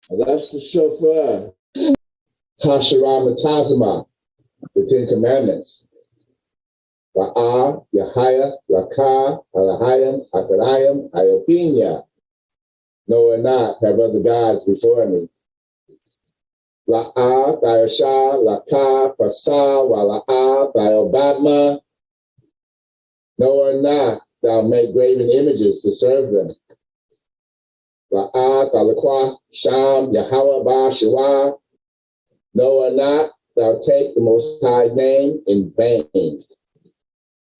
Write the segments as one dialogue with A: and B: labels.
A: And that's the shofar. Hashiram Tazama, the 10 Commandments. Ra'ah, Yahaya, Rakah, Alahayim, Akarayim, Iopinia. No and not have other gods before me. La'ah, Thayosha, Lakah, Pasah, Wala'ah, Thayobadma. No or not thou make graven images to serve them. La'ah, Thalaqah, Sham, Yahweh, Ba, Shua. No or not thou take the Most High's name in vain.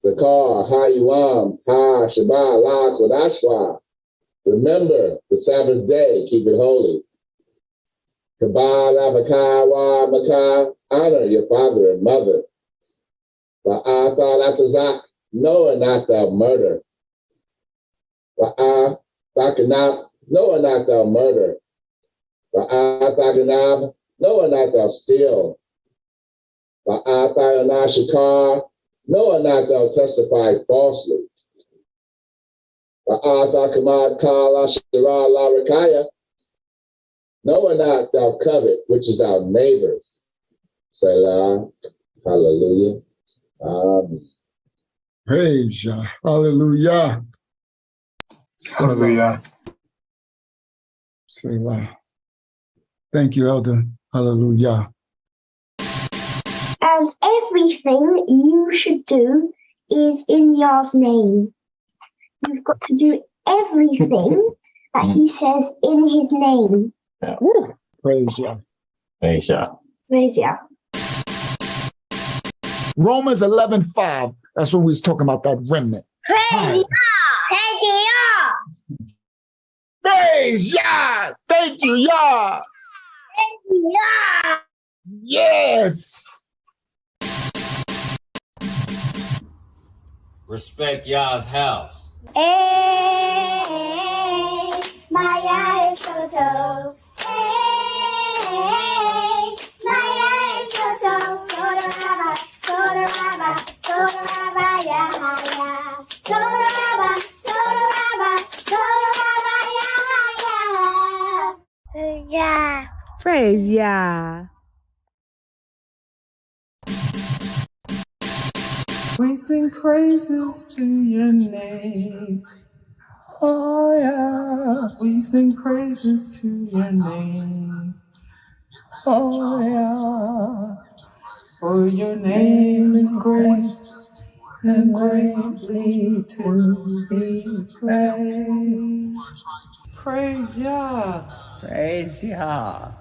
A: Zakar, Ha-Yuam, Ha-Shabbat, La, Kodashwa. Remember the Sabbath day, keep it holy. Kabah, Labakah, Wa, Makah, honor your father and mother. Ba'ah, Thalatazak, no and not thou murder. Ba'ah, Thakanab, no and not thou murder. Ba'ah, Thakanab, no and not thou steal. Ba'ah, Thayonah, Shakar, no and not thou testify falsely. Ba'ah, Thakamad, Kala, Shirah, La, Rakaya, no and not thou covet, which is our neighbors. Selah, hallelujah. Amen.
B: Praise Yah. Hallelujah.
C: Hallelujah.
B: Selah. Thank you, Elder. Hallelujah.
D: And everything you should do is in Yah's name. You've got to do everything that he says in his name.
C: Yeah.
B: Praise Yah.
C: Praise Yah.
D: Praise Yah.
B: Romans 11:5. That's what we was talking about, that remnant.
D: Praise Yah. Praise Yah.
B: Praise Yah. Thank you, Yah.
D: Praise Yah.
B: Yes.
E: Respect Yah's house.
D: Hey, my eyes so. Hey, my eyes so. Yeah.
F: Praise Yah.
G: We sing praises to your name. Oh yeah. We sing praises to your name. Oh yeah. For your name is great and greatly to be praised. Praise Yah.
F: Praise Yah.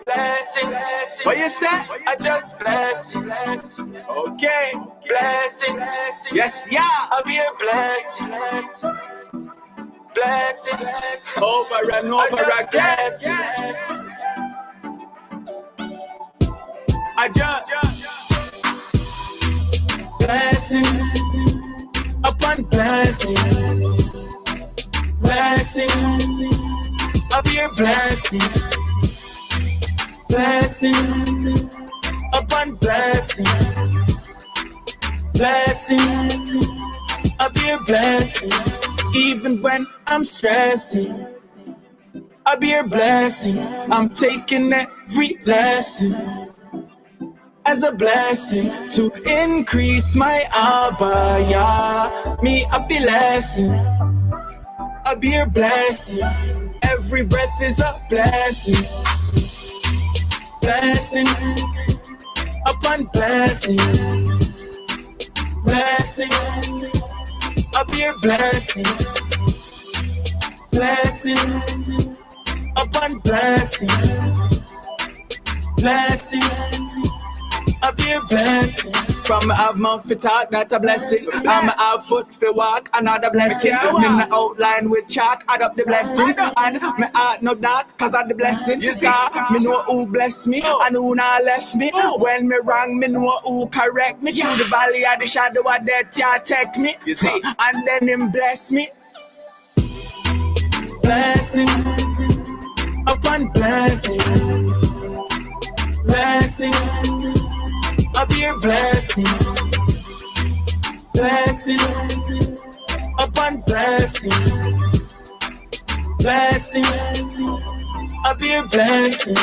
G: Blessings. What you say? I just blessings. Okay. Blessings. Yes, yeah. I'll be a blessings. Blessings. Over and over again. I just blessings upon blessings. Blessings. I'll be a blessing. Blessings upon blessings. Blessings, I'll be a blessing. Even when I'm stressing, I'll be a blessing. I'm taking every lesson as a blessing to increase my abaya. Me a blessing, I'll be a blessing. Every breath is a blessing. Blessings upon blessings. Blessings, I'll be a blessing. Blessings upon blessings. Blessings, I'll be a blessing. From me have mouth for talk, that a blessing. And me have foot for walk, another blessing. Me no outline with chalk, add up the blessings. And me heart no dark, cause of the blessing. Cause me know who bless me, and who not left me. When me wrong, me know who correct me. Through the valley of the shadow of death, yeah, take me. And then him bless me. Blessings upon blessings. Blessings, I'll be a blessings, blessings upon blessings, blessings. I'll be a blessing.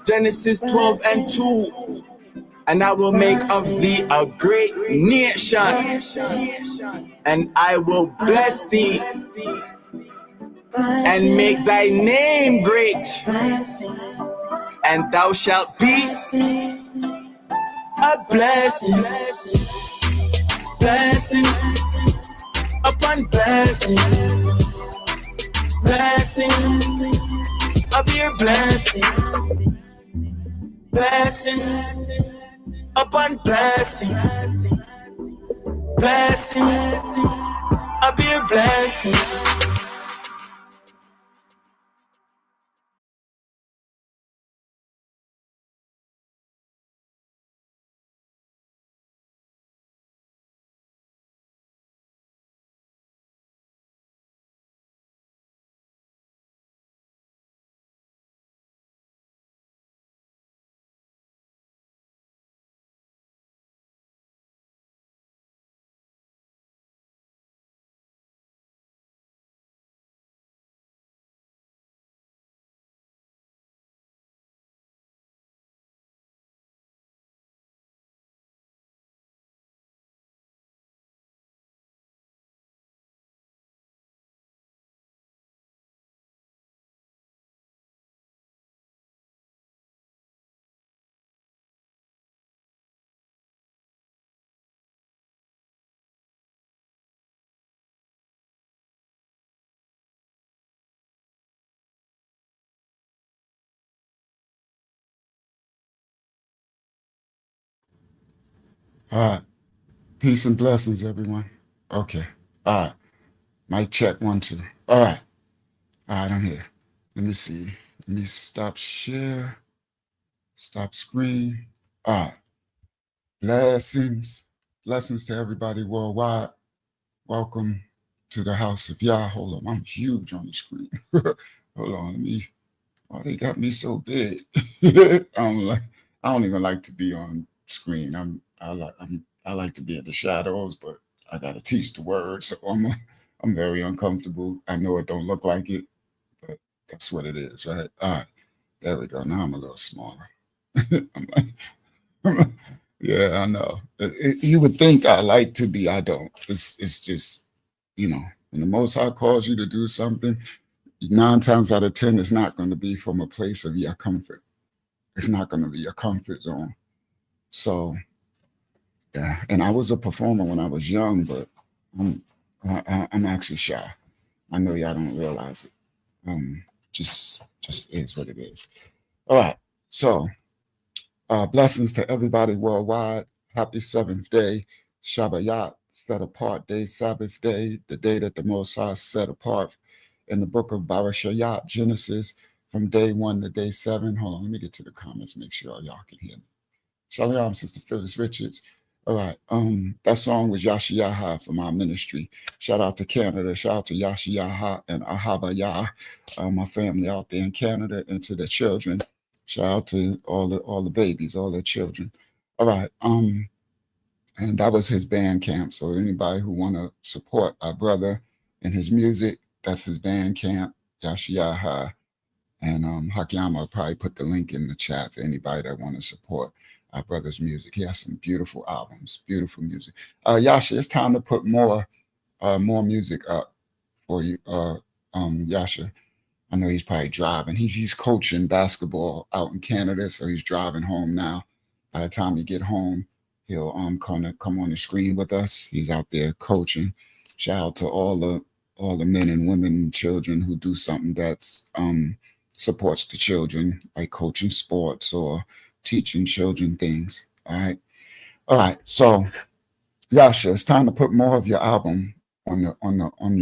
G: Genesis 12 and 2. And I will make of thee a great nation, and I will bless thee and make thy name great, and thou shalt be a blessing, blessings upon blessings, blessings. I'll be a blessing, blessings upon blessings, blessings. I'll be a blessing.
C: All right. Peace and blessings, everyone. Okay. All right. Mic check 1, 2. All right. All right, I'm here. Let me see. Let me stop share. Stop screen. All right. Blessings. Blessings to everybody worldwide. Welcome to the house of Yah. Hold on. I'm huge on the screen. Hold on. Let me. Oh, they got me so big. I don't even like to be on screen. I like to be in the shadows, but I gotta teach the word, so I'm very uncomfortable. I know it don't look like it, but that's what it is, right? All right, there we go. Now I'm a little smaller. Yeah, I know. You would think I like to be. I don't. It's just, when the Most High calls you to do something, 9 times out of 10, it's not going to be from a place of your comfort. It's not going to be your comfort zone. So, yeah. And I was a performer when I was young, but I'm actually shy. I know y'all don't realize it. Just is what it is. All right. So, blessings to everybody worldwide. Happy 7th day, Shabbat, set apart day, Sabbath day, the day that the Most High set apart in the book of Barashayat, Genesis, from day 1 to day 7. Hold on, let me get to the comments, make sure y'all can hear me. Shalom, Sister Phyllis Richards. All right, that song was Yashiyaha from our ministry. Shout out to Canada, shout out to Yashiyaha and Ahaba Yah, my family out there in Canada, and to the children. Shout out to all the babies, all the children. All right, and that was his band camp. So anybody who want to support our brother and his music, that's his band camp, Yashiyaha. And Hakyama will probably put the link in the chat for anybody that want to support our brother's music. He has some beautiful albums, beautiful music. Yasha, it's time to put more music up for you, Yasha. I know he's probably driving. He's coaching basketball out in Canada, so he's driving home now. By the time he get home, he'll come on the screen with us. He's out there coaching. Shout out to all the men and women and children who do something that's supports the children, like coaching sports or teaching children things. All right. So, Yasha, it's time to put more of your album on your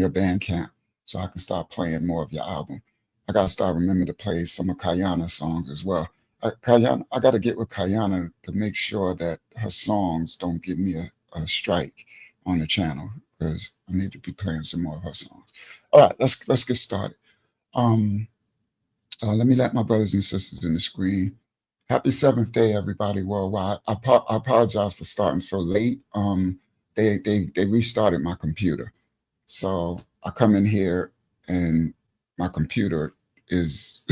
C: Bandcamp, so I can start playing more of your album. I gotta start remembering to play some of Kayana's songs as well. I gotta get with Kayana to make sure that her songs don't give me a strike on the channel, because I need to be playing some more of her songs. All right, let's get started. Let me let my brothers and sisters in the screen Happy seventh day, everybody worldwide. I apologize for starting so late. They restarted my computer, so I come in here and my computer is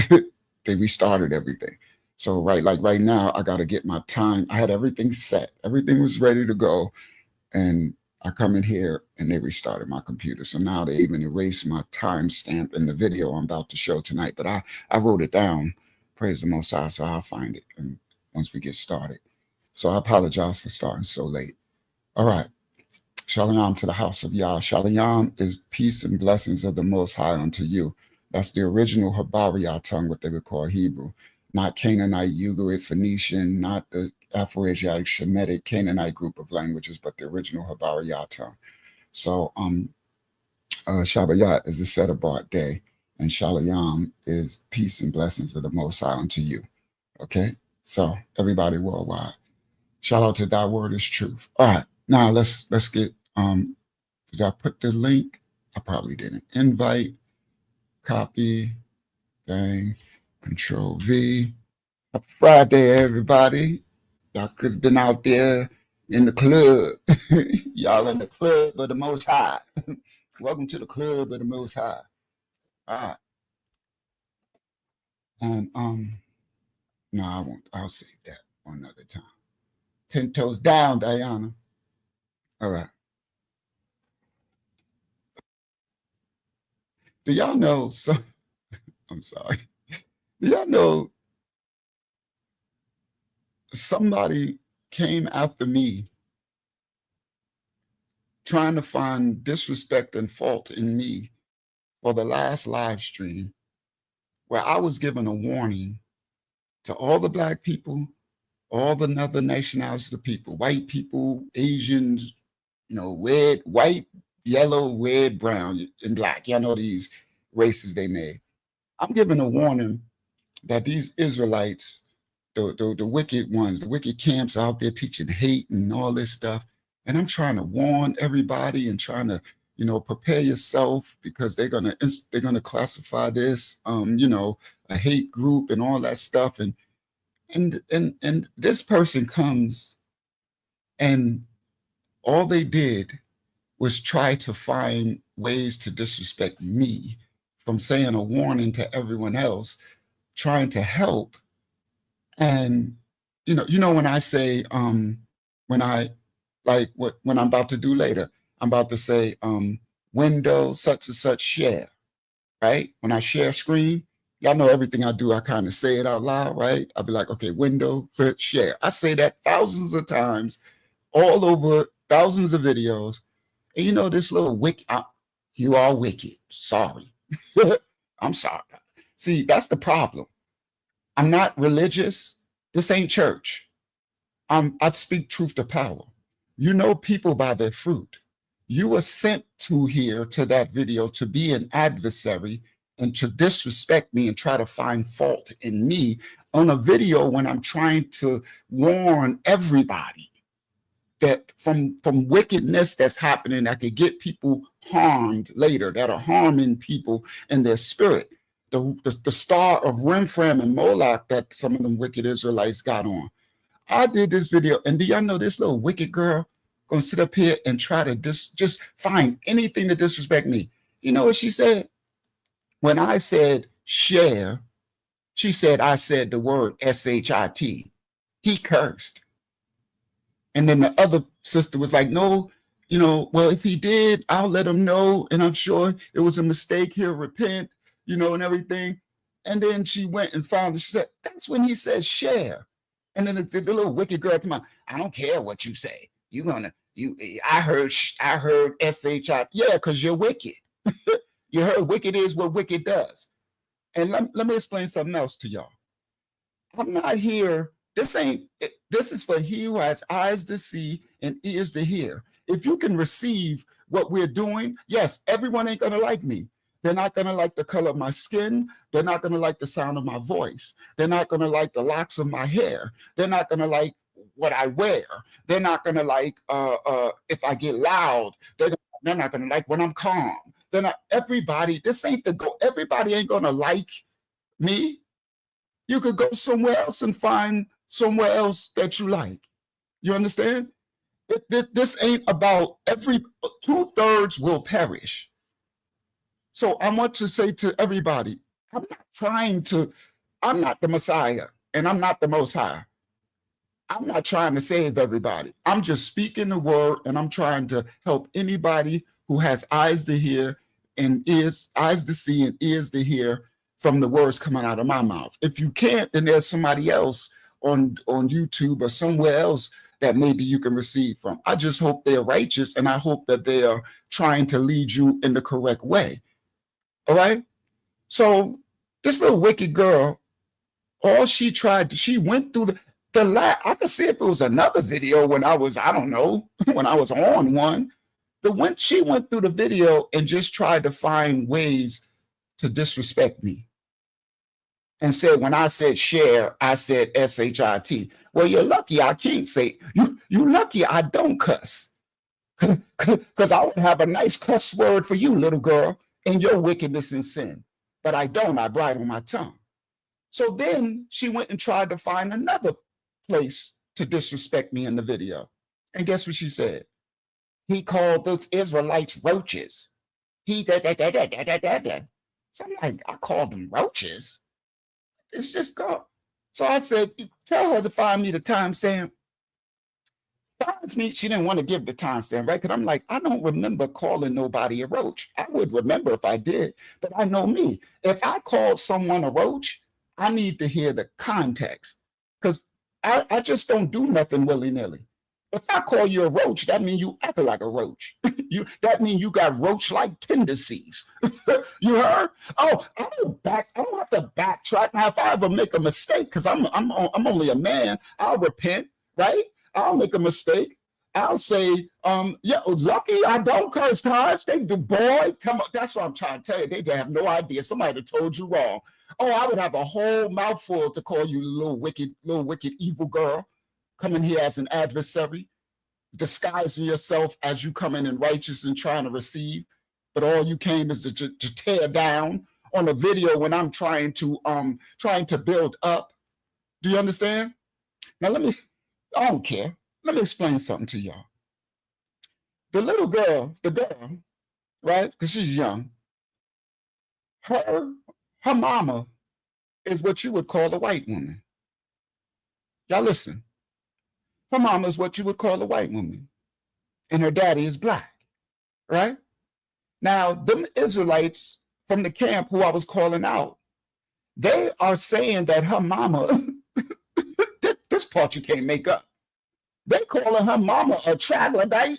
C: they restarted everything. So right now, I got to get my time. I had everything set, everything was ready to go, and I come in here and they restarted my computer. So now they even erased my timestamp in the video I'm about to show tonight. But I wrote it down. Praise the Most High, so I'll find it and once we get started. So I apologize for starting so late. All right. Shalom to the house of Yah. Shalom is peace and blessings of the Most High unto you. That's the original Habariah tongue, what they would call Hebrew. Not Canaanite, Ugaritic, Phoenician, not the Afro-Asiatic, Shemitic, Canaanite group of languages, but the original Habariah tongue. So Shabbat is the set apart day, and Shalom is peace and blessings of the Most High unto you. Okay? So everybody worldwide, shout out to thy word is truth. All right, now let's get did I put the link? I probably didn't. Invite, copy, dang, Control V. Happy Friday, everybody. Y'all could have been out there in the club. Y'all in the club of the Most High. Welcome to the club of the Most High. All right. And no, I won't. I'll save that one another time. 10 toes down, Diana. All right. Do y'all know some? I'm sorry. Do y'all know somebody came after me trying to find disrespect and fault in me for the last live stream where I was given a warning to all the black people, all the other nationalities of people, white people, Asians, red, white, yellow, red, brown, and black. Y'all know these races they made. I'm giving a warning that these Israelites, the wicked ones, the wicked camps out there teaching hate and all this stuff. And I'm trying to warn everybody and trying to, prepare yourself because they're gonna classify this, a hate group and all that stuff. And this person comes and all they did was try to find ways to disrespect me from saying a warning to everyone else, trying to help. And when I say when I'm about to do later, I'm about to say window such and such share, right? When I share screen, y'all know everything I do, I kind of say it out loud, right? I'll be like, okay, window, click, share. I say that thousands of times, all over thousands of videos. And this little wicked, you are wicked. Sorry. I'm sorry. See, that's the problem. I'm not religious. This ain't church. I speak truth to power. You know people by their fruit. You were sent to that video to be an adversary and to disrespect me and try to find fault in me on a video when I'm trying to warn everybody that from wickedness that's happening that could get people harmed later, that are harming people in their spirit. The star of Renfram and Moloch that some of them wicked Israelites got on. I did this video, and do y'all know this little wicked girl gonna sit up here and try to just find anything to disrespect me? You know what she said? When I said share, she said I said the word S-H-I-T. He cursed. And then the other sister was like, no, well, if he did, I'll let him know. And I'm sure it was a mistake. He'll repent, and everything. And then she went and found it. She said, that's when he says share. And then the little wicked girl to me, I don't care what you say. I heard S-H-I. Yeah, because you're wicked. You heard wicked is what wicked does. And let me explain something else to y'all. I'm not here. This is for he who has eyes to see and ears to hear. If you can receive what we're doing, yes, everyone ain't going to like me. They're not going to like the color of my skin. They're not going to like the sound of my voice. They're not going to like the locks of my hair. They're not going to like what I wear. They're not going to like if I get loud. They're not going to like when I'm calm. They're not everybody. This ain't the goal. Everybody ain't going to like me. You could go somewhere else and find somewhere else that you like. You understand? This ain't about 2/3 will perish. So I want to say to everybody, I'm not the Messiah and I'm not the Most High. I'm not trying to save everybody. I'm just speaking the word, and I'm trying to help anybody who has eyes to hear and eyes to see and ears to hear from the words coming out of my mouth. If you can't, then there's somebody else on YouTube or somewhere else that maybe you can receive from. I just hope they're righteous, and I hope that they are trying to lead you in the correct way. All right? So this little wicked girl, all she went through I could see if it was another video when I was, I don't know, when I was on one. She went through the video and just tried to find ways to disrespect me. And said, when I said share, I said SHIT. Well, you're lucky I can't say, you lucky I don't cuss. Because I would have a nice cuss word for you, little girl, in your wickedness and sin. But I don't, I bridle my tongue. So then she went and tried to find another place to disrespect me in the video. And guess what she said? He called those Israelites roaches. So I'm like, I called them roaches? It's just go. So I said, tell her to find me the timestamp. Finds me, she didn't want to give the timestamp, right? Because I'm like, I don't remember calling nobody a roach. I would remember if I did, but I know me. If I called someone a roach, I need to hear the context, because I just don't do nothing willy-nilly. If I call you a roach, that means you act like a roach. That means you got roach-like tendencies. You heard? Oh, I don't have to backtrack. Now, if I ever make a mistake, because I'm only a man, I'll repent, right? I'll make a mistake. I'll say, yeah, lucky I don't curse, Taj. They do, boy. Come on. That's what I'm trying to tell you. They have no idea. Somebody told you wrong. Oh, I would have a whole mouthful to call you little wicked, evil girl, coming here as an adversary, disguising yourself as you come in righteous and trying to receive, but all you came is to tear down on a video when I'm trying to build up. Do you understand? Now I don't care. Let me explain something to y'all. The girl, right? Because she's young. Her mama is what you would call a white woman. Y'all listen. Her mama is what you would call a white woman. And her daddy is black, right? Now, them Israelites from the camp who I was calling out, they are saying that her mama, this part you can't make up. They calling her mama a troglodyte.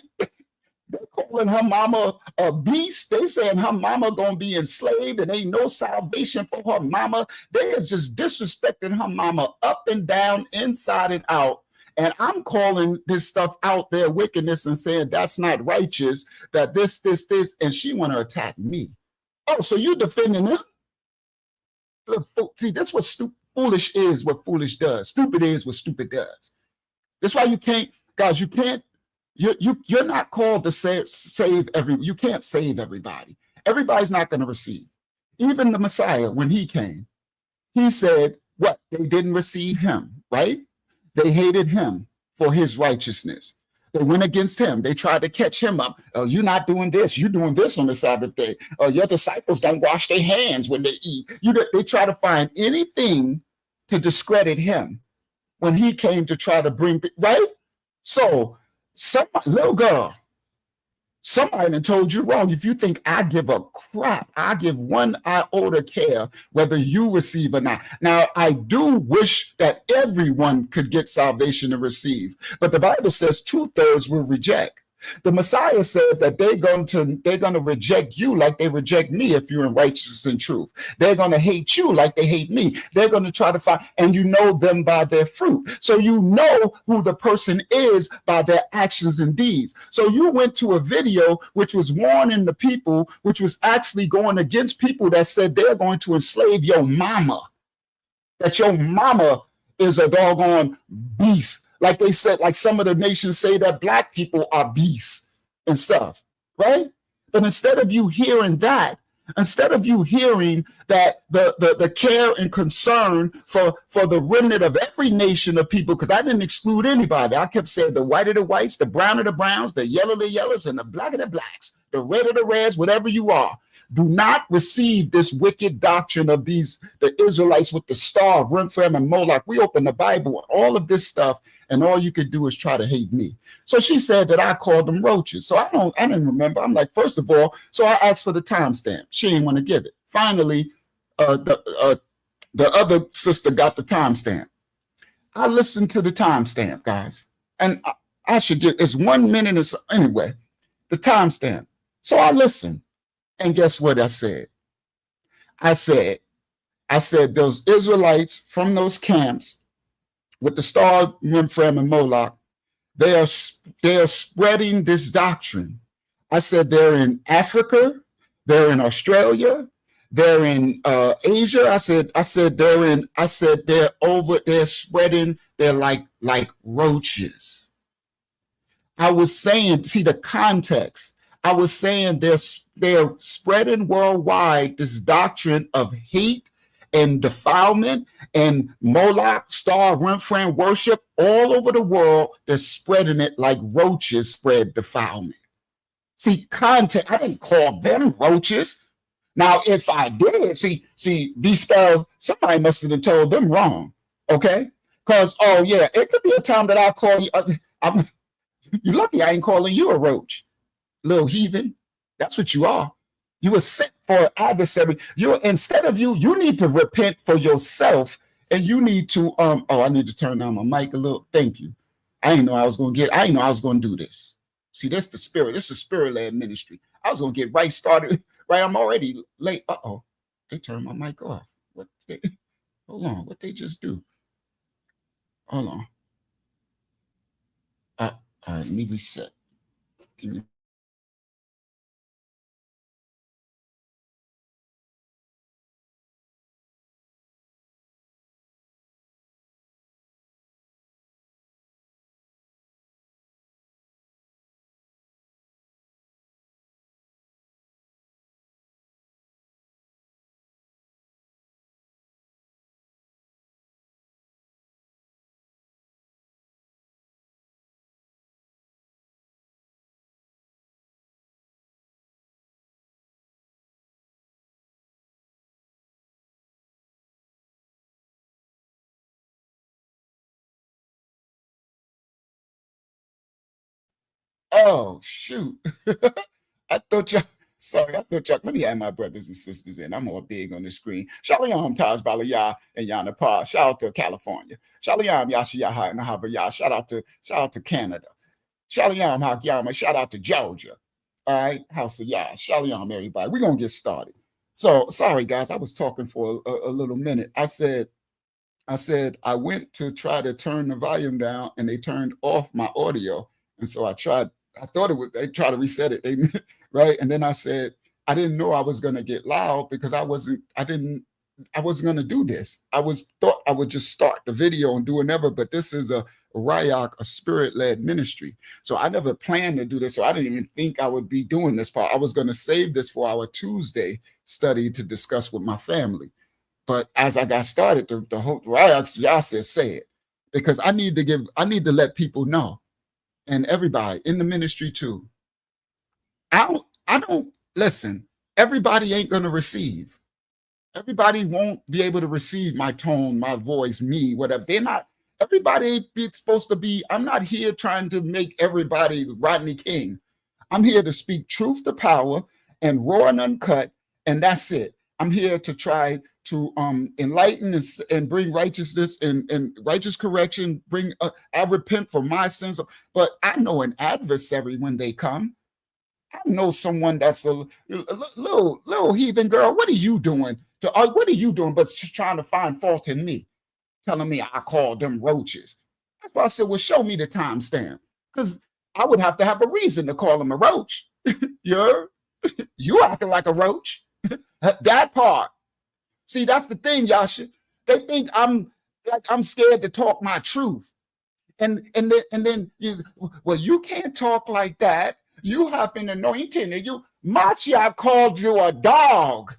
C: They're calling her mama a beast. They saying her mama gonna be enslaved and ain't no salvation for her mama. They is just disrespecting her mama up and down, inside and out. And I'm calling this stuff out, their wickedness, and saying that's not righteous, that this, and she want to attack me. Oh, so you defending her? Look, see, that's what foolish is, what foolish does. Stupid is what stupid does. That's why you can't, guys, you're not called to save you can't save everybody. Everybody's not going to receive. Even the Messiah, when he came, he said, what? They didn't receive him, right? They hated him for his righteousness. They went against him. They tried to catch him up. Oh, you're not doing this. You're doing this on the Sabbath day. Oh, your disciples don't wash their hands when they eat. They try to find anything to discredit him when he came to try to bring, right? So, little girl, somebody done told you wrong. If you think I give a crap, I give one iota care whether you receive or not. Now, I do wish that everyone could get salvation and receive, but the Bible says 2/3 will reject. The Messiah said that they're going to reject you like they reject me if you're in righteousness and truth. They're going to hate you like they hate me. They're going to try to find, and you know them by their fruit. So you know who the person is by their actions and deeds. So you went to a video which was warning the people, which was actually going against people that said they're going to enslave your mama, that your mama is a doggone beast. Like they said, like some of the nations say that black people are beasts and stuff, right? But instead of you hearing that, Instead of you hearing that the care and concern for the remnant of every nation of people, because I didn't exclude anybody. I kept saying the white of the whites, the brown of the browns, the yellow of the yellows, and the black of the blacks, the red of the reds, whatever you are. Do not receive this wicked doctrine of the Israelites with the star of Rephaim and Moloch. We open the Bible, all of this stuff, and all you could do is try to hate me. So she said that I called them roaches. So I didn't remember. I'm like, first of all, so I asked for the timestamp. She didn't want to give it. Finally, the other sister got the timestamp. I listened to the timestamp, guys, and I should get, it's 1 minute anyway, the timestamp. So I listened. And guess what I said? I said those Israelites from those camps with the star of Rephaim and Moloch, they are spreading this doctrine. I said they're in Africa, they're in Australia, they're in Asia. I said they're spreading, they're like roaches. I was saying, see the context. I was saying they're spreading worldwide this doctrine of hate and defilement and Moloch, star of Rephaim worship all over the world. They're spreading it like roaches spread defilement. See, context, I didn't call them roaches. Now, if I did, see, these spells, somebody must have told them wrong, okay? Because, oh yeah, it could be a time that I call you, you're lucky I ain't calling you a roach. Little heathen, that's what you are. You were sent for an adversary. Instead of you need to repent for yourself, and you need to I need to turn down my mic a little. Thank you. I didn't know I was going to do this. See, that's the spirit. This is spirit-led ministry. I was going to get right started. Right, I'm already late. They turned my mic off. Hold on, what they just do? Hold on. All right, let me reset. Give me. Oh, shoot. I thought y'all, let me add my brothers and sisters in. I'm all big on the screen. Shalom, Taj Balaya and Yana Pa. Shout out to California. Shalom, Yashiyaha and Havaya. Shout out to Canada. Shalom, Hakyama. Shout out to Georgia. All right, House of Yah. Shalom, everybody. We're going to get started. So, sorry, guys. I was talking for a little minute. I said I went to try to turn the volume down, and they turned off my audio. And so I thought they try to reset it, right? And then I said, I didn't know I was going to get loud because I wasn't going to do this. Thought I would just start the video and do whatever, but this is a Ryak, a spirit-led ministry. So I never planned to do this. So I didn't even think I would be doing this part. I was going to save this for our Tuesday study to discuss with my family. But as I got started, the whole Ryak, y'all said, say it, because I need to let people know. And everybody in the ministry too. I don't listen. Everybody ain't going to receive. Everybody won't be able to receive my tone, my voice, me, whatever. They're not. Everybody ain't supposed to be. I'm not here trying to make everybody Rodney King. I'm here to speak truth to power and raw and uncut, and that's it. I'm here to try to enlighten and bring righteousness and righteous correction. I repent for my sins, but I know an adversary when they come. I know someone that's a little heathen girl. What are you doing? What are you doing? But she's trying to find fault in me, telling me I called them roaches. That's why I said, well, show me the timestamp, because I would have to have a reason to call him a roach. You acting like a roach. That part. See, that's the thing, Yasha. They think I'm scared to talk my truth. And then you can't talk like that. You have an anointing, and Mashiach called you a dog.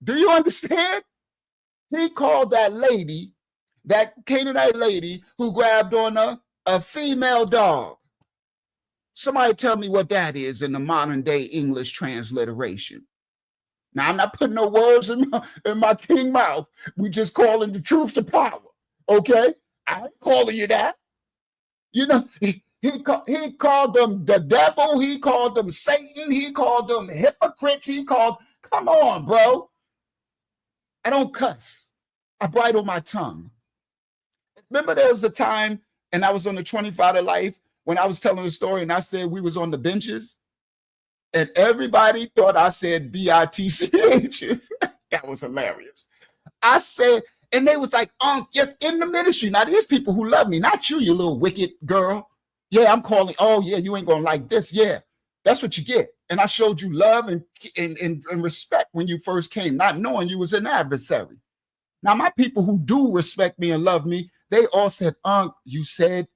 C: Do you understand? He called that lady, that Canaanite lady who grabbed on a female dog. Somebody tell me what that is in the modern day English transliteration. Now, I'm not putting no words in my king mouth. We just calling the truth to power. Okay? I ain't calling you that. You know, he called them the devil. He called them Satan. He called them hypocrites. Come on, bro. I don't cuss. I bridle my tongue. Remember there was a time, and I was on the 25 to life, when I was telling the story and I said we was on the benches and everybody thought I said B-I-T-C-H's. That was hilarious. I said, and they was like, you're in the ministry. Now there's people who love me, not you, you little wicked girl. Yeah, I'm calling. Oh yeah, you ain't gonna like this. Yeah, that's what you get. And I showed you love and respect when you first came, not knowing you was an adversary. Now my people who do respect me and love me, they all said, you said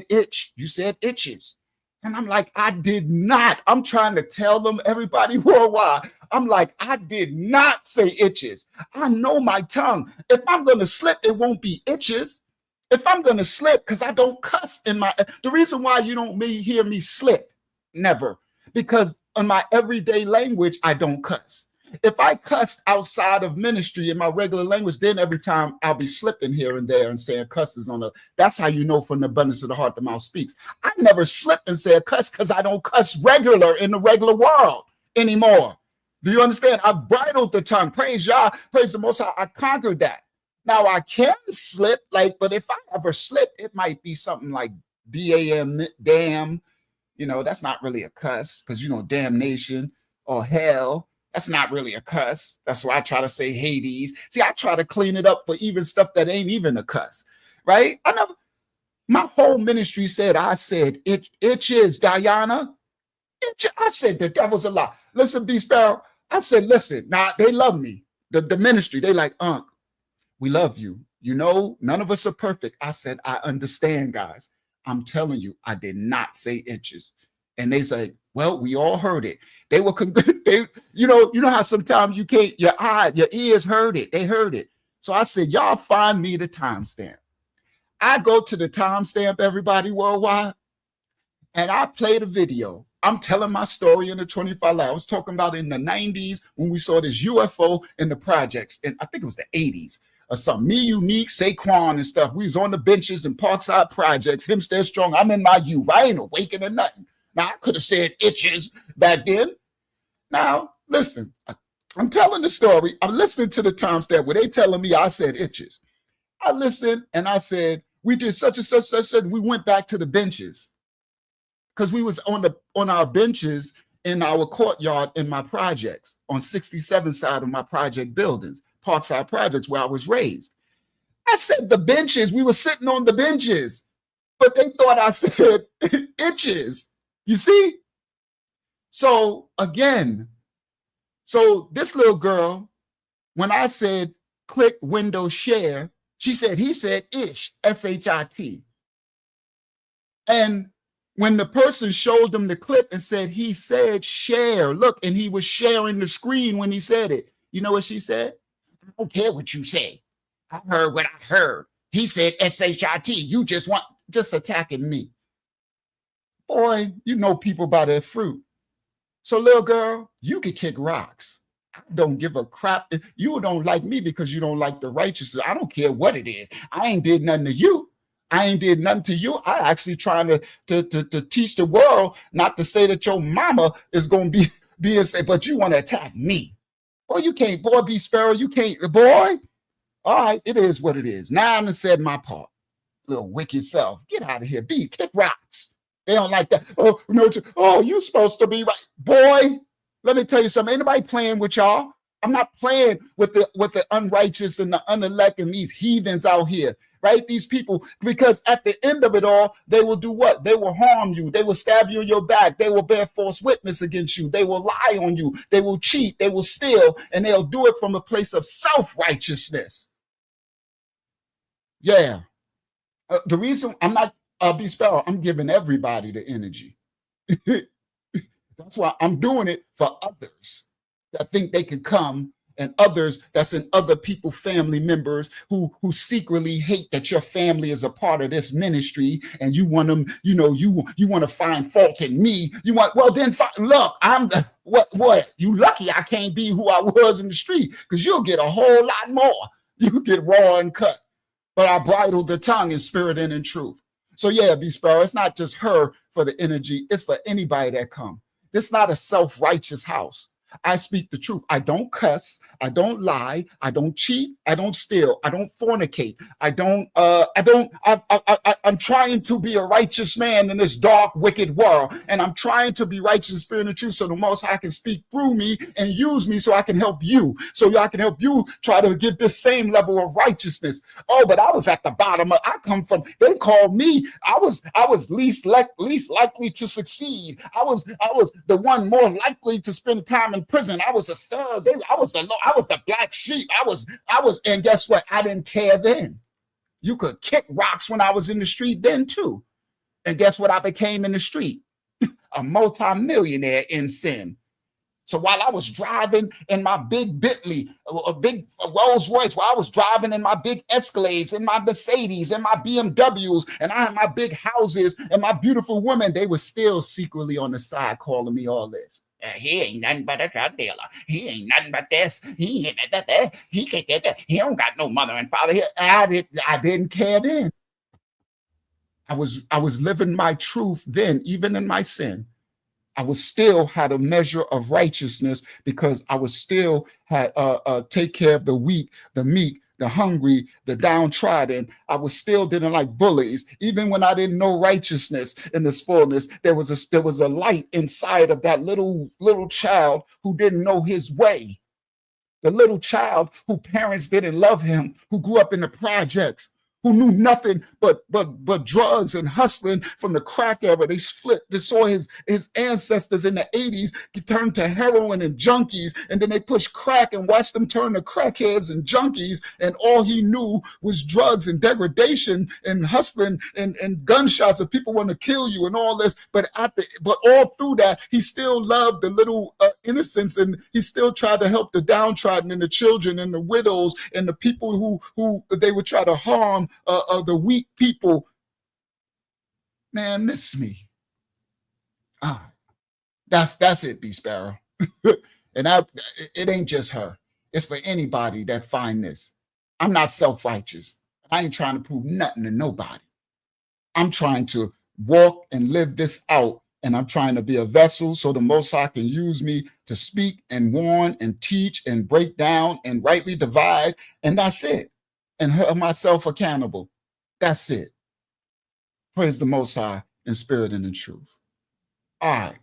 C: itches. And I'm like, I did not. I'm trying to tell them, everybody worldwide. I'm like, I did not say itches. I know my tongue. If I'm going to slip, it won't be itches. If I'm going to slip, because I don't cuss the reason why you don't hear me slip, never, because in my everyday language, I don't cuss. If I cussed outside of ministry in my regular language, then every time I'll be slipping here and there and saying cusses that's how you know from the abundance of the heart the mouth speaks. I never slip and say a cuss because I don't cuss regular in the regular world anymore. Do you understand? I've bridled the tongue. Praise Yah, praise the Most High. I conquered that. Now I can slip, but if I ever slip, it might be something like D-A-M, damn. That's not really a cuss because, damnation or hell. That's not really a cuss. That's why I try to say Hades. See, I try to clean it up for even stuff that ain't even a cuss, right? My whole ministry said, I said, itches, Diana. I said, the devil's a lie. Listen, B Sparrow. I said, listen, now they love me. The ministry, they like, we love you. None of us are perfect. I said, I understand, guys. I'm telling you, I did not say itches. And they say, well, we all heard it. They were, you know how sometimes you can't, your ears heard it. They heard it. So I said, y'all find me the timestamp. I go to the timestamp, everybody worldwide, and I play the video. I'm telling my story in the 25 Live. I was talking about in the 90s when we saw this UFO in the projects. And I think it was the 80s or something. Me, Unique, Saquon and stuff. We was on the benches in Parkside Projects. Him stay strong. I'm in my youth. I ain't awakened or nothing. Now, I could have said itches back then. Now, listen, I'm telling the story. I'm listening to the timestamp where they telling me I said itches. I listened and I said, we did such and such. We went back to the benches because we was on our benches in our courtyard in my projects on 67th side of my project buildings, Parkside Projects, where I was raised. I said the benches. We were sitting on the benches, but they thought I said itches. You see? So again, this little girl, when I said click window share, he said ish, S-H-I-T. And when the person showed them the clip and said, he said share, look, and he was sharing the screen when he said it. You know what she said? I don't care what you say. I heard what I heard. He said S-H-I-T. You just attacking me. Boy, people by their fruit. So little girl, you can kick rocks. I don't give a crap if you don't like me because you don't like the righteous. I don't care what it is. I ain't did nothing to you. I ain't did nothing to you. I actually trying to teach the world not to say that your mama is going to be but you want to attack me. Boy, you can't, boy, B Sparrow, you can't, boy. All right, it is what it is. Now I said my part. Little wicked self. Get out of here. Kick rocks. They don't like that. Oh, no. Oh, you supposed to be right. Boy, let me tell you something. Anybody playing with y'all? I'm not playing with the unrighteous and the unelect and these heathens out here, right? These people, because at the end of it all, they will do what? They will harm you. They will stab you in your back. They will bear false witness against you. They will lie on you. They will cheat. They will steal, and they'll do it from a place of self-righteousness. Yeah. The reason I'm not, B Sparrow, I'm giving everybody the energy. That's why I'm doing it for others that think they can come, and others that's in other people, family members who secretly hate that your family is a part of this ministry, and you want them, you want to find fault in me. You want, well then look, I'm the what you lucky I can't be who I was in the street, because you'll get a whole lot more. You get raw and cut. But I bridle the tongue in spirit and in truth. So yeah, B Sparrow, it's not just her for the energy, it's for anybody that come. This is not a self-righteous house. I speak the truth. I don't cuss. I don't lie. I don't cheat. I don't steal. I don't fornicate. I'm trying to be a righteous man in this dark, wicked world. And I'm trying to be righteous in spirit and truth, so the Most High can speak through me and use me so I can help you. So I can help you try to give this same level of righteousness. Oh, but I was at the bottom. I come from, they called me, I was least likely to succeed. I was the one more likely to spend time in prison. I was the third. I was the black sheep. I was, and guess what? I didn't care then. You could kick rocks when I was in the street then too. And guess what I became in the street? A multimillionaire in sin. So while I was driving in my big Bentley, a big Rolls Royce, while I was driving in my big Escalades, in my Mercedes, and my BMWs, and I had my big houses and my beautiful women, they were still secretly on the side calling me all this. He ain't nothing but a drug dealer. He ain't nothing but this. He ain't that. He can't get that. He don't got no mother and father here. I didn't care then. I was living my truth then, even in my sin. I was still had a measure of righteousness, because I was still had take care of the weak, the meek, the hungry, the downtrodden. I was still didn't like bullies. Even when I didn't know righteousness in this fullness, there was a light inside of that little child who didn't know his way. The little child whose parents didn't love him, who grew up in the projects, who knew nothing but drugs and hustling from the crack era. They saw his ancestors in the 80s turn to heroin and junkies, and then they pushed crack and watched them turn to crackheads and junkies, and all he knew was drugs and degradation and hustling and gunshots, and people want to kill you and all this. But all through that, he still loved the little innocents, and he still tried to help the downtrodden and the children and the widows and the people who they would try to harm, the weak people. Man, miss me. That's it, B Sparrow. And it ain't just her. It's for anybody that find this. I'm not self-righteous. I ain't trying to prove nothing to nobody. I'm trying to walk and live this out, and I'm trying to be a vessel so the Most High can use me to speak and warn and teach and break down and rightly divide, and that's it. And hold myself accountable. That's it. Praise the Most High in spirit and in truth. All right.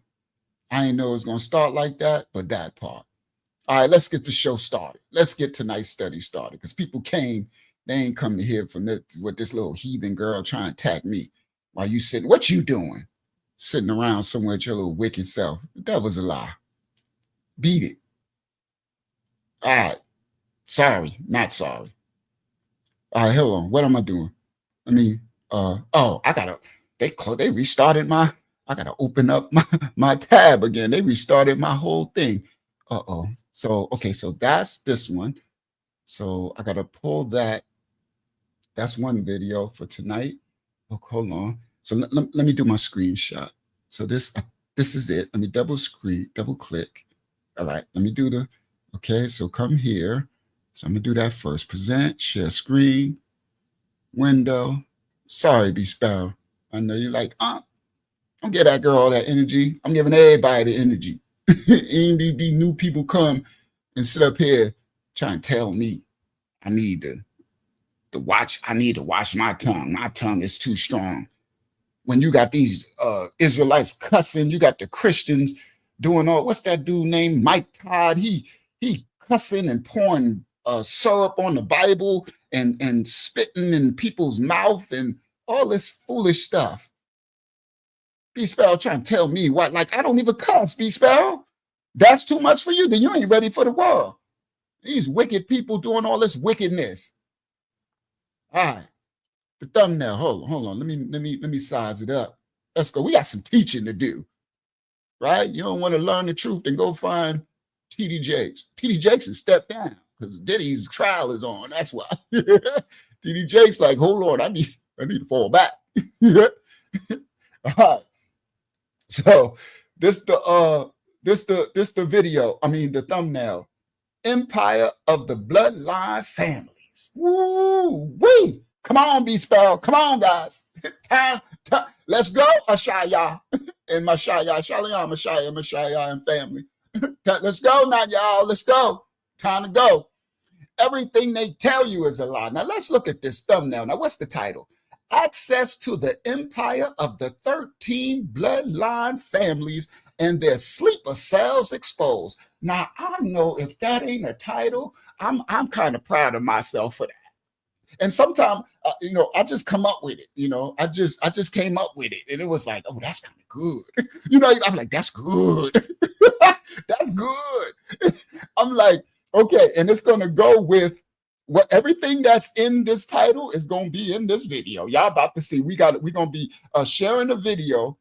C: I didn't know it was going to start like that, but that part. All right, let's get the show started. Let's get tonight's study started, because people came, they ain't come to hear from what this little heathen girl trying to attack me while you sitting. What you doing? Sitting around somewhere with your little wicked self. That was a lie. Beat it. All right. Sorry, not sorry. All right, hold on. What am I doing? I mean, they restarted I gotta open up my tab again. They restarted my whole thing. So, okay, so that's this one. So I gotta pull that. That's one video for tonight. Oh, hold on. So let me do my screenshot. So this is it. Let me double click. All right, let me do okay, so come here. So I'm gonna do that first. Present, share screen, window. Sorry, B Sparrow. I know you're like, don't give that girl all that energy. I'm giving everybody the energy. Ain't be new people come and sit up here trying to tell me I need to watch my tongue. My tongue is too strong. When you got these Israelites cussing, you got the Christians doing all, what's that dude named Mike Todd? He cussing and pouring syrup on the Bible and spitting in people's mouth and all this foolish stuff. B Sparrow trying to tell me what, like I don't even cuss, B Sparrow. That's too much for you. Then you ain't ready for the world. These wicked people doing all this wickedness. All right. The thumbnail. Hold on. Let me size it up. Let's go. We got some teaching to do. right? You don't want to learn the truth, then go find TD Jakes. TD Jakes has stepped down because Diddy's trial is on. That's why. TD Jakes like, hold on, I need to fall back. All right. So this the video. I mean the thumbnail. Empire of the Bloodline Families. Woo wee! Come on, B Sparrow. Come on, guys. Time. Let's go, Ashaya and Mashaya, Shalom, Mashaya, and family. Let's go now, y'all. Let's go. Time to go. Everything they tell you is a lie. Now let's look at this thumbnail. Now, what's the title? Access to the empire of the 13 bloodline families and their sleeper cells exposed. Now, I know if that ain't a title, I'm kind of proud of myself for that. And sometimes, I just come up with it. I just came up with it, and it was like, oh, that's kind of good. I'm like, that's good. That's good. I'm like, okay, and it's gonna go with what everything that's in this title is gonna be in this video. Y'all about to see. We're gonna be sharing a video,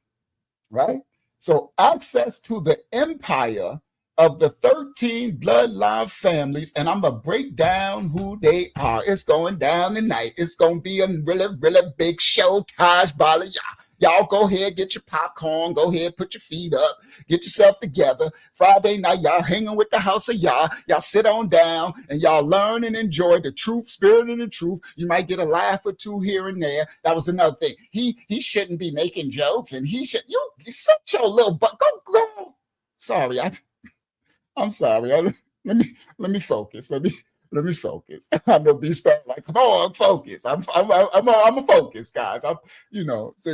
C: right? So access to the empire of the 13 bloodline families, and I'm gonna break down who they are. It's going down tonight. It's gonna be a really, really big show. Taj Bala, y'all go ahead, get your popcorn. Go ahead, put your feet up, get yourself together. Friday night, y'all hanging with the house of y'all. Y'all sit on down and y'all learn and enjoy the truth, spirit, and the truth. You might get a laugh or two here and there. That was another thing. He shouldn't be making jokes, and you sit your little butt. Go. Sorry, I'm sorry. Let me focus. Let me focus. I know B Sparrow like, come on, focus. I'm a focus, guys. So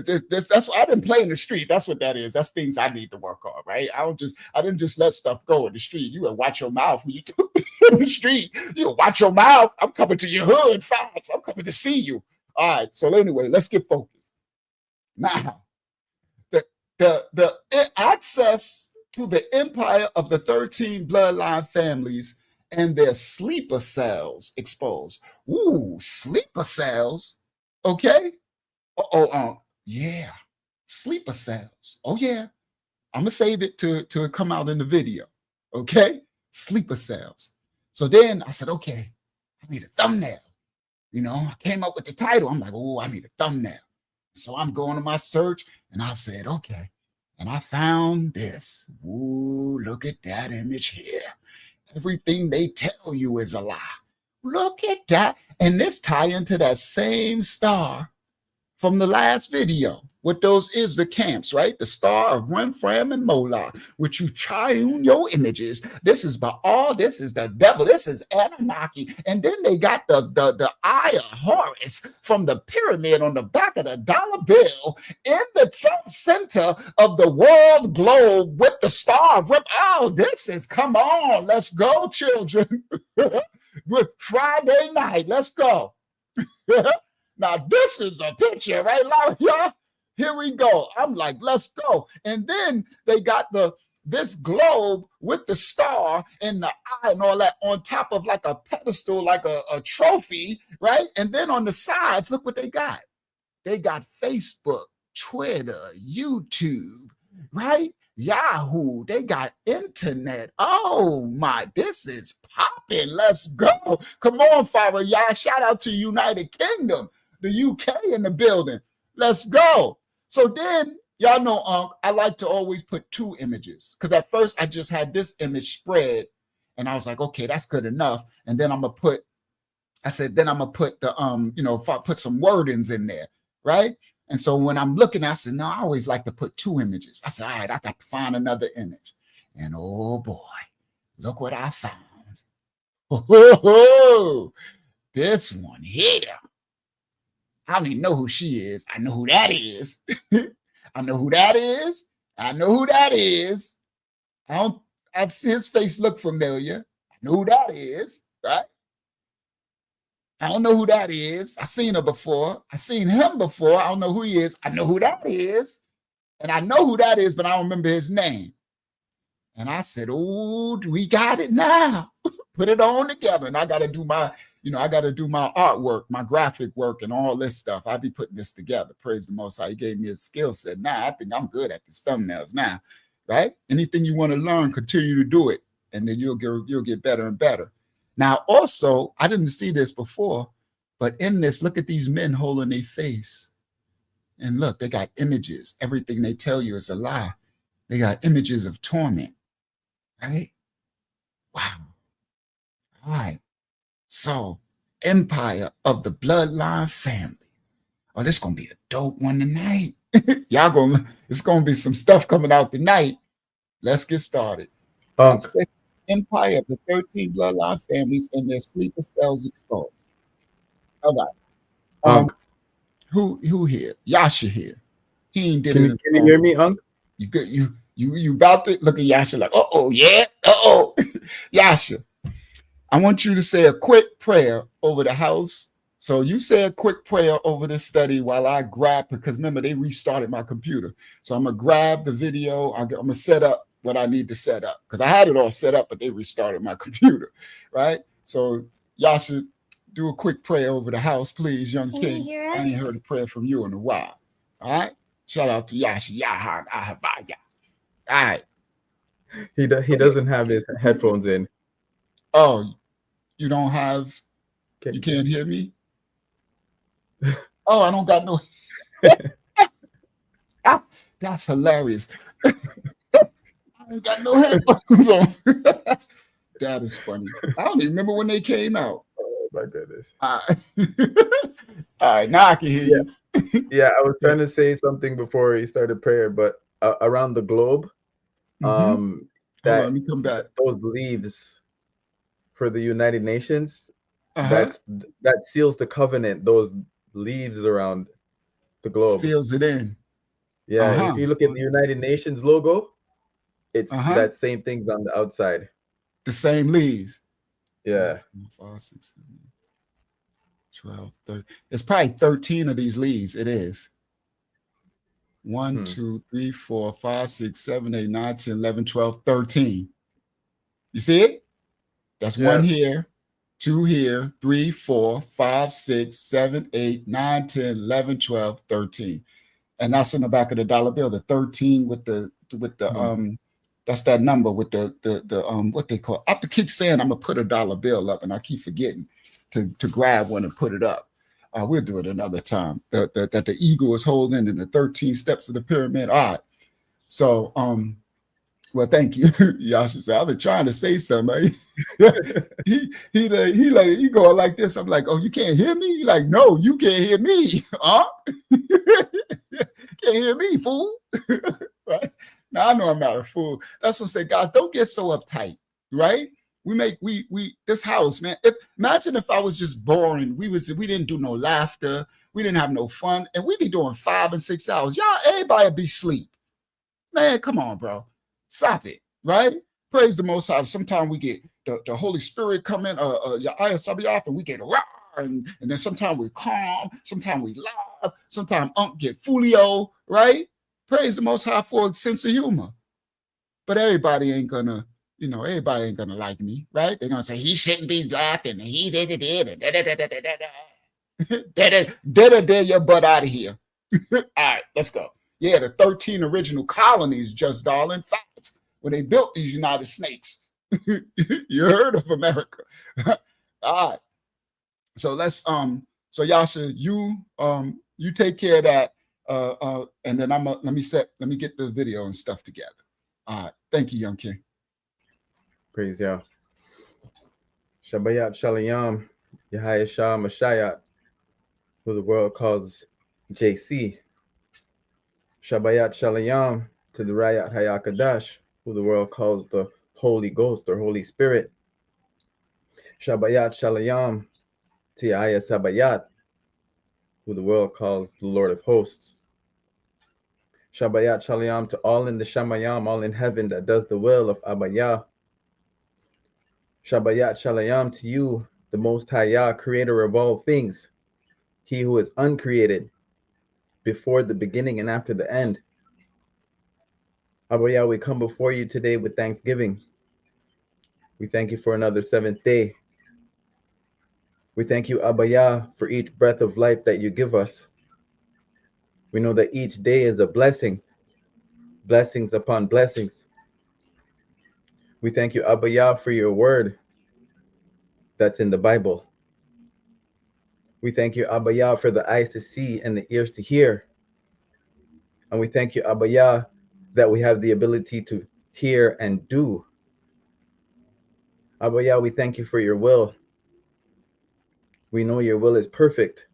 C: that's why I didn't play in the street. That's what that is. That's things I need to work on, right? I didn't just let stuff go in the street. You would watch your mouth when you do in the street. You watch your mouth. I'm coming to your hood, facts. I'm coming to see you. All right. So anyway, let's get focused. Now, the access to the empire of the 13 bloodline families and their sleeper cells exposed. Ooh, sleeper cells. Okay. Yeah. Sleeper cells. Oh, yeah. I'm going to save it to come out in the video. Okay. Sleeper cells. So then I said, okay, I need a thumbnail. I came up with the title. I'm like, oh, I need a thumbnail. So I'm going to my search and I said, okay. And I found this. Ooh, look at that image here. Everything they tell you is a lie. Look at that. And this tie into that same star from the last video. What those is the camps, right? The star of Renfram and Moloch, which you triune your images. This is Baal. This is the devil. This is Anunnaki. And then they got the eye of Horus from the pyramid on the back of the dollar bill in the center of the world globe with the star of Rem. Oh, come on. Let's go, children. With Friday night. Let's go. Now, this is a picture, right, y'all? Here we go. I'm like, let's go. And then they got this globe with the star and the eye and all that on top of like a pedestal, like a trophy, right? And then on the sides, look what they got. They got Facebook, Twitter, YouTube, right? Yahoo. They got internet. Oh my, this is popping. Let's go. Come on, Father. Y'all, shout out to United Kingdom, the UK in the building. Let's go. So then, y'all know, I like to always put two images because at first I just had this image spread and I was like, okay, that's good enough. And then I'm going to put the, put some wordings in there, right? And so when I'm looking, I said, no, I always like to put two images. I said, all right, I got to find another image. And oh boy, look what I found. Oh, this one here. I don't even know who she is. I know who that is. I know who that is. I know who that is. I see his face look familiar. I know who that is, right? I don't know who that is. I seen her before. I seen him before. I don't know who he is. I know who that is. And I know who that is, but I don't remember his name. And I said, oh, we got it now. Put it on together. And I got to do my artwork, my graphic work, and all this stuff. I'll be putting this together. Praise the Most High. He gave me a skill set. Now I think I'm good at these thumbnails now. right? Anything you want to learn, continue to do it, and then you'll get better and better. Now, also, I didn't see this before, but in this, look at these men holding their face. And look, they got images. Everything they tell you is a lie. They got images of torment, right? Wow. All right. So, Empire of the Bloodline family. Oh, this going to be a dope one tonight. It's going to be some stuff coming out tonight. Let's get started. Empire of the 13 bloodline families and their sleeper cells exposed. All right. Who here? Yasha here. He ain't did
H: it. Can you hear me, Unc?
C: You good? You about to look at Yasha like, yeah, Yasha. I want you to say a quick prayer over the house. So you say a quick prayer over this study while I grab, because remember, they restarted my computer. So I'm going to grab the video. I'm going to set up what I need to set up, because I had it all set up, but they restarted my computer, right? So Yasha, do a quick prayer over the house, please, young king. I ain't heard a prayer from you in a while. All right? Shout out to Yasha. Yahan Ahavaya. All right.
H: He doesn't have his headphones in.
C: Oh, you don't have, you can't hear me? Oh, I don't got no. That's hilarious. I ain't got no headphones on. That is funny. I don't even remember when they came out.
H: Oh my goodness.
C: All right, now I can hear you.
H: Yeah, I was trying to say something before he started prayer, but around the globe,
C: Hold on, let me come back.
H: Those leaves for the United Nations, that seals the covenant. Those leaves around the globe
C: seals it in.
H: Yeah, if you look at the United Nations logo, it's that same thing's on the outside.
C: The same leaves.
H: Yeah.
C: 5, 6, 7, 12, 13. It's probably 13 of these leaves. It is. 1, 2, 3, 4, 5, 6, 7, 8, 9, 10, 11, 12, 13. You see it? That's one here, 2 here, 3, 4, 5, 6, 7, 8, 9, 10, 11, 12, 13. And that's in the back of the dollar bill, the 13 with the that's that number with the what they call. I have to keep saying I'm gonna put a dollar bill up, and I keep forgetting to grab one and put it up. We'll do it another time. That the eagle is holding, and the 13 steps of the pyramid. All right. So well, thank you. Yasha said, I've been trying to say something. he going like this. I'm like, oh, you can't hear me? He like, no, you can't hear me. Huh? Can't hear me, fool. Right? Now I know I'm not a fool. That's what I say, guys, don't get so uptight, right? We this house, man. Imagine if I was just boring. We didn't do no laughter, we didn't have no fun, and we'd be doing 5 and 6 hours. Y'all, everybody would be asleep. Man, come on, bro. Stop it, right? Praise the Most High. Sometimes we get the Holy Spirit come in, and we get raw, and then sometimes we calm, sometimes we laugh, sometimes get folio, right? Praise the Most High for a sense of humor. But everybody ain't gonna, everybody ain't gonna like me, right? They're gonna say he shouldn't be laughing, and he did your butt out of here. All right, let's go. Yeah, the 13 original colonies, just darling facts, when they built these United States. You heard of America. All right. So let's so Yasha, you take care of that. And then let me get the video and stuff together. All right. Thank you, young king.
H: Praise Yah. Shabbayat Shalom, Yahya Shah Mashayat, who the world calls JC. Shabbayat Shalom to the Rayat Hayakadash, who the world calls the Holy Ghost or Holy Spirit. Shabbayat Shalom to Yahya Sabayat, who the world calls the Lord of Hosts. Shabbayat Shalom to all in the Shamayam, all in heaven that does the will of Abaya. Shabbayat Shalom to you, the Most High Yah, creator of all things, he who is uncreated, before the beginning and after the end. Abaya, we come before you today with thanksgiving. We thank you for another 7th day. We thank you, Abaya, for each breath of life that you give us. We know that each day is a blessing. blessings upon blessings. We thank you, Abba Yah, for your word that's in the Bible. We thank you, Abba Yah, for the eyes to see and the ears to hear. And we thank you, Abba Yah, that we have the ability to hear and do. Abba Yah, we thank you for your will. We know your will is perfect.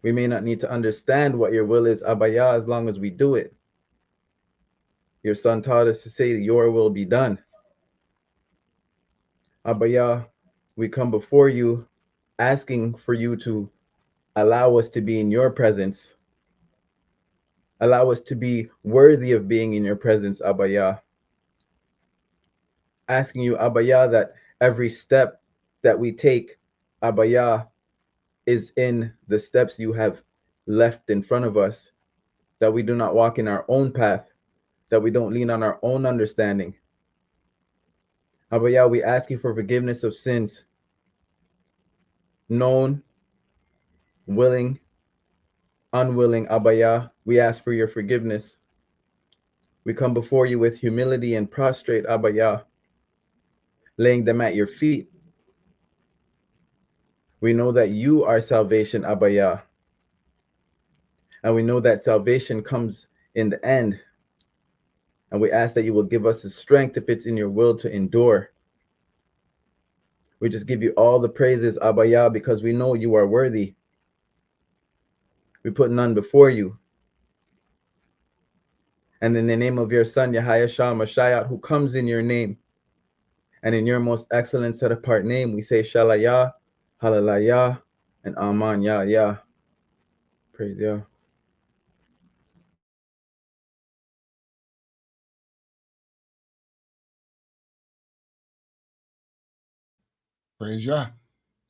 H: We may not need to understand what your will is, Abba Yah, as long as we do it. Your son taught us to say, your will be done. Abba Yah, we come before you asking for you to allow us to be in your presence. Allow us to be worthy of being in your presence, Abba Yah. Asking you, Abba Yah, that every step that we take, Abba Yah, is in the steps you have left in front of us, that we do not walk in our own path, that we don't lean on our own understanding. Abba Yah, we ask you for forgiveness of sins, known, willing, unwilling. Abba Yah, we ask for your forgiveness. We come before you with humility and prostrate, Abba Yah, laying them at your feet. We know that you are salvation, Abba Yah. And we know that salvation comes in the end. And we ask that you will give us the strength, if it's in your will, to endure. We just give you all the praises, Abba Yah, because we know you are worthy. We put none before you. And in the name of your son, Yahya Mashiach, who comes in your name, and in your most excellent set apart name, we say Shalayah, Hallelujah, and Aman Yah Yah. Praise Yah.
C: Praise Yah.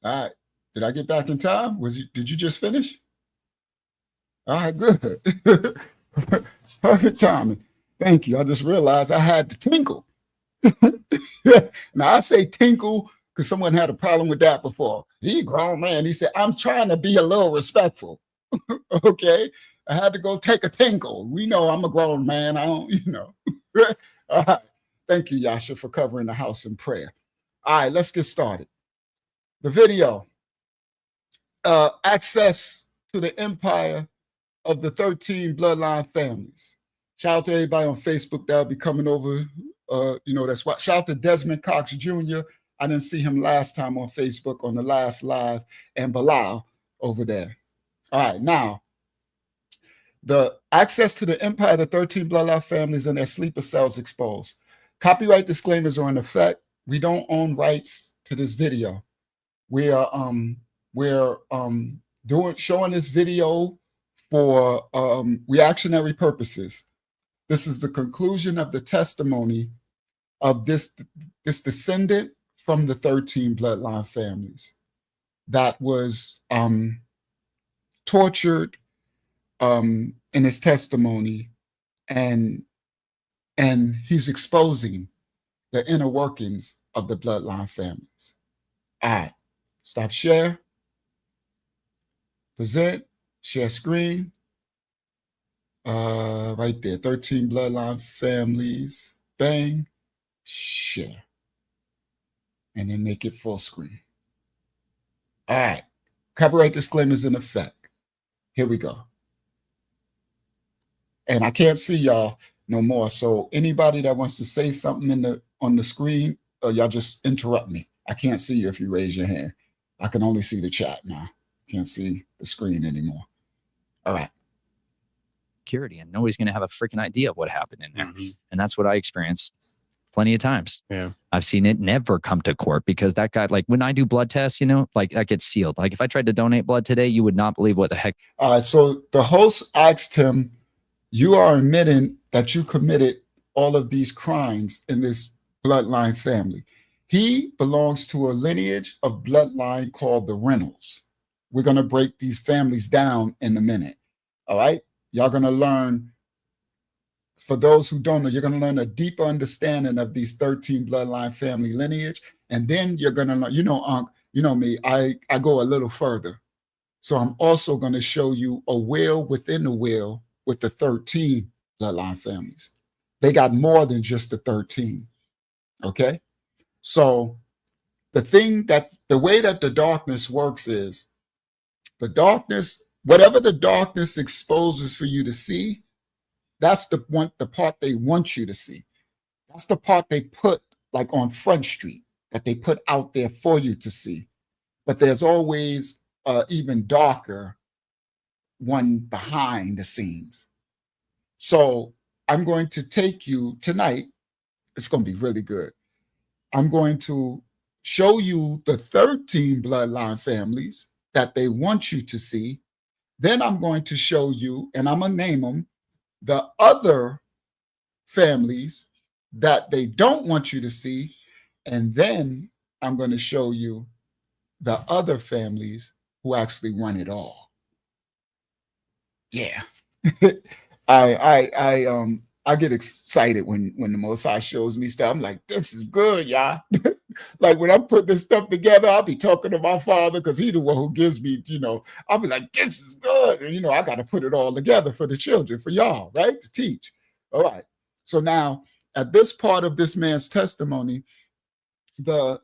C: All right. Did I get back in time? Did you just finish? All right, good. Perfect timing. Thank you. I just realized I had to tinkle. Now I say tinkle because someone had a problem with that before. He grown man. He said, I'm trying to be a little respectful. Okay. I had to go take a tinkle. We know I'm a grown man. I don't, All right. Thank you, Yasha, for covering the house in prayer. All right, let's get started. The video, access to the empire of the 13 bloodline families. Shout out to everybody on Facebook that'll be coming over. That's what. Shout out to Desmond Cox Jr. I didn't see him last time on Facebook on the last live, and Bilal over there. All right, now, the access to the empire of the 13 bloodline families and their sleeper cells exposed. Copyright disclaimers are in effect. We don't own rights to this video. We're showing this video for reactionary purposes. This is the conclusion of the testimony of this descendant from the 13 bloodline families that was tortured in his testimony, and he's exposing the inner workings of the bloodline families. All right, stop share, present, share screen. Right there, 13 bloodline families, bang, share. And then make it full screen. All right, copyright disclaimers in effect. Here we go. And I can't see y'all no more. So anybody that wants to say something on the screen, y'all just interrupt me. I can't see you if you raise your hand. I can only see the chat now. Can't see the screen anymore. All right.
I: Security, and nobody's going to have a freaking idea of what happened in there. And that's what I experienced plenty of times. Yeah, I've seen it never come to court because that guy, like when I do blood tests, like that gets sealed. Like if I tried to donate blood today, you would not believe what the heck.
C: All right, so the host asked him, you are admitting that you committed all of these crimes in this bloodline family. He belongs to a lineage of bloodline called the Reynolds. We're going to break these families down in a minute. All right, y'all going to learn. For those who don't know, you're going to learn a deeper understanding of these 13 bloodline family lineage. And then you're going to learn, Unc, you know me, I go a little further. So I'm also going to show you a will within the will with the 13 bloodline families. They got more than just the 13. Okay. So the way that the darkness works is the darkness, whatever the darkness exposes for you to see, that's the part they want you to see. That's the part they put like on Front Street that they put out there for you to see. But there's always even darker one behind the scenes. So I'm going to take you tonight. It's going to be really good. I'm going to show you the 13 bloodline families that they want you to see. Then I'm going to show you, and I'm going to name them, the other families that they don't want you to see. And then I'm going to show you the other families who actually run it all. Yeah. I get excited when the Most High shows me stuff. I'm like, this is good, y'all. Like when I put this stuff together, I'll be talking to my father because he's the one who gives me, I'll be like, this is good. And, I got to put it all together for the children, for y'all, right? To teach. All right. So now at this part of this man's testimony, the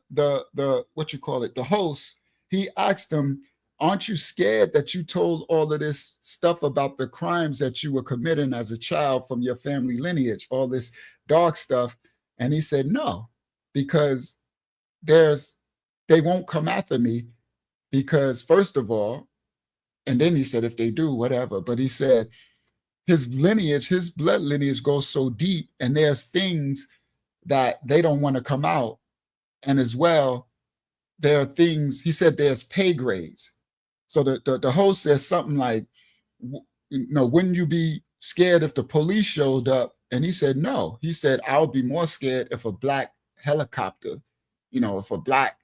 C: host, he asked him, aren't you scared that you told all of this stuff about the crimes that you were committing as a child from your family lineage, all this dark stuff? And he said, no, because they won't come after me because, first of all, and then he said, if they do, whatever. But he said his lineage, his blood lineage goes so deep, and there's things that they don't want to come out. And as well, there are things, he said, there's pay grades. So the host says something like, wouldn't you be scared if the police showed up? And he said, no. He said, I'll be more scared if a black helicopter, if a black,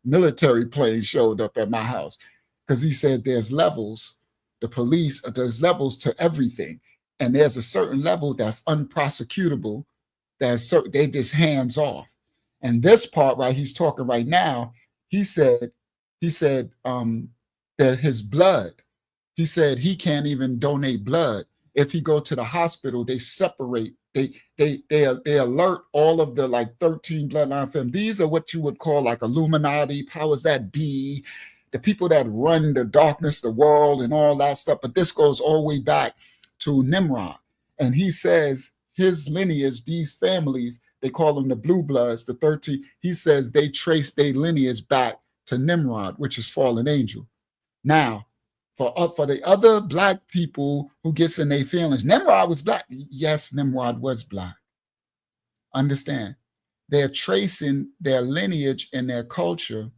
C: military plane showed up at my house. Because he said there's levels, there's levels to everything. And there's a certain level that's unprosecutable, they just hands off. And this part, right, he's talking right now, he said that his blood, he said he can't even donate blood. If he go to the hospital, they separate, they alert all of the like 13 bloodline families. These are what you would call like Illuminati, powers that be, the people that run the darkness, the world and all that stuff. But this goes all the way back to Nimrod. And he says his lineage, these families, they call them the blue bloods, the 13. He says they trace their lineage back to Nimrod, which is fallen angel. Now, for the other black people who gets in their feelings, Nimrod was black. Yes, Nimrod was black. Understand? They're tracing their lineage and their culture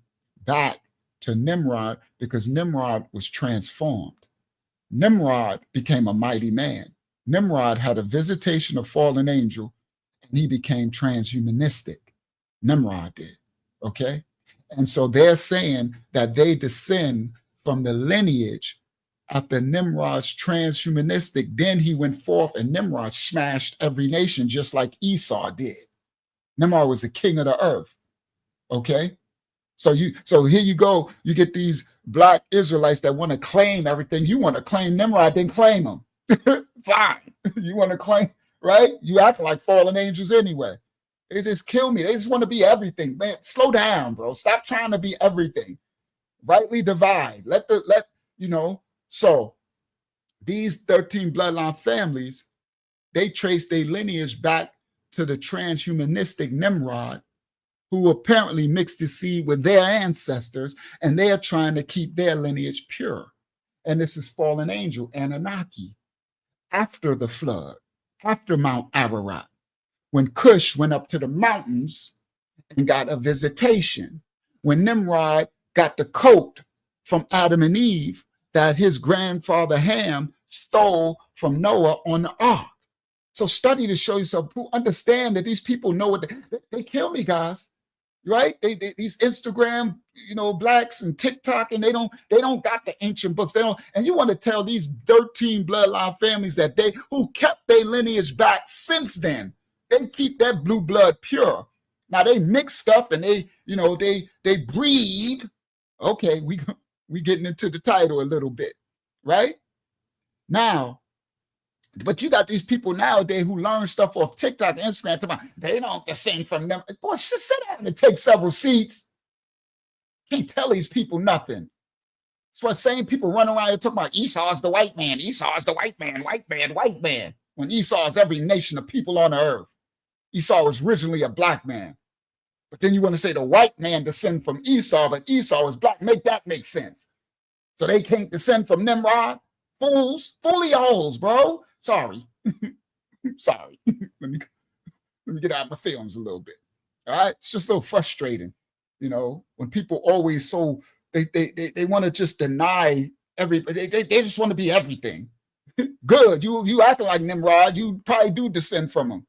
C: back to Nimrod because Nimrod was transformed. Nimrod became a mighty man. Nimrod had a visitation of fallen angel, and he became transhumanistic. Nimrod did, okay? And so they're saying that they descend from the lineage after Nimrod's transhumanistic. Then he went forth and Nimrod smashed every nation just like Esau did. Nimrod was the king of the earth, okay? So here you go, you get these black Israelites that want to claim everything. You want to claim Nimrod, then claim them. Fine, you want to claim, right? You act like fallen angels anyway. They just kill me. They just want to be everything. Man, slow down, bro. Stop trying to be everything. Rightly divide. So these 13 bloodline families, they trace their lineage back to the transhumanistic Nimrod, who apparently mixed his seed with their ancestors, and they are trying to keep their lineage pure. And this is fallen angel Anunnaki. After the flood, after Mount Ararat, when Cush went up to the mountains and got a visitation, when Nimrod got the coat from Adam and Eve that his grandfather Ham stole from Noah on the ark. So study to show yourself, understand that these people know what they kill me, guys, right? These Instagram, blacks and TikTok, and they don't got the ancient books. They don't, and you want to tell these 13 bloodline families that who kept their lineage back since then, they keep that blue blood pure. Now they mix stuff and they breed. Okay, we getting into the title a little bit, right? Now, But you got these people nowadays who learn stuff off TikTok and Instagram. They don't descend from them. Boy, sit down and take several seats. Can't tell these people nothing. That's why same people run around here talking about Esau's the white man. Esau's the white man, white man, white man. When Esau is every nation of people on the earth. Esau was originally a black man. But then you want to say the white man descend from Esau, but Esau is black. Make that make sense. So they can't descend from Nimrod? Fools. Fully holes, bro. Sorry. Sorry. let me get out of my feelings a little bit. All right. It's just a little frustrating. You know, when people always they want to just deny everybody. They just want to be everything. Good. You acting like Nimrod. You probably do descend from him.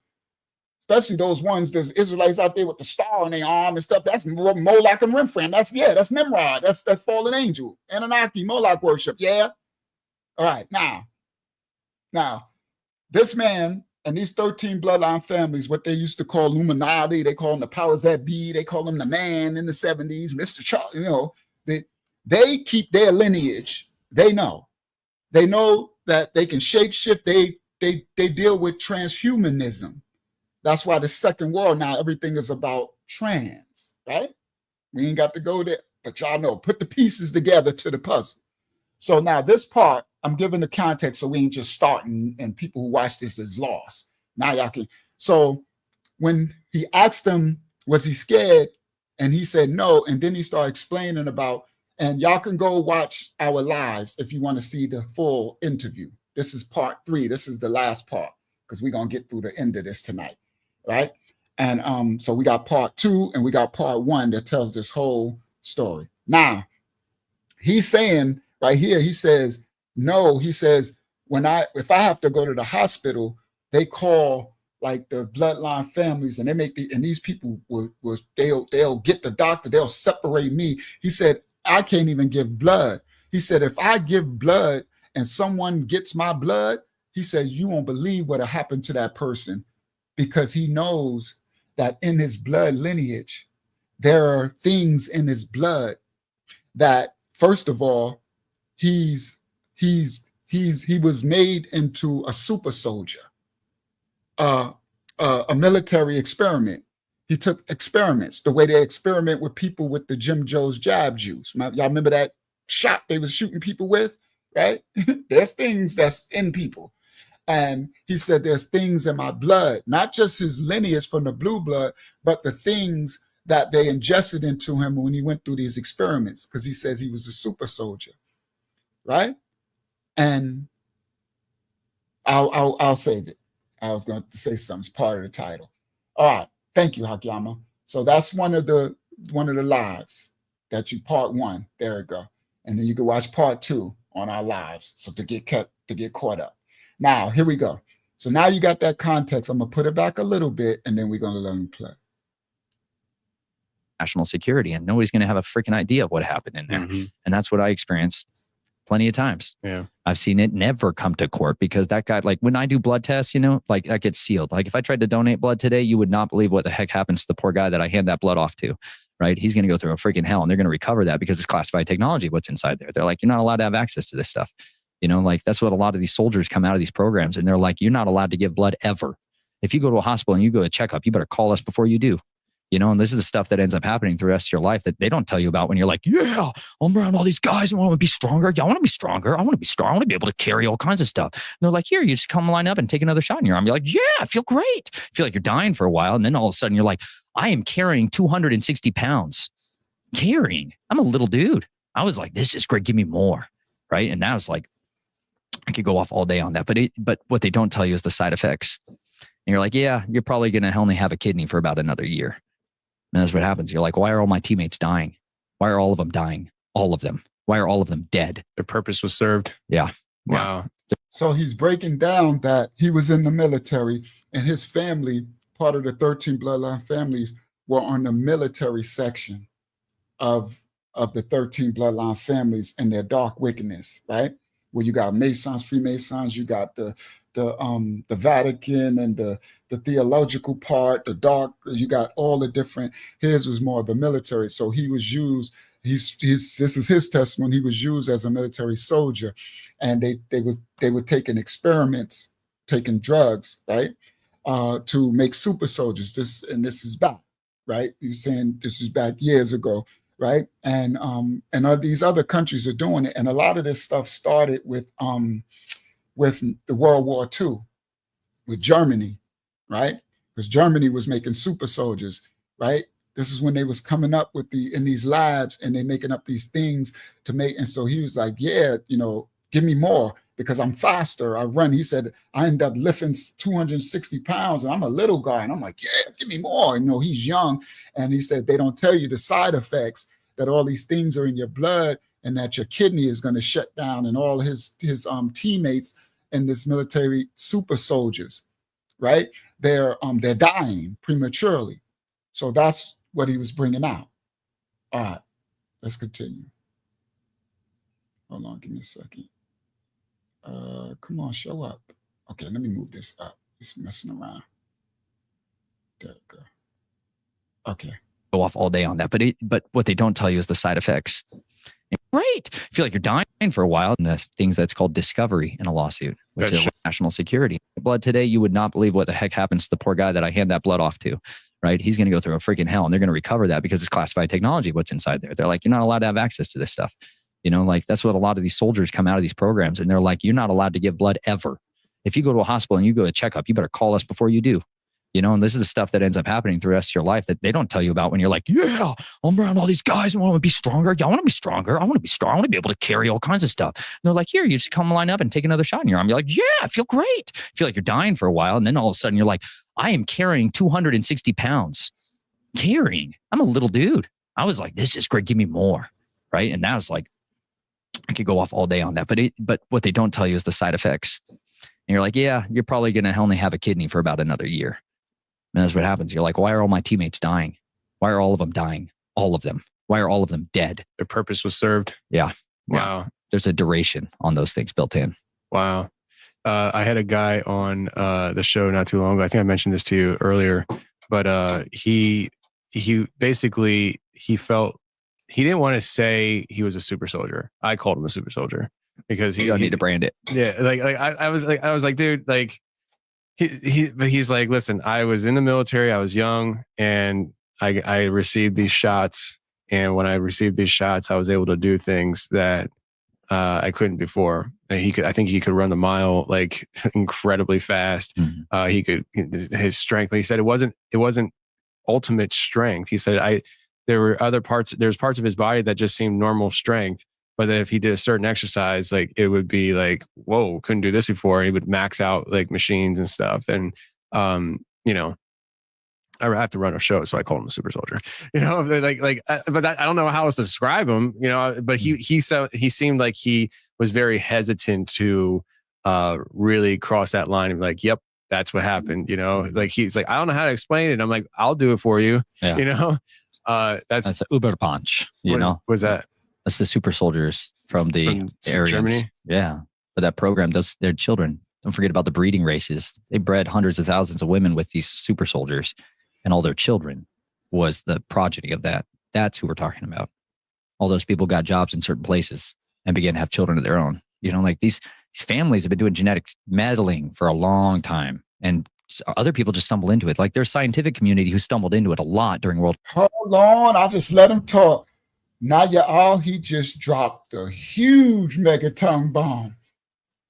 C: Especially those ones, there's Israelites out there with the star on their arm and stuff. That's Moloch and Remphan. That's Nimrod. That's fallen angel. Anunnaki, Moloch worship. Yeah. All right. Now, this man and these 13 bloodline families, what they used to call Illuminati, they call them the powers that be. They call them the man in the 70s, Mr. Charles. You know, they keep their lineage. They know that they can shapeshift. They deal with transhumanism. That's why the second world now, everything is about trans, right? We ain't got to go there, but y'all know, put the pieces together to the puzzle. So now this part, I'm giving the context so we ain't just starting and people who watch this is lost. Now y'all can. So when he asked him, was he scared? And he said no. And then he started explaining about, and y'all can go watch our lives if you want to see the full interview. This is part 3. This is the last part because we're going to get through the end of this tonight. Right. And so we got part 2 and we got part 1 that tells this whole story. Now, he's saying right here, he says, no, he says, if I have to go to the hospital, they call like the bloodline families and they make and these people they'll get the doctor, they'll separate me. He said, I can't even give blood. He said, if I give blood and someone gets my blood, he said, you won't believe what'll happen to that person. Because he knows that in his blood lineage, there are things in his blood that, first of all, he was made into a super soldier, a military experiment. He took experiments, the way they experiment with people with the Jim Joe's jab juice. Y'all remember that shot they was shooting people with, right? There's things that's in people. And he said, there's things in my blood, not just his lineage from the blue blood, but the things that they ingested into him when he went through these experiments, because he says he was a super soldier, right? And I'll save it. I was going to say something. It's part of the title. All right. Thank you, Hakiyama. So that's one of the lives that you part 1. There we go. And then you can watch part 2 on our lives. So to get caught up. Now, here we go. So now you got that context. I'm going to put it back a little bit, and then we're going to let him play.
I: National security, and nobody's going to have a freaking idea of what happened in there.
J: Mm-hmm.
I: And that's what I experienced plenty of times.
J: Yeah.
I: I've seen it never come to court because that guy, like when I do blood tests, you know, like that gets sealed. Like if I tried to donate blood today, you would not believe what the heck happens to the poor guy that I hand that blood off to, right? He's going to go through a freaking hell, and they're going to recover that because it's classified technology, what's inside there. They're like, you're not allowed to have access to this stuff. You know, like that's what a lot of these soldiers come out of these programs, and they're like, you're not allowed to give blood ever. If you go to a hospital and you go to a checkup, you better call us before you do. You know, and this is the stuff that ends up happening through the rest of your life that they don't tell you about when you're like, yeah, I'm around all these guys and I want to be stronger. Yeah, I want to be stronger. I want to be strong. I want to be able to carry all kinds of stuff. And they're like, here, you just come line up and take another shot in your arm. You're like, yeah, I feel great. I feel like you're dying for a while. And then all of a sudden you're like, I am carrying 260 pounds. Carrying. I'm a little dude. I was like, this is great. Give me more. Right. And now it's like, I could go off all day on that. But what they don't tell you is the side effects. And you're like, yeah, you're probably going to only have a kidney for about another year. And that's what happens. You're like, why are all my teammates dying? Why are all of them dying? All of them. Why are all of them dead?
J: Their purpose was served.
I: Yeah.
J: Wow.
C: So he's breaking down that he was in the military and his family, part of the 13 bloodline families, were on the military section of the 13 bloodline families and their dark wickedness, right? Where you got Masons, Freemasons, you got the Vatican and the theological part, the dark, you got all the different, his was more the military. So he was used, this is his testimony, he was used as a military soldier, and they were taking experiments taking drugs, right, to make super soldiers. This is back, right? He was saying this is back years ago, right? And these other countries are doing it, and a lot of this stuff started with the World War II, with Germany, right? Because Germany was making super soldiers, right? This is when they was coming up with in these labs, and they making up these things to make. And so he was like, yeah, give me more because I'm faster. I run. He said, I end up lifting 260 pounds and I'm a little guy. And I'm like, yeah, give me more. He's young. And he said, they don't tell you the side effects, that all these things are in your blood and that your kidney is going to shut down, and all his teammates in this military super soldiers, right? They're dying prematurely. So that's what he was bringing out. All right, let's continue. Hold on, give me a second. Come on, show up. Okay, let me move this up. It's messing around. There we go. Okay.
I: Go off all day on that, but what they don't tell you is the side effects. Great. Feel like you're dying for a while, and the things that's called discovery in a lawsuit, which is national security. Blood today, you would not believe what the heck happens to the poor guy that I hand that blood off to, right? He's going to go through a freaking hell, and they're going to recover that because it's classified technology, what's inside there. They're like, you're not allowed to have access to this stuff. Like that's what a lot of these soldiers come out of these programs, and they're like, you're not allowed to give blood ever. If you go to a hospital and you go to checkup, you better call us before you do. And this is the stuff that ends up happening through the rest of your life that they don't tell you about when you're like, yeah, I'm around all these guys and I want to be stronger. Yeah, I want to be stronger. I want to be strong. I want to be able to carry all kinds of stuff. And they're like, here, you just come line up and take another shot in your arm. You're like, yeah, I feel great. I feel like you're dying for a while. And then all of a sudden you're like, I am carrying 260 pounds. I'm a little dude. I was like, this is great. Give me more. Right. And that was like, I could go off all day on that. But what they don't tell you is the side effects. And you're like, yeah, you're probably going to only have a kidney for about another year. And that's what happens. You're like, why are all my teammates dying? Why are all of them dying? All of them. Why are all of them dead?
J: Their purpose was served.
I: Yeah.
J: Wow.
I: Yeah. There's a duration on those things built in.
J: Wow. I had a guy on the show not too long ago. I think I mentioned this to you earlier, but he basically, he didn't want to say he was a super soldier. I called him a super soldier because
I: you don't need to brand it.
J: Yeah. I was like, dude, like, but he's like, listen, I was in the military. I was young and I received these shots. And when I received these shots, I was able to do things that I couldn't before. I think he could run the mile like incredibly fast. Mm-hmm. His strength, but he said it wasn't ultimate strength. He said, there's parts of his body that just seemed normal strength. But if he did a certain exercise, like it would be like, whoa, couldn't do this before. He would max out like machines and stuff. And, I have to run a show. So I called him a super soldier, but I don't know how else to describe him, but he seemed like he was very hesitant to really cross that line and be like, yep, that's what happened. Like he's like, I don't know how to explain it. I'm like, I'll do it for you. Yeah. That's
I: the Uber punch,
J: What's that?
I: That's the super soldiers from the Aryans.
J: Germany?
I: Yeah. But that program does their children. Don't forget about the breeding races. They bred hundreds of thousands of women with these super soldiers, and all their children was the progeny of that. That's who we're talking about. All those people got jobs in certain places and began to have children of their own. Like these families have been doing genetic meddling for a long time, and other people just stumble into it. Like there's scientific community who stumbled into it a lot during World.
C: Hold on, I'll just let him talk. Now he just dropped a huge megaton bomb.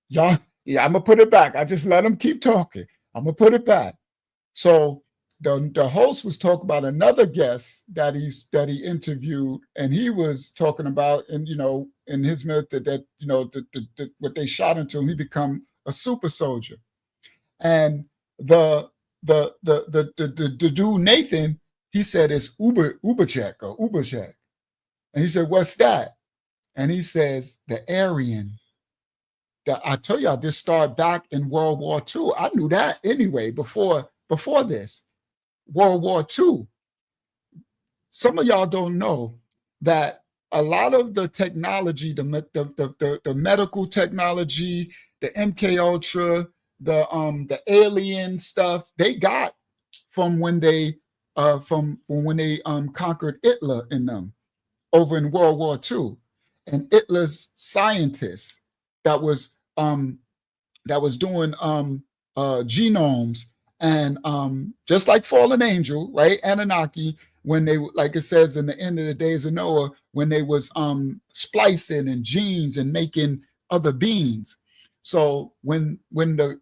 C: Y'all, yeah, I'm gonna put it back. I just let him keep talking. I'm gonna put it back. So the host was talking about another guest that he interviewed, and he was talking about in his military that what they shot into him, he become a super soldier. And the dude Nathan, he said it's Ubercheck or Ubercheck. And he said, what's that? And he says, the Aryan. I tell you, this started back in World War II. I knew that anyway, before this, World War II. Some of y'all don't know that a lot of the technology, the medical technology, the MK Ultra, the alien stuff, they got from when they conquered Hitler in them. Over in World War II, and Hitler's scientists that was doing genomes. And just like fallen angel, right? Anunnaki, when they, like it says in the end of the days of Noah, when they was splicing and genes and making other beings. So when the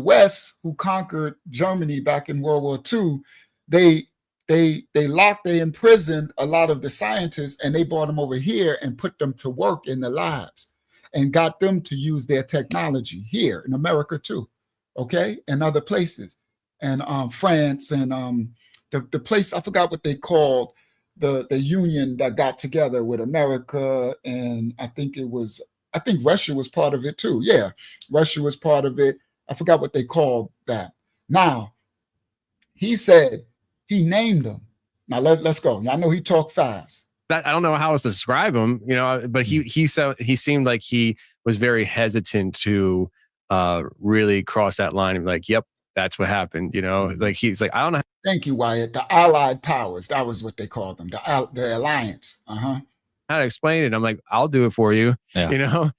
C: West, who conquered Germany back in World War II, they imprisoned a lot of the scientists, and they brought them over here and put them to work in the labs and got them to use their technology here in America too. Okay, and other places, and France, and the place, I forgot what they called, the union that got together with America, and I think Russia was part of it too. Yeah, Russia was part of it. I forgot what they called that. Now, he said he named them. Now let's go. I know he talked fast.
J: I don't know how else to describe him, you know, but he seemed like he was very hesitant to really cross that line and be like, yep, that's what happened. You know, like he's like, I don't know.
C: Thank you, Wyatt. The Allied Powers. That was what they called them. The Alliance. How
J: to explain it. I'm like, I'll do it for you.
I: Yeah.
J: You know,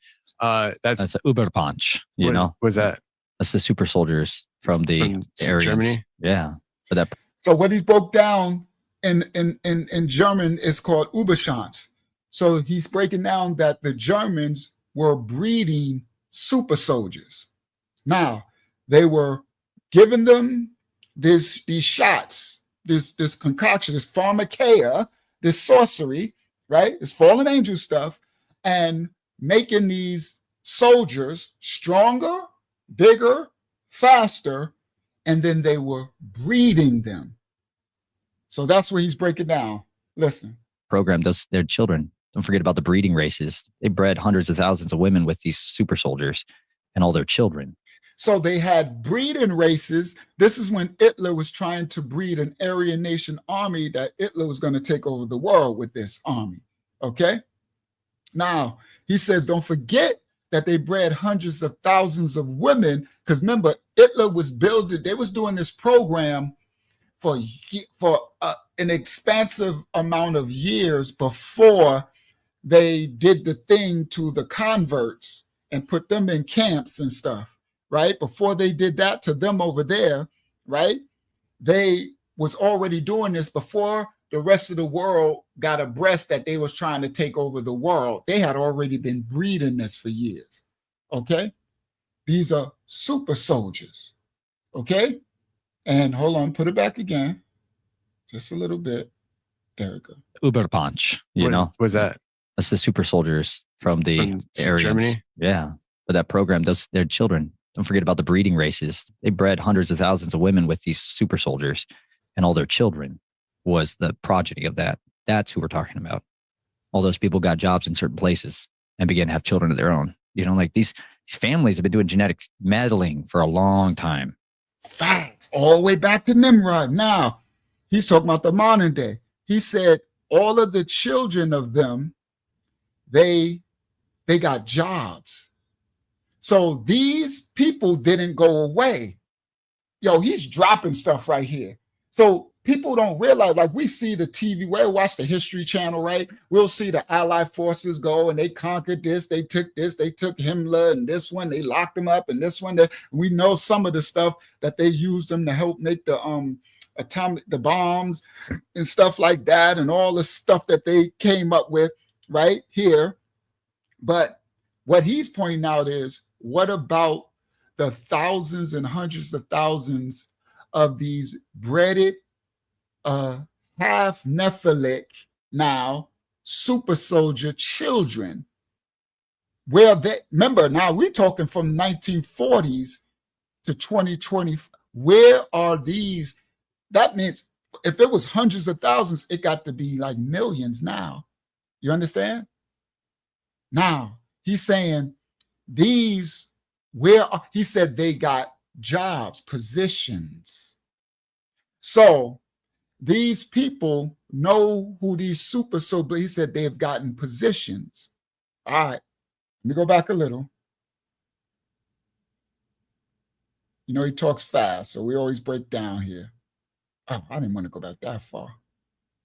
J: that's
I: the Uberpunch. You know,
J: was that?
I: That's the super soldiers from the Aryans.
J: Germany.
I: Yeah. But that.
C: So what he broke down in German is called Überschanz. So he's breaking down that the Germans were breeding super soldiers. Now, they were giving them these shots, this concoction, this pharmakeia, this sorcery, right? This fallen angel stuff, and making these soldiers stronger, bigger, faster, and then they were breeding them. So that's what he's breaking down. Listen.
I: Program their children. Don't forget about the breeding races. They bred hundreds of thousands of women with these super soldiers and all their children.
C: So they had breeding races. This is when Hitler was trying to breed an Aryan nation army that Hitler was going to take over the world with this army. Okay. Now, he says, don't forget that they bred hundreds of thousands of women. Because remember, Hitler was they was doing this program for an expansive amount of years before they did the thing to the converts and put them in camps and stuff, right? Before they did that to them over there, right? They was already doing this before the rest of the world got abreast that they was trying to take over the world. They had already been breeding this for years, okay? These are super soldiers, okay? And hold on, put it back again. Just a little bit. There we go.
I: Uberpunch, you know?
J: Was that?
I: That's the super soldiers from the Aryans.
J: Germany.
I: Yeah. But that program does their children. Don't forget about the breeding races. They bred hundreds of thousands of women with these super soldiers, and all their children was the progeny of that. That's who we're talking about. All those people got jobs in certain places and began to have children of their own. You know, like these families have been doing genetic meddling for a long time.
C: Facts. All the way back to Nimrod. Now, he's talking about the modern day. He said all of the children of them, they got jobs. So these people didn't go away. Yo, he's dropping stuff right here. So people don't realize, like we see the TV, we'll watch the History Channel, right? We'll see the Allied forces go and they conquered this, they took Himmler and this one, they locked them up, and this one, we know some of the stuff that they used them to help make the bombs and stuff like that, and all the stuff that they came up with right here. But what he's pointing out is, what about the thousands and hundreds of thousands of these breaded, half Nephilic now super soldier children? Where they, remember, now we're talking from 1940s to 2020. Where are these? That means if it was hundreds of thousands, it got to be like millions now. You understand? Now he's saying these, he said they got jobs, positions. So these people know who these super soldiers, he said they have gotten positions. All right, let me go back a little. You know, he talks fast, so we always break down here. Oh, I didn't want to go back that far.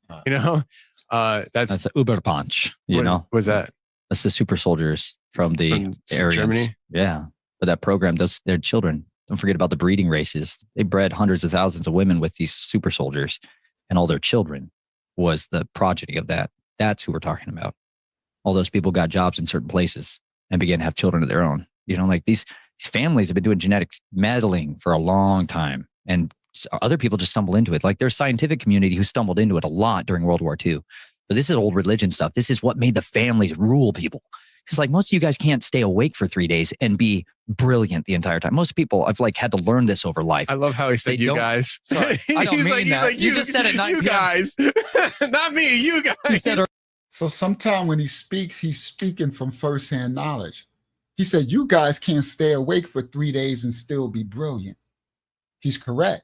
J: Right. You know, that's
I: the Uberpunch. You know,
J: was that?
I: That's the super soldiers from the Aryans.
J: Germany.
I: Yeah. But that program does their children. Don't forget about the breeding races. They bred hundreds of thousands of women with these super soldiers, and all their children was the progeny of that. That's who we're talking about. All those people got jobs in certain places and began to have children of their own. You know, like these families have been doing genetic meddling for a long time, and other people just stumble into it. Like there's a scientific community who stumbled into it a lot during World War II. But this is old religion stuff. This is what made the families rule people. Because like most of you guys can't stay awake for 3 days and be brilliant the entire time. Most people, I've like had to learn this over life.
J: I love how he said you guys.
I: Sorry, I don't mean that. You just said it.
J: You guys, not me. You guys.
I: You said
C: So sometime when he speaks, he's speaking from firsthand knowledge. He said, you guys can't stay awake for 3 days and still be brilliant. He's correct,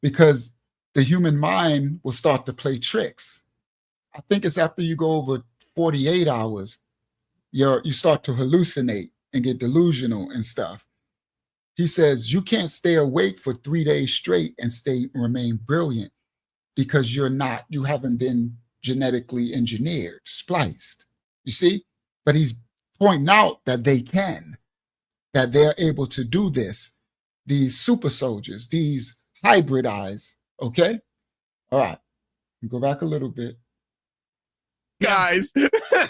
C: because the human mind will start to play tricks. I think it's after you go over 48 hours, you start to hallucinate and get delusional and stuff. He says, you can't stay awake for 3 days straight and remain brilliant, because you haven't been genetically engineered, spliced. You see? But he's pointing out that they can, that they're able to do this. These super soldiers, these hybridize. Okay? All right. Go back a little bit.
J: Guys,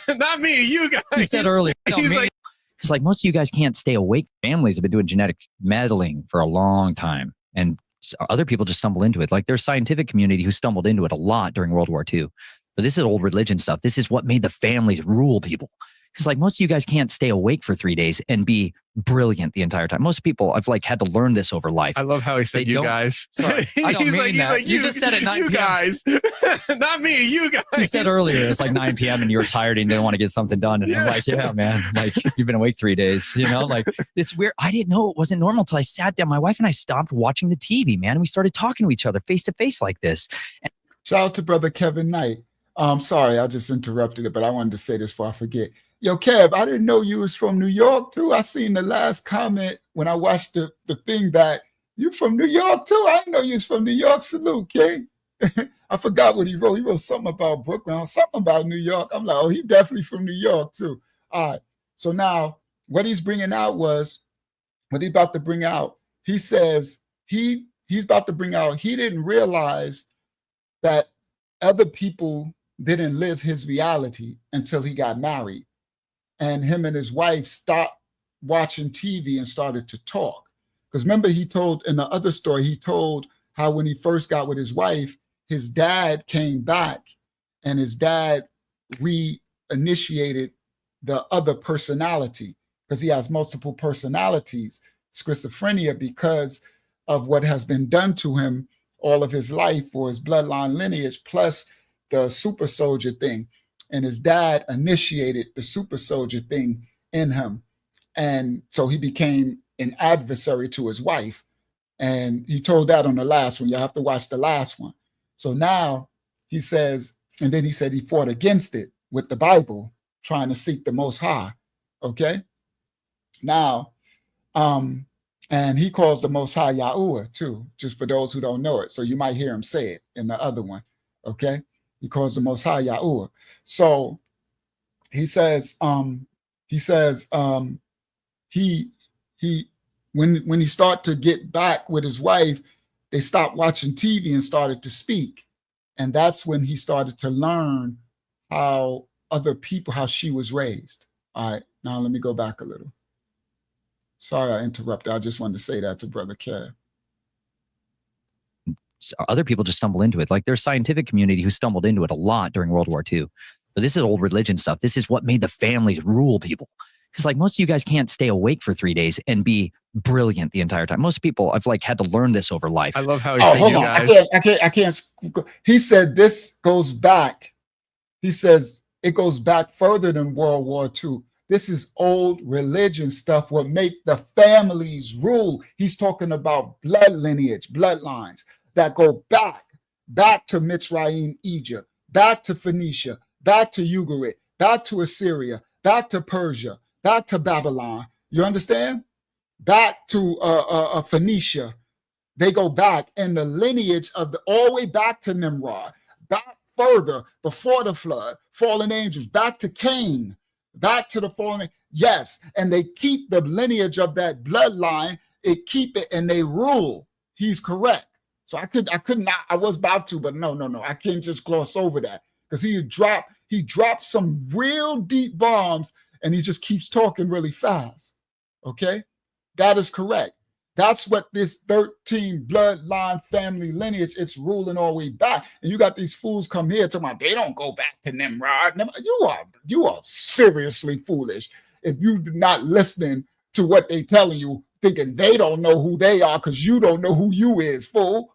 J: not me. You guys.
I: You said earlier. It's like most of you guys can't stay awake. Families have been doing genetic meddling for a long time, and other people just stumble into it. Like there's a scientific community who stumbled into it a lot during World War II. But this is old religion stuff. This is what made the families rule people. Because like most of you guys can't stay awake for 3 days and be brilliant the entire time. Most people, I've like had to learn this over life.
J: I love how he said you guys.
I: Sorry, I don't mean that. You just said it 9
J: You
I: p.m.
J: guys, not me. You guys.
I: You said earlier it's like 9 p.m. and you were tired and didn't want to get something done. And I'm like, yeah, man, like you've been awake 3 days, you know, like it's weird. I didn't know it wasn't normal until I sat down. My wife and I stopped watching the TV, man. And we started talking to each other face to face like this.
C: Shout out to brother Kevin Knight. Sorry, I just interrupted it, but I wanted to say this before I forget. Yo, Kev, I didn't know you was from New York too. I seen the last comment when I watched the thing back. You from New York too? I didn't know you was from New York. Salute, King. I forgot what he wrote. He wrote something about Brooklyn, something about New York. I'm like, oh, he definitely from New York too. All right. So now what he's bringing out was, what he's about to bring out, he says he's about to bring out, he didn't realize that other people didn't live his reality until he got married. And him and his wife stopped watching TV and started to talk. Because remember, he told in the other story, he told how when he first got with his wife, his dad came back and his dad reinitiated the other personality, because he has multiple personalities, schizophrenia, because of what has been done to him all of his life for his bloodline lineage, plus the super soldier thing. And his dad initiated the super soldier thing in him. And so he became an adversary to his wife. And he told that on the last one. You have to watch the last one. So now he says, and then he said he fought against it with the Bible, trying to seek the Most High. Okay. Now, and he calls the Most High Yahuwah too, just for those who don't know it. So you might hear him say it in the other one. Okay. He calls the Most High Yahuwah. So he says, when he started to get back with his wife, they stopped watching TV and started to speak. And that's when he started to learn how other people, how she was raised. All right, now let me go back a little. Sorry, I interrupted. I just wanted to say that to Brother Kev.
I: Other people just stumble into it. Like there's a scientific community who stumbled into it a lot during World War II. But this is old religion stuff. This is what made the families rule people. Because like most of you guys can't stay awake for 3 days and be brilliant the entire time. Most people, I've like had to learn this over life.
J: I love how he said you guys.
C: I can't. He said this goes back. He says it goes back further than World War II. This is old religion stuff, what make the families rule. He's talking about blood lineage, bloodlines that go back to Mitzrayim, Egypt, back to Phoenicia, back to Ugarit, back to Assyria, back to Persia, back to Babylon. You understand? Back to Phoenicia. They go back in the lineage of all the way back to Nimrod, back further before the flood, fallen angels, back to Cain, back to the fallen.
B: Yes, and they keep the lineage of that bloodline. It keep it and they rule. He's correct. So I could not. I was about to, but no. I can't just gloss over that because he dropped some real deep bombs, and he just keeps talking really fast. Okay, that is correct. That's what this 13 bloodline family lineage, it's ruling all the way back. And you got these fools come here talking about they don't go back to Nimrod. You are seriously foolish if you're not listening to what they telling you, thinking they don't know who they are because you don't know who you is, fool.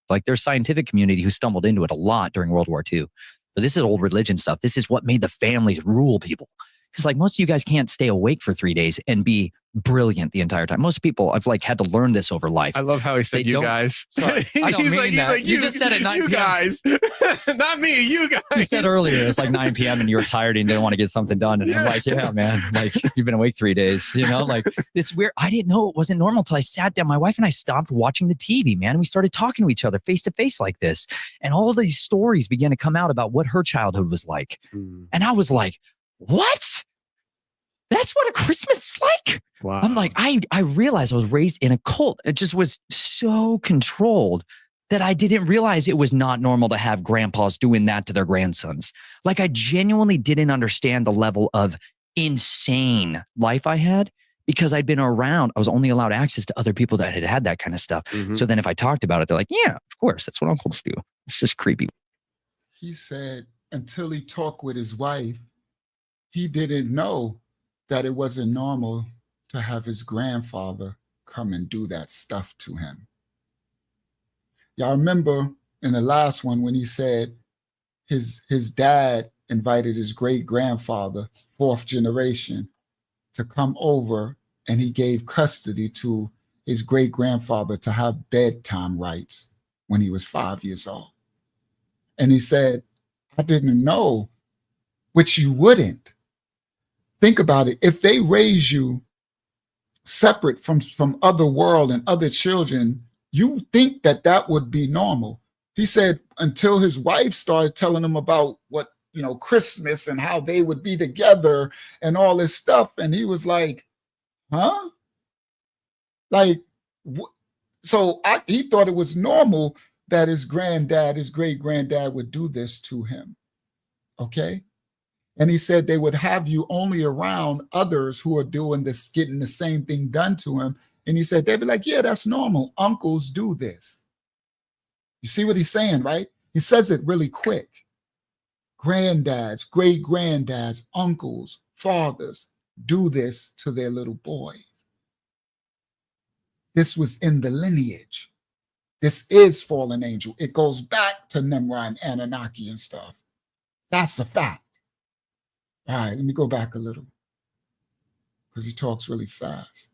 I: Like there's scientific community who stumbled into it a lot during World War II. But this is old religion stuff. This is what made the families rule people. Because like most of you guys can't stay awake for 3 days and be brilliant the entire time. Most people I've like had to learn this over life.
J: I love how he said you guys.
I: Sorry, I don't mean that. You just said it 9
J: you guys. Not me, you guys.
I: You said earlier it's like 9 p.m. and you were tired and didn't want to get something done. And I'm like, yeah, man, like you've been awake 3 days, you know, like it's weird. I didn't know it wasn't normal until I sat down. My wife and I stopped watching the TV, man. And we started talking to each other face to face like this. And all of these stories began to come out about what her childhood was like. And I was like, what? That's what a Christmas is like?
J: Wow.
I: I'm like, I realized I was raised in a cult. It just was so controlled that I didn't realize it was not normal to have grandpas doing that to their grandsons. Like I genuinely didn't understand the level of insane life I had because I'd been around. I was only allowed access to other people that had that kind of stuff. So then if I talked about it, they're like, yeah, of course. That's what uncles do. It's just creepy.
B: He said until he talked with his wife, he didn't know that it wasn't normal to have his grandfather come and do that stuff to him. Y'all remember in the last one when he said his dad invited his great-grandfather, 4th generation, to come over, and he gave custody to his great-grandfather to have bedtime rights when he was 5 years old. And he said, I didn't know, which you wouldn't. Think about it. If they raise you separate from other world and other children, you think that would be normal. He said until his wife started telling him about what, Christmas and how they would be together and all this stuff. And he was like, huh? Like, he thought it was normal that his great-granddad would do this to him. Okay? And he said they would have you only around others who are doing this, getting the same thing done to him. And he said, they'd be like, yeah, that's normal. Uncles do this. You see what he's saying, right? He says it really quick. Granddads, great-granddads, uncles, fathers do this to their little boys. This was in the lineage. This is fallen angel. It goes back to Nimrod and Anunnaki and stuff. That's a fact. All right, let me go back a little because he talks really fast.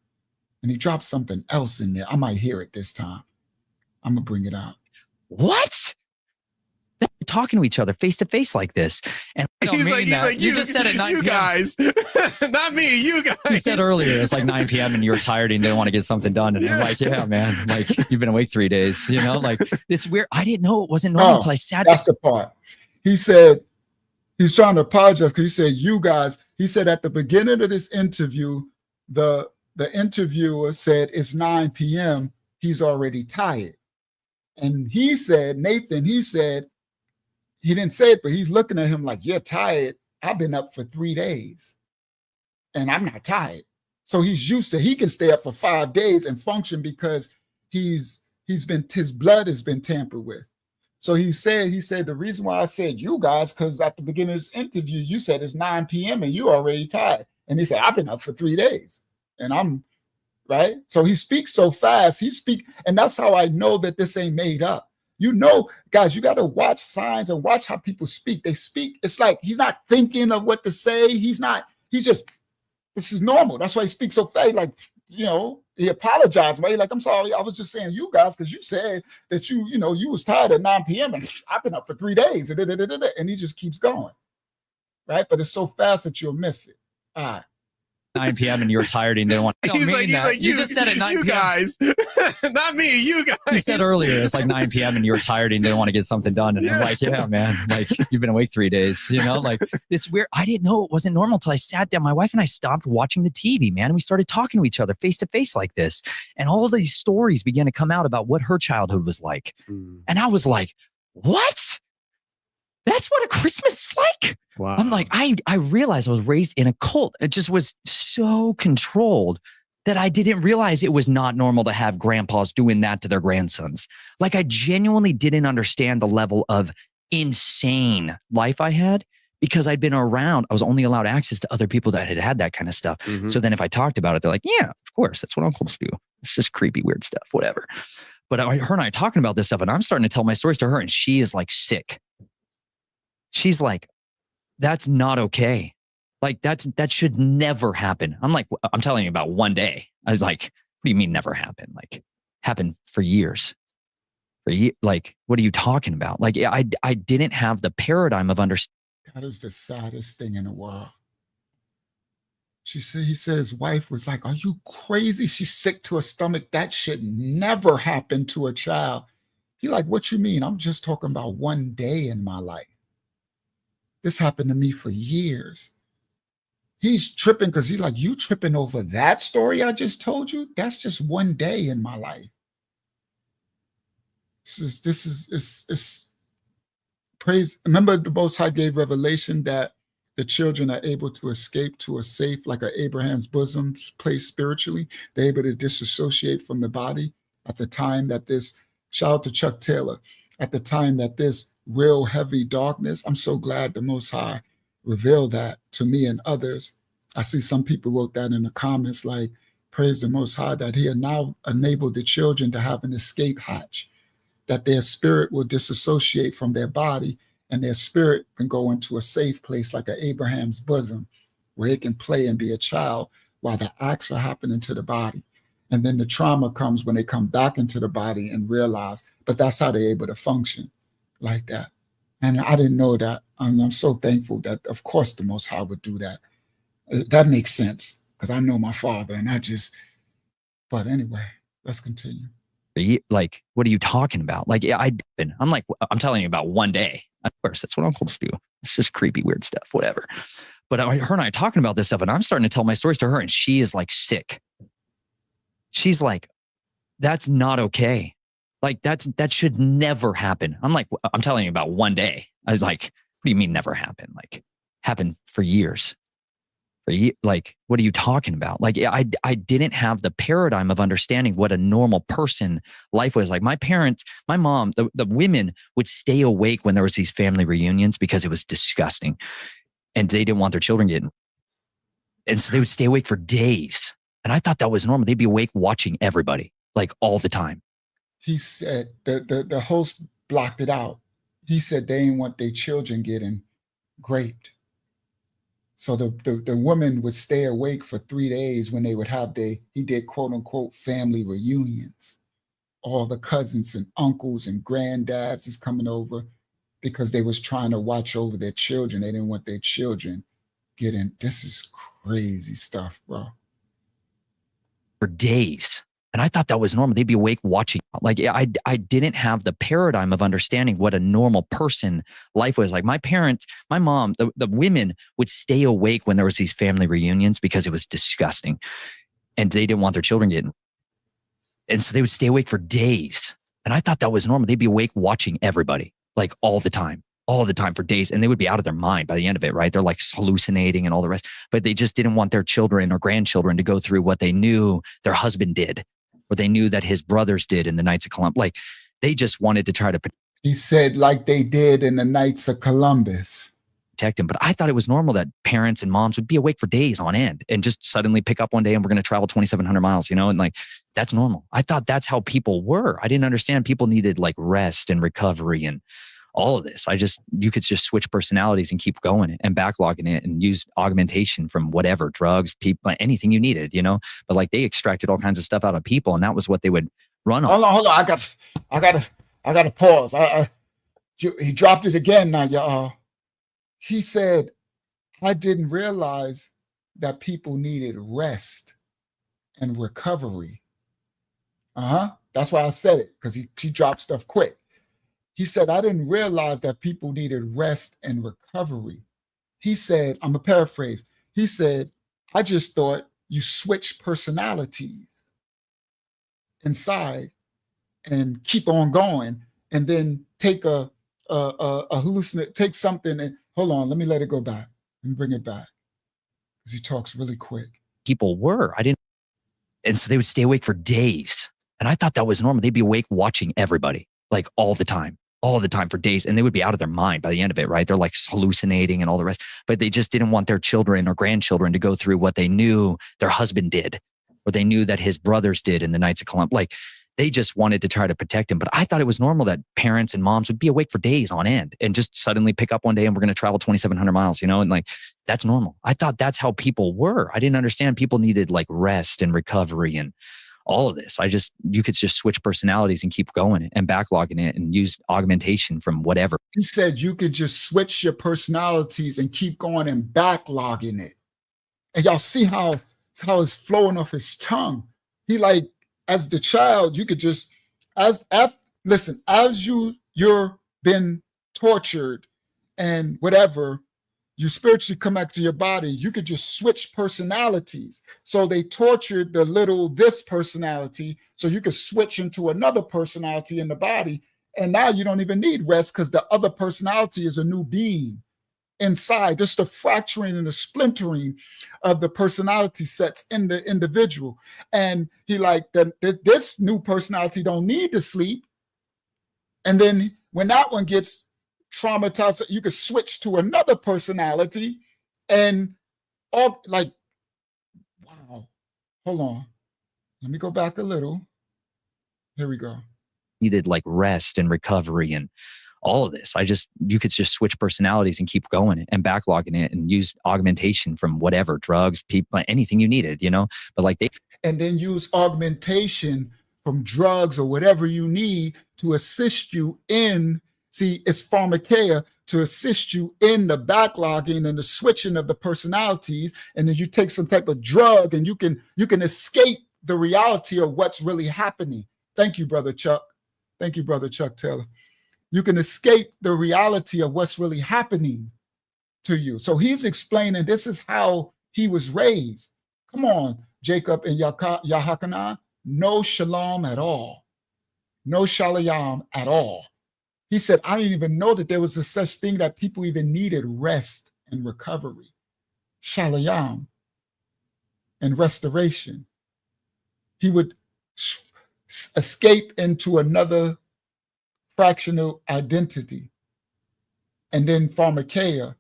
B: And he drops something else in there. I might hear it this time. I'm going to bring it out.
I: What? They're talking to each other face to face like this. And I don't mean that. You just said it 9 p.m.
J: You guys. Not me, you guys.
I: You said earlier it's like 9 p.m. and you were tired and didn't want to get something done. And I'm like, yeah, man. Like you've been awake 3 days, like it's weird. I didn't know it wasn't normal until I sat down.
B: That's the part. He said, he's trying to apologize because he said, you guys, he said at the beginning of this interview, the interviewer said it's 9 p.m. He's already tired. And he said, Nathan, he said, he didn't say it, but he's looking at him like, you're tired. I've been up for 3 days and I'm not tired. So he's used to, he can stay up for 5 days and function because his blood has been tampered with. So he said, the reason why I said you guys, because at the beginning of this interview, you said it's 9 p.m. and you're already tired. And he said, I've been up for 3 days and I'm right. So he speaks so fast. And that's how I know that this ain't made up. Guys, you got to watch signs and watch how people speak. They speak. It's like he's not thinking of what to say. This is normal. That's why he speaks so fast. Like, he apologized, right? Like, I'm sorry. I was just saying you guys, because you said that you was tired at 9 p.m. and I've been up for 3 days. And he just keeps going. Right. But it's so fast that you'll miss it. All right.
I: 9 p.m. and you were tired and didn't want to.
J: He's like,
I: you just said at 9
J: you
I: p.m.
J: guys, not me, you guys.
I: You said earlier it's like 9 p.m. and you were tired and didn't want to get something done. And I'm like, yeah, man, like you've been awake 3 days, you know, like it's weird. I didn't know it wasn't normal until I sat down. My wife and I stopped watching the TV, man. And we started talking to each other face to face like this. And all of these stories began to come out about what her childhood was like. And I was like, what? That's what a Christmas is like?
J: Wow.
I: I'm like, I realized I was raised in a cult. It just was so controlled that I didn't realize it was not normal to have grandpas doing that to their grandsons. Like I genuinely didn't understand the level of insane life I had because I'd been around. I was only allowed access to other people that had had that kind of stuff. So then if I talked about it, they're like, yeah, of course. That's what uncles do. It's just creepy, weird stuff, whatever. But her and I are talking about this stuff and I'm starting to tell my stories to her and she is like sick. She's like, that's not okay. Like that should never happen. I'm like, I'm telling you about one day. I was like, what do you mean never happen? Like happened for years. Like, what are you talking about? Like, I didn't have the paradigm of understanding.
B: That is the saddest thing in the world. He said his wife was like, are you crazy? She's sick to her stomach. That should never happen to a child. He like, what you mean? I'm just talking about one day in my life. This happened to me for years. He's tripping because he's like, you tripping over that story I just told you? That's just one day in my life. This is praise. Remember the Most High gave revelation that the children are able to escape to a safe, like a Abraham's bosom place spiritually. They're able to disassociate from the body at the time that this, shout out to Chuck Taylor, at the time that this real heavy darkness. I'm so glad the Most High revealed that to me and others. I see some people wrote that in the comments, like, praise the Most High that he had now enabled the children to have an escape hatch, that their spirit will disassociate from their body and their spirit can go into a safe place like an Abraham's bosom where it can play and be a child while the acts are happening to the body. And then the trauma comes when they come back into the body and realize, but that's how they're able to function like that. And I didn't know that. And I'm so thankful that, of course, the Most High would do that. That makes sense because I know my father and but anyway, let's continue.
I: Like, what are you talking about? Like, I'm like, I'm telling you about one day. Of course, that's what uncles do. It's just creepy, weird stuff, whatever. But her and I are talking about this stuff and I'm starting to tell my stories to her and she is like sick. She's like, that's not okay. Like that should never happen. I'm like, I'm telling you about one day. I was like, what do you mean never happen? Like happened for years. Like, what are you talking about? Like, I didn't have the paradigm of understanding what a normal person life was like. My parents, my mom, the women would stay awake when there was these family reunions because it was disgusting. And they didn't want their children getting. And so they would stay awake for days. And I thought that was normal. They'd be awake watching everybody, like all the time.
B: He said, the host blocked it out. He said they didn't want their children getting raped. So the woman would stay awake for 3 days when they would have he did quote unquote family reunions. All the cousins and uncles and granddads is coming over because they was trying to watch over their children. They didn't want their children getting, this is crazy stuff, bro.
I: For days. And I thought that was normal. They'd be awake watching. Like I didn't have the paradigm of understanding what a normal person life was like. My parents, my mom, the women would stay awake when there was these family reunions because it was disgusting. And they didn't want their children getting. And so they would stay awake for days. And I thought that was normal. They'd be awake watching everybody, like all the time for days. And they would be out of their mind by the end of it, right? They're like hallucinating and all the rest. But they just didn't want their children or grandchildren to go through what they knew their husband did. Or they knew that his brothers did in the Knights of Columbus. Like they just wanted to try to.
B: He said like they did in the Knights of Columbus.
I: Protect him. But I thought it was normal that parents and moms would be awake for days on end and just suddenly pick up one day and we're going to travel 2,700 miles, you know? And like, that's normal. I thought that's how people were. I didn't understand people needed like rest and recovery and all of this. You could just switch personalities and keep going and backlogging it and use augmentation from whatever, drugs, people, anything you needed, you know, but like they extracted all kinds of stuff out of people and that was what they would run on.
B: Hold on. I got to pause. He dropped it again now, y'all. He said, I didn't realize that people needed rest and recovery. That's why I said it, because he dropped stuff quick. He said, I didn't realize that people needed rest and recovery. He said, I'm a paraphrase. He said, I just thought you switch personalities inside and keep on going, and then take a hallucinate, take something and hold on, let me let it go back. Let me bring it back, because he talks really quick.
I: People were. And so they would stay awake for days. And I thought that was normal. They'd be awake watching everybody, like all the time for days. And they would be out of their mind by the end of it, right? They're like hallucinating and all the rest. But they just didn't want their children or grandchildren to go through what they knew their husband did, or they knew that his brothers did in the Knights of Columbus. Like, they just wanted to try to protect him. But I thought it was normal that parents and moms would be awake for days on end and just suddenly pick up one day and we're going to travel 2,700 miles, and like, that's normal. I thought that's how people were. I didn't understand people needed like rest and recovery and all of this. You could just switch personalities and keep going and backlogging it and use augmentation from whatever.
B: He said you could just switch your personalities and keep going and backlogging it. And y'all see how it's flowing off his tongue. He like, as the child, you could just, as you're been tortured and whatever, you spiritually come back to your body, you could just switch personalities. So they tortured the little this personality, so you could switch into another personality in the body. And now you don't even need rest, because the other personality is a new being inside. Just the fracturing and the splintering of the personality sets in the individual. And he like, this new personality don't need to sleep. And then when that one gets traumatized, you could switch to another personality. And all like, wow, hold on, let me go back a little. Here we go.
I: Needed like rest and recovery and all of this. You could just switch personalities and keep going and backlogging it and use augmentation from whatever, drugs, people, anything you needed, but like
B: and then use augmentation from drugs or whatever you need to assist you in, it's pharmakeia, to assist you in the backlogging and the switching of the personalities. And then you take some type of drug and you can escape the reality of what's really happening. Thank you, Brother Chuck. Thank you, Brother Chuck Taylor. You can escape the reality of what's really happening to you. So he's explaining this is how he was raised. Come on, Jacob and Yahakanah. No shalom at all. No shalom at all. He said, I didn't even know that there was a such thing that people even needed rest and recovery. Shalom and restoration. He would escape into another fractional identity, and then pharmakeia.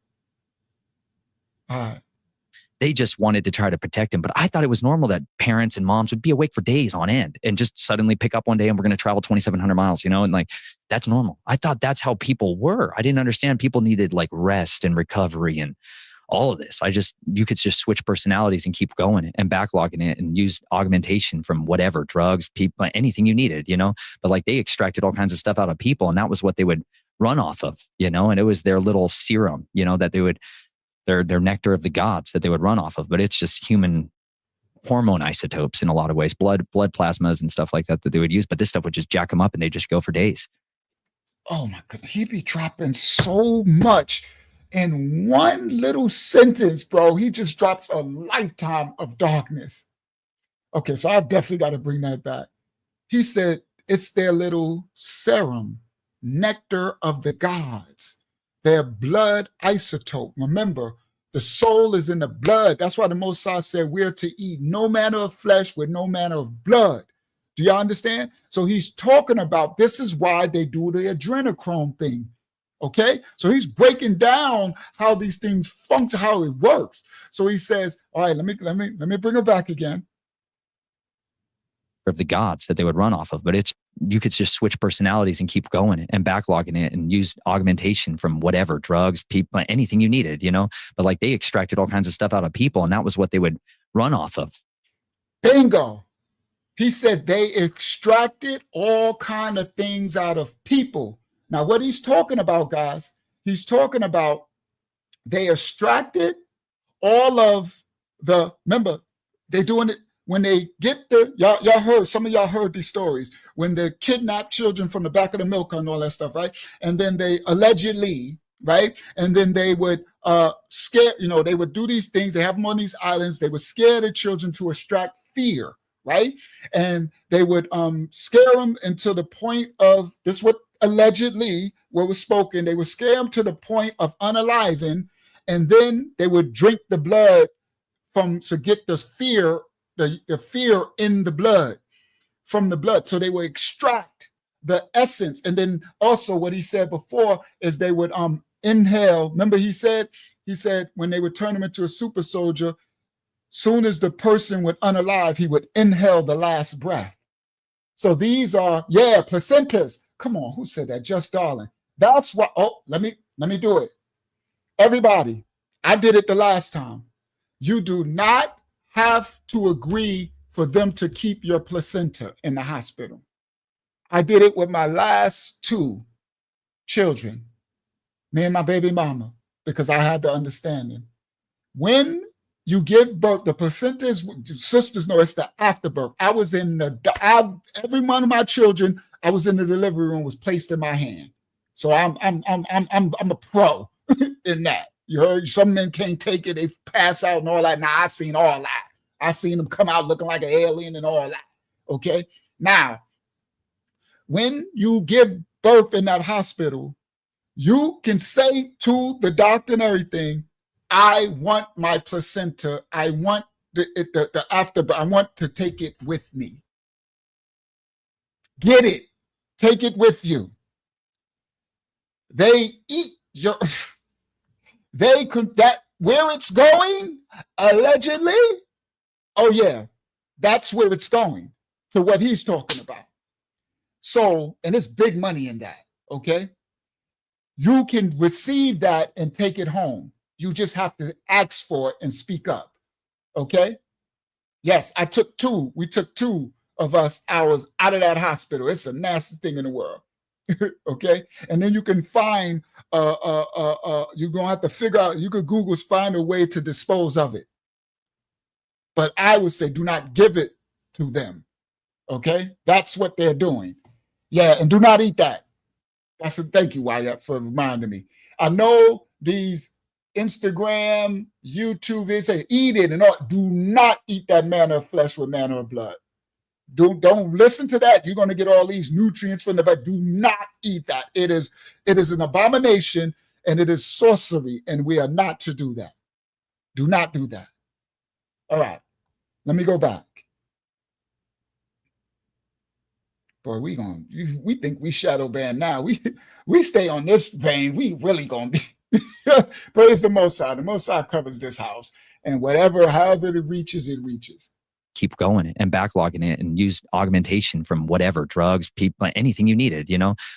I: They just wanted to try to protect him. But I thought it was normal that parents and moms would be awake for days on end and just suddenly pick up one day and we're going to travel 2,700 miles, and like, that's normal. I thought that's how people were. I didn't understand people needed like rest and recovery and all of this. You could just switch personalities and keep going and backlogging it and use augmentation from whatever, drugs, people, anything you needed, but like, they extracted all kinds of stuff out of people, and that was what they would run off of, and it was their little serum, that they would, their nectar of the gods that they would run off of. But it's just human hormone isotopes in a lot of ways, blood plasmas and stuff like that they would use. But this stuff would just jack them up and they just go for days.
B: Oh my goodness, he'd be dropping so much in one little sentence, bro. He just drops a lifetime of darkness. Okay, so I've definitely got to bring that back. He said it's their little serum, nectar of the gods, their blood isotope. Remember, the soul is in the blood. That's why the Most High said we're to eat no manner of flesh with no manner of blood. Do y'all understand? So he's talking about, this is why they do the adrenochrome thing. Okay, so he's breaking down how these things function, how it works. So he says, all right, let me bring it back again.
I: Of the gods that they would run off of, but you could just switch personalities and keep going and backlogging it and use augmentation from whatever, drugs, people, anything you needed, but like, they extracted all kinds of stuff out of people, and that was what they would run off of.
B: Bingo. He said they extracted all kind of things out of people. Now, what he's talking about, guys, he's talking about they extracted all of remember, they're doing it when they get the, y'all heard, some of y'all heard these stories, when they kidnap children from the back of the milk and all that stuff, right? And then they allegedly, right? And then they would scare, they would do these things. They have them on these islands. They would scare the children to extract fear, right? And they would scare them until the point of, this is what allegedly, what was spoken, they would scare them to the point of unaliving, and then they would drink the blood to get the fear, the fear in the blood, from the blood. So they would extract the essence. And then also what he said before is they would inhale. Remember he said when they would turn him into a super soldier, soon as the person would unalive, he would inhale the last breath. So these are, placentas. Come on, who said that? Just Darling. That's what, let me do it. Everybody, I did it the last time. You do not have to agree for them to keep your placenta in the hospital. I did it with my last 2 children, me and my baby mama, because I had the understanding. When you give birth, the placenta is, sisters know it's the afterbirth. I was in every one of my children, I was in the delivery room, was placed in my hand. So I'm a pro in that. You heard, some men can't take it, they pass out and all that. Now I seen all that. I seen them come out looking like an alien and all that. Okay. Now, when you give birth in that hospital, you can say to the doctor and everything, I want my placenta. I want the afterbirth. I want to take it with me. Get it. Take it with you. They eat your, they could, that where it's going, allegedly. Oh yeah, that's where it's going, to what he's talking about. So, and it's big money in that, okay? You can receive that and take it home. You just have to ask for it and speak up, okay? Yes, I took 2. We took 2 of us hours out of that hospital. It's a nasty thing in the world, okay? And then you can find, you're gonna have to figure out, you could Google, find a way to dispose of it. But I would say do not give it to them, okay? That's what they're doing. Yeah, and do not eat that. Thank you, Wyatt, for reminding me. I know these Instagram, YouTube, they say eat it and all. Do not eat that manner of flesh with manner of blood. Don't listen to that. You're going to get all these nutrients from the bed. Do not eat that. It is an abomination and it is sorcery, and we are not to do that. Do not do that. All right, let me go back. Boy, we think we shadow banned now. We stay on this vein. We really gonna be. Praise the Most High. The Most High covers this house, and however it reaches, it reaches.
I: Keep going and backlogging it and use augmentation from whatever, drugs, people, anything you needed,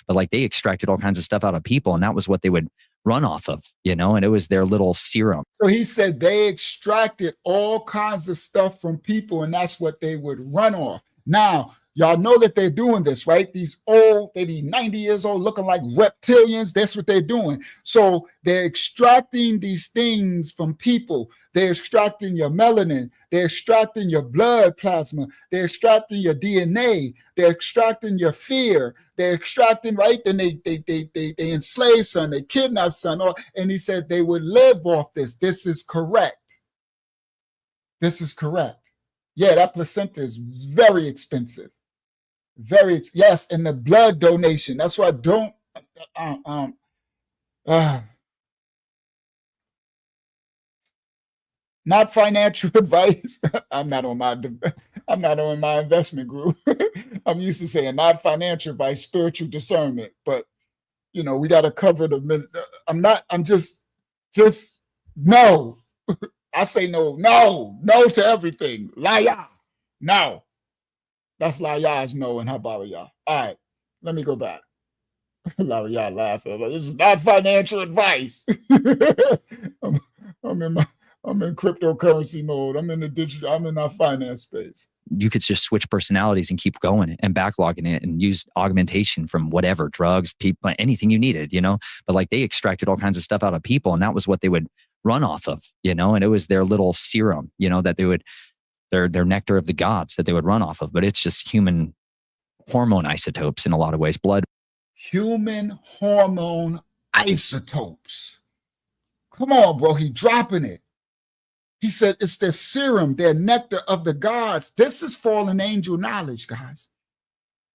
I: But like they extracted all kinds of stuff out of people, and that was what they would run off of, and it was their little serum.
B: So he said they extracted all kinds of stuff from people, and that's what they would run off. Now, y'all know that they're doing this, right? These old, they be 90 years old, looking like reptilians. That's what they're doing. So they're extracting these things from people. They're extracting your melanin. They're extracting your blood plasma. They're extracting your DNA. They're extracting your fear. They're extracting, right? Then they enslave son, they kidnap son. And he said they would live off this. This is correct. This is correct. Yeah, that placenta is very expensive. Yes, and the blood donation. That's why I don't not financial advice. I'm not on my investment group. I'm used to saying not financial advice, spiritual discernment. But we got to cover I'm just no. I say no to everything. Liar. No. That's Laya's no and Habariyah. All right, let me go back. Laya laughing. This is not financial advice. I'm in cryptocurrency mode. I'm in the digital. I'm in our finance space.
I: You could just switch personalities and keep going and backlogging it and use augmentation from whatever, drugs, people, anything you needed, But like they extracted all kinds of stuff out of people, and that was what they would run off of, and it was their little serum, that they would, their nectar of the gods that they would run off of. But it's just human hormone isotopes in a lot of ways.
B: Human hormone isotopes. Come on, bro. He dropping it. He said it's their serum, their nectar of the gods. This is fallen angel knowledge, guys.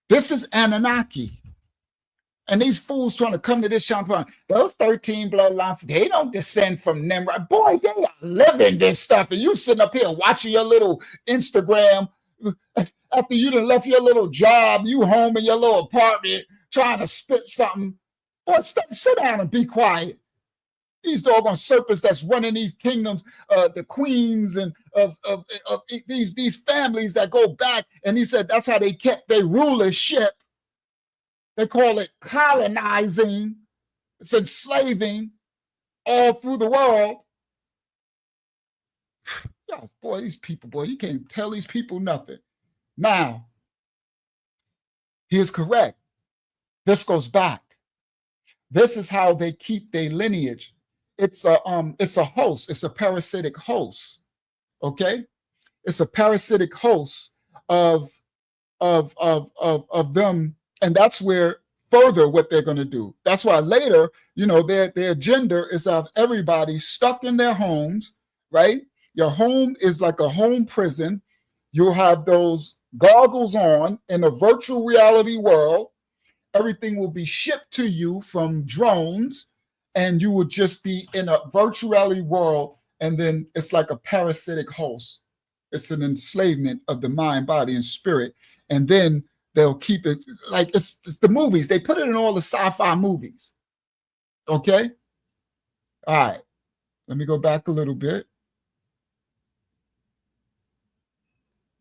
B: This is Anunnaki. And these fools trying to come to this champagne. Those 13 bloodlines, they don't descend from Nimrod. Boy, they are living this stuff. And you sitting up here watching your little Instagram after you done left your little job, you home in your little apartment trying to spit something. Boy, sit down and be quiet. These doggone serpents that's running these kingdoms, the queens and of these families that go back. And he said that's how they kept their rulership. They call it colonizing. It's enslaving all through the world. Boy, these people, boy, you can't tell these people nothing. Now, he is correct. This goes back. This is how they keep their lineage. It's a host. It's a parasitic host. Okay, it's a parasitic host of them, and that's where further what they're going to do. That's why later, their agenda is to have everybody stuck in their homes. Right, your home is like a home prison. You'll have those goggles on in a virtual reality world. Everything will be shipped to you from drones, and you will just be in a virtual reality world. And then it's like a parasitic host. It's an enslavement of the mind, body, and spirit. And then they'll keep it like it's the movies. They put it in all the sci-fi movies. Okay? All right. Let me go back a little bit.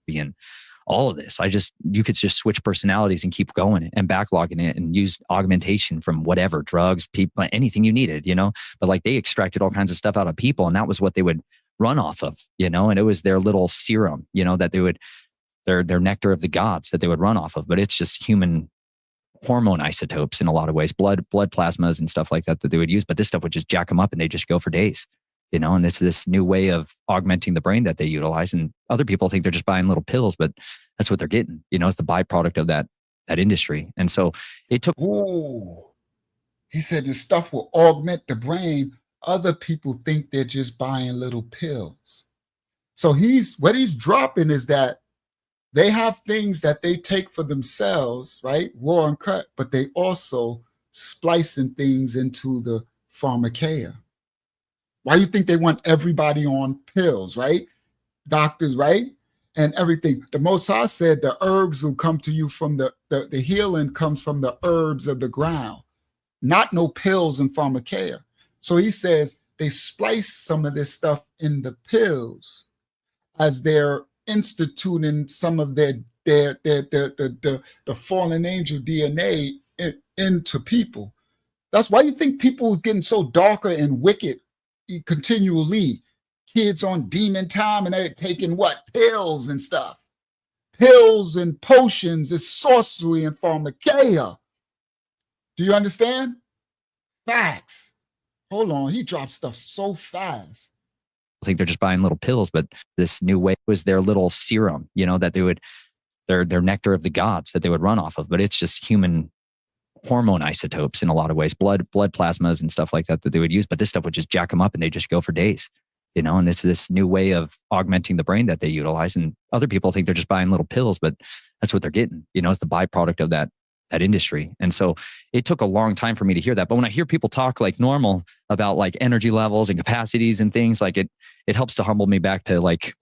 I: And all of this, you could just switch personalities and keep going and backlogging it and use augmentation from whatever, drugs, people, anything you needed, but like they extracted all kinds of stuff out of people, and that was what they would run off of, and it was their little serum, that they would, their nectar of the gods that they would run off of. But it's just human hormone isotopes in a lot of ways, blood plasmas and stuff like that they would use. But this stuff would just jack them up and they just go for days. And it's this new way of augmenting the brain that they utilize. And other people think they're just buying little pills, but that's what they're getting. It's the byproduct of that industry. And so it took.
B: Ooh, he said this stuff will augment the brain. Other people think they're just buying little pills. So what he's dropping is that they have things that they take for themselves, right? Raw and cut, but they also splicing things into the pharmakeia. Why do you think they want everybody on pills, right? Doctors, right? And everything. The Most High said the herbs will come to you from the healing comes from the herbs of the ground, not no pills and pharmakeia. So he says they splice some of this stuff in the pills as they're instituting some of the fallen angel DNA into people. That's why you think people is getting so darker and wicked continually. Kids on demon time and they're taking what? Pills and stuff. Pills and potions is sorcery and pharmakeia. Do you understand? Facts. Hold on, he dropped stuff so fast.
I: I think they're just buying little pills, but this new way was their little serum, that they would, their nectar of the gods that they would run off of. But it's just human hormone isotopes in a lot of ways, blood plasmas and stuff like that they would use. But this stuff would just jack them up and they just go for days, and it's this new way of augmenting the brain that they utilize. And other people think they're just buying little pills, but that's what they're getting, it's the byproduct of that industry. And so it took a long time for me to hear that. But when I hear people talk like normal about like energy levels and capacities and things, like it helps to humble me back to like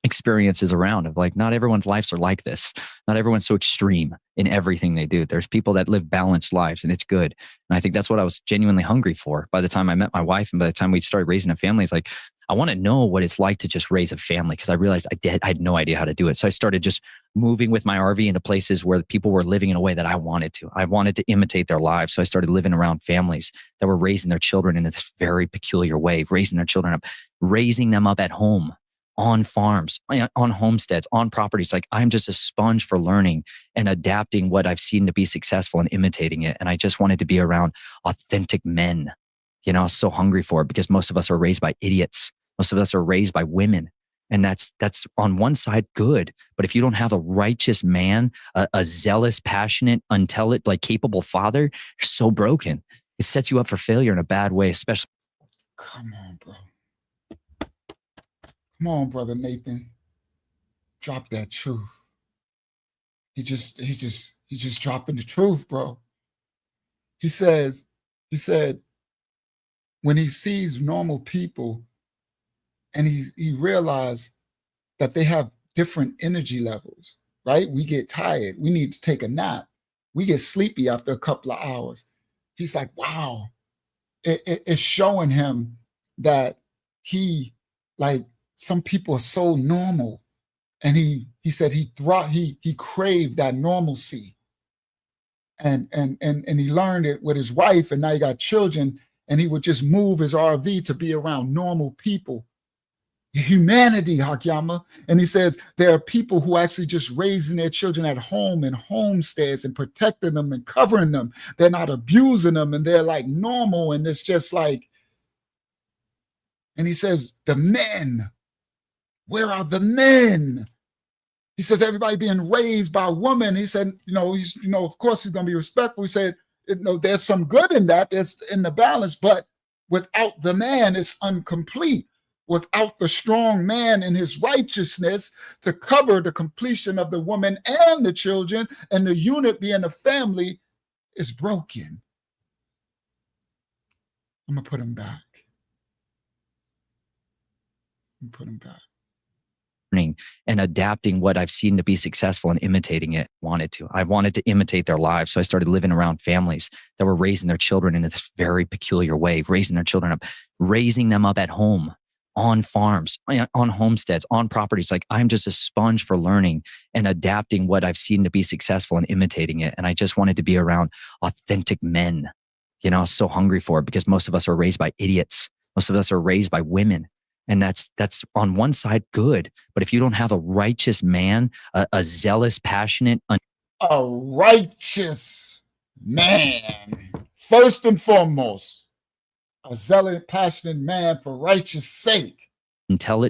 I: experiences around of like, not everyone's lives are like this. Not everyone's so extreme in everything they do. There's people that live balanced lives, and it's good. And I think that's what I was genuinely hungry for by the time I met my wife. And by the time we started raising a family, it's like, I want to know what it's like to just raise a family, because I realized I had no idea how to do it. So I started just moving with my RV into places where people were living in a way that I wanted to. I wanted to imitate their lives. So I started living around families that were raising their children in this very peculiar way, raising them up at home, on farms, on homesteads, on properties. Like, I'm just a sponge for learning and adapting what I've seen to be successful and imitating it. And I just wanted to be around authentic men You know, I was so hungry for it because most of us are raised by idiots. Most of us are raised by women. And that's on one side good. But if you don't have a righteous man, a zealous, passionate, like capable father, you're so broken. It sets you up for failure in a bad way, especially.
B: Come on, bro. Come on, brother Nathan. Drop that truth. He just dropping the truth, bro. He said, when he sees normal people and he realized that they have different energy levels, right? We get tired. We need to take a nap. We get sleepy after a couple of hours. He's like, wow. It's showing him that he, like, some people are so normal. And he said he craved that normalcy. And he learned it with his wife, and now he got children, and he would just move his RV to be around normal people. Humanity, Hakyama. And he says there are people who actually just raising their children at home in homesteads and protecting them and covering them. They're not abusing them, and they're like normal. And it's just like, and he says, the men, where are the men? He says everybody being raised by a woman. He said, of course he's going to be respectful. He said, there's some good in that. There's in the balance, but without the man, it's incomplete. Without the strong man in his righteousness to cover the completion of the woman and the children, and the unit being a family is broken. I'm going to put him back.
I: And adapting what I've seen to be successful and imitating it. I wanted to imitate their lives. So I started living around families that were raising their children in this very peculiar way, raising them up at home, on farms, on homesteads, on properties. Like, I'm just a sponge for learning and adapting what I've seen to be successful and imitating it. And I just wanted to be around authentic men. You know, I was so hungry for it because most of us are raised by idiots. Most of us are raised by women. And that's on one side good. But if you don't have a righteous man, a zealous, passionate,
B: a righteous man, first and foremost, a zealous, passionate man for righteous sake,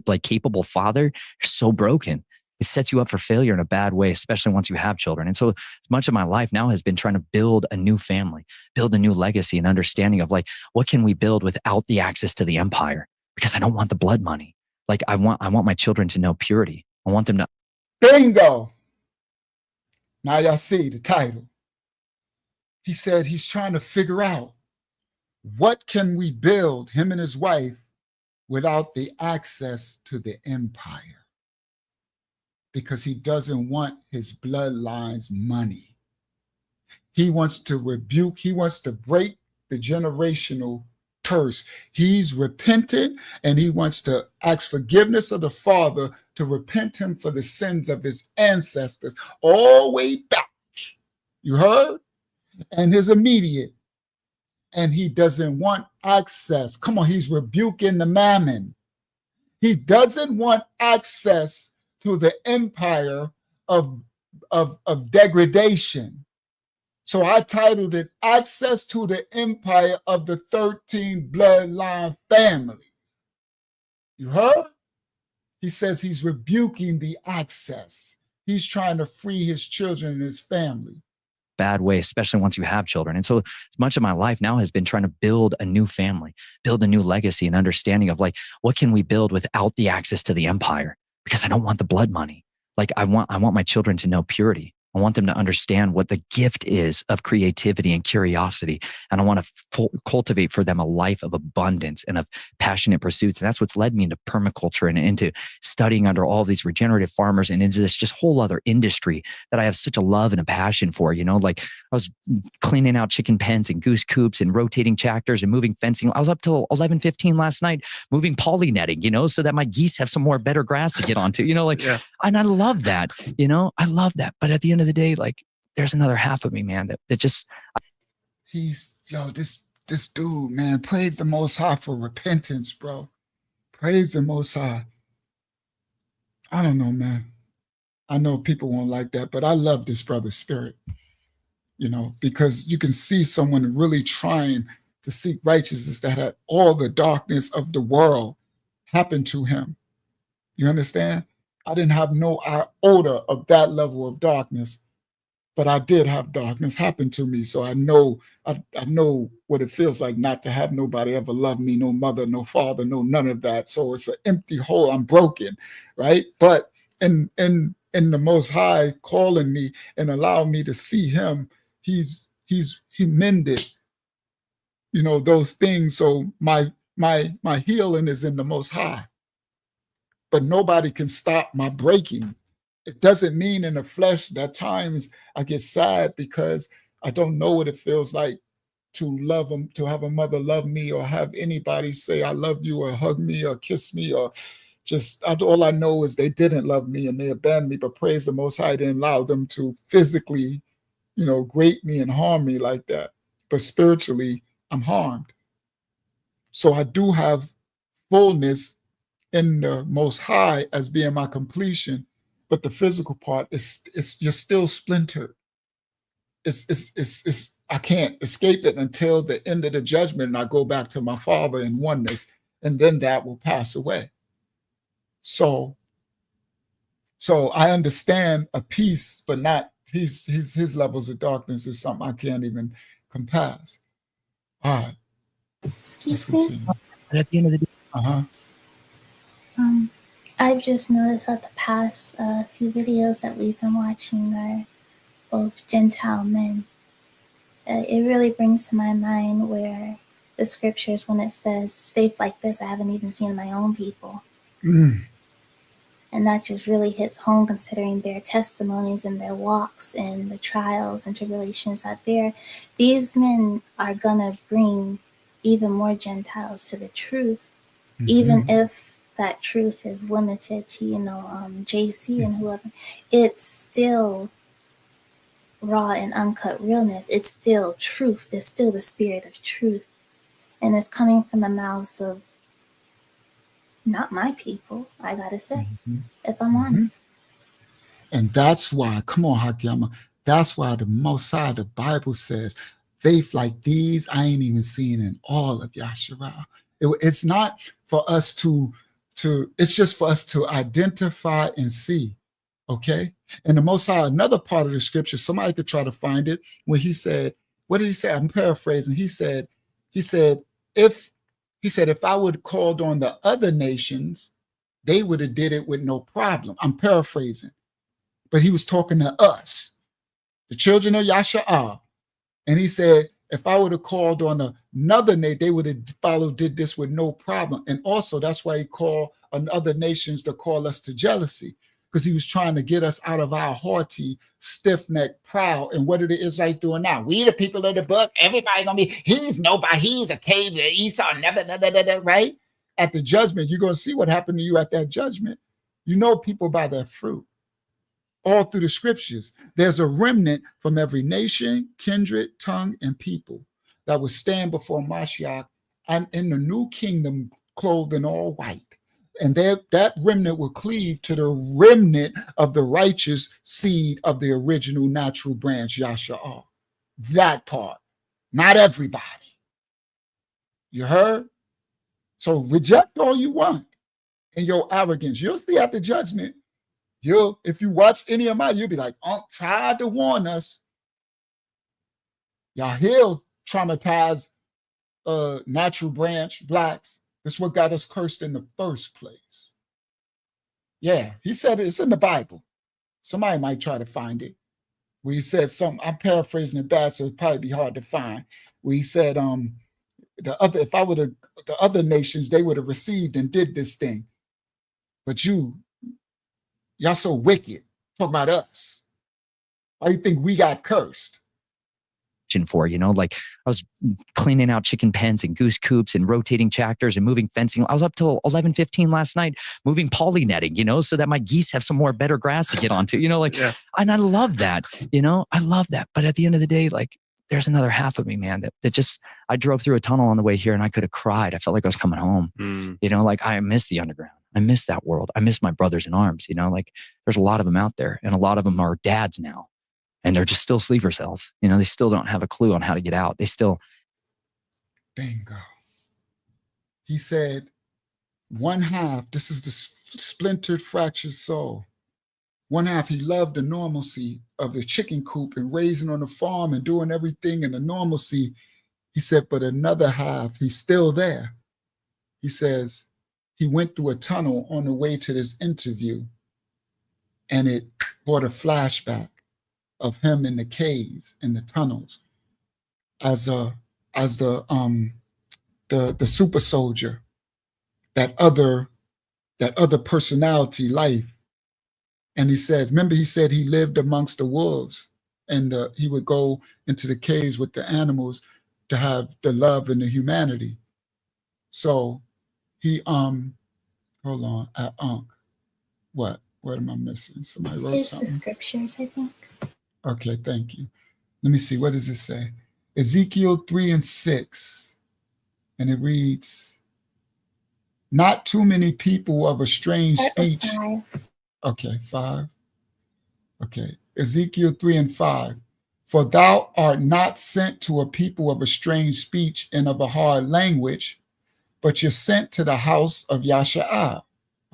I: like capable father, you're so broken. It sets you up for failure in a bad way, especially once you have children. And so much of my life now has been trying to build a new family, build a new legacy, and understanding of, like, what can we build without the access to the empire? Because I don't want the blood money. Like, I want my children to know purity. I want them to.
B: Bingo. Now y'all see the title. He said he's trying to figure out, what can we build, him and his wife, without the access to the empire? Because he doesn't want his bloodline's money. He wants to break the generational curse. He's repented, and he wants to ask forgiveness of the Father to repent him for the sins of his ancestors all the way back. You heard? And his immediate. And he doesn't want access. Come on, he's rebuking the mammon. He doesn't want access to the empire of degradation. So I titled it, Access to the Empire of the 13 Bloodline Family. You heard? He says he's rebuking the access. He's trying to free his children and his family.
I: Bad way, especially once you have children. And so much of my life now has been trying to build a new family, build a new legacy, and understanding of, like, what can we build without the access to the empire? Because I don't want the blood money. Like, I want my children to know purity. I want them to understand what the gift is of creativity and curiosity. And I want to cultivate for them a life of abundance and of passionate pursuits. And that's what's led me into permaculture and into studying under all of these regenerative farmers and into this just whole other industry that I have such a love and a passion for. You know, like, I was cleaning out chicken pens and goose coops and rotating tractors and moving fencing. I was up till 11:15 last night moving poly netting, you know, so that my geese have some more better grass to get onto, you know, like, yeah. And I love that, you know, I love that. But at the end of the day, like, there's another half of me, man, that just.
B: This dude, man, praise the Most High for repentance, bro. Praise the Most High. I don't know, man. I know people won't like that, but I love this brother's spirit, you know, because you can see someone really trying to seek righteousness that had all the darkness of the world happen to him. You understand? I didn't have no iota of that level of darkness, but I did have darkness happen to me. So I know what it feels like not to have nobody ever love me, no mother, no father, no none of that. So it's an empty hole. I'm broken, right? But in the Most High calling me and allowing me to see him, he mended, those things. So my healing is in the Most High. But nobody can stop my breaking. It doesn't mean in the flesh that times I get sad because I don't know what it feels like to love them, to have a mother love me or have anybody say I love you or hug me or kiss me or just, all I know is they didn't love me and they abandoned me, but praise the Most High didn't allow them to physically, grate me and harm me like that. But spiritually, I'm harmed. So I do have fullness in the Most High as being my completion, but the physical part is you're still splintered. It's I can't escape it until the end of the judgment, and I go back to my Father in oneness, and then that will pass away. So I understand a peace, but not his levels of darkness is something I can't even compass. All right.
K: Excuse me.
I: But at the end of the day,
K: I've just noticed that the past few videos that we've been watching are both Gentile men. It really brings to my mind where the scriptures, when it says faith like this, I haven't even seen in my own people. And that just really hits home considering their testimonies and their walks and the trials and tribulations out there. These men are going to bring even more Gentiles to the truth, even if that truth is limited to, JC and whoever. It's still raw and uncut realness. It's still truth. It's still the spirit of truth. And it's coming from the mouths of not my people, I gotta say, if I'm honest.
B: And that's why, come on, Hakiyama, that's why the Most High, the Bible says, faith like these, I ain't even seen in all of Yasharal. It's not for us to, it's just for us to identify and see, okay? And the Most High, another part of the scripture, somebody could try to find it, when he said, what did he say? I'm paraphrasing. He said, if I would have called on the other nations, they would have did it with no problem. I'm paraphrasing. But he was talking to us, the children of Yasha'ah. And he said, if I would have called on another nation, they would have did this with no problem. And also, that's why he called on other nations to call us to jealousy, because he was trying to get us out of our haughty, stiff-necked, proud. And what are the Israelites doing now? We the people of the book. Everybody gonna be, he's nobody. He's a cave. Esau, never, right? At the judgment, you're going to see what happened to you at that judgment. You know people by their fruit. All through the scriptures, there's a remnant from every nation, kindred, tongue, and people that will stand before Mashiach and in the new kingdom clothed in all white. And that remnant will cleave to the remnant of the righteous seed of the original natural branch, Yasha'ah. That part, not everybody. You heard? So reject all you want in your arrogance. You'll see at the judgment. If you watch any of mine, you'll be like, tried to warn us. Y'all he'll traumatize natural branch blacks. That's what got us cursed in the first place. Yeah, he said it's in the Bible. Somebody might try to find it. Where he said something, I'm paraphrasing it bad, so it'd probably be hard to find. Where he said, the other nations, they would have received and did this thing. But y'all so wicked. Talk about us. Why do you think we got cursed?
I: For, like I was cleaning out chicken pens and goose coops and rotating tractors and moving fencing. I was up till 11:15 last night moving poly netting, so that my geese have some more better grass to get onto, yeah. And I love that, I love that. But at the end of the day, like there's another half of me, man, that just, I drove through a tunnel on the way here and I could have cried. I felt like I was coming home, like I miss the underground. I miss that world. I miss my brothers in arms, like there's a lot of them out there and a lot of them are dads now. And they're just still sleeper cells. They still don't have a clue on how to get out. They still,
B: Bingo. He said, one half, this is the splintered, fractured soul. One half, he loved the normalcy of the chicken coop and raising on the farm and doing everything in the normalcy. He said, but another half, he's still there. He says, he went through a tunnel on the way to this interview, and it brought a flashback of him in the caves, in the tunnels, as the super soldier, that other personality life. And he says, remember he said he lived amongst the wolves, and he would go into the caves with the animals to have the love and the humanity. So he hold on, what am I missing? Somebody wrote
K: It's
B: something.
K: the scriptures, I think.
B: Okay, thank you. Let me see, what does it say? Ezekiel 3:6, and it reads, not too many people of a strange speech.
K: 5.
B: Okay, 5. Okay, Ezekiel 3:5. For thou art not sent to a people of a strange speech and of a hard language, but you're sent to the house of Yasha'ah.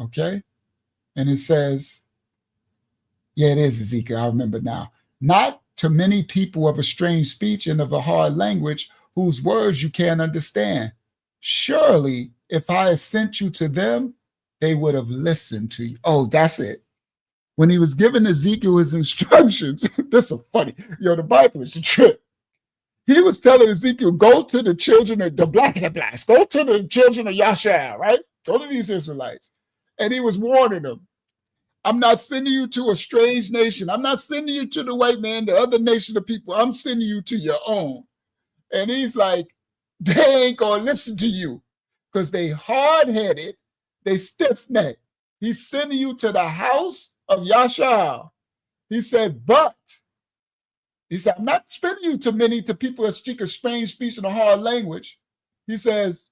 B: Okay? And it says, yeah, it is Ezekiel, I remember now. Not to many people of a strange speech and of a hard language, whose words you can't understand. Surely, if I had sent you to them, they would have listened to you. Oh, that's it. When he was giving Ezekiel his instructions, this is funny. The Bible is a trip. He was telling Ezekiel, go to the children of the black and the blacks, go to the children of Yashar, right? Go to these Israelites. And he was warning them, I'm not sending you to a strange nation. I'm not sending you to the white man, the other nation of people. I'm sending you to your own. And he's like, they ain't gonna listen to you because they hard-headed, they stiff-necked. He's sending you to the house of Yashar. He said, but he said, I'm not sending you to people that speak a strange speech and a hard language. He says,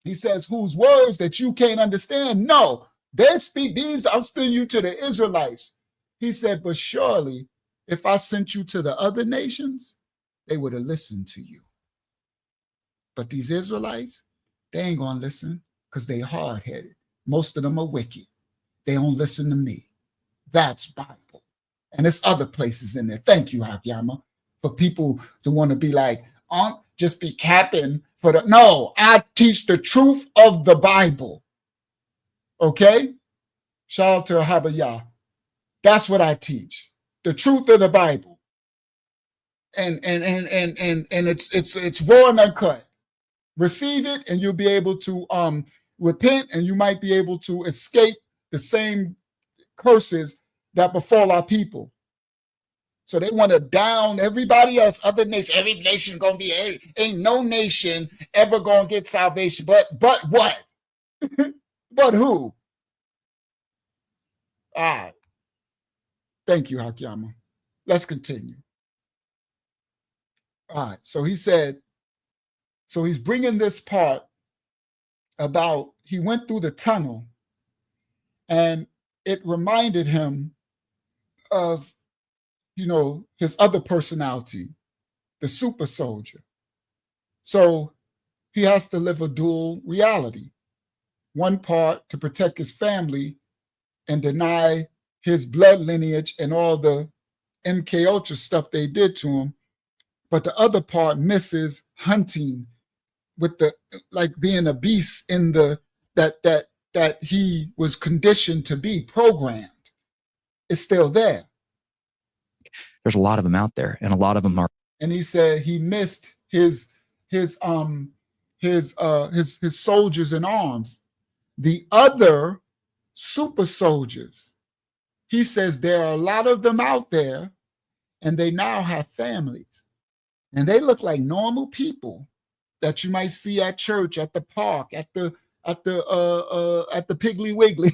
B: whose words that you can't understand? No, they speak these. I'm sending you to the Israelites. He said, but surely if I sent you to the other nations, they would have listened to you. But these Israelites, they ain't gonna listen because they hard-headed. Most of them are wicked. They don't listen to me. That's Bible. And there's other places in there. Thank you, Hakyama, for people to want to be like, just be capping for the. No, I teach the truth of the Bible. Okay? Shout out to Habayah. That's what I teach. The truth of the Bible. And it's raw and uncut. Receive it, and you'll be able to repent, and you might be able to escape the same curses that befall our people. So they want to down everybody else, other nation. Every nation gonna be, ain't no nation ever gonna get salvation. But what? But who? All right. Thank you, Hakyama. Let's continue. All right. So he said, so he's bringing this part about he went through the tunnel, and it reminded him of, his other personality, the super soldier. So he has to live a dual reality. One part to protect his family and deny his blood lineage and all the MK Ultra stuff they did to him. But the other part misses hunting with being a beast in that he was conditioned to be programmed. It's still there.
I: There's a lot of them out there, and a lot of them are.
B: And he said he missed his soldiers in arms. The other super soldiers, he says there are a lot of them out there, and they now have families, and they look like normal people that you might see at church, at the park, at the Piggly Wiggly,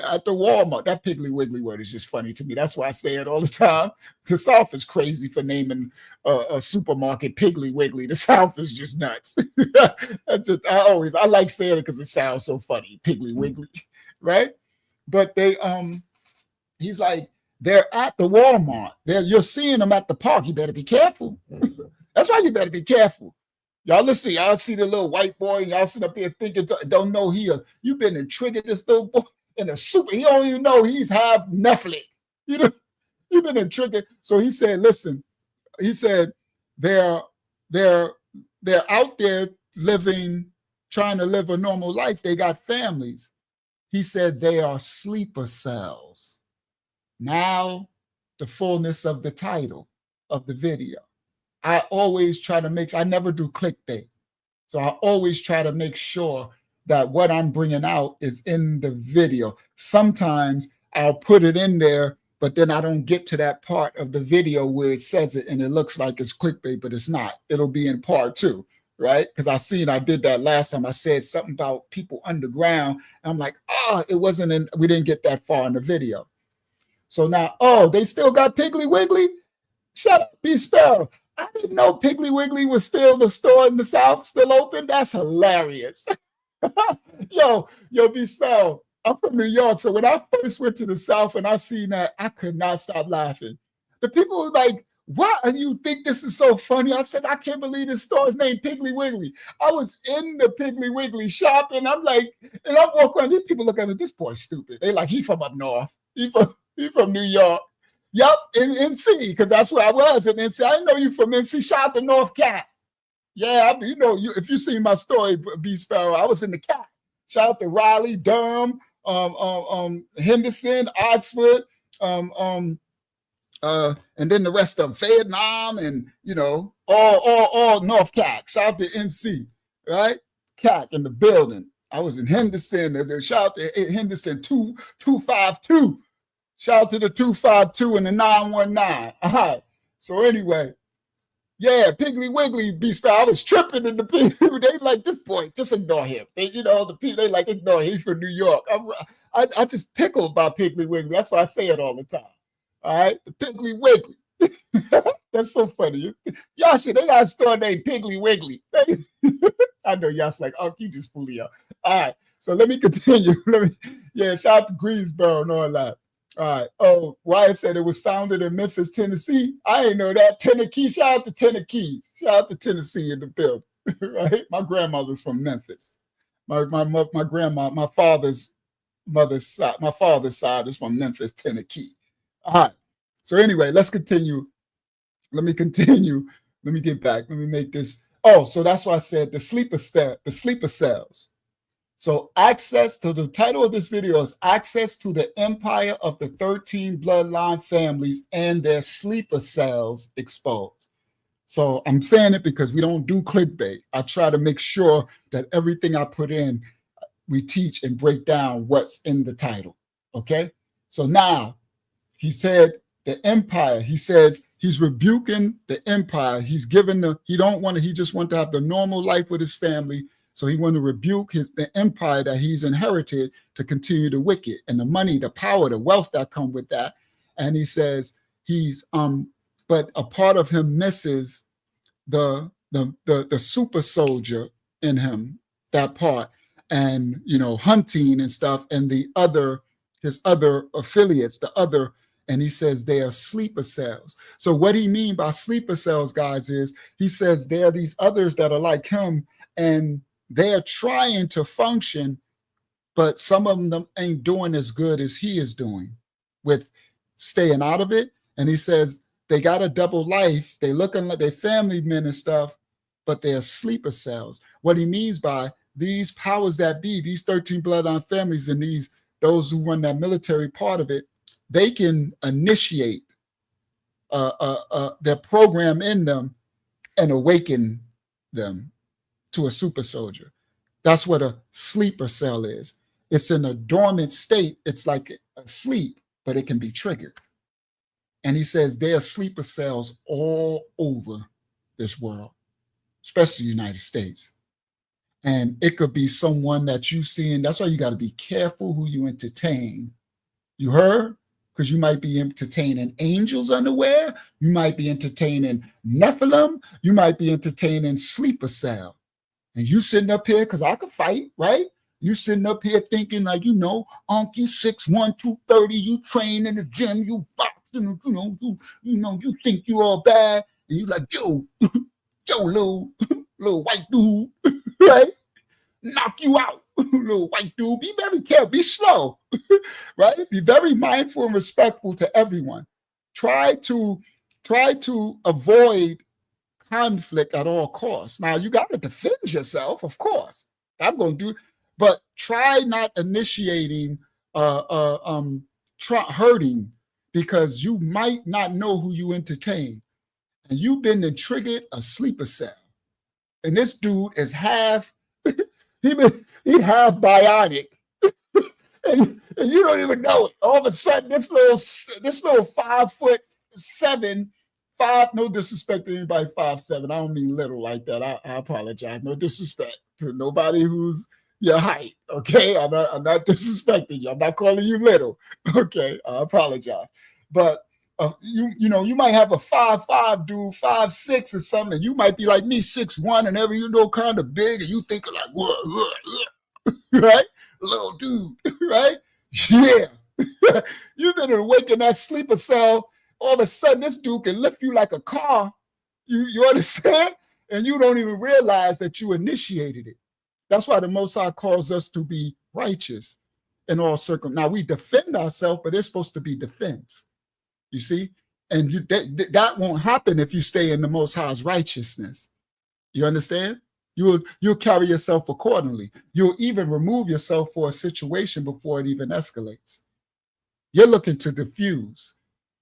B: at the Walmart. That Piggly Wiggly word is just funny to me. That's why I say it all the time. The South is crazy for naming a supermarket Piggly Wiggly. The South is just nuts. I like saying it because it sounds so funny, Piggly Wiggly, right? But he's like, they're at the Walmart. You're seeing them at the park. You better be careful. That's why you better be careful. Y'all listen, y'all see the little white boy, and y'all sit up here thinking, don't know you've been and triggered this little boy in a super, he don't even know he's half Nephilim. You know, you've been and triggered. So he said, listen, he said, they're out there trying to live a normal life. They got families. He said they are sleeper cells. Now, the fullness of the title of the video. I always try to I never do clickbait. So I always try to make sure that what I'm bringing out is in the video. Sometimes I'll put it in there, but then I don't get to that part of the video where it says it and it looks like it's clickbait, but it's not. It'll be in part 2, right? Because I did that last time. I said something about people underground. And I'm like, it wasn't we didn't get that far in the video. So now, they still got Piggly Wiggly? Shut up, B-Spell. I didn't know Piggly Wiggly was still the store in the South, still open. That's hilarious. Yo, B-Spell, I'm from New York. So when I first went to the South and I seen that, I could not stop laughing. The people were like, what? And you think this is so funny? I said, I can't believe this store is named Piggly Wiggly. I was in the Piggly Wiggly shop and I'm like, and I walk around, these people look at me, this boy's stupid. They like, he from up north. He from New York. Yup, in NC, because that's where I was in NC. I know you from NC. Shout out to North Cat. Yeah, if you see my story, B Sparrow, I was in the Cat. Shout out to Raleigh, Durham, Henderson, Oxford, and then the rest of them, Vietnam, and all North Cat. Shout out to NC, right? Cat in the building. I was in Henderson. Shout out to Henderson 252. Shout out to the 252 and the 919. All right. So anyway, yeah, Piggly Wiggly, Beast. I was tripping in the people. They like, this boy, just ignore him. The people, they like, ignore him. He's from New York. I just tickled by Piggly Wiggly. That's why I say it all the time. All right, the Piggly Wiggly. That's so funny. Yasha, they got a store named Piggly Wiggly. I know Yasha like, you just fooling out. All right, so let me continue. Shout out to Greensboro and all that. All right. Wyatt said it was founded in Memphis, Tennessee. I didn't know that. Tennessee. Shout out to Tennessee. Shout out to Tennessee in the building. Right? My grandmother's from Memphis. My grandma, my father's side is from Memphis, Tennessee. All right. So anyway, let's continue. Let me continue. Let me get back. Let me make this. So that's why I said the sleeper cells. So access to the title of this video is access to the empire of the 13 bloodline families and their sleeper cells exposed. So I'm saying it because we don't do clickbait. I try to make sure that everything I put in, we teach and break down what's in the title. Okay. So now he said the empire, he said he's rebuking the empire. He's given he just want to have the normal life with his family. So he wanted to rebuke the empire that he's inherited to continue the wicked and the money, the power, the wealth that come with that. And he says but a part of him misses the super soldier in him, that part, and hunting and stuff, and his other affiliates, and he says they are sleeper cells. So what he means by sleeper cells, guys, is he says there are these others that are like him, and they're trying to function, but some of them ain't doing as good as he is doing with staying out of it. And he says they got a double life. They looking like they family men and stuff, but they're sleeper cells. What he means by these powers that be, these 13 bloodline families and those who run that military part of it, they can initiate their program in them and awaken them to a super soldier. That's what a sleeper cell is. It's in a dormant state. It's like asleep, but it can be triggered. And he says there are sleeper cells all over this world, especially the United States. And it could be someone that you see, and that's why you got to be careful who you entertain. You heard? Because you might be entertaining angels unaware. You might be entertaining Nephilim. You might be entertaining sleeper cell. And you sitting up here, because I could fight, right? You sitting up here thinking like, you 6'1", 230, you train in the gym, you boxing, you think you all bad. And you like, yo, Lou, little white dude, right? Knock you out, little white dude. Be very careful, be slow, right? Be very mindful and respectful to everyone. Try to avoid conflict at all costs. Now you got to defend yourself, of course. I'm going to do, but try not initiating hurting, because you might not know who you entertain, and you've been triggered a sleeper cell, and this dude is half he half bionic, and you don't even know it. All of a sudden, this little 5'7", no disrespect to anybody 5'7". I don't mean little like that. I apologize. No disrespect to nobody who's your height. Okay, I'm not disrespecting you. I'm not calling you little. Okay, I apologize. But you might have a 5'5" dude, 5'6" or something, and you might be like me, 6'1", and ever kind of big, and you think like what, right? Little dude, right? Yeah. You've been awake in that sleeper cell. All of a sudden, this dude can lift you like a car. You understand? And you don't even realize that you initiated it. That's why the Most High calls us to be righteous in all circumstances. Now, we defend ourselves, but it's supposed to be defense. You see? And that won't happen if you stay in the Most High's righteousness. You understand? You'll carry yourself accordingly. You'll even remove yourself for a situation before it even escalates. You're looking to diffuse.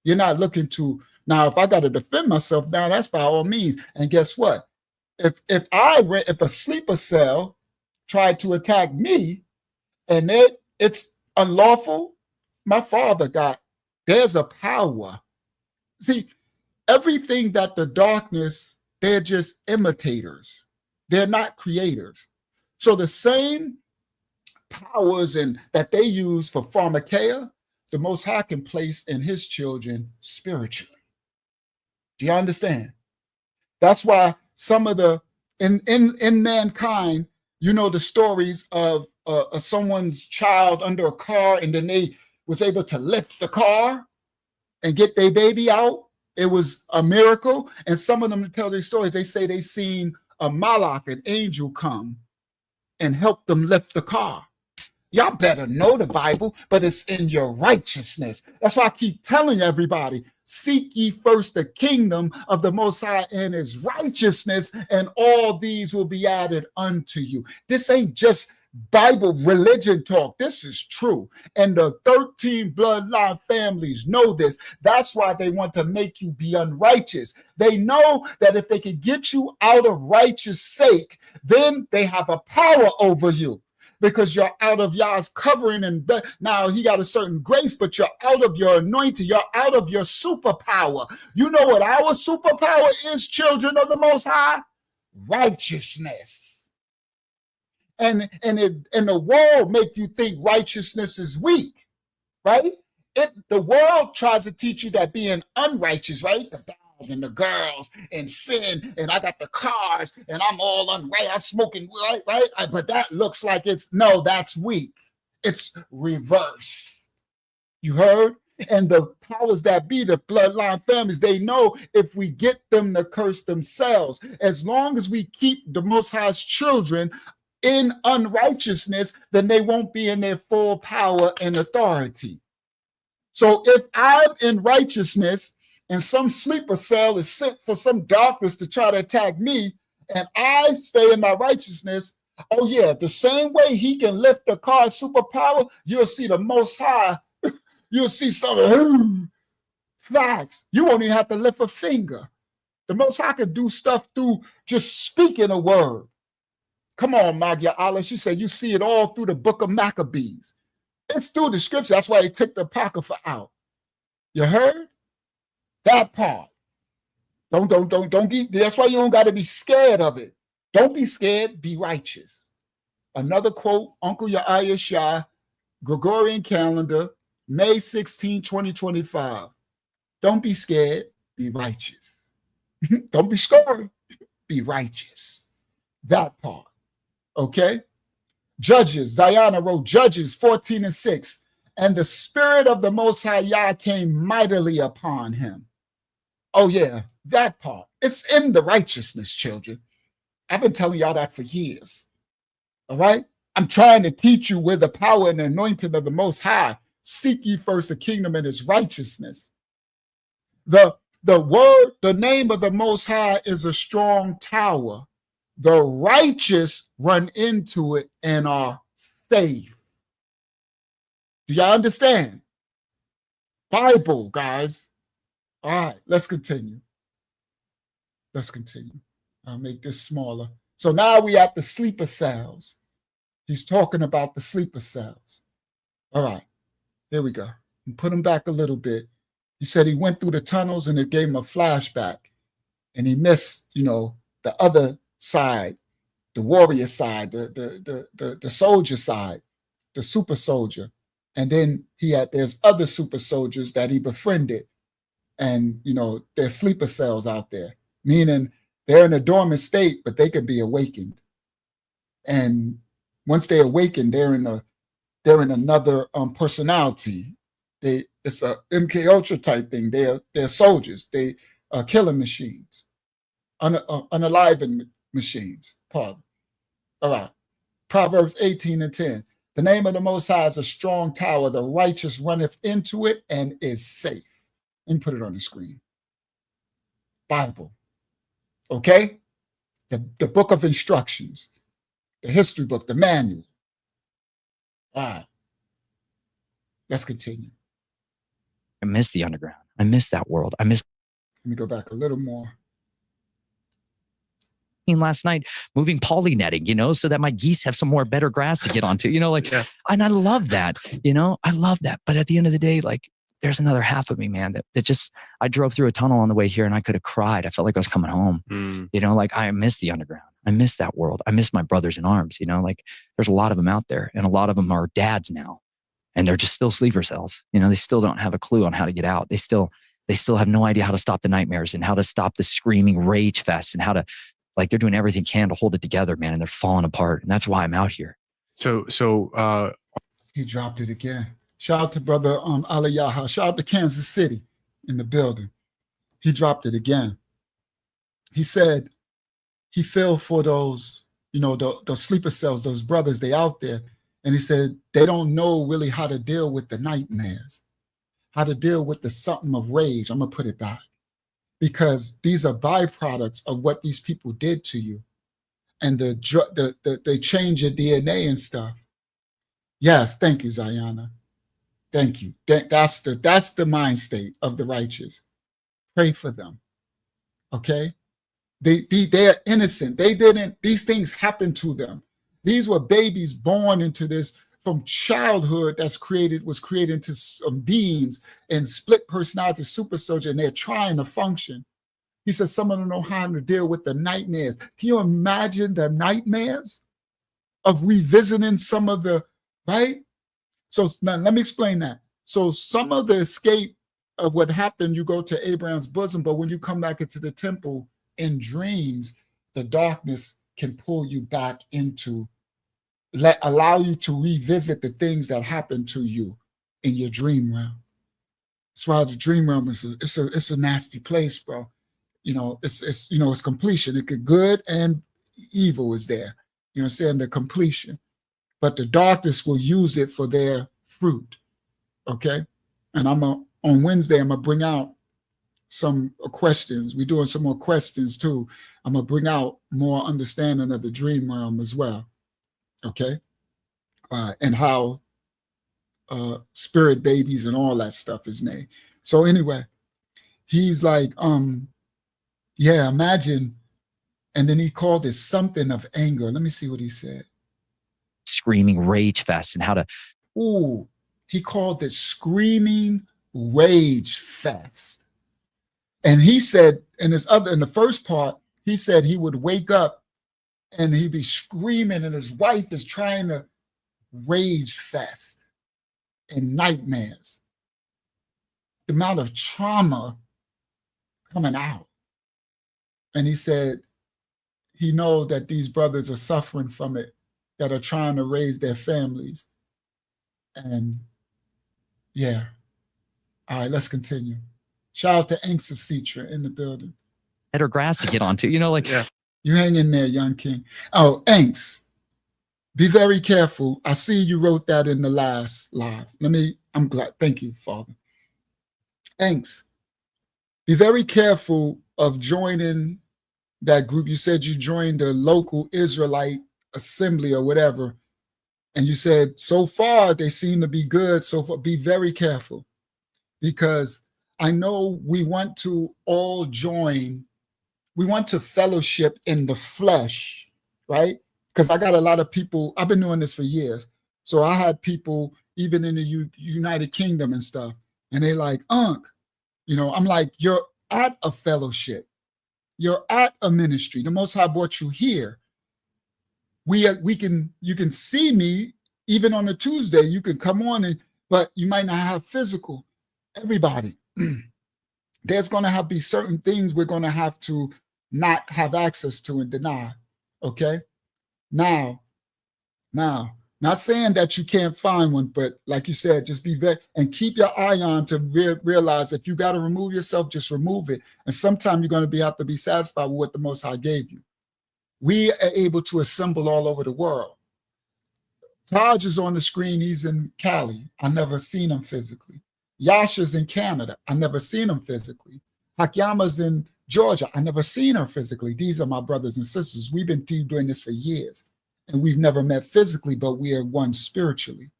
B: You're not looking to, now, if I got to defend myself, now that's by all means. And guess what? If a sleeper cell tried to attack me and it's unlawful, my father there's a power. See, everything that the darkness, they're just imitators. They're not creators. So the same powers that they use for pharmakeia, the Most High can place in his children spiritually. Do you understand? That's why some of in mankind, the stories of someone's child under a car, and then they was able to lift the car and get their baby out. It was a miracle. And some of them tell their stories. They say they seen a malach, an angel, come and help them lift the car. Y'all better know the Bible, but it's in your righteousness. That's why I keep telling everybody, seek ye first the kingdom of the Most High and his righteousness, and all these will be added unto you. This ain't just Bible religion talk. This is true. And the 13 bloodline families know this. That's why they want to make you be unrighteous. They know that if they can get you out of righteous sake, then they have a power over you. Because you're out of Yah's covering, and now he got a certain grace, but you're out of your anointing. You're out of your superpower. You know what our superpower is, children of the Most High? Righteousness. And the world make you think righteousness is weak, right? The world tries to teach you that being unrighteous, right? The bag and the girls and sin, and I got the cars and I'm all unright. I'm smoking, right? But that looks like that's weak. It's reverse. You heard? And the powers that be, the bloodline families, they know if we get them to curse themselves, as long as we keep the Most High's children in unrighteousness, then they won't be in their full power and authority. So if I'm in righteousness and some sleeper cell is sent for some darkness to try to attack me, and I stay in my righteousness, oh yeah, the same way he can lift the car superpower, you'll see the Most High, you'll see some facts. You won't even have to lift a finger. The Most High can do stuff through just speaking a word. Come on, Magya Allah. She said you see it all through the book of Maccabees. It's through the scripture. That's why he took the Apocrypha out. You heard? That part. Don't get, that's why you don't got to be scared of it. Don't be scared, be righteous. Another quote, Uncle Yahya Shah, Gregorian calendar, May 16, 2025. Don't be scared, be righteous. Don't be scared, be righteous. That part. Okay? Judges, Zayana wrote Judges 14:6. And the spirit of the Most High Yah came mightily upon him. Oh yeah, that part. It's in the righteousness, children. I've been telling y'all that for years. All right? I'm trying to teach you where the power and the anointing of the Most High. Seek ye first the kingdom and his righteousness. The word, the name of the Most High is a strong tower. The righteous run into it and are safe. Do y'all understand? Bible, guys. All right, let's continue. Let's continue. I'll make this smaller. So now we at the sleeper cells. He's talking about the sleeper cells. All right, here we go. And put him back a little bit. He said he went through the tunnels and it gave him a flashback. And he missed, the other side, the warrior side, the soldier side, the super soldier. And then there's other super soldiers that he befriended. And, there's sleeper cells out there, meaning they're in a dormant state, but they can be awakened. And once they awaken, they're in another personality. It's a MK Ultra type thing. They're soldiers. They are killing machines, unaliving machines. Pardon. All right. Proverbs 18:10. The name of the Most High is a strong tower. The righteous runneth into it and is safe. Let me put it on the screen. Bible. Okay? The book of instructions. The history book, the manual. All right. Let's continue.
I: I miss the underground. I miss that world. Let
B: me go back a little more.
I: Last night, moving poly netting, so that my geese have some more better grass to get onto,
J: Yeah.
I: And I love that, I love that. But at the end of the day, there's another half of me, man, that just, I drove through a tunnel on the way here and I could have cried. I felt like I was coming home, I miss the underground. I miss that world. I miss my brothers in arms, there's a lot of them out there and a lot of them are dads now and they're just still sleeper cells. They still don't have a clue on how to get out. They still have no idea how to stop the nightmares and how to stop the screaming rage fest and how to, they're doing everything can to hold it together, man, and they're falling apart. And that's why I'm out here.
J: So
B: he dropped it again. Shout out to brother Aliyaha. Shout out to Kansas City in the building. He dropped it again. He said he fell for those, those sleeper cells, those brothers, they out there. And he said they don't know really how to deal with the nightmares, how to deal with the something of rage. I'm going to put it back. Because these are byproducts of what these people did to you. And they change your DNA and stuff. Yes, thank you, Zayana. Thank you. That's the mind state of the righteous. Pray for them. Okay? They are innocent. These things happened to them. These were babies born into this from childhood was created into some beings and split personality, super soldier, and they're trying to function. He says some of them know how to deal with the nightmares. Can you imagine the nightmares of revisiting some of the, right? So now let me explain that. So some of the escape of what happened, you go to Abraham's bosom, but when you come back into the temple in dreams, the darkness can pull you back into allow you to revisit the things that happened to you in your dream realm. That's why the dream realm is a nasty place, bro. It's completion. It could good and evil is there. You know what I'm saying? The completion. But the darkness will use it for their fruit. Okay? And on Wednesday, I'm gonna bring out some questions. We're doing some more questions too. I'm gonna bring out more understanding of the dream realm as well. Okay, and how spirit babies and all that stuff is made. So anyway, he's like, yeah, imagine. And then he called it something of anger. Let me see what he said.
I: Screaming rage fest and how to.
B: Ooh, he called it screaming rage fest. And he said in the first part, he said he would wake up and he'd be screaming and his wife is trying to rage fest in nightmares. The amount of trauma coming out. And he said he knows that these brothers are suffering from it, that are trying to raise their families. And yeah. All right, let's continue. Shout out to Anks of Citra in the building.
I: Better grass to get onto,
J: Yeah.
B: You hang in there, young king. Oh, Anks, be very careful. I see you wrote that in the last live. I'm glad. Thank you, Father. Anks, be very careful of joining that group. You said you joined the local Israelite assembly or whatever. And you said, so far, they seem to be good. So far, be very careful, because I know we want to all join. We want to fellowship in the flesh, right? Because I got a lot of people, I've been doing this for years. So I had people even in the United Kingdom and stuff, and they like, Unc, I'm like, you're at a fellowship. You're at a ministry. The Most High brought you here. You can see me even on a Tuesday. You can come on, but you might not have physical. Everybody, there's going to be certain things we're going to have to not have access to and deny. Okay. Now, not saying that you can't find one, but like you said, just be very, and keep your eye on to realize if you got to remove yourself, just remove it. And sometimes you're going to have to be satisfied with what the Most High gave you. We are able to assemble all over the world. Taj is on the screen. He's in Cali. I never seen him physically. Yasha's in Canada. I never seen him physically. Hakyama's in Georgia. I never seen her physically. These are my brothers and sisters. We've been doing this for years, and we've never met physically, but we are one spiritually.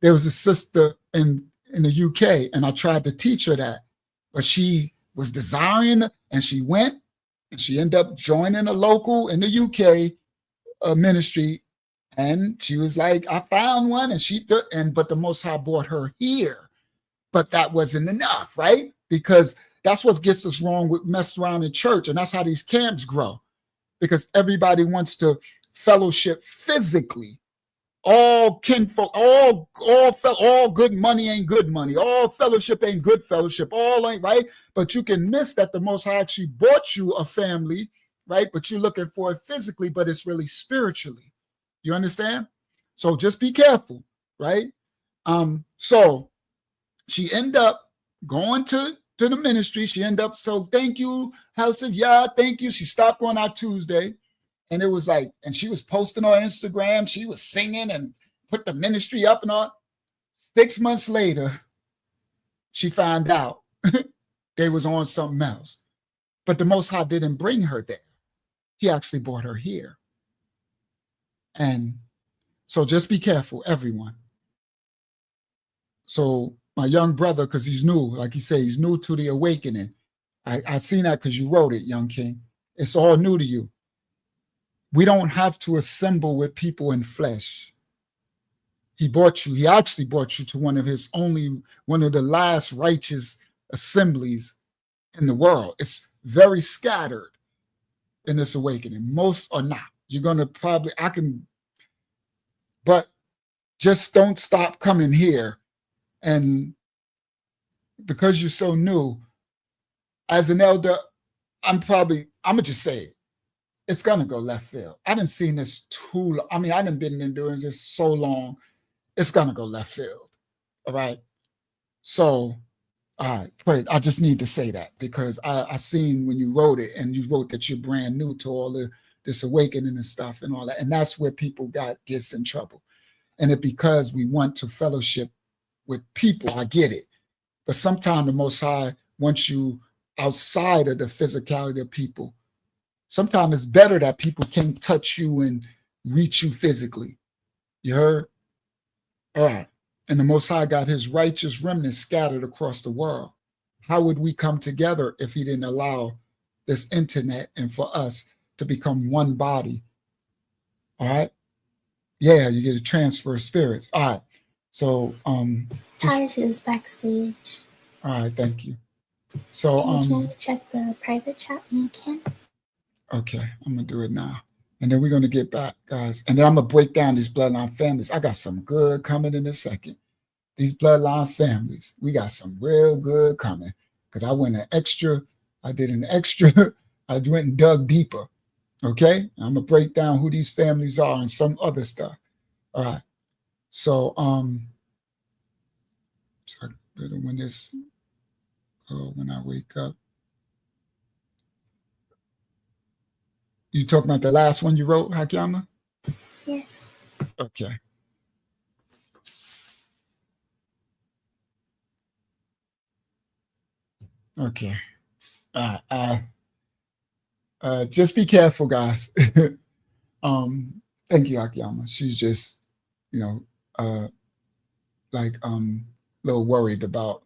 B: There was a sister in the UK, and I tried to teach her that, but she was desiring, and she went, and she ended up joining a local in the UK ministry. And she was like, I found one, and but the Most High brought her here. But that wasn't enough, right? Because that's what gets us wrong with mess around in church. And that's how these camps grow. Because everybody wants to fellowship physically. All kinfolk, all good money ain't good money. All fellowship ain't good fellowship. All ain't right. But you can miss that the Most High actually brought you a family, right? But you're looking for it physically, but it's really spiritually. You understand? So just be careful, right? So she ended up going to the ministry. She ended up, so thank you, House of Yah, thank you. She stopped going out Tuesday. And it was like, and she was posting on Instagram. She was singing and put the ministry up and all. 6 months later, she found out they was on something else. But the Most High didn't bring her there. He actually brought her here. And so just be careful, everyone. So my young brother, because he's new, like he said, he's new to the awakening. I seen that because you wrote it, young king. It's all new to you. We don't have to assemble with people in flesh. He actually brought you to one of the last righteous assemblies in the world. It's very scattered in this awakening. Most are not. You're going to but just don't stop coming here. And because you're so new, as an elder, I'm gonna just say it. It's gonna go left field. I didn't seen this too long. I didn't been in doing this so long. It's gonna go left field. All right. So, all right, wait, I just need to say that because I seen when you wrote it, and you wrote that you're brand new to all this awakening and stuff and all that. And that's where people gets in trouble. And it because we want to fellowship with people. I get it. But sometimes the Most High wants you outside of the physicality of people. Sometimes it's better that people can't touch you and reach you physically. You heard? All right. And the Most High got his righteous remnants scattered across the world. How would we come together if he didn't allow this internet and for us to become one body? All right. Yeah, you get a transfer of spirits. All right. So
K: Taj is backstage.
B: All right, thank you. So
K: Can you check the private chat when you can?
B: Okay, I'm gonna do it now. And then we're gonna get back, guys. And then I'm gonna break down these bloodline families. I got some good coming in a second. These bloodline families, we got some real good coming. Because I did an extra, I went and dug deeper. Okay, I'm gonna break down who these families are and some other stuff. All right. So so better when I wake up. You talking about the last one you wrote, Hakiyama?
K: Yes.
B: Okay. Okay. Just be careful, guys. Thank you, Akiyama. She's just, you know, a little worried about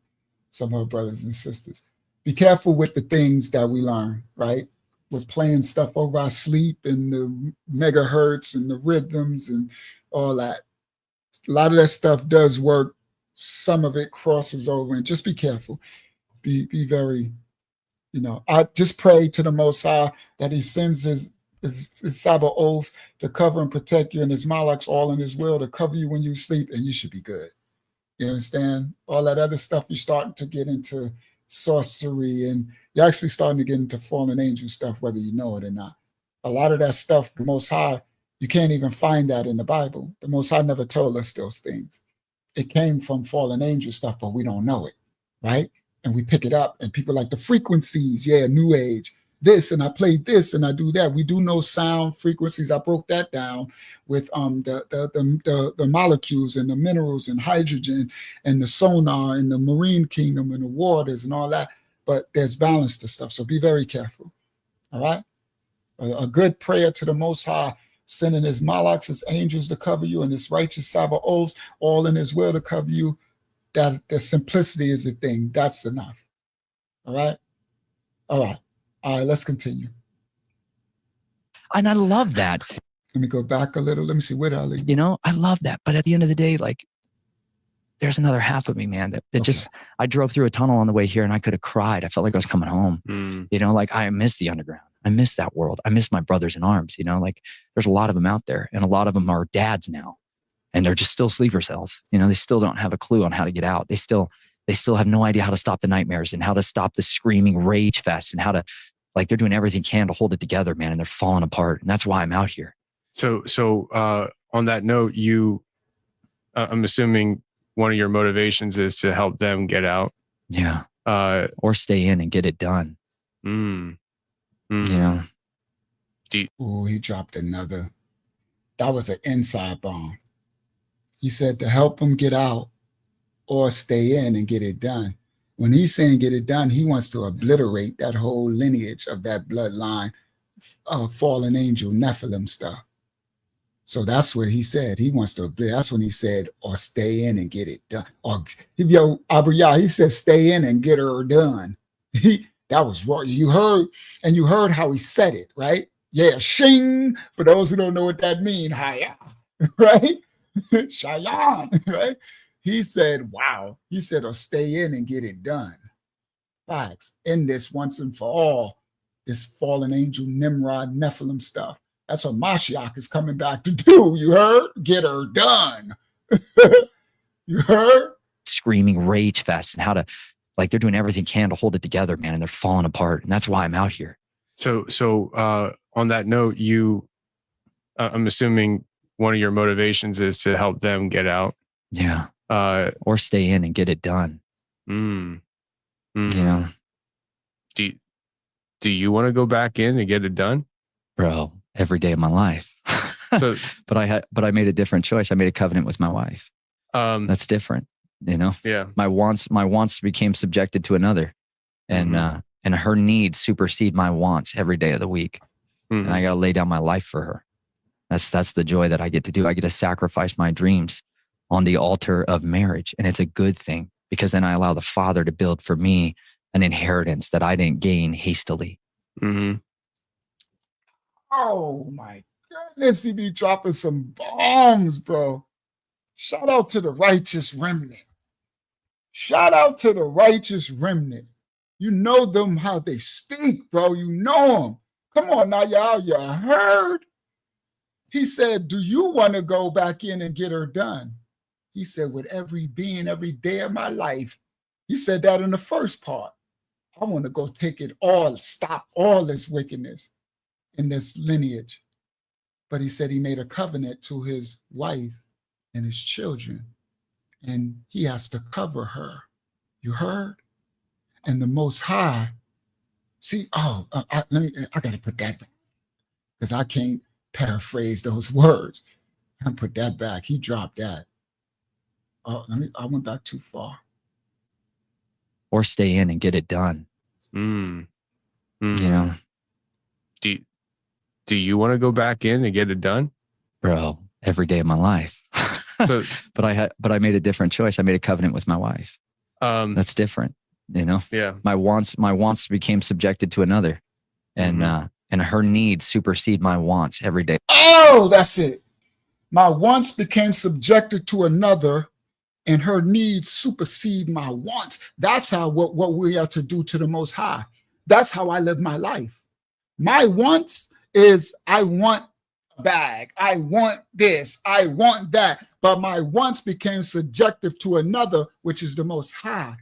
B: some of her brothers and sisters. Be careful with the things that we learn, right? We're playing stuff over our sleep and the megahertz and the rhythms and all that. A lot of that stuff does work. Some of it crosses over, and just be careful. Be very, I just pray to the Most High that he sends his Sabbath oaths to cover and protect you, and his malaks all in his will to cover you when you sleep, and you should be good. You understand? All that other stuff, you're starting to get into sorcery, and you're actually starting to get into fallen angel stuff, whether you know it or not. A lot of that stuff, the Most High, you can't even find that in the Bible. The Most High never told us those things. It came from fallen angel stuff, but we don't know it, right? And we pick it up, and people like the frequencies, New Age, this, and I played this, and I do that. We do know sound frequencies. I broke that down with the molecules and the minerals and hydrogen and the sonar and the marine kingdom and the waters and all that. But there's balance to stuff, so be very careful. All right, a good prayer to the Most High, sending his malaks, his angels to cover you, and his righteous Sabbath oaths, all in his will to cover you. That the simplicity is the thing. That's enough. All right. All right. Let's continue.
I: And I love that.
B: Let me go back a little. Let me see, where did I leave?
I: I love that. But at the end of the day, like, there's another half of me, man, that okay. Just, I drove through a tunnel on the way here and I could have cried. I felt like I was coming home. Like, I miss the underground. I miss that world. I miss my brothers in arms, like there's a lot of them out there, and a lot of them are dads now, and they're just still sleeper cells. They still don't have a clue on how to get out. They still have no idea how to stop the nightmares and how to stop the screaming rage fest and how to, like, they're doing everything can to hold it together, man. And they're falling apart. And that's why I'm out here.
J: So on that note, I'm assuming one of your motivations is to help them get out.
I: Yeah. Or stay in and get it done. Yeah.
B: Oh, he dropped another. That was an inside bomb. He said to help them get out or stay in and get it done. When he's saying get it done, he wants to obliterate that whole lineage of that bloodline, fallen angel, Nephilim stuff. So that's what he said. He wants to obliterate. That's when he said, or stay in and get it done. Or, he said, stay in and get her done. That was wrong. You heard how he said it, right? Yeah, shing. For those who don't know what that means, hiya, right? Shayan, right? He said, wow. He said, or stay in and get it done. Facts. End this once and for all. This fallen angel, Nimrod, Nephilim stuff. That's what Mashiach is coming back to do. You heard? Get her done. You heard?
I: Screaming rage fest and how to, like, they're doing everything can to hold it together, man. And they're falling apart. And that's why I'm out here.
J: So on that note, I'm assuming one of your motivations is to help them get out.
I: Yeah. Or stay in and get it done.
J: Do you want to go back in and get it done?
I: Bro, every day of my life.
J: So,
I: but I made a different choice. I made a covenant with my wife. That's different,
J: Yeah.
I: My wants became subjected to another, and her needs supersede my wants every day of the week. And I got to lay down my life for her. That's the joy that I get to do. I get to sacrifice my dreams on the altar of marriage. And it's a good thing, because then I allow the Father to build for me an inheritance that I didn't gain hastily.
B: Oh my goodness, he be dropping some bombs, bro. Shout out to the righteous remnant. Shout out to the righteous remnant. You know them, how they speak, bro. You know them. Come on now, y'all. You heard? He said, do you want to go back in and get her done? He said, with every being, every day of my life. He said that in the first part. I want to go take it all, stop all this wickedness in this lineage. But he said he made a covenant to his wife and his children, and he has to cover her. You heard? And the Most High, see, I got to put that back. because I can't paraphrase those words. I put that back. He dropped that. Oh, I went back too far.
I: Or stay in and get it done.
J: Mm.
I: You know,
J: do you want to go back in and get it done,
I: bro? Every day of my life.
J: So,
I: but I made a different choice. I made a covenant with my wife. That's different. You know.
J: Yeah.
I: My wants became subjected to another, and her needs supersede my wants every day.
B: Oh, that's it. My wants became subjected to another, and her needs supersede my wants. That's how what we are to do to the Most High. That's how I live my life. My wants is I want a bag. I want this. I want that. But my wants became subjective to another, which is the Most High.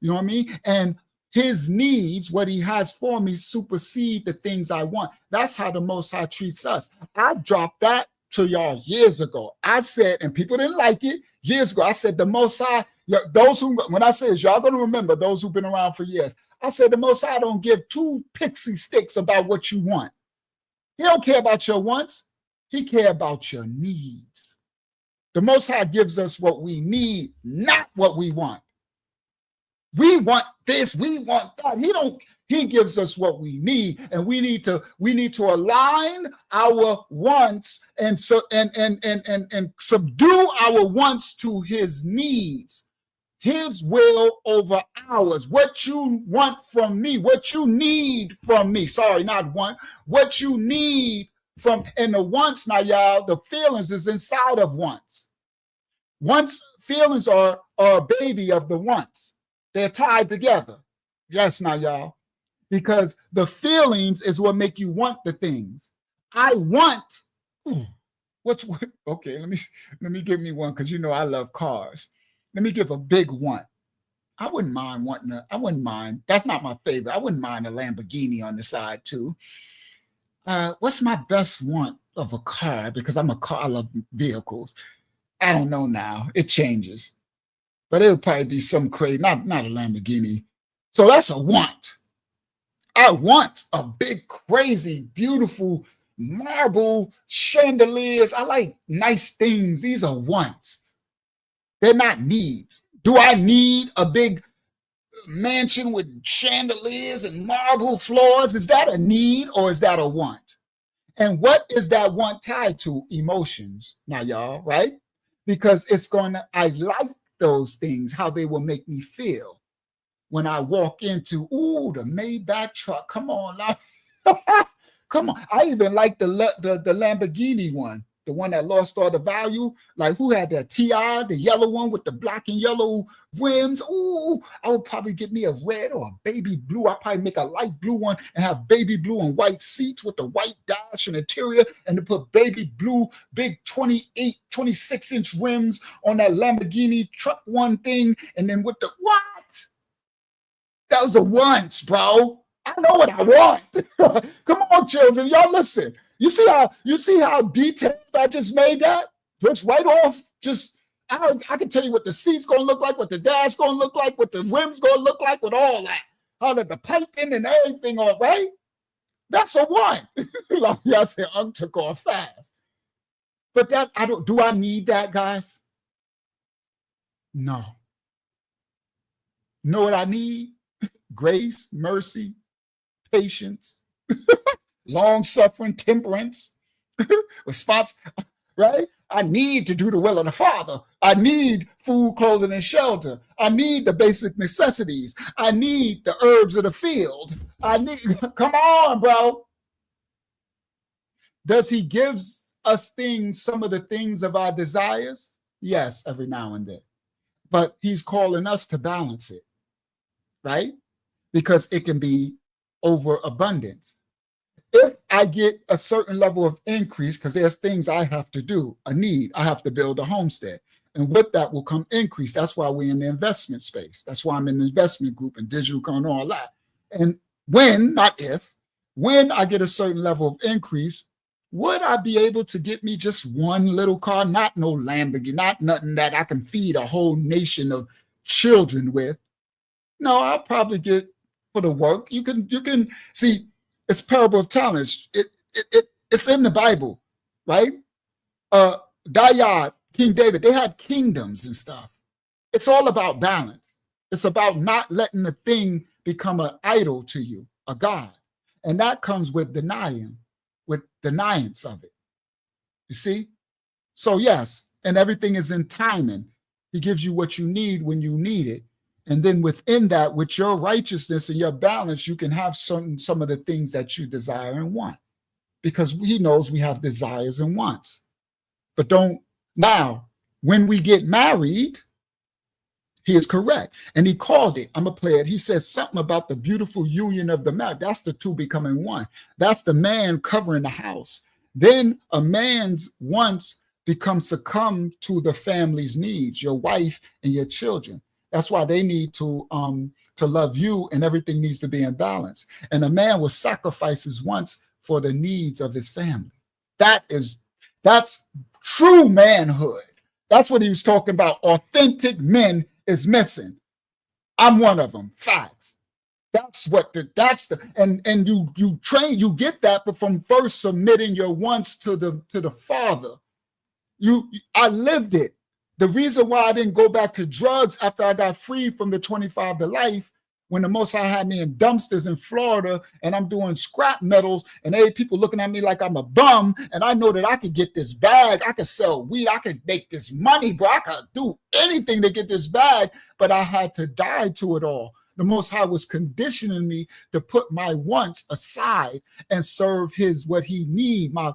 B: You know what I mean? And his needs, what he has for me, supersede the things I want. That's how the Most High treats us. I dropped that to y'all years ago. I said, and people didn't like it years ago. I said, the Most High, those who, when I say this, y'all going to remember those who've been around for years. I said, the Most High don't give two pixie sticks about what you want. He don't care about your wants. He care about your needs. The Most High gives us what we need, not what we want. We want this, we want that. He gives us what we need, and we need to align our wants and subdue our wants to his needs. His will over ours. What you want from me, what you need from me. Sorry, not want. What you need from, and the wants now, y'all, the feelings is inside of wants. Wants, feelings are a baby of the wants. They're tied together. Yes, now, y'all. Because the feelings is what make you want the things. I want. Okay, let me give me one, because you know I love cars. Let me give a big one. I wouldn't mind I wouldn't mind. That's not my favorite. I wouldn't mind a Lamborghini on the side too. What's my best want of a car? Because I love vehicles. I don't know now. It changes. But it'll probably be some crazy, not a Lamborghini. So that's a want. I want a big, crazy, beautiful marble chandeliers. I like nice things. These are wants. They're not needs. Do I need a big mansion with chandeliers and marble floors? Is that a need or is that a want? And what is that want tied to? Emotions. Now, y'all, right? Because I like those things, how they will make me feel when I walk into, the Maybach truck. Come on now. Come on. I even like the Lamborghini one. The one that lost all the value, like who had that TI, the yellow one with the black and yellow rims. Ooh, I would probably get me a red or a baby blue. I'd probably make a light blue one and have baby blue and white seats with the white dash and interior, and to put baby blue, big 28, 26-inch rims on that Lamborghini truck one thing. And then with the what? Those are wants, bro. I know what I want. Come on, children. Y'all listen. You see how detailed I just made that? Just right off. I can tell you what the seat's gonna look like, what the dash gonna look like, what the rims gonna look like, with all that. How the piping and everything, all right? That's a one. Like y'all say, took off fast. But do I need that, guys? No. Know what I need? Grace, mercy, patience. Long suffering, temperance, response, right? I need to do the will of the Father. I need food, clothing, and shelter. I need the basic necessities. I need the herbs of the field. Come on, bro. Does he give us things, some of the things of our desires? Yes, every now and then. But he's calling us to balance it, right? Because it can be overabundant. If I get a certain level of increase, because there's things I have to do, I have to build a homestead. And with that will come increase. That's why we're in the investment space. That's why I'm in the investment group and digital and all that. And when I get a certain level of increase, would I be able to get me just one little car? Not no Lamborghini, not nothing that I can feed a whole nation of children with. No, I'll probably get for the work. You can see. It's parable of talents. It's in the Bible, right? Dayad, King David, they had kingdoms and stuff. It's all about balance. It's about not letting the thing become an idol to you, a god. And that comes with denying, with deniance of it. You see? So yes, and everything is in timing. He gives you what you need when you need it. And then within that, with your righteousness and your balance, you can have some of the things that you desire and want. Because he knows we have desires and wants. But don't, now, when we get married, he is correct. And he called it, I'm going to play it. He says something about the beautiful union of the marriage. That's the two becoming one. That's the man covering the house. Then a man's wants become succumb to the family's needs, your wife and your children. That's why they need to love you, and everything needs to be in balance. And a man will sacrifice his wants for the needs of his family. That's true manhood. That's what he was talking about. Authentic men is missing. I'm one of them. Facts. And you get that, but from first submitting your wants to the Father. I lived it. The reason why I didn't go back to drugs after I got free from the 25 to life, when the Most High had me in dumpsters in Florida and I'm doing scrap metals and people looking at me like I'm a bum, and I know that I could get this bag, I could sell weed, I could make this money, bro, I could do anything to get this bag, but I had to die to it all. The Most High was conditioning me to put my wants aside and serve what he need, my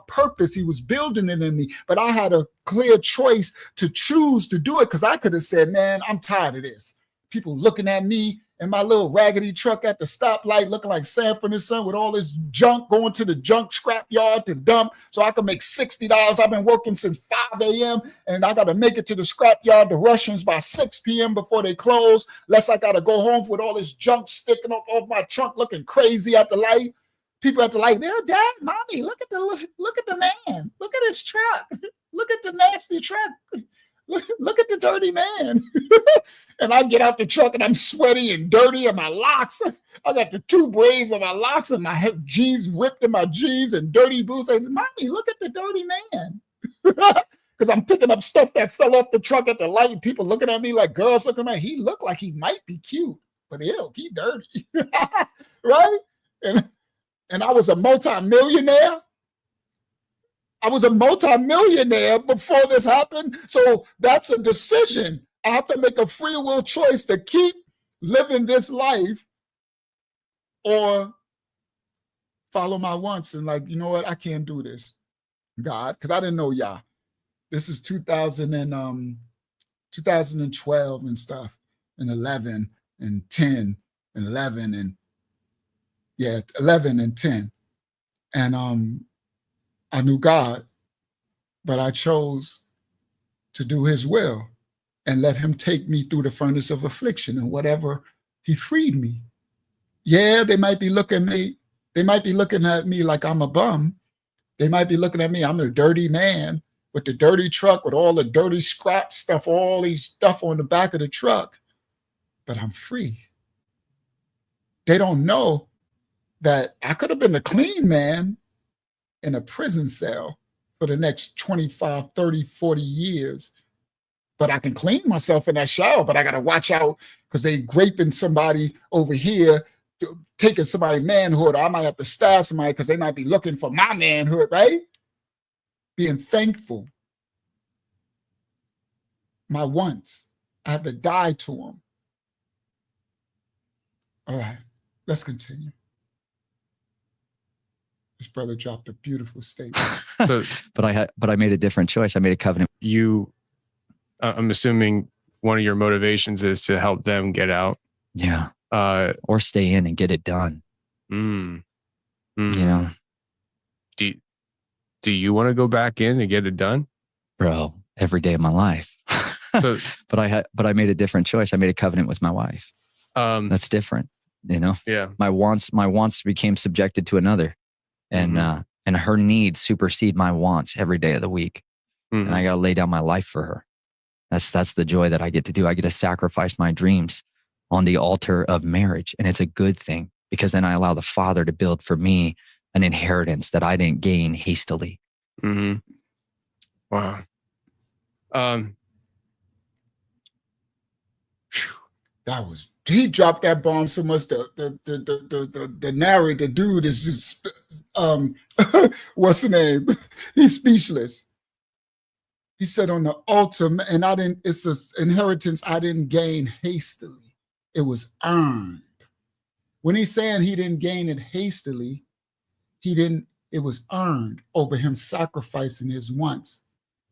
B: purpose. He was building it in me, but I had a clear choice to choose to do it, because I could have said, man, I'm tired of this. People looking at me in my little raggedy truck at the stoplight, looking like Sanford and Son with all this junk, going to the junk scrap yard to dump so I can make $60. I've been working since 5 a.m. and I got to make it to the scrap yard, the Russians, by 6 p.m. before they close, lest I got to go home with all this junk sticking up off my trunk, looking crazy at the light. People at the light, "There, Dad, Mommy, look at the man. Look at his truck. Look at the nasty truck. Look at the dirty man." And I get out the truck and I'm sweaty and dirty, and my locks, I got the 2 braids of my locks and my jeans ripped in my jeans and dirty boots. I say, "Mommy, look at the dirty man." Because I'm picking up stuff that fell off the truck at the light, and people looking at me like girls looking at me. He looked like he might be cute, but he dirty. Right? And I was a multi-millionaire. I was a multi-millionaire before this happened. So that's a decision. I have to make a free will choice to keep living this life or follow my wants and like, you know what? I can't do this, God, because I didn't know y'all. This is 2012 and stuff, and 11 and 10 and 11 and 11 and 10. And I knew God, but I chose to do his will and let him take me through the furnace of affliction, and whatever he freed me. Yeah, they might be looking at me. They might be looking at me like I'm a bum. They might be looking at me, I'm a dirty man with the dirty truck, with all the dirty scrap stuff, all these stuff on the back of the truck, but I'm free. They don't know that I could have been a clean man in a prison cell for the next 25, 30, 40 years. But I can clean myself in that shower, but I got to watch out because they graping somebody over here, taking somebody's manhood, or I might have to stab somebody because they might be looking for my manhood, right? Being thankful. My wants, I had to die to them. All right, let's continue. This brother dropped a beautiful statement.
I: But I made a different choice. I made a covenant.
J: I'm assuming one of your motivations is to help them get out.
I: Yeah. Or stay in and get it done. You know.
J: Do you want to go back in and get it done?
I: Bro, every day of my life. But I made a different choice. I made a covenant with my wife. That's different, you know?
J: Yeah.
I: My wants became subjected to another. And and her needs supersede my wants every day of the week. And I got to lay down my life for her. That's the joy that I get to do. I get to sacrifice my dreams on the altar of marriage. And it's a good thing, because then I allow the Father to build for me an inheritance that I didn't gain hastily.
J: Mm-hmm. Wow.
B: That was, he dropped that bomb so much the narrator dude is just what's the name? He's speechless. He said on the altar, and it's an inheritance I didn't gain hastily. It was earned. When he's saying he didn't gain it hastily, it was earned over him sacrificing his wants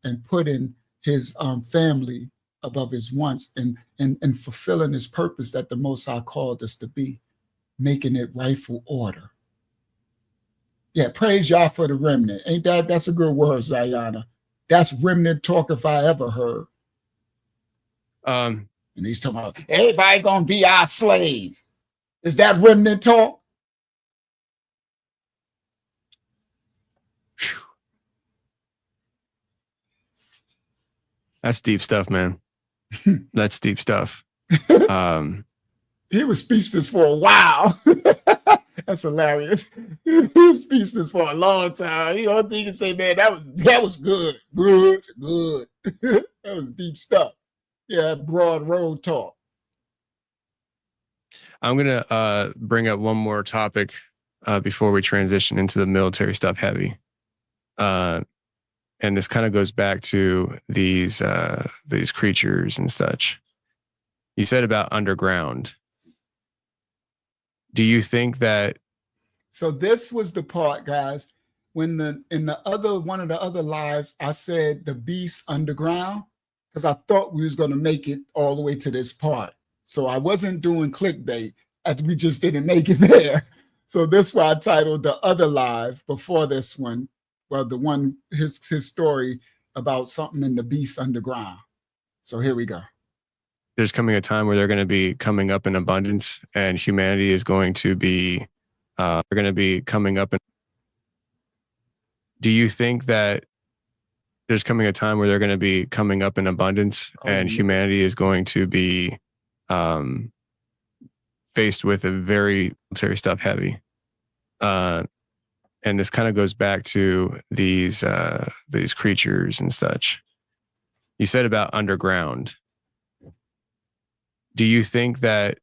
B: and putting his family above his wants and fulfilling his purpose that the Most High called us to be, making it rightful order. Yeah, praise Yah for the remnant. Ain't that's a good word, Zayana. That's remnant talk if I ever heard. And he's talking about everybody gonna be our slaves. Is that remnant talk?
J: That's deep stuff, man. That's deep stuff.
B: He was speechless for a while. That's hilarious. He was speechless for a long time. You don't think you say, man, that was good. Good. That was deep stuff. Yeah, broad road talk.
J: I'm gonna bring up one more topic before we transition into the military stuff heavy. And this kind of goes back to these creatures and such. You said about underground. Do you think that?
B: So this was the part, guys, when one of the other lives, I said the beast underground, because I thought we was going to make it all the way to this part. So I wasn't doing clickbait, we just didn't make it there. So this why I titled the other live before this one. Well, the one, his story about something in the beast underground. So here we go.
J: There's coming a time where they're going to be coming up in abundance, and humanity is going to be, they're going to be coming up. Do you think that there's coming a time where they're going to be coming up in abundance, and humanity is going to be faced with a very military stuff heavy? And this kind of goes back to these creatures and such. You said about underground. Do you think that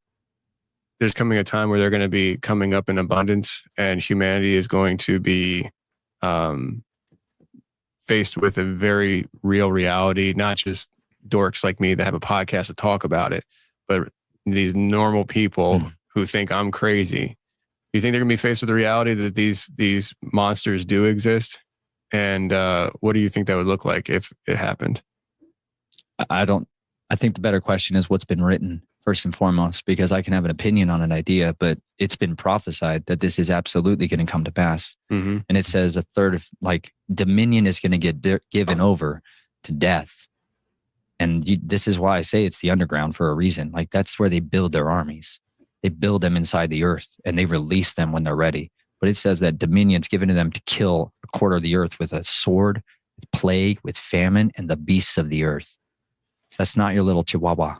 J: there's coming a time where they're going to be coming up in abundance, and humanity is going to be faced with a very real reality, not just dorks like me that have a podcast to talk about it, but these normal people who think I'm crazy? Do you think they're going to be faced with the reality that these monsters do exist? And what do you think that would look like if it happened?
I: I think the better question is what's been written first and foremost, because I can have an opinion on an idea, but it's been prophesied that this is absolutely going to come to pass.
J: Mm-hmm.
I: And it says a third of dominion is going to get given over to death. And this is why I say it's the underground for a reason. Like, that's where they build their armies. They build them inside the earth and they release them when they're ready. But it says that dominion's given to them to kill a quarter of the earth with a sword, with plague, with famine, and the beasts of the earth. That's not your little chihuahua.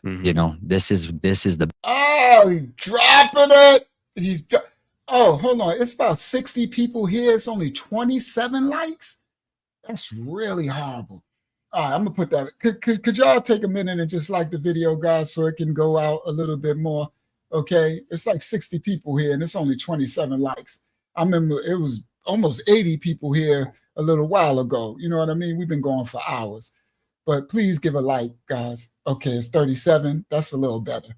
J: Mm-hmm.
I: You know, this is the.
B: Oh, he's dropping it. Oh, hold on. It's about 60 people here. It's only 27 likes. That's really horrible. All right, I'm gonna put that. Could y'all take a minute and just like the video, guys, so it can go out a little bit more? Okay, it's like 60 people here, and it's only 27 likes. I remember it was almost 80 people here a little while ago. You know what I mean? We've been going for hours. But please give a like, guys. Okay, it's 37. That's a little better.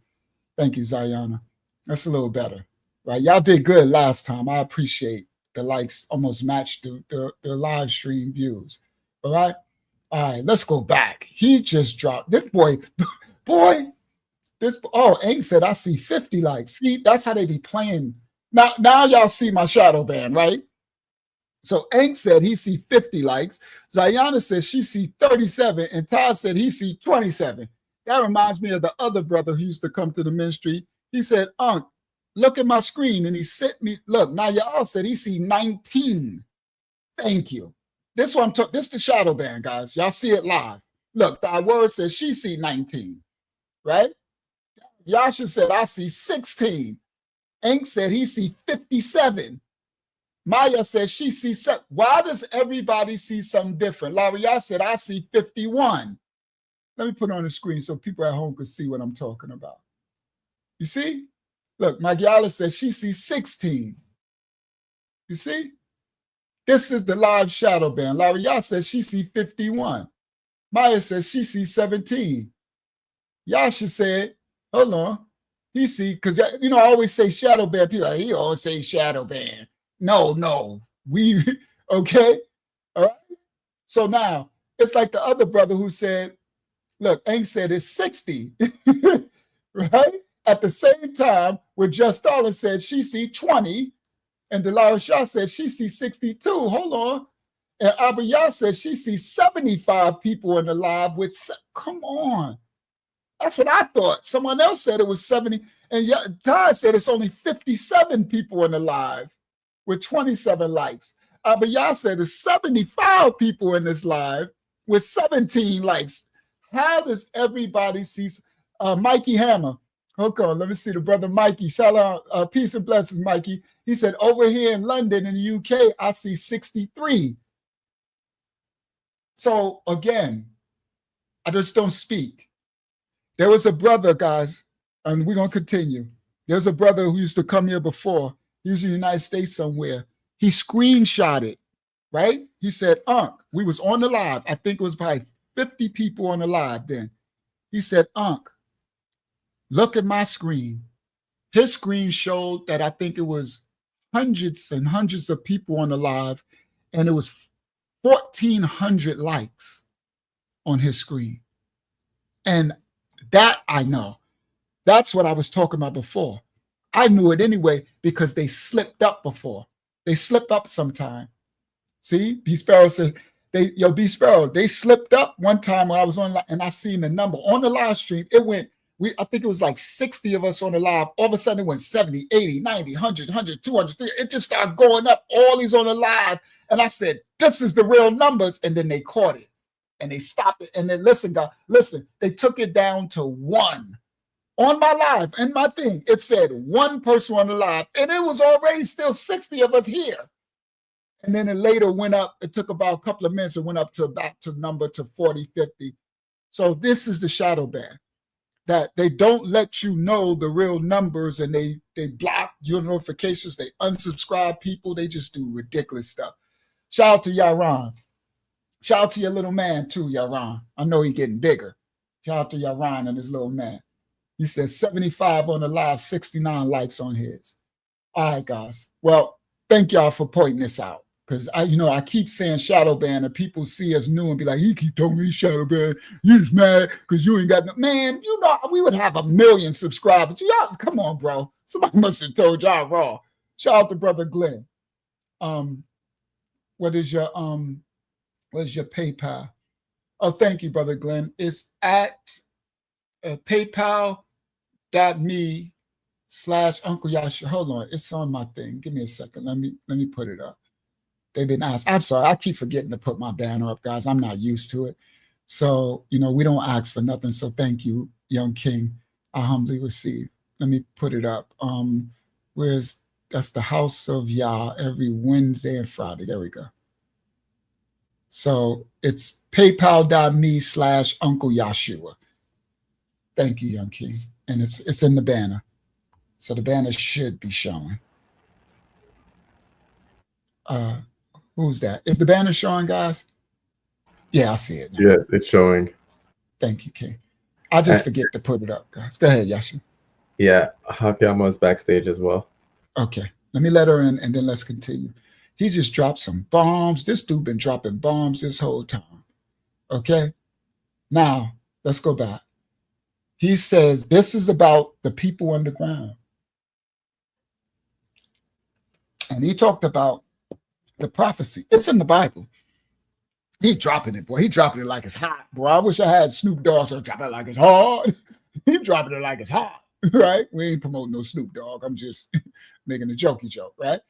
B: Thank you, Zayana. That's a little better. Right? Y'all did good last time. I appreciate the likes almost matched the live stream views. All right? All right, let's go back. He just dropped. This boy, Eng said, I see 50 likes. See, that's how they be playing. Now y'all see my shadow band, right? So Eng said he see 50 likes. Zayana says she see 37, and Todd said he see 27. That reminds me of the other brother who used to come to the ministry. He said, Unc, look at my screen, and he sent me, look, now y'all said he see 19. Thank you. This one took this the shadow band, guys. Y'all see it live. Look, thy word says she see 19, right? Yasha said, I see 16. Eng said he see 57. Maya says she sees, why does everybody see something different? Laria said, I see 51. Let me put it on the screen so people at home can see what I'm talking about. You see? Look, Magyala says she sees 16. You see? This is the live shadow band. Laria says she sees 51. Maya says she sees 17. Yasha said, hold on. He see, because you know, I always say shadow band. People are like, he always say shadow band. No. We, okay? All right? So now, it's like the other brother who said, look, Ain't said it's 60, right? At the same time, where Just Dollar said she see 20, and Delilah Shah said she sees 62. Hold on. And Abiyah says she sees 75 people in the live with, come on. That's what I thought. Someone else said it was 70. And Todd said it's only 57 people in the live with 27 likes. Abiyah said it's 75 people in this live with 17 likes. How does everybody see? Mikey Hammer. Hold on, let me see the brother Mikey. Shout out, peace and blessings, Mikey. He said, over here in London, in the UK, I see 63. So again, I just don't speak. There was a brother, guys, and we're going to continue. There's a brother who used to come here before. He was in the United States somewhere. He screenshotted, right? He said, we was on the live. I think it was probably 50 people on the live then. He said, look at my screen. His screen showed that I think it was hundreds and hundreds of people on the live, and it was 1,400 likes on his screen. And that I know. That's what I was talking about before. I knew it anyway because they slipped up before. They slip up sometime. See, B Sparrow said, B Sparrow, they slipped up one time when I was on, and I seen the number on the live stream. It went, I think it was like 60 of us on the live. All of a sudden it went 70, 80, 90, 100, 100, 200, 300. It just started going up, all these on the live. And I said, this is the real numbers. And then they caught it and they stopped it. And then listen, God, listen, they took it down to 1. On my live, and my thing, it said 1 person on the live, and it was already still 60 of us here. And then it later went up. It took about a couple of minutes. It went up to back to number to 40, 50. So this is the shadow band, that they don't let you know the real numbers, and they block your notifications. They unsubscribe people. They just do ridiculous stuff. Shout out to Yaron. Shout out to your little man too, Yaron. I know he's getting bigger. Shout out to Yaron and his little man. He says 75 on the live, 69 likes on his. All right, guys. Well, thank y'all for pointing this out. Because I keep saying shadow ban, and people see us new and be like, you keep telling me shadow ban. You just mad because you ain't got no. Man, we would have 1 million subscribers. Y'all, come on, bro. Somebody must have told y'all raw. Shout out to Brother Glenn. What is your PayPal? Oh, thank you, Brother Glenn. It's at PayPal.me/Uncle Yasha. Hold on, it's on my thing. Give me a second. Let me put it up. They've been asked. I'm sorry, I keep forgetting to put my banner up, guys. I'm not used to it. So, we don't ask for nothing. So thank you, young king. I humbly receive. Let me put it up. That's the House of Yah every Wednesday and Friday. There we go. So it's PayPal.me/Uncle Yashua. Thank you, young king. And it's in the banner. So the banner should be showing. Who's that? Is the banner showing, guys? Yeah, I see it now.
H: Yeah, it's showing.
B: Thank you, king. I just forget to put it up, guys. Go ahead, Yasha.
H: Yeah, Hakiyama's backstage as well.
B: Okay, let me let her in, and then let's continue. He just dropped some bombs. This dude been dropping bombs this whole time. Okay? Now, let's go back. He says this is about the people underground. And he talked about the prophecy. It's in the Bible. He dropping it, boy. He dropping it like it's hot, boy. I wish I had Snoop Dogg, so dropping it like it's hard. He dropping it like it's hot, right? We ain't promoting no Snoop Dogg. I'm just making a jokey joke, right?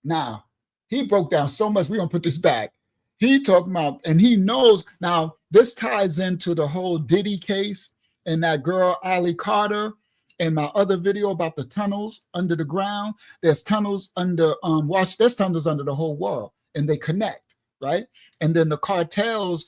B: Now, he broke down so much. We're going to put this back. He talking about, and he knows, now this ties into the whole Diddy case and that girl, Ali Carter, in my other video about the tunnels under the ground, there's tunnels under there's tunnels under the whole world, and they connect, right? And then the cartels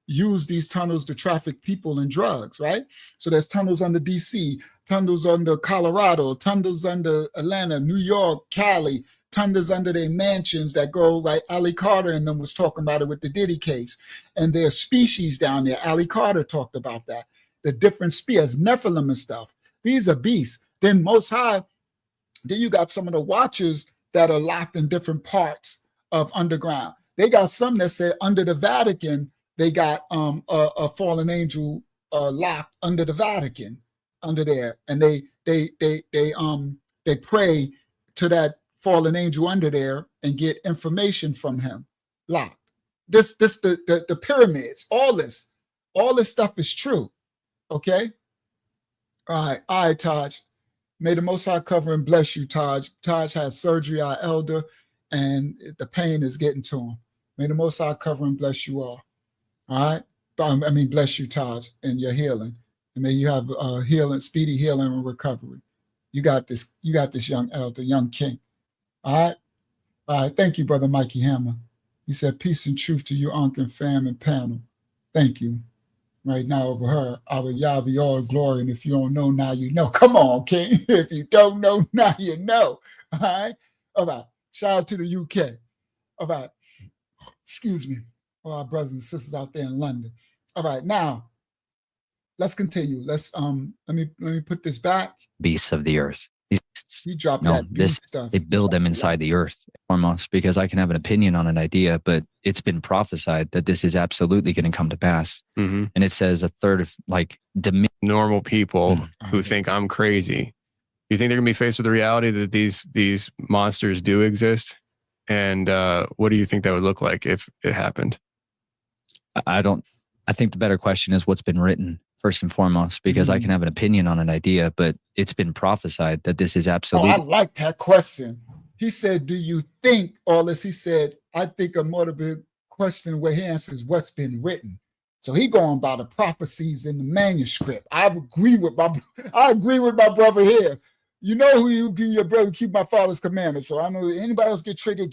B: use these tunnels to traffic people and drugs, right? So there's tunnels under DC, tunnels under Colorado, tunnels under Atlanta, New York, Cali, tunnels under their mansions that go, like Ali Carter and them was talking about it with the Diddy case. And there's species down there. Ali Carter talked about that. The different species, Nephilim and stuff. These are beasts. Then Most High, then you got some of the watchers that are locked in different parts of underground. They got some that say under the Vatican, they got a fallen angel locked under the Vatican, under there, and they pray to that fallen angel under there and get information from him, locked. The pyramids, all this stuff is true. Okay. All right, Taj. May the Most High cover and bless you, Taj. Taj has surgery, our elder, and the pain is getting to him. May the Most High cover and bless you all. All right. I mean, bless you, Taj, and your healing. And may you have healing, speedy healing and recovery. You got this young elder, young king. All right. All right. Thank you, Brother Mikey Hammer. He said, peace and truth to you, Unc and fam and panel. Thank you. Right now over her, our Yah be all glory. And if you don't know, now you know. Come on, King. If you don't know, now you know. All right. All right. Shout out to the UK. All right. Excuse me. All our brothers and sisters out there in London. All right. Now, let's continue. Let's let me put this back.
I: Beasts of the earth.
B: You drop
I: No,
B: that
I: this
B: stuff.
I: they build them inside the earth foremost, because I can have an opinion on an idea, but it's been prophesied that this is absolutely going to come to pass.
J: Mm-hmm.
I: And it says a third of
J: normal people who think I'm crazy. You think they're going to be faced with the reality that these monsters do exist? And what do you think that would look like if it happened?
I: I think the better question is what's been written first and foremost, because I can have an opinion on an idea, but it's been prophesied that this is absolutely.
B: I like that question. He said, do you think all this? He said, I think a more big question where he answers what's been written. So he going by the prophecies in the manuscript. I agree with my brother here. You know who you give your brother, keep my father's commandments. So I know anybody else get triggered.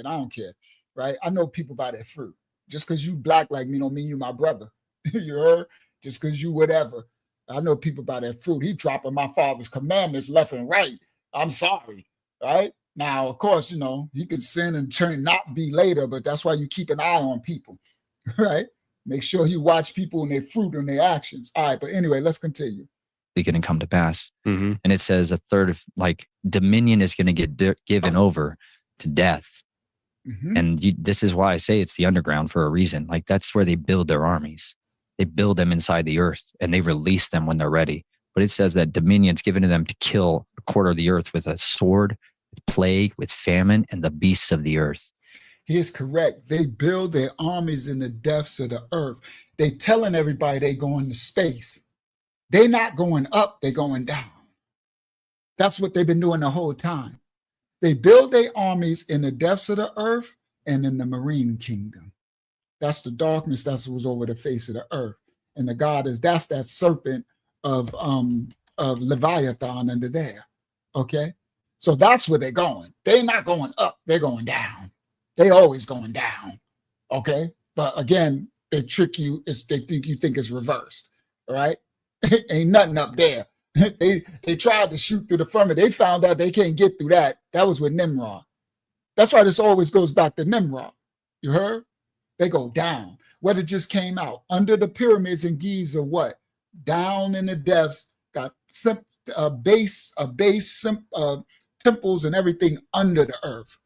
B: I don't care. Right? I know people by their fruit. Just because you black like me don't mean you my brother. You heard? Just because you whatever. I know people by their fruit. He dropping my father's commandments left and right. I'm sorry. Right? Now, of course, you know, he could sin and turn not be later, but that's why you keep an eye on people. Right? Make sure you watch people and their fruit and their actions. All right, but anyway, let's continue.
I: Going to come to pass. Mm-hmm. And it says a third of dominion is going to get given over to death. Mm-hmm. And this is why I say it's the underground for a reason. That's where they build their armies. They build them inside the earth and they release them when they're ready. But it says that dominion's given to them to kill a quarter of the earth with a sword, with plague, with famine, and the beasts of the earth.
B: He is correct. They build their armies in the depths of the earth. They telling everybody they going to space. They're not going up, they're going down. That's what they've been doing the whole time. They build their armies in the depths of the earth and in the marine kingdom. That's the darkness that was over the face of the earth. And the God that's that serpent of Leviathan under there. Okay? So that's where they're going. They're not going up, they're going down. They always going down. Okay? But again, they trick you, they think you think it's reversed. All right? Ain't nothing up there. They tried to shoot through the firmament. They found out they can't get through that. That was with Nimrod. That's why this always goes back to Nimrod. You heard? They go down. What it just came out. Under the pyramids in Giza, what? Down in the depths, got temples and everything under the earth.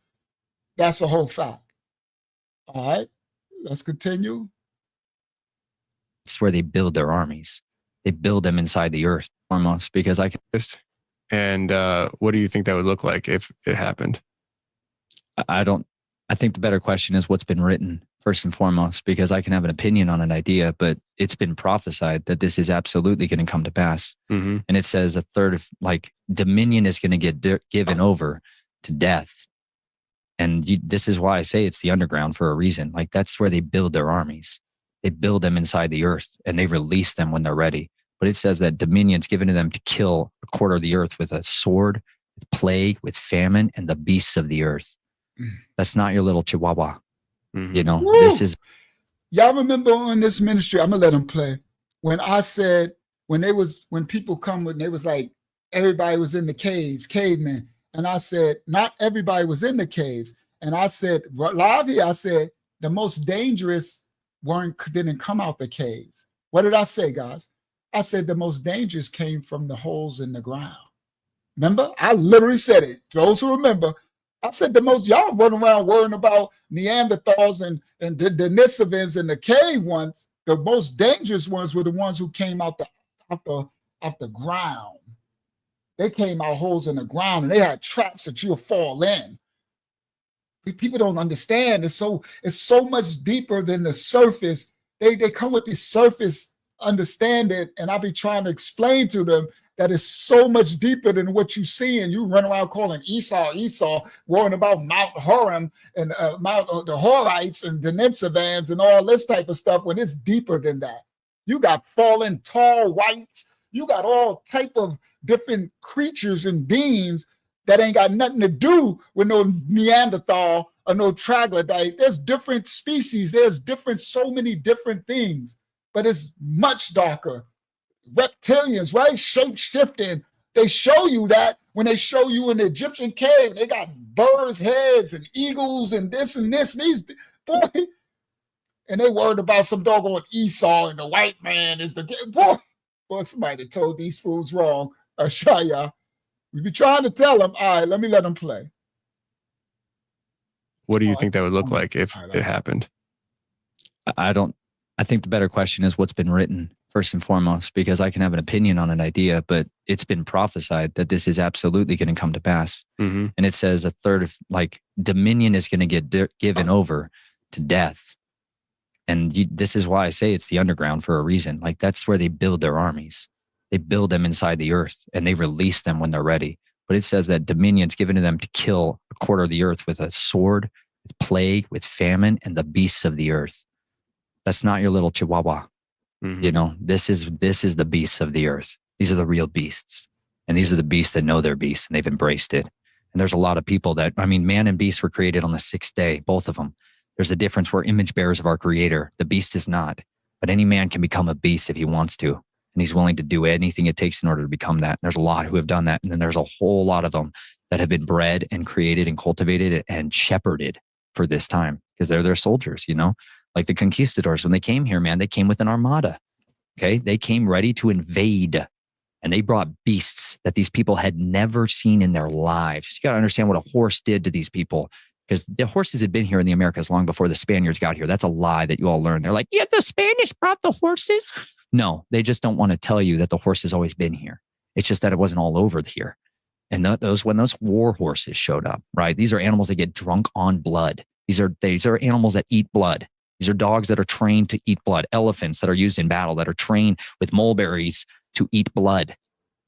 B: That's the whole fact. All right, let's continue.
I: It's where they build their armies. They build them inside the earth almost, because I can.
J: And what do you think that would look like if it happened?
I: I think the better question is what's been written first and foremost, because I can have an opinion on an idea, but it's been prophesied that this is absolutely going to come to pass. Mm-hmm. And it says a third of dominion is going to get given over to death. And this is why I say it's the underground for a reason. That's where they build their armies. They build them inside the earth and they release them when they're ready. But it says that dominions given to them to kill a quarter of the earth with a sword, with plague, with famine, and the beasts of the earth. That's not your little chihuahua. You know,
B: Woo!
I: this is.
B: Y'all remember on this ministry, I'm gonna let them play. When I said, when people come with, they was like, everybody was in the caves, cavemen. And I said, not everybody was in the caves. And I said, live here, I said, the most dangerous didn't come out the caves. What did I say, guys? I said the most dangerous came from the holes in the ground. Remember? I literally said it. Those who remember, I said y'all run around worrying about Neanderthals and the Denisovans and the cave ones. The most dangerous ones were the ones who came out the ground. They came out holes in the ground and they had traps that you'll fall in. People don't understand. It's so much deeper than the surface. They come with this surface understanding, and I be trying to explain to them that it's so much deeper than what you see. And you run around calling Esau, worrying about Mount Horem and the Horites and the Denisovans and all this type of stuff when it's deeper than that. You got fallen tall whites. You got all type of different creatures and beings that ain't got nothing to do with no Neanderthal or no troglodyte. There's different species. There's so many different things, but it's much darker. Reptilians, right? Shape-shifting. They show you that when they show you in the Egyptian cave, they got birds' heads and eagles and this and this. These, boy, and they worried about some doggone Esau and the white man is the boy, somebody told these fools wrong. Shaya. We be trying to tell them, all right, let me let them play.
J: What do you think that would look like if it happened?
I: I think the better question is what's been written first and foremost, because I can have an opinion on an idea, but it's been prophesied that this is absolutely going to come to pass.
J: Mm-hmm.
I: And it says a third of dominion is going to get given over to death. And this is why I say it's the underground for a reason. Like that's where they build their armies. They build them inside the earth and they release them when they're ready. But it says that dominion's given to them to kill a quarter of the earth with a sword, with plague, with famine, and the beasts of the earth. That's not your little chihuahua. Mm-hmm. You know, this is the beasts of the earth. These are the real beasts. And these are the beasts that know they're beasts and they've embraced it. And there's a lot of people man and beast were created on the sixth day, both of them. There's a difference. We're image bearers of our creator. The beast is not. But any man can become a beast if he wants to. And he's willing to do anything it takes in order to become that. And there's a lot who have done that. And then there's a whole lot of them that have been bred and created and cultivated and shepherded for this time because they're their soldiers, you know, like the conquistadors. When they came here, man, they came with an armada. Okay. They came ready to invade and they brought beasts that these people had never seen in their lives. You got to understand what a horse did to these people because the horses had been here in the Americas long before the Spaniards got here. That's a lie that you all learned. They're like, yeah, the Spanish brought the horses. No, they just don't want to tell you that the horse has always been here. It's just that it wasn't all over here. And when those war horses showed up, right? These are animals that get drunk on blood. These are animals that eat blood. These are dogs that are trained to eat blood. Elephants that are used in battle that are trained with mulberries to eat blood.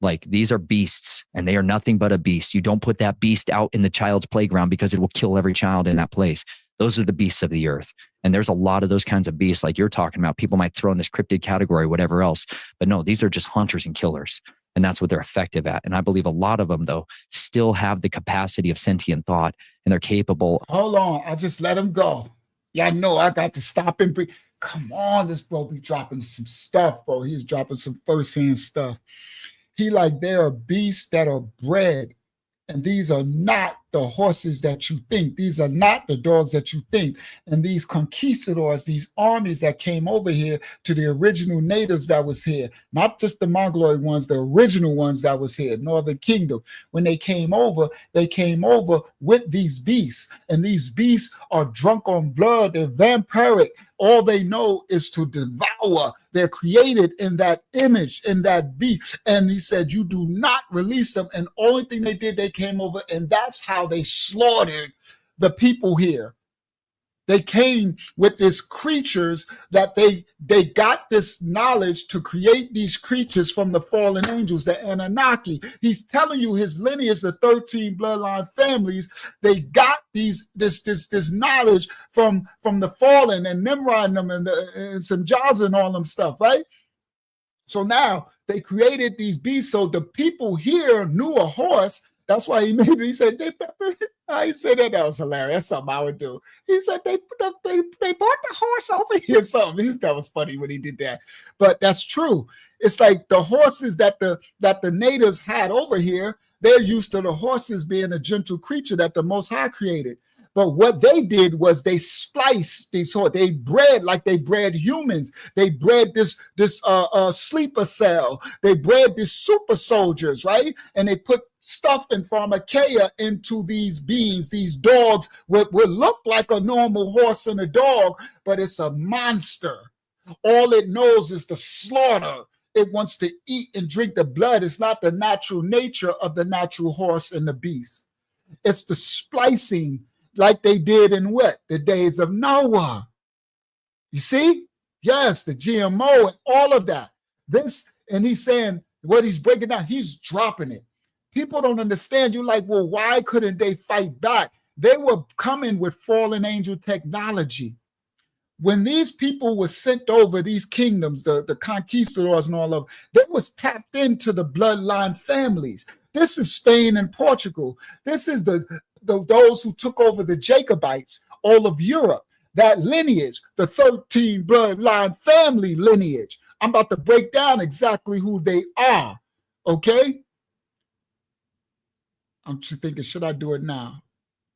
I: Like these are beasts and they are nothing but a beast. You don't put that beast out in the child's playground because it will kill every child in that place. Those are the beasts of the earth. And there's a lot of those kinds of beasts like you're talking about. People might throw in this cryptid category, whatever else. But no, these are just hunters and killers. And that's what they're effective at. And I believe a lot of them, though, still have the capacity of sentient thought and they're capable.
B: Hold on. I just let them go. Y'all know I got to stop and breathe. Come on, this bro be dropping some stuff, bro. He's dropping some firsthand stuff. There are beasts that are bred. And these are not the horses that you think. These are not the dogs that you think. And these conquistadors, these armies that came over here to the original natives that was here, not just the Mongoloid ones, the original ones that was here, Northern Kingdom. When they came over with these beasts. And these beasts are drunk on blood. They're vampiric. All they know is to devour. They're created in that image, in that beast. And he said, you do not release them. And only thing they did, they came over, and that's how they slaughtered the people here. They came with these creatures that they got this knowledge to create these creatures from the fallen angels, the Anunnaki. He's telling you his lineage, the 13 bloodline families, they got this knowledge from the fallen and Nimrod and them and some Jaws and all them stuff, right? So now they created these beasts so the people here knew a horse. That's why he made it. He said, I said that was hilarious. That's something I would do. He said, they brought the horse over here. Something. That was funny when he did that. But that's true. It's like the horses that the natives had over here, they're used to the horses being a gentle creature that the Most High created. But what they did was they spliced, they bred like they bred humans. They bred this sleeper cell. They bred these super soldiers, right? And they put stuff in pharmakeia into these beings. These dogs would look like a normal horse and a dog, but it's a monster. All it knows is the slaughter. It wants to eat and drink the blood. It's not the natural nature of the natural horse and the beast. It's the splicing, like they did in what? The days of Noah. You see? Yes, the GMO and all of that. This, and he's saying what he's breaking down, he's dropping it. People don't understand. You're like, well, why couldn't they fight back? They were coming with fallen angel technology. When these people were sent over, these kingdoms, the conquistadors and all of, they was tapped into the bloodline families. This is Spain and Portugal. This is those who took over the Jacobites, all of Europe, that lineage, the 13 bloodline family lineage. I'm about to break down exactly who they are, okay? I'm just thinking, should I do it now?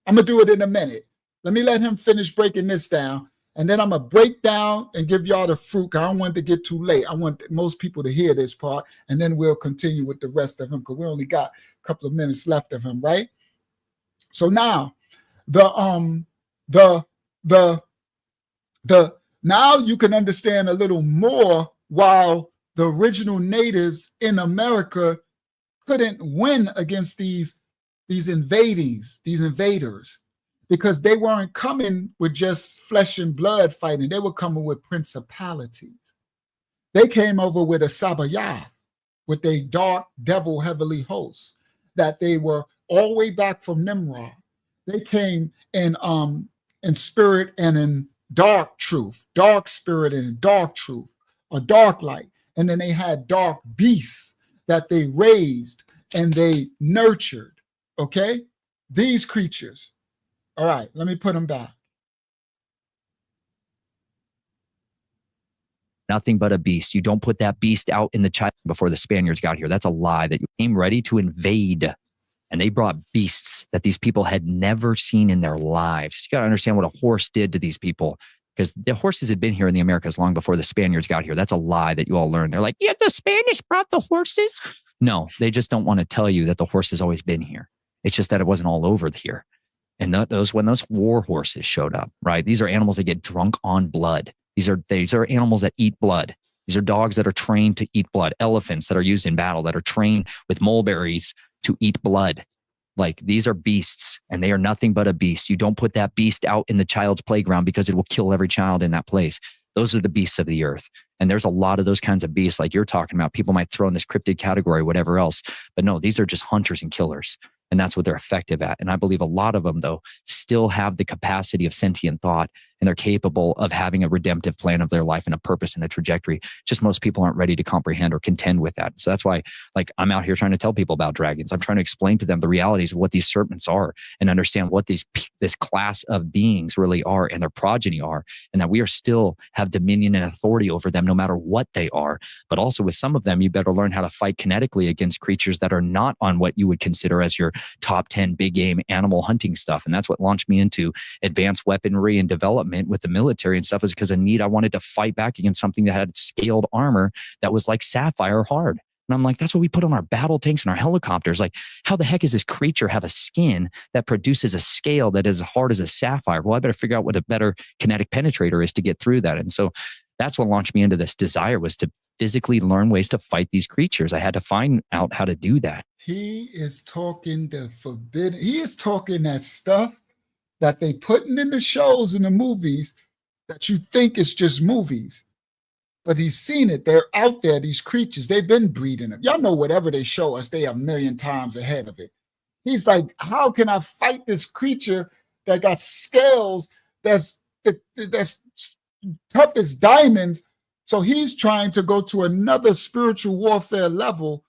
B: I'm going to do it in a minute. Let me let him finish breaking this down, and then I'm going to break down and give y'all the fruit, because I don't want it to get too late. I want most people to hear this part, and then we'll continue with the rest of him, because we only got a couple of minutes left of him, right? So now, now you can understand a little more while the original natives in America couldn't win against these invaders, because they weren't coming with just flesh and blood fighting. They were coming with principalities. They came over with a Sabayath, with a dark devil heavenly host, that they were all the way back from Nimrod. They came in spirit and in dark truth, dark spirit and dark truth, a dark light. And then they had dark beasts that they raised and they nurtured, okay? These creatures. All right, let me put them back.
I: Nothing but a beast. You don't put that beast out in the child before the Spaniards got here. That's a lie. That you came ready to invade, and they brought beasts that these people had never seen in their lives. You got to understand what a horse did to these people, because the horses had been here in the Americas long before the Spaniards got here. That's a lie that you all learned. They're like, yeah, the Spanish brought the horses. No, they just don't want to tell you that the horse has always been here. It's just that it wasn't all over here. And when those war horses showed up, right? These are animals that get drunk on blood. These are animals that eat blood. These are dogs that are trained to eat blood. Elephants that are used in battle that are trained with mulberries to eat blood. Like, these are beasts, and they are nothing but a beast. You don't put that beast out in the child's playground, because it will kill every child in that place. Those are the beasts of the earth. And there's a lot of those kinds of beasts like you're talking about. People might throw in this cryptid category, whatever else. But no, these are just hunters and killers. And that's what they're effective at. And I believe a lot of them, though, still have the capacity of sentient thought, and they're capable of having a redemptive plan of their life and a purpose and a trajectory. Just most people aren't ready to comprehend or contend with that. So that's why, like, I'm out here trying to tell people about dragons. I'm trying to explain to them the realities of what these serpents are, and understand what this class of beings really are and their progeny are, and that we are still have dominion and authority over them no matter what they are. But also with some of them, you better learn how to fight kinetically against creatures that are not on what you would consider as your top 10 big game animal hunting stuff. And that's what launched me into advanced weaponry and development with the military and stuff, is because I wanted to fight back against something that had scaled armor that was like sapphire hard. And I'm like, that's what we put on our battle tanks and our helicopters. Like, how the heck is this creature have a skin that produces a scale that is as hard as a sapphire? Well, I better figure out what a better kinetic penetrator is to get through that. And so that's what launched me into this desire, was to physically learn ways to fight these creatures. I had to find out how to do that.
B: He is talking the forbidden. He is talking that stuff that they putting in the shows and the movies that you think is just movies. But he's seen it. They're out there, these creatures. They've been breeding them. Y'all know whatever they show us, they are a million times ahead of it. He's like, how can I fight this creature that got scales that's tough as diamonds, So he's trying to go to another spiritual warfare level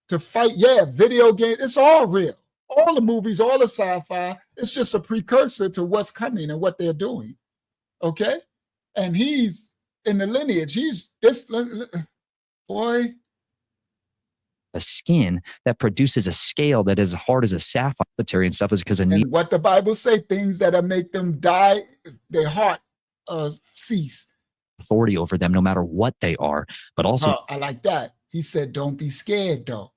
B: to fight. Yeah, video game, it's all real. All the movies, all the sci-fi, it's just a precursor to what's coming and what they're doing. Okay? And he's in the lineage. He's this boy.
I: A skin that produces a scale that is as hard as a sapphire and stuff is because of
B: and what the Bible say, things that make them die, their heart cease.
I: Authority over them, no matter what they are. But also,
B: I like that. He said, don't be scared though.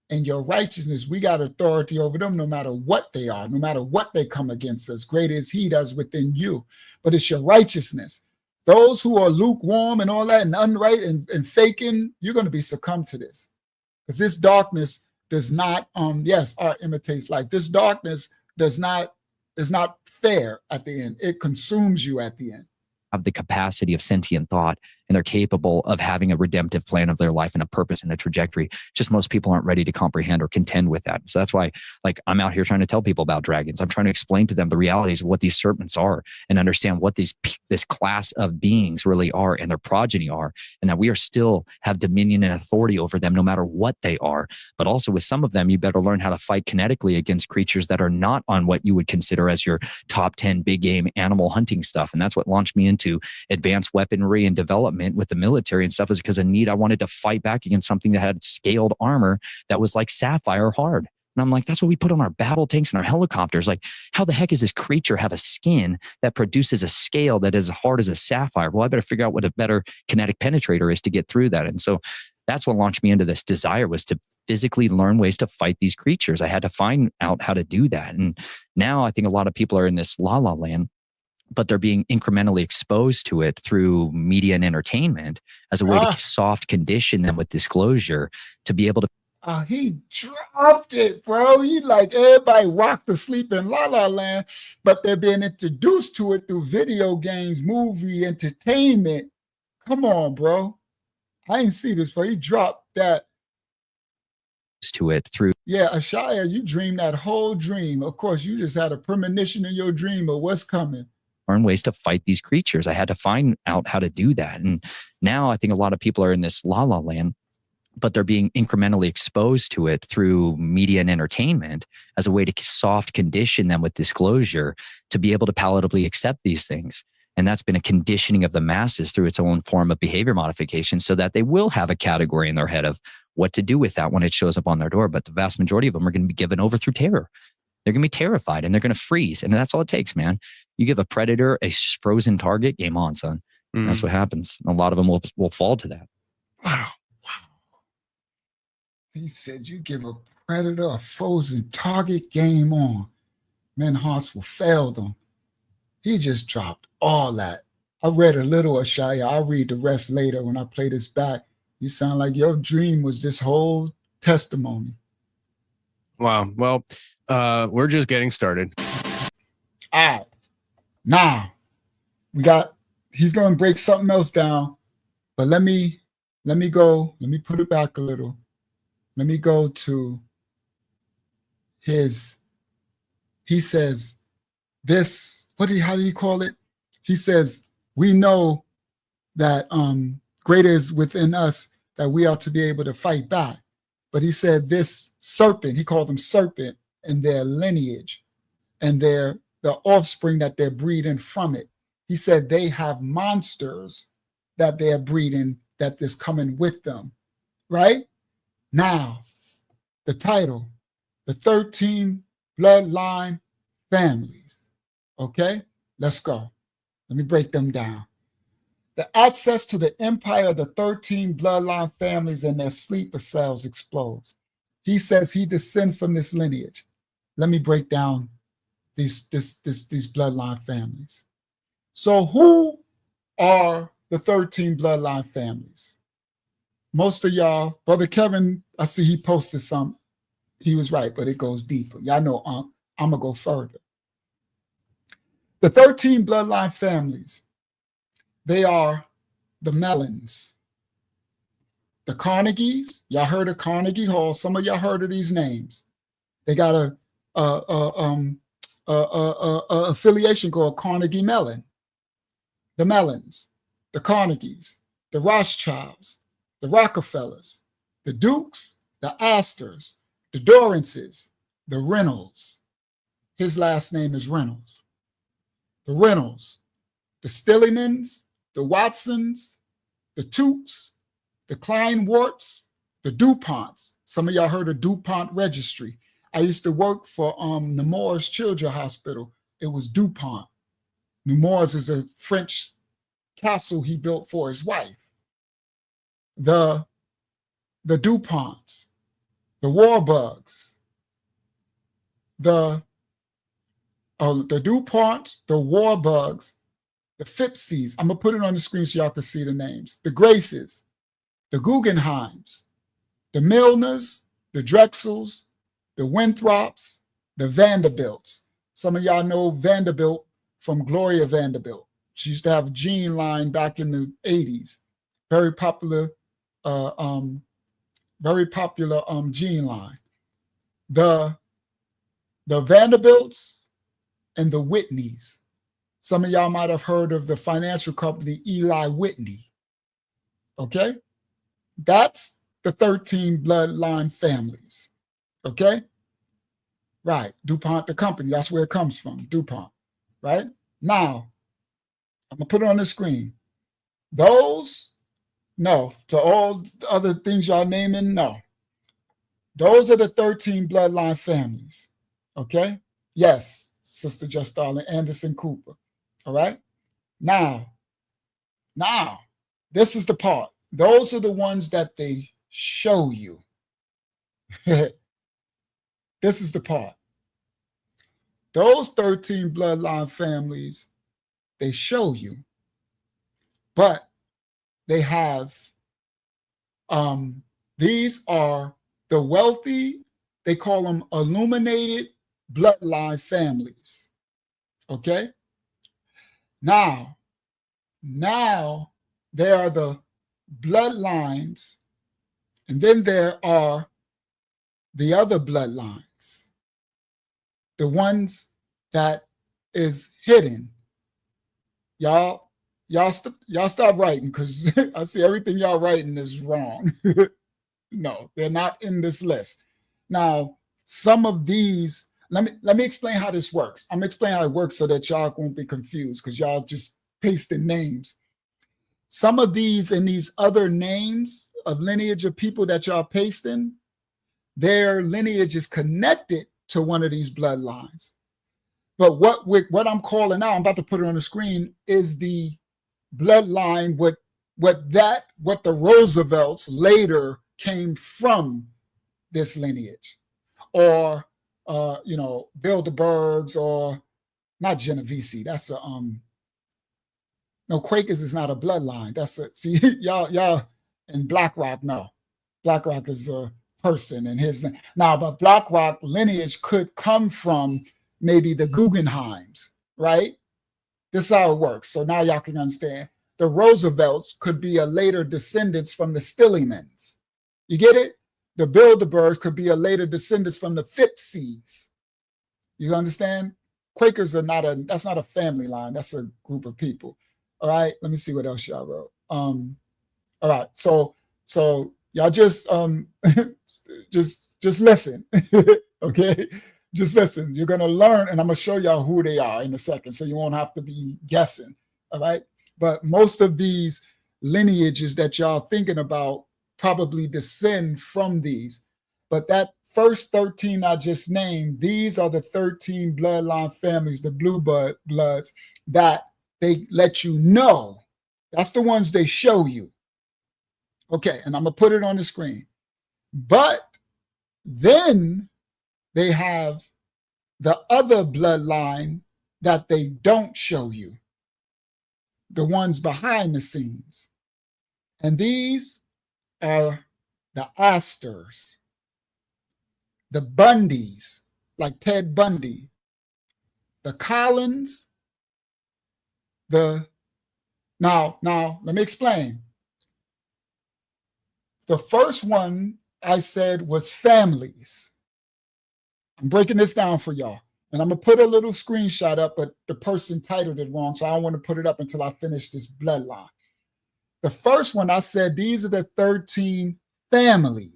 B: In your righteousness, we got authority over them no matter what they are, no matter what they come against us. Greater is he that's within you. But it's your righteousness. Those who are lukewarm and all that and unright and faking, you're going to be succumb to this. Because this darkness does not, yes, art imitates life. This darkness is not fair at the end. It consumes you at the end.
I: Have the capacity of sentient thought, and they're capable of having a redemptive plan of their life and a purpose and a trajectory. Just most people aren't ready to comprehend or contend with that. So that's why, like, I'm out here trying to tell people about dragons. I'm trying to explain to them the realities of what these serpents are and understand what this class of beings really are and their progeny are, and that we are still have dominion and authority over them no matter what they are. But also with some of them, you better learn how to fight kinetically against creatures that are not on what you would consider as your top 10 big game animal hunting stuff. And that's what launched me into advanced weaponry and development with the military and stuff, is because of need. I wanted to fight back against something that had scaled armor that was like sapphire hard. And I'm like, that's what we put on our battle tanks and our helicopters. Like, how the heck is this creature have a skin that produces a scale that is as hard as a sapphire? Well, I better figure out what a better kinetic penetrator is to get through that. And so that's what launched me into this desire, was to physically learn ways to fight these creatures. I had to find out how to do that. And now I think a lot of people are in this la la land, but they're being incrementally exposed to it through media and entertainment as a way to soft condition them with disclosure to be able to.
B: He dropped it, bro. He like everybody rocked to sleep in La La Land, but they're being introduced to it through video games, movie, entertainment. Come on, bro. I ain't see this, but he dropped that.
I: To it through.
B: Yeah, Ashaya, you dreamed that whole dream. Of course, you just had a premonition in your dream of what's coming.
I: Learn ways to fight these creatures. I had to find out how to do that. And now I think a lot of people are in this la la land, but they're being incrementally exposed to it through media and entertainment as a way to soft condition them with disclosure to be able to palatably accept these things. And that's been a conditioning of the masses through its own form of behavior modification, so that they will have a category in their head of what to do with that when it shows up on their door. But the vast majority of them are going to be given over through terror. They're going to be terrified and they're going to freeze. And that's all it takes, man. You give a predator a frozen target, game on, son. That's what happens. A lot of them will fall to that.
B: Wow. He said you give a predator a frozen target, game on. Men hearts will fail them. He just dropped all that. I read a little of Shia. I'll read the rest later when I play this back. You sound like your dream was this whole testimony.
J: Wow. Well, we're just getting started.
B: All right. Now, he's going to break something else down, but let me put it back a little. Let me go to he says this, how do you call it? He says, we know that greater is within us, that we ought to be able to fight back. But he said this serpent, he called them serpent, and their lineage and the offspring that they're breeding from it. He said they have monsters that they're breeding that is coming with them, right? Now, the title, the 13 bloodline families. Okay, let's go. Let me break them down. The access to the empire of the 13 bloodline families and their sleeper cells explodes. He says he descends from this lineage. Let me break down these bloodline families. So who are the 13 bloodline families? Most of y'all, Brother Kevin, I see he posted some. He was right, but it goes deeper. Y'all know I'm going to go further. The 13 bloodline families, they are the Mellons, the Carnegies. Y'all heard of Carnegie Hall. Some of y'all heard of these names. They got a affiliation called Carnegie Mellon. The Mellons, the Carnegies, the Rothschilds, the Rockefellers, the Dukes, the Astors, the Dorances, the Reynolds. His last name is Reynolds. The Reynolds, the Stillimans, the Watsons, the Toots, the Kleinworts, the DuPonts. Some of y'all heard of DuPont Registry. I used to work for Nemours Children's Hospital. It was DuPont. Nemours is a French castle he built for his wife. The DuPonts, the Warbugs, the DuPonts, the Warbugs, the Phipsies. I'm going to put it on the screen so y'all can see the names. The Graces, the Guggenheims, the Milners, the Drexels, the Winthrops, the Vanderbilts. Some of y'all know Vanderbilt from Gloria Vanderbilt. She used to have a jean line back in the 80s. Very popular jean line. The Vanderbilts and the Whitneys. Some of y'all might have heard of the financial company Eli Whitney. Okay? That's the 13 bloodline families. Okay? Right. DuPont, the company. That's where it comes from. DuPont. Right? Now, I'm going to put it on the screen. Those, no. To all the other things y'all naming, no. Those are the 13 bloodline families. Okay? Yes, Sister Just Darling, Anderson Cooper. All right? Now, this is the part. Those are the ones that they show you. This is the part. Those 13 bloodline families, they show you, but they have, these are the wealthy, they call them illuminated bloodline families. Okay? Now, there are the bloodlines, and then there are the other bloodlines, the ones that is hidden. Y'all stop writing, because I see everything y'all writing is wrong. No, they're not in this list. Now, some of these, let me explain how this works. I'm gonna explain how it works so that y'all won't be confused, because y'all just pasting names. Some of these and these other names of lineage of people that y'all pasting, their lineage is connected to one of these bloodlines. But what I'm calling out, I'm about to put it on the screen, is the bloodline, what the Roosevelts later came from this lineage, or Bilderbergs, or not Genovese. That's a no, Quakers is not a bloodline. That's a, see, y'all in BlackRock, no. BlackRock is a person and his name. Now, but BlackRock lineage could come from maybe the Guggenheims, right? This is how it works. So now y'all can understand. The Roosevelts could be a later descendants from the Stillimans. You get it? The Bilderbergs could be a later descendants from the Phipsies. You understand? Quakers are that's not a family line. That's a group of people. All right. Let me see what else y'all wrote. All right. So y'all just listen. Okay. Just listen. You're gonna learn, and I'm gonna show y'all who they are in a second, so you won't have to be guessing. All right. But most of these lineages that y'all thinking about probably descend from these. But that first 13 I just named, these are the 13 bloodline families, the blue bloods, that they let you know. That's the ones they show you. Okay, and I'm going to put it on the screen. But then they have the other bloodline that they don't show you, the ones behind the scenes. And these are the Astors, the Bundys, like Ted Bundy, the Collins, now let me explain. The first one I said was families. I'm breaking this down for y'all. And I'm going to put a little screenshot up, but the person titled it wrong, so I don't want to put it up until I finish this bloodline. The first one, I said, these are the 13 families.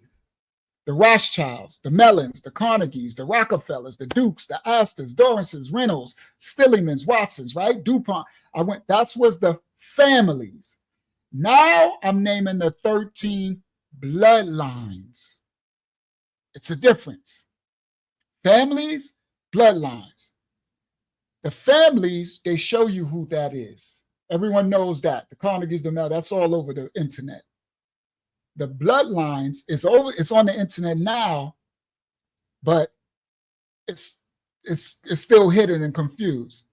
B: The Rothschilds, the Mellons, the Carnegies, the Rockefellers, the Dukes, the Astors, Dorances, Reynolds, Stillemans, Watsons, right? DuPont. That was the families. Now I'm naming the 13 bloodlines. It's a difference. Families, bloodlines. The families, they show you who that is. Everyone knows that. The Carnegies, the Mellons, that's all over the internet. The bloodlines is over. It's on the internet now, but it's still hidden and confused.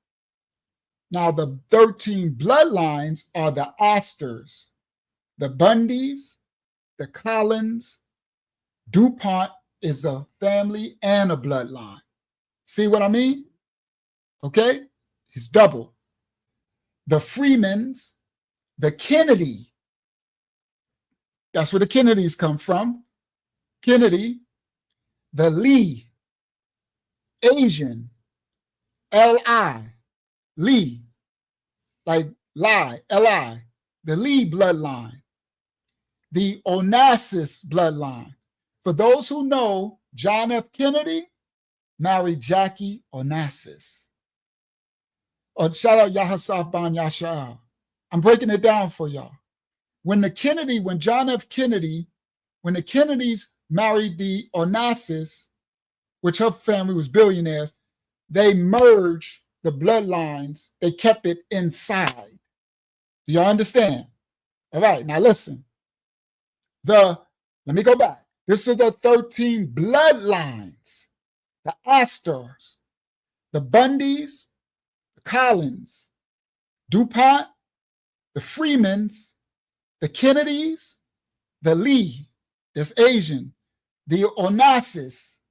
B: Now the 13 bloodlines are the Astors, the Bundys, the Collins. DuPont is a family and a bloodline. See what I mean? Okay, it's double. The Freemans, the Kennedy. That's where the Kennedys come from. Kennedy, the Lee, Asian, L-I, Lee, like lie, L-I, the Lee bloodline, the Onassis bloodline. For those who know, John F. Kennedy married Jackie Onassis. Shout out Yahasaf Ban Yasha'al. I'm breaking it down for y'all. When John F. Kennedy, when the Kennedys married the Onassis, which her family was billionaires, they merged the bloodlines. They kept it inside. Do y'all understand? All right, now listen. Let me go back. This is the 13 bloodlines. The Astors, the Bundys, the Collins, DuPont, the Freemans, the Kennedys, the Lee, that's Asian, the Onassis,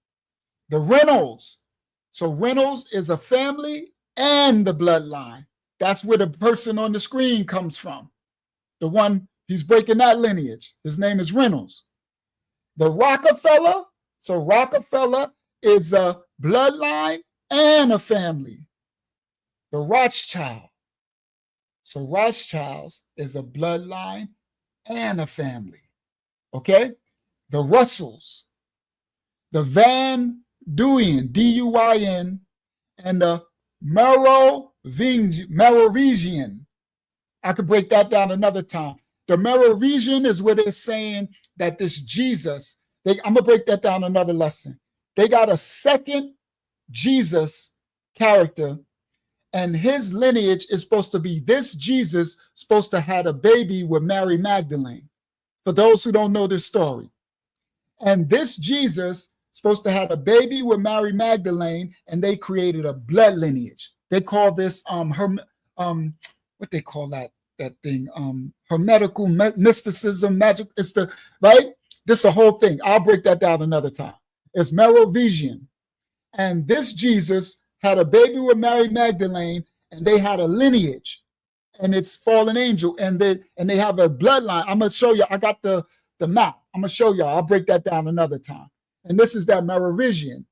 B: the Reynolds. So Reynolds is a family and the bloodline. That's where the person on the screen comes from. The one, he's breaking that lineage. His name is Reynolds. The Rockefeller, so Rockefeller is a bloodline and a family. The Rothschild, so Rothschilds is a bloodline and a family, okay? The Russells, the Van Duyn, D-U-Y-N, and the Merovingian. I could break that down another time. The Merovingian is where they're saying that this Jesus, I'm going to break that down another lesson. They got a second Jesus character, and his lineage is supposed to be this Jesus supposed to have a baby with Mary Magdalene, for those who don't know this story. And this Jesus supposed to have a baby with Mary Magdalene, and they created a blood lineage. They call this what they call that thing, hermetical mysticism, magic. It's the right. This is a whole thing. I'll break that down another time. It's Merovingian, and this Jesus had a baby with Mary Magdalene, and they had a lineage, and it's fallen angel, and they have a bloodline. I'm gonna show you. I got the map. I'm gonna show y'all. I'll break that down another time. And this is that Merovingian.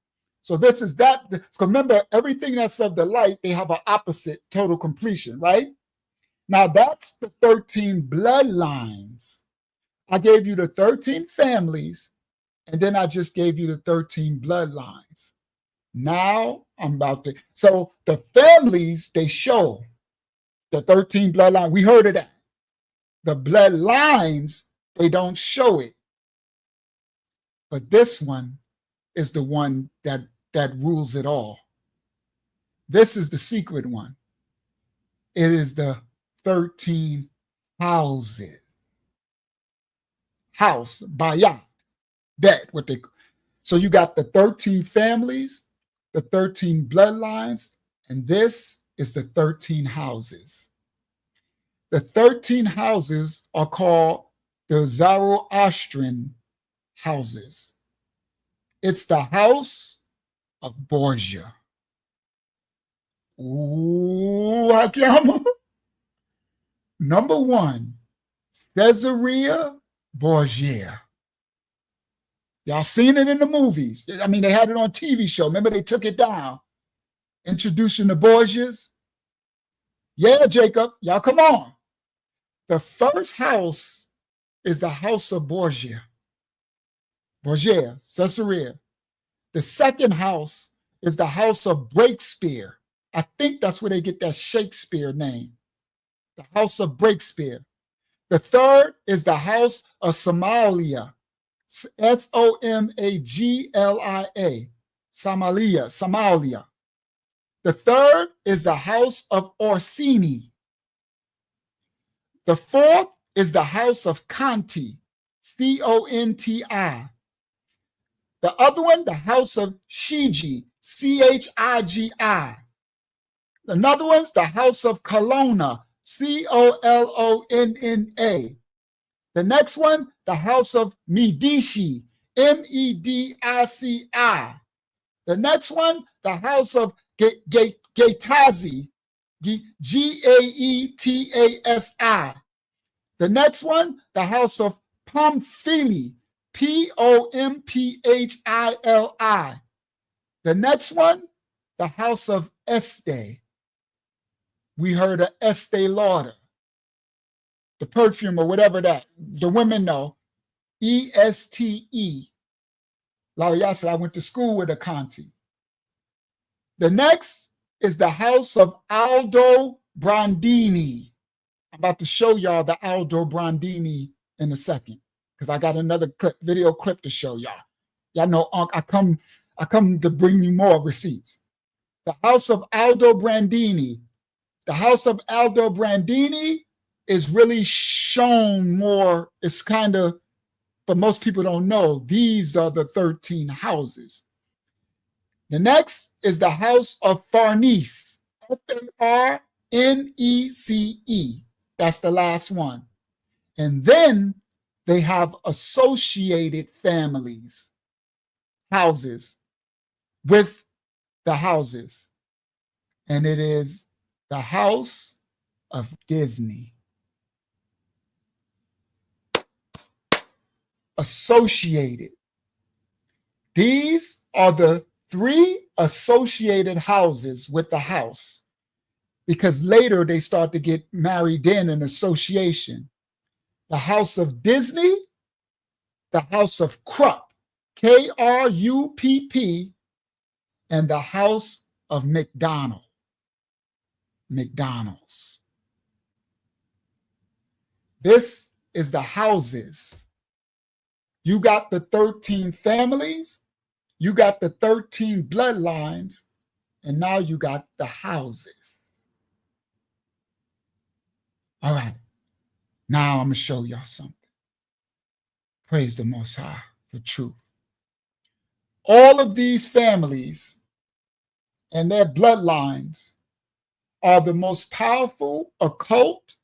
B: So this is that. So remember, everything that's of the light, they have an opposite total completion, right? Now that's the 13 bloodlines. I gave you the 13 families, and then I just gave you the 13 bloodlines. Now I'm about to. So the families, they show the 13 bloodlines. We heard of that. The bloodlines, they don't show it. But this one is the one that rules it all. This is the secret one. It is the 13 houses. House, bayat, bet, what they. So you got the 13 families, the 13 bloodlines, and this is the 13 houses. The 13 houses are called the Zoroastrian houses. It's the house of Borgia. Ooh, Hakiyama. Number one, Caesarea Borgia. Y'all seen it in the movies. I mean, they had it on TV show. Remember, they took it down. Introducing the Borgias. Yeah, Jacob, y'all come on. The first house is the house of Borgia, Caesarea. The second house is the house of Breakspear. I think that's where they get that Shakespeare name, the house of Breakspear. The third is the house of Somalia, Somaglia, Somalia. The third is the house of Orsini. The fourth is the house of Conti, Conti. The other one, the house of Shigi, Chigi. Another one's the house of Colonna, Collonna. The next one, the house of Medici, Medici. The next one, the house of Gaetasi, Gaetasi. The next one, the house of Pamphili, Pomphili. The next one, the house of Este. We heard of Estee Lauder, the perfume or whatever that the women know, Este. Like said, I went to school with a Conti. The next is the house of Aldo Brandini. I'm about to show y'all the Aldo Brandini in a second, because I got another video clip to show y'all. Y'all know I come to bring you more receipts. The house of Aldo Brandini. The house of Aldo Brandini is really shown more. It's kind of, but most people don't know, these are the 13 houses. The next is the house of Farnese, Farnece. That's the last one. And then they have associated families, houses with the houses. And it is the house of Disney. Associated. These are the 3 associated houses with the house, because later they start to get married in an association. The house of Disney, the house of Krupp, Krupp, and the house of McDonald's. This is the houses. You got the 13 families, you got the 13 bloodlines, and now you got the houses. All right, now I'm going to show y'all something. Praise the Most High for truth. All of these families and their bloodlines are the most powerful occult,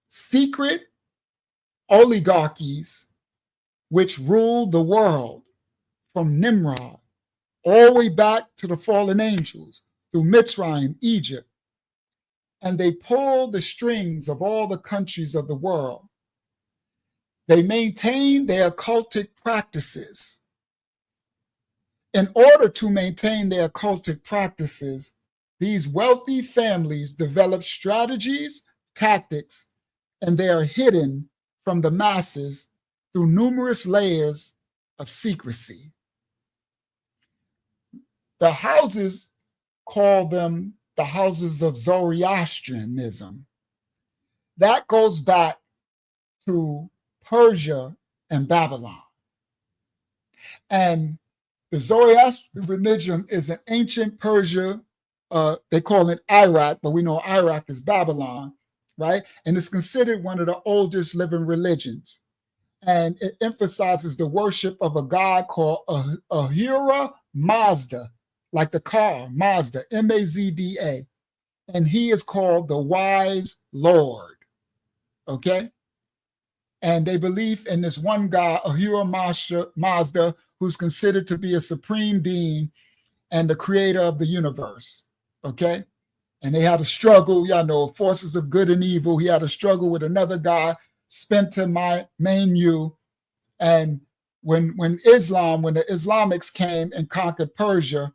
B: secret oligarchies which ruled the world from Nimrod all the way back to the fallen angels through Mitzrayim, Egypt. And they pull the strings of all the countries of the world. They maintain their occultic practices. In order to maintain their occultic practices, these wealthy families develop strategies, tactics, and they are hidden from the masses through numerous layers of secrecy. The houses call them the houses of Zoroastrianism. That goes back to Persia and Babylon. And the Zoroastrianism is an ancient Persia. They call it Iraq, but we know Iraq is Babylon, right? And it's considered one of the oldest living religions. And it emphasizes the worship of a god called Ahura Mazda, like the car, Mazda, Mazda. And he is called the wise Lord, okay? And they believe in this one God, Ahura Mazda, who's considered to be a supreme being and the creator of the universe, okay? And they had a struggle, y'all know, forces of good and evil. He had a struggle with another guy, Manu. And when the Islamics came and conquered Persia,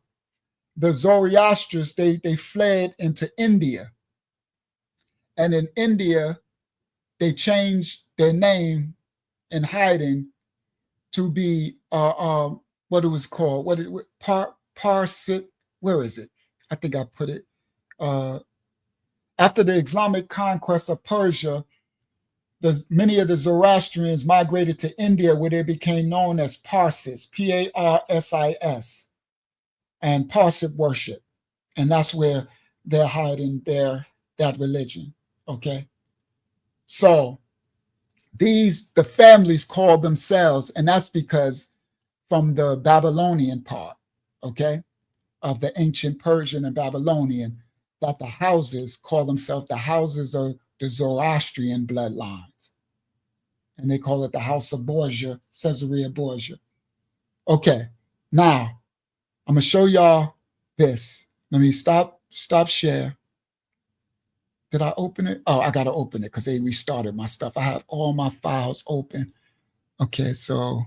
B: the Zoroastrians, they fled into India. And in India, they changed their name in hiding to be what it was called. Parsit. Where is it? I think I put it. After the Islamic conquest of Persia, many of the Zoroastrians migrated to India, where they became known as Parsis, Parsis, and Parsit worship, and that's where they're hiding that religion. Okay, so the families call themselves, and that's because from the Babylonian part, okay, of the ancient Persian and Babylonian, that the houses call themselves the houses of the Zoroastrian bloodlines. And they call it the House of Borgia, Caesarea Borgia. Okay, now I'm gonna show y'all this. Let me stop share. Did I open it? Oh, I gotta open it because they restarted my stuff. I had all my files open. Okay, so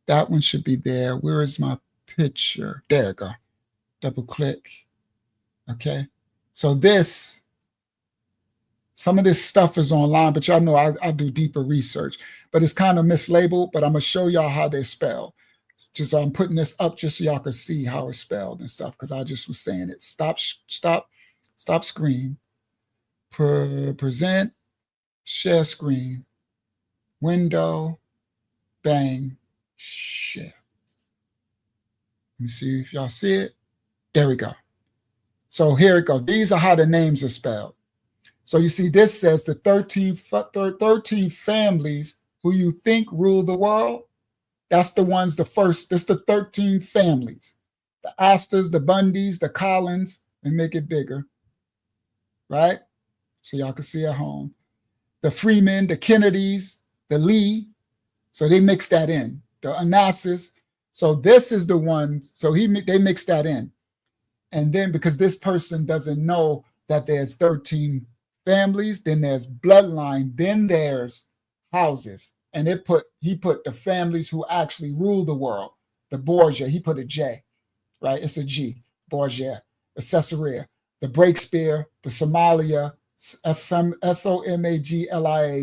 B: that one should be there. Where is my picture? There we go. Double click. Okay, so some of this stuff is online, but y'all know I do deeper research, but it's kind of mislabeled, but I'm gonna show y'all how they're spelled. Just I'm putting this up just so y'all can see how it's spelled and stuff, because I just was saying it. Stop screen. Present, share screen, window, bang, share. Let me see if y'all see it. There we go. So here it goes. These are how the names are spelled. So you see, this says the 13 families who you think rule the world. That's the ones, that's the 13 families. The Astors, the Bundys, the Collins, and make it bigger, right? So y'all can see at home. The Freeman, the Kennedys, the Lee. So they mix that in. The Onassis. So this is the one. So they mix that in. And then because this person doesn't know that there's 13 families, then there's bloodline, then there's houses. And he put the families who actually rule the world. The Borgia, he put a J, right? It's a G, Borgia, the Caesarea, the Breakspear, the Somalia, Somaglia,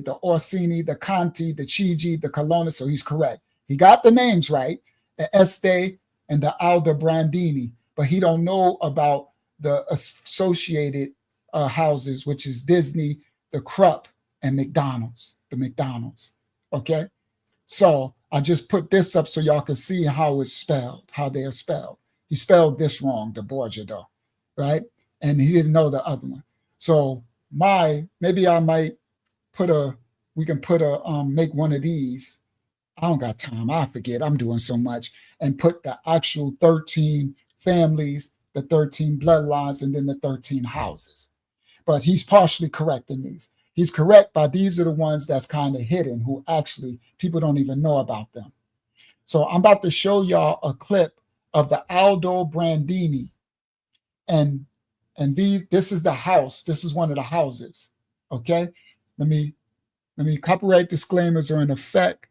B: the Orsini, the Conti, the Chigi, the Colonna. So he's correct. He got the names right, the Este and the Aldobrandini, but he don't know about the associated houses, which is Disney, the Krupp, and McDonald's, the McDonald's. Okay, so I just put this up so y'all can see how it's spelled, how they are spelled. He spelled this wrong, the Borgia though, right? And he didn't know the other one. So maybe I might make one of these. I don't got time. I forget. I'm doing so much. And put the actual 13 families, the 13 bloodlines, and then the 13 houses. But he's partially correct in these. He's correct by these are the ones that's kind of hidden, who actually people don't even know about them. So I'm about to show y'all a clip of the Aldobrandini. And this is the house. This is one of the houses. Okay. Let me copyright disclaimers are in effect.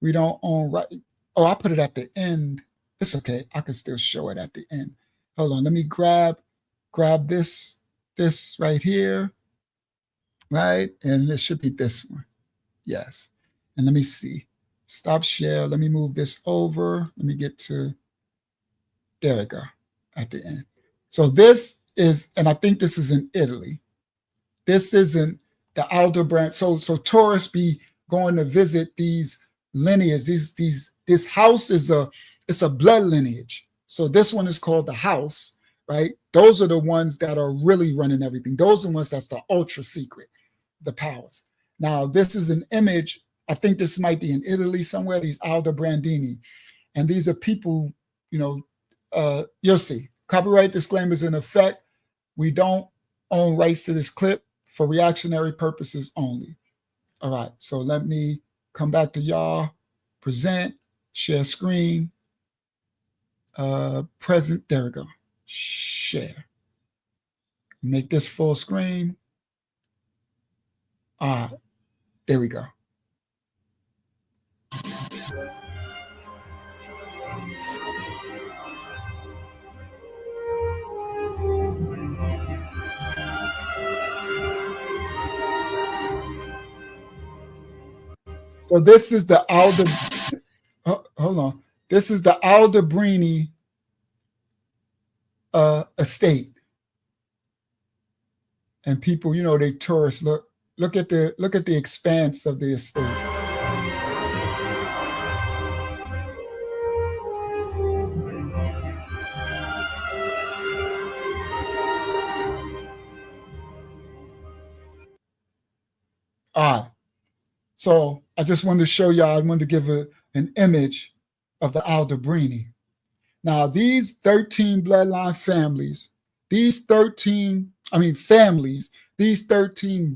B: We don't own right. Oh, I put it at the end. It's okay. I can still show it at the end. Hold on. Let me grab this right here. Right. And it should be this one. Yes. And let me see. Stop share. Let me move this over. Let me get to, there we go, at the end. So this is, and I think this is in Italy. This isn't the Aldobrand. So tourists be going to visit these lineages. This house it's a blood lineage. So this one is called the house, right? Those are the ones that are really running everything. Those are the ones that's the ultra secret, the powers. Now, this is an image. I think this might be in Italy somewhere, these Aldobrandini. And these are people, you'll see. Copyright disclaimers in effect. We don't own rights to this clip for reactionary purposes only. All right, so let me come back to y'all. Present, share screen, present, there we go. Share. Make this full screen. All right, there we go. So this is the hold on. This is the Aldebrini estate. And people, you know, they tourists look at the expanse of the estate. So I just wanted to show y'all, I wanted to give an image of the Aldebrini. Now, these 13 bloodline families, these 13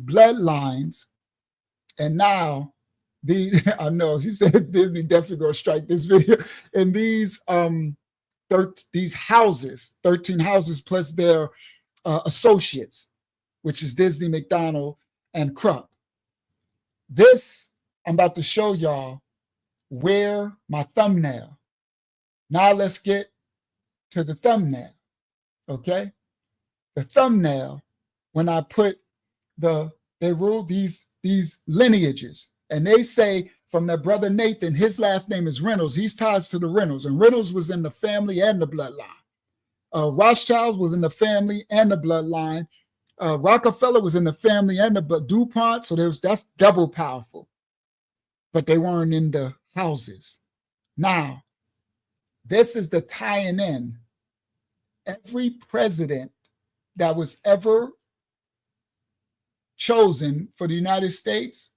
B: bloodlines, and now I know she said Disney definitely gonna strike this video. And these houses, 13 houses plus their associates, which is Disney, McDonald, and Krupp. This, I'm about to show y'all where my thumbnail. Now let's get to the thumbnail, okay? The thumbnail, when I put they rule these lineages, and they say from their brother Nathan, his last name is Reynolds. He's ties to the Reynolds, and Reynolds was in the family and the bloodline. Rothschild was in the family and the bloodline. Rockefeller was in the family and the DuPont, so that's double powerful. But they weren't in the houses. Now, this is the tying in. Every president that was ever chosen for the United States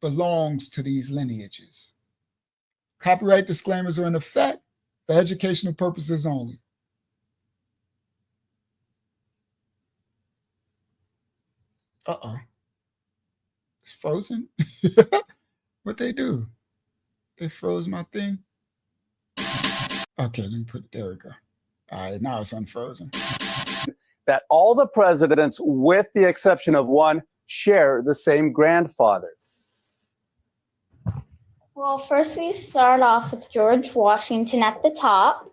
B: belongs to these lineages. Copyright disclaimers are in effect for educational purposes only. It's frozen. What'd they do? They froze my thing. Okay, let me put it, there we go. All right, now it's unfrozen.
L: That all the presidents, with the exception of one, share the same grandfather.
M: Well, first we start off with George Washington at the top,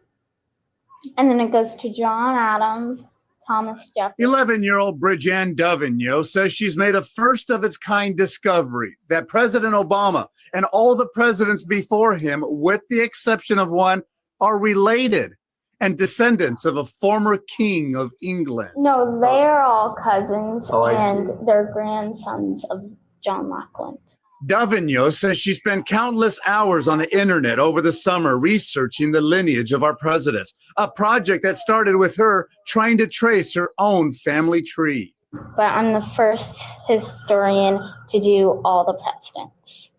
M: and then it goes to John Adams, Thomas Jefferson.
N: 11-year-old Bridget Davignon says she's made a first-of-its-kind discovery that President Obama and all the presidents before him, with the exception of one, are related and descendants of a former king of England.
M: No, they're all cousins, and they're grandsons of John Lackland.
N: Davignon says she spent countless hours on the internet over the summer researching the lineage of our presidents, a project that started with her trying to trace her own family tree.
M: But I'm the first historian to do all the presidents.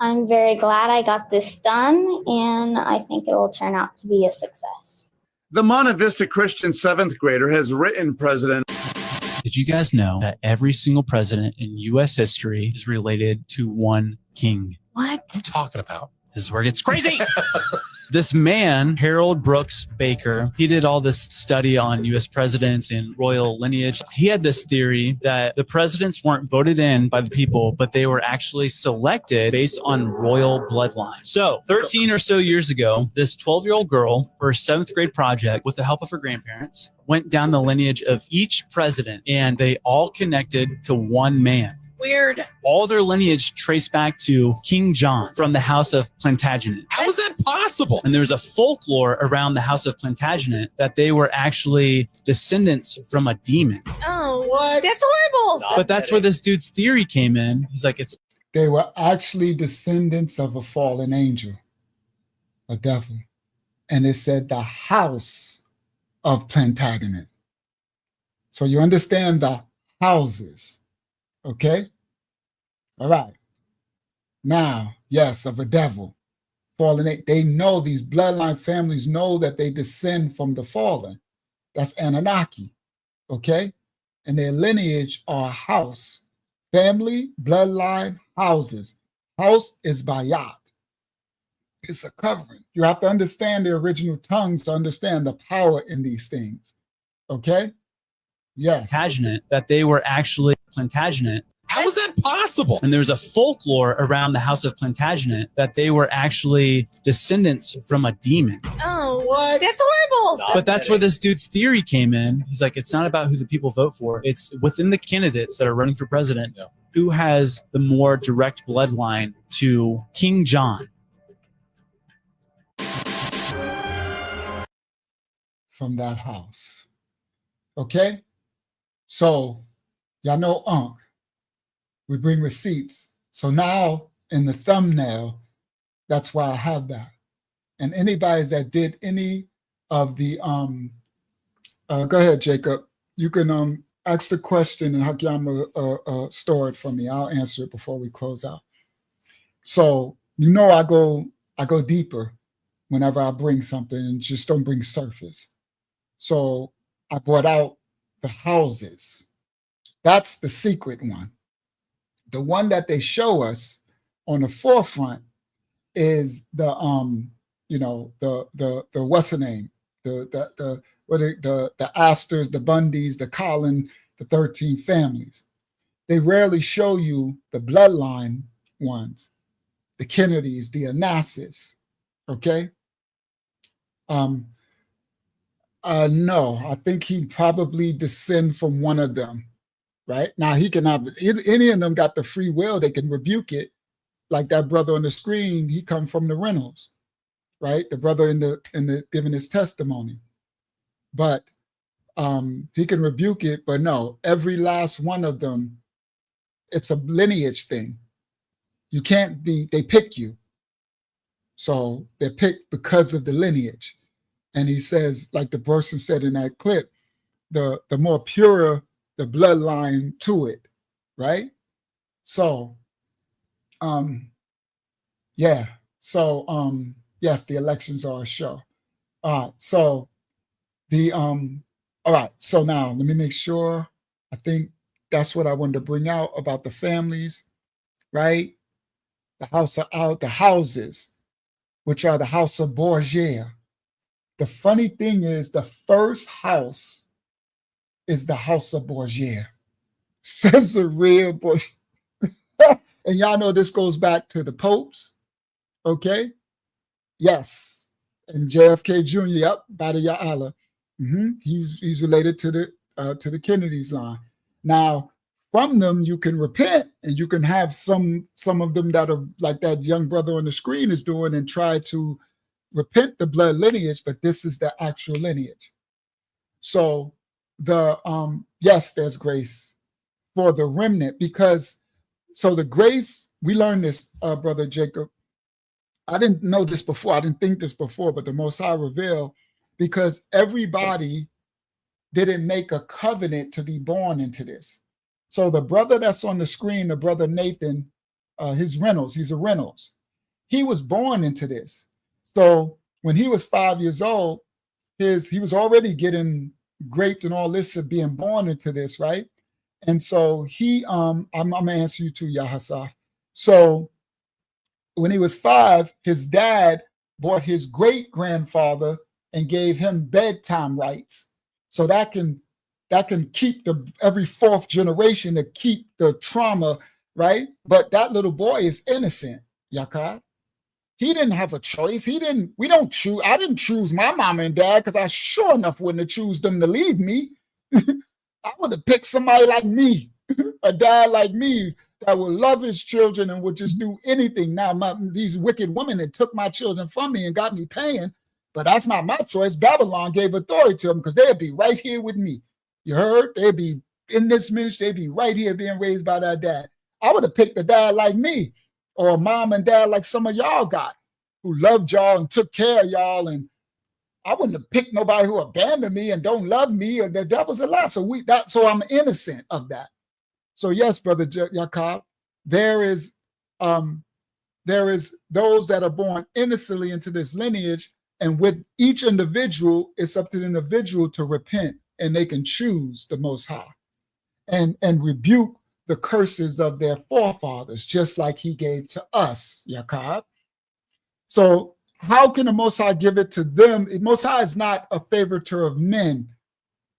M: I'm very glad I got this done, and I think it will turn out to be a success.
N: The Monte Vista Christian 7th grader has written President.
O: Did you guys know that every single president in U.S. history is related to one king?
P: What?
O: What are you talking about? This is where it gets crazy. This man, Harold Brooks Baker, he did all this study on U.S. presidents and royal lineage. He had this theory that the presidents weren't voted in by the people, but they were actually selected based on royal bloodline. So 13 or so years ago, this 12-year-old girl, for her 7th grade project, with the help of her grandparents, went down the lineage of each president, and they all connected to one man.
P: Weird.
O: All their lineage traced back to King John from the House of Plantagenet.
P: How is that possible?
O: And there's a folklore around the House of Plantagenet that they were actually descendants from a demon.
P: Oh, what? That's horrible.
O: But that's where this dude's theory came in. He's like,
B: they were actually descendants of a fallen angel, a devil. And it said the House of Plantagenet. So you understand the houses, okay? All right. Now, yes, of a devil, fallen. They know, these bloodline families know that they descend from the fallen. That's Anunnaki, okay? And their lineage are house, family, bloodline, houses. House is bayat. It's a covering. You have to understand the original tongues to understand the power in these things, okay? Yes.
O: Plantagenet, that they were actually Plantagenet.
P: How is that possible?
O: And there's a folklore around the House of Plantagenet that they were actually descendants from a demon.
P: Oh, No, what? That's horrible.
O: But that's where this dude's theory came in. He's like, it's not about who the people vote for. It's within the candidates that are running for president, who has the more direct bloodline to King John.
B: From that house. Okay? So, y'all know Unc. We bring receipts. So now in the thumbnail, that's why I have that. And anybody that did any of the, go ahead, Jacob. You can ask the question and Hakiyama store it for me. I'll answer it before we close out. So, you know, I go deeper whenever I bring something and just don't bring surface. So I brought out the houses. That's the secret one. The one that they show us on the forefront is the the what's the name? The Astors, the Bundys, the Collin, the 13 families. They rarely show you the bloodline ones, the Kennedys, the Onassis. Okay. No, I think he'd probably descend from one of them, right? Now he can have any of them got the free will; they can rebuke it. Like that brother on the screen, he come from the Reynolds, right? The brother in the giving his testimony, but he can rebuke it. But no, every last one of them, it's a lineage thing. You can't be. They pick you, so they're picked because of the lineage. And he says, like the person said in that clip, the more pure the bloodline to it, right? So, yeah. So, yes, the elections are a show. All right. So all right. So now let me make sure. I think that's what I wanted to bring out about the families, right? The houses, which are the house of Borgia. The funny thing is the first house is the house of Borgia. Caesarea Borgia. And y'all know this goes back to the popes. Okay? Yes. And JFK Jr., yep, Badia Allah. He's related to the Kennedy's line. Now, from them, you can repent and you can have some of them that are like that young brother on the screen is doing and try to repent the blood lineage, but this is the actual lineage. So yes, there's grace for the remnant because the grace, we learned this, Brother Jacob. I didn't know this before. I didn't think this before, but the Most High revealed because everybody didn't make a covenant to be born into this. So the brother that's on the screen, the brother Nathan, he's a Reynolds. He was born into this. So when he was 5 years old, he was already getting graped and all this of being born into this, right? And so I'm gonna answer you too, Yahasaf. So when he was 5, his dad bought his great grandfather and gave him bedtime rights. So that can keep every fourth generation to keep the trauma, right? But that little boy is innocent, Yakar. He didn't have a choice. I didn't choose my mama and dad because I sure enough wouldn't have choose them to leave me. I would have picked somebody like me, a dad like me that would love his children and would just do anything. Now, these wicked women that took my children from me and got me paying, but that's not my choice. Babylon gave authority to them because they'd be right here with me. You heard? They'd be in this ministry. They'd be right here being raised by that dad. I would have picked a dad like me or a mom and dad like some of y'all got who loved y'all and took care of y'all. And I wouldn't have picked nobody who abandoned me and don't love me or the devil's a lie. So I'm innocent of that. So yes, Brother Yakab, there is those that are born innocently into this lineage, and with each individual, it's up to the individual to repent, and they can choose the Most High and rebuke the curses of their forefathers, just like he gave to us, Yakab. So how can the Most High give it to them? The Most High is not a favoritor of men.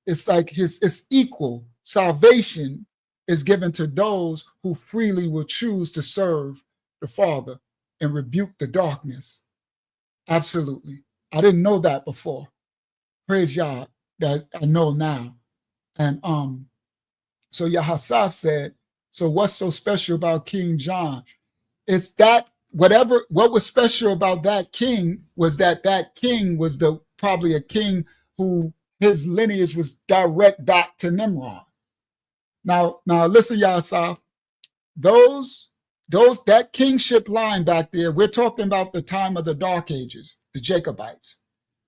B: It's like it's equal. Salvation is given to those who freely will choose to serve the Father and rebuke the darkness. Absolutely. I didn't know that before. Praise Yah that I know now. And so Yahasaf said, so what's so special about King John? It's that what was special about that king was that king was probably a king who his lineage was direct back to Nimrod. Now listen, Yahasaf, that kingship line back there, we're talking about the time of the Dark Ages, the Jacobites,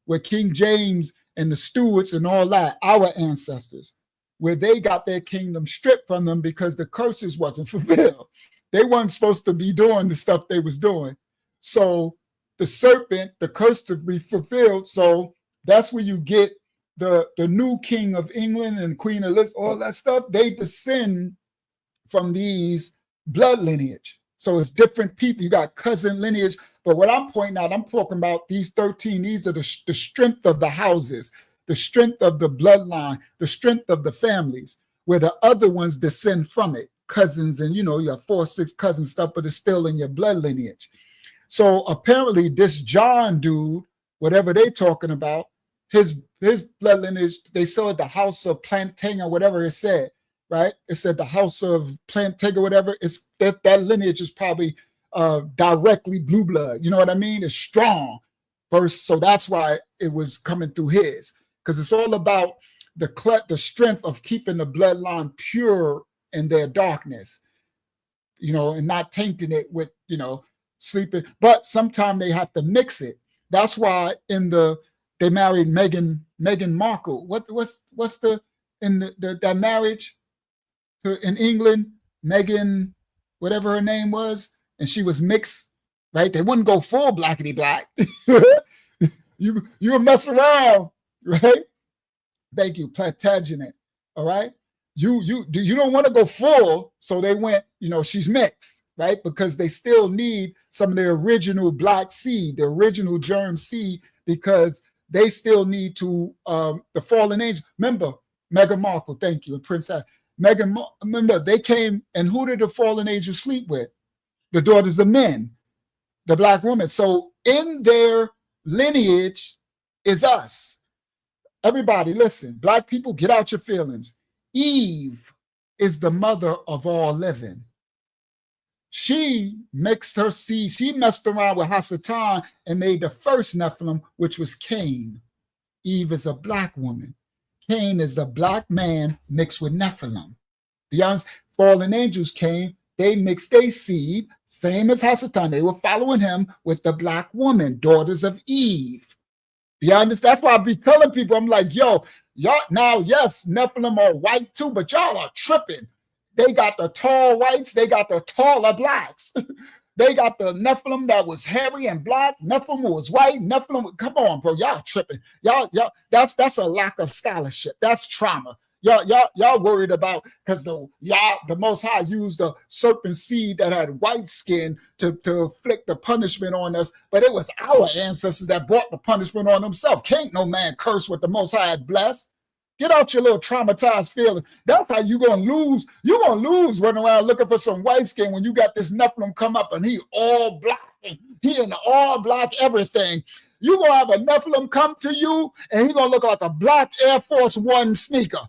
B: where King James and the Stuarts and all that, our ancestors, where they got their kingdom stripped from them because the curses wasn't fulfilled. They weren't supposed to be doing the stuff they was doing. So the serpent, the curse to be fulfilled. So that's where you get the new king of England and Queen Elizabeth, all that stuff. They descend from these blood lineage. So it's different people. You got cousin lineage. But what I'm pointing out, I'm talking about these 13. These are the strength of the houses, the strength of the bloodline, the strength of the families, where the other ones descend from it. Cousins and, you have 4 or 6 cousin stuff, but it's still in your blood lineage. So apparently this John dude, whatever they talking about, his blood lineage, they saw the house of Plantain or whatever it said, right? It said the house of Plantain or whatever. It's that lineage is probably directly blue blood. You know what I mean? It's strong first. So that's why it was coming through his, because it's all about the strength of keeping the bloodline pure in their darkness, and not tainting it with, sleeping. But sometimes they have to mix it. That's why they married Meghan Markle. What's that marriage in England? Meghan, whatever her name was, and she was mixed, right? They wouldn't go full blackity black. you would mess around, right? Thank you, Plantagenet. All right. You don't want to go full, so they went, she's mixed, right? Because they still need some of the original black seed, the original germ seed, because they still need to the fallen angel. Remember, Meghan Markle, thank you, and Prince Harry. Remember, they came, and who did the fallen angels sleep with? The daughters of men, the black women. So in their lineage is us. Everybody, listen, black people, get out your feelings. Eve is the mother of all living. She mixed her seed. She messed around with Hasatan and made the first Nephilim, which was Cain. Eve is a black woman. Cain is a black man mixed with Nephilim. The honest fallen angels came. They mixed their seed, same as Hasatan. They were following him with the black woman, daughters of Eve. You understand? That's why I be telling people, I'm like, yo, y'all, now, yes, Nephilim are white too, but y'all are tripping. They got the tall whites, they got the taller blacks. They got the Nephilim that was hairy and black. Nephilim was white. Nephilim, come on, bro, y'all tripping. Y'all, that's a lack of scholarship. That's trauma. Y'all worried about, because the Most High used the serpent seed that had white skin to inflict the punishment on us, but it was our ancestors that brought the punishment on themselves. Can't no man curse what the Most High had blessed. Get out your little traumatized feeling. That's how you're gonna lose. You're gonna lose running around looking for some white skin when you got this Nephilim come up and he all black. He in all black everything. You're gonna have a Nephilim come to you and he's gonna look like a black Air Force One sneaker.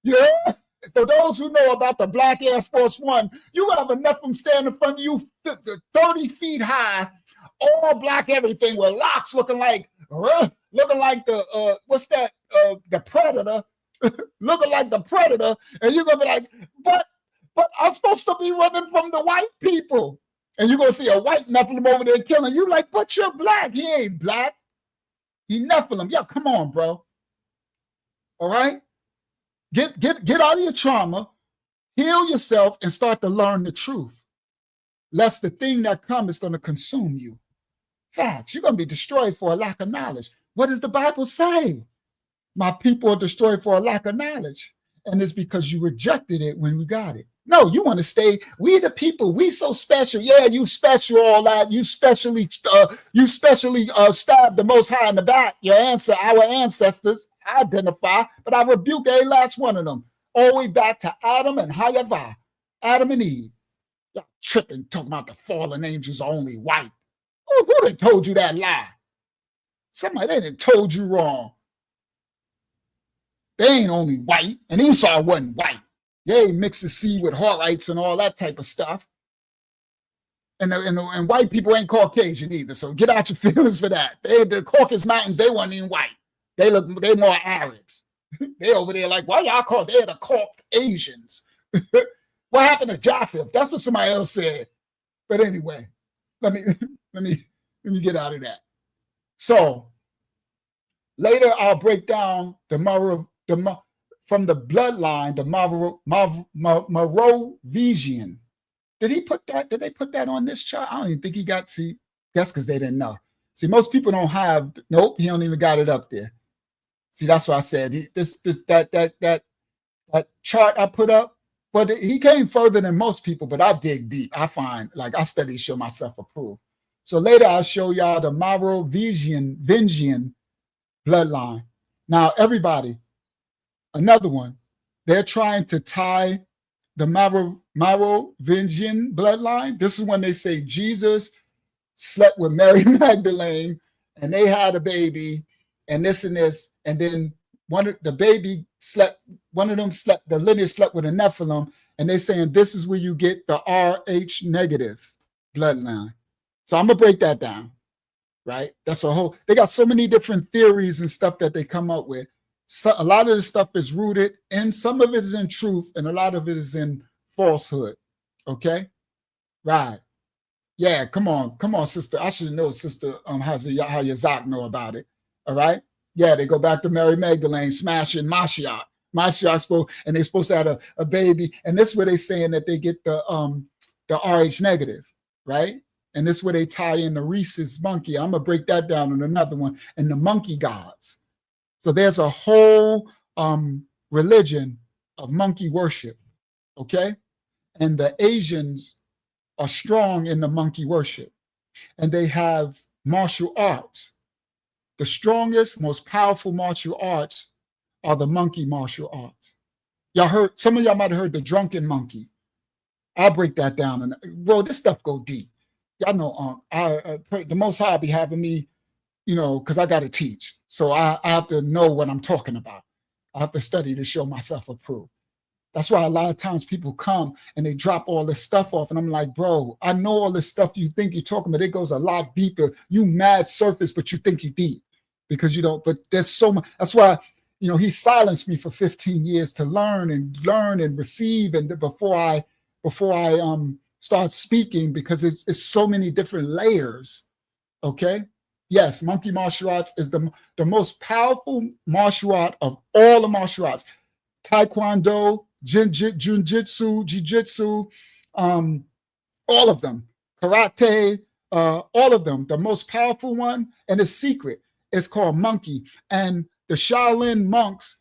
B: Yeah. For those who know about the black Air Force One, you have a Nephilim stand in front of you 30 feet high, all black everything with locks looking like the what's that? The Predator, looking like the Predator, and you're gonna be like, but I'm supposed to be running from the white people, and you're gonna see a white Nephilim over there killing you. Like, but you're black. He ain't black. He Nephilim. Yeah, come on, bro. All right. Get out of your trauma, heal yourself, and start to learn the truth. Lest the thing that comes is going to consume you. Facts. You're going to be destroyed for a lack of knowledge. What does the Bible say? My people are destroyed for a lack of knowledge. And it's because you rejected it when we got it. No, you want to stay. We the people. We so special. Yeah, you special. All that. You specially stabbed the Most High in the back. Our ancestors identify, but I rebuke every last one of them. All the way back to Adam and Hayavah, Adam and Eve. Y'all tripping, talking about the fallen angels are only white. Who told you that lie? Somebody done told you wrong. They ain't only white, and Esau wasn't white. They mixed the seed with Horites and all that type of stuff. And white people ain't Caucasian either, so get out your feelings for that. The Caucasus Mountains, they weren't even white. They more Arabs. They over there like, why y'all call? They're the Caucasians. What happened to Japheth? That's what somebody else said. But anyway, let me get out of that. So later I'll break down from the bloodline, the Merovingian. Did he put that? Did they put that on this chart? I don't even think he got. See, that's because they didn't know. See, most people don't have. Nope, he don't even got it up there. See, that's what I said. That chart I put up. But he came further than most people. But I dig deep. I find like I study to show myself approved. So later I'll show y'all the Merovingian bloodline. Now everybody, another one. They're trying to tie the Merovingian bloodline. This is when they say Jesus slept with Mary Magdalene and they had a baby and this, and then one of them slept, the lineage slept with a Nephilim, and they saying this is where you get the Rh negative bloodline. So I'm gonna break that down, right? That's a whole, they got so many different theories and stuff that they come up with. So a lot of this stuff is rooted in, some of it is in truth, and a lot of it is in falsehood. Okay, right? Yeah, come on, sister. I should know, sister. How Yazak know about it? All right. Yeah, they go back to Mary Magdalene smashing Mashiach. And they're supposed to have a baby, and this is where they saying that they get the Rh negative, right? And this is where they tie in the rhesus monkey. I'm gonna break that down in another one, and the monkey gods. So there's a whole religion of monkey worship, okay? And the Asians are strong in the monkey worship. And they have martial arts. The strongest, most powerful martial arts are the monkey martial arts. Y'all heard, some of y'all might have heard the drunken monkey. I'll break that down. And well, this stuff go deep. Y'all know the Most High be having me, you know, because I got to teach. So I have to know what I'm talking about. I have to study to show myself approved. That's why a lot of times people come and they drop all this stuff off. And I'm like, bro, I know all this stuff you think you're talking about. It goes a lot deeper. You mad surface, but you think you deep because you don't. But there's so much. That's why, you know, he silenced me for 15 years to learn and receive. And before I start speaking, because it's so many different layers. Okay. Yes, monkey martial arts is the most powerful martial art of all the martial arts. Taekwondo, Jiu-Jitsu, Jiu-Jitsu, all of them. Karate, all of them. The most powerful one, and it's secret, is called monkey. And the Shaolin monks,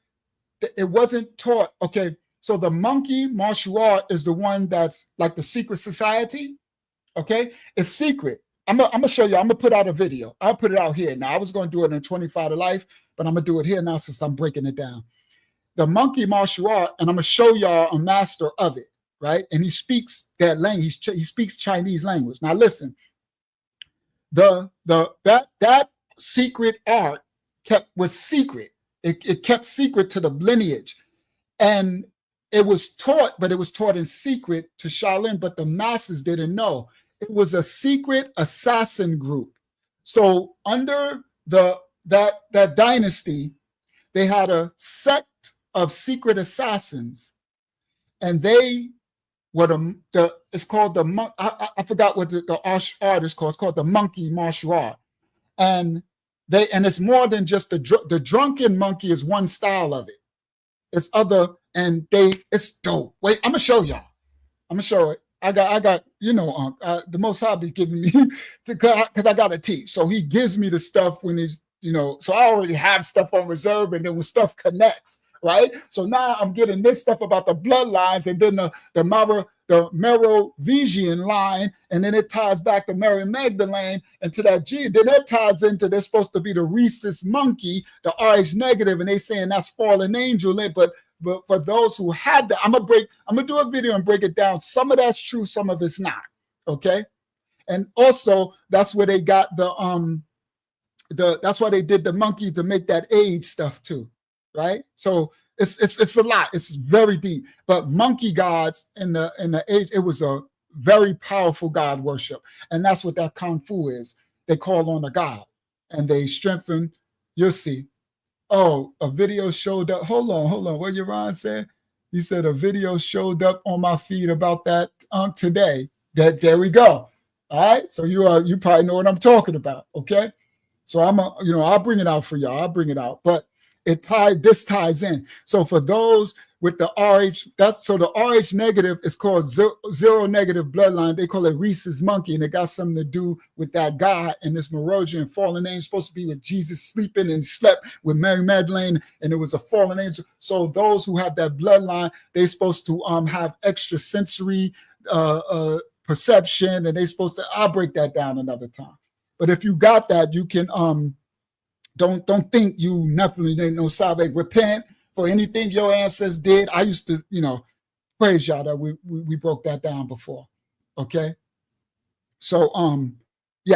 B: it wasn't taught. Okay, so the monkey martial art is the one that's like the secret society. Okay, it's secret. I'm gonna show you. I'm gonna put out a video. I'll put it out here. Now I was gonna do it in 25 to Life, but I'm gonna do it here now since I'm breaking it down. The monkey martial art, and I'm gonna show y'all a master of it, right? And he speaks that language. He speaks Chinese language. Now listen, that secret art was secret. It kept secret to the lineage, and it was taught, but it was taught in secret to Shaolin, but the masses didn't know. It was a secret assassin group. So under that dynasty, they had a sect of secret assassins, and they were it's called the I forgot what the art is called. It's called the monkey martial art, and it's more than just the drunken monkey is one style of it. It's other, and it's dope. Wait, I'm gonna show y'all. I'm gonna show it. I got, you know, the Most High be giving me because I got to teach. So he gives me the stuff when he's, you know, so I already have stuff on reserve, and then when stuff connects, right? So now I'm getting this stuff about the bloodlines, and then the Merovingian line, and then it ties back to Mary Magdalene and to that G. Then it ties into, they're supposed to be the rhesus monkey, the Rh negative, and they saying that's fallen angel, but for those who had that, I'm gonna do a video and break it down. Some of that's true, some of it's not. Okay. And also that's where they got the that's why they did the monkey to make that age stuff too, right? So it's a lot. It's very deep. But monkey gods in the age, it was a very powerful god worship, and that's what that kung fu is. They call on a god and they strengthen. You'll see. Oh, a video showed up. Hold on. What Yaron said? He said a video showed up on my feed about that today. There we go. All right. So you probably know what I'm talking about. Okay. So I'll bring it out for y'all. I'll bring it out. But this ties in. So for those with the RH, the RH negative is called zero negative bloodline. They call it Reese's monkey, and it got something to do with that God and this Merovian fallen angel, supposed to be with Jesus sleeping and slept with Mary Magdalene, and it was a fallen angel. So those who have that bloodline, they're supposed to have extrasensory perception, and they're supposed to. I'll break that down another time. But if you got that, you can don't think you Nephilim ain't no salvation. Repent for anything your ancestors did. I used to, praise y'all that we broke that down before. Okay. So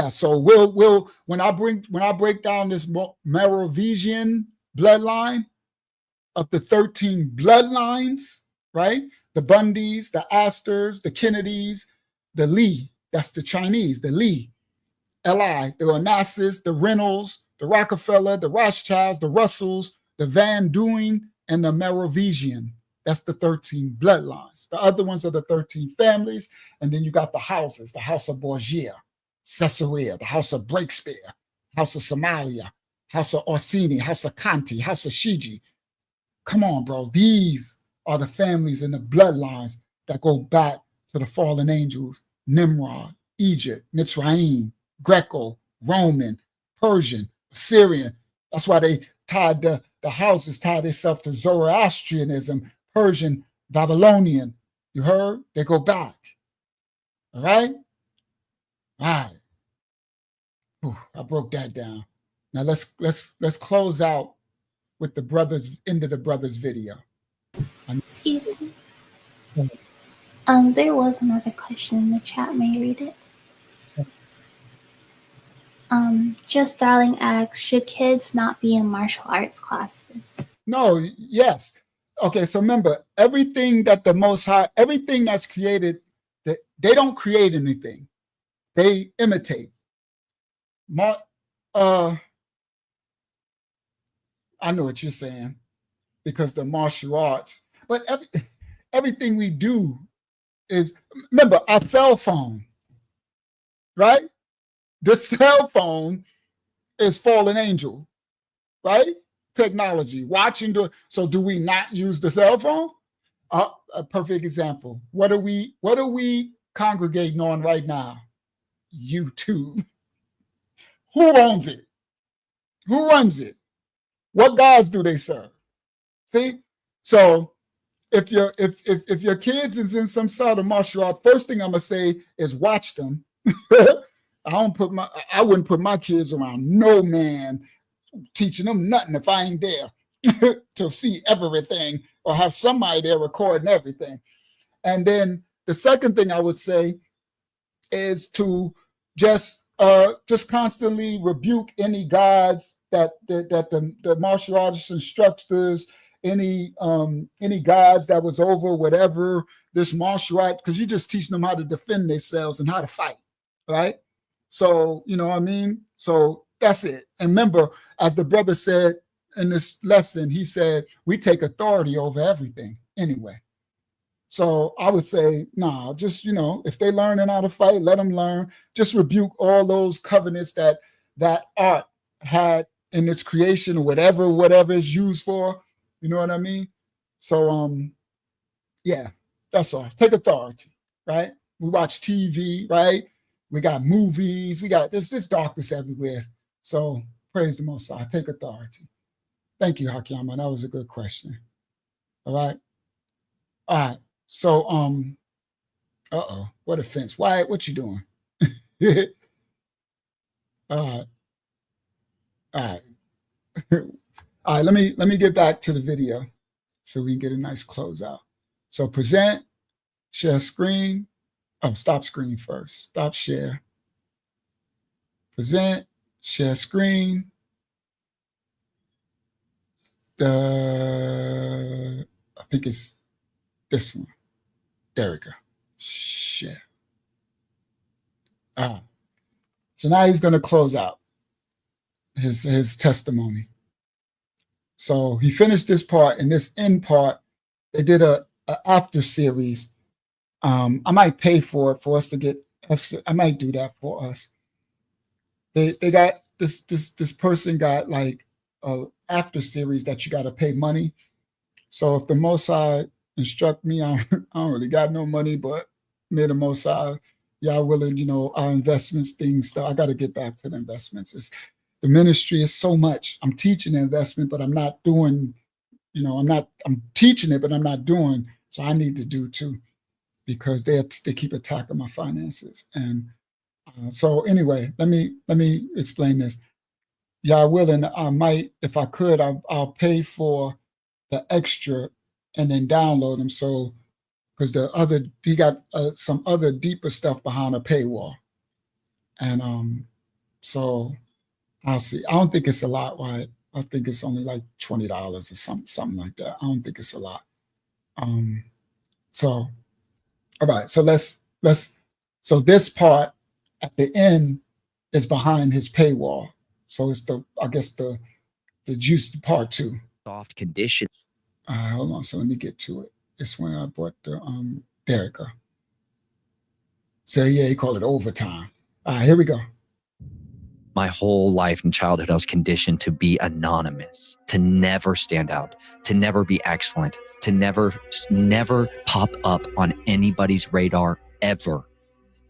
B: so we'll when I break down this Merovingian bloodline of the 13 bloodlines, right? The Bundys, the Astors, the Kennedys, the Lee, that's the Chinese, the Lee, Li, the Onassis, the Reynolds, the Rockefeller, the Rothschilds, the Russells, the Van Duyn, and the Merovingian. That's the 13 bloodlines. The other ones are the 13 families. And then you got the houses, the House of Borgia, Caesarea, the House of Breakspear, House of Somalia, House of Orsini, House of Conti, House of Shiji. Come on, bro. These are the families and the bloodlines that go back to the fallen angels, Nimrod, Egypt, Mitzrayim, Greco, Roman, Persian, Assyrian. That's why they tied the houses tied themselves to Zoroastrianism, Persian, Babylonian. You heard? They go back. All right? All right. Whew, I broke that down. Now let's close out with the brothers into the brothers video.
K: Excuse me. There was another question in the chat. May I read it? Just Darling asks, should kids not be in martial arts classes?
B: No, yes. Okay, so remember, everything that the Most High, everything that's created, they don't create anything. They imitate. I know what you're saying, because the martial arts, but everything we do is, remember, our cell phone, right? The cell phone is fallen angel, right? Technology, watching. So do we not use the cell phone? A perfect example. What are we congregating on right now? YouTube. Who owns it? Who runs it? What gods do they serve? See? So if your kids is in some sort of martial art, first thing I'm gonna say is watch them. I wouldn't put my kids around no man teaching them nothing if I ain't there to see everything or have somebody there recording everything. And then the second thing I would say is to just constantly rebuke any gods that the martial arts instructors, any gods that was over whatever this martial art, because you're just teaching them how to defend themselves and how to fight, right? So, you know what I mean? So that's it. And remember, as the brother said in this lesson, he said, we take authority over everything anyway. So I would say, nah, just, if they learning how to fight, let them learn. Just rebuke all those covenants that art had in its creation, or whatever it's used for. You know what I mean? So, yeah, that's all. Take authority, right? We watch TV, right? We got movies. We got this darkness everywhere. So praise the Most High. Take authority. Thank you, Hakiyama. That was a good question. All right. All right. So, what offense? Why? What you doing? All right. All right. Let me get back to the video so we can get a nice closeout. So present, share screen. Oh, stop screen first. Stop share. Present, Share screen. I think it's this one. There we go. Share. So now he's going to close out his testimony. So he finished this part, and this end part, they did a after series. I might pay for it for us to get. I might do that for us. They got this person got like a after series that you got to pay money. So if the Most High instruct me, I don't really got no money, but may the Most High, y'all willing, our investments things. So I got to get back to the investments. The ministry is so much. I'm teaching the investment, but I'm not doing. I'm teaching it, but I'm not doing. So I need to do too, because they keep attacking my finances. And so anyway, let me explain this. Y'all willing? I might, if I could, I'll pay for the extra and then download them. So because he got some other deeper stuff behind a paywall, and so I'll see. I don't think it's a lot, right? I think it's only like $20 or something like that. I don't think it's a lot. So all right, so so this part at the end is behind his paywall. So it's I guess the juice part too.
I: Soft condition.
B: Hold on. So let me get to it. It's when I bought the there it go. So yeah, he called it overtime. All right, here we go.
I: My whole life and childhood, I was conditioned to be anonymous, to never stand out, to never be excellent, to never pop up on anybody's radar ever.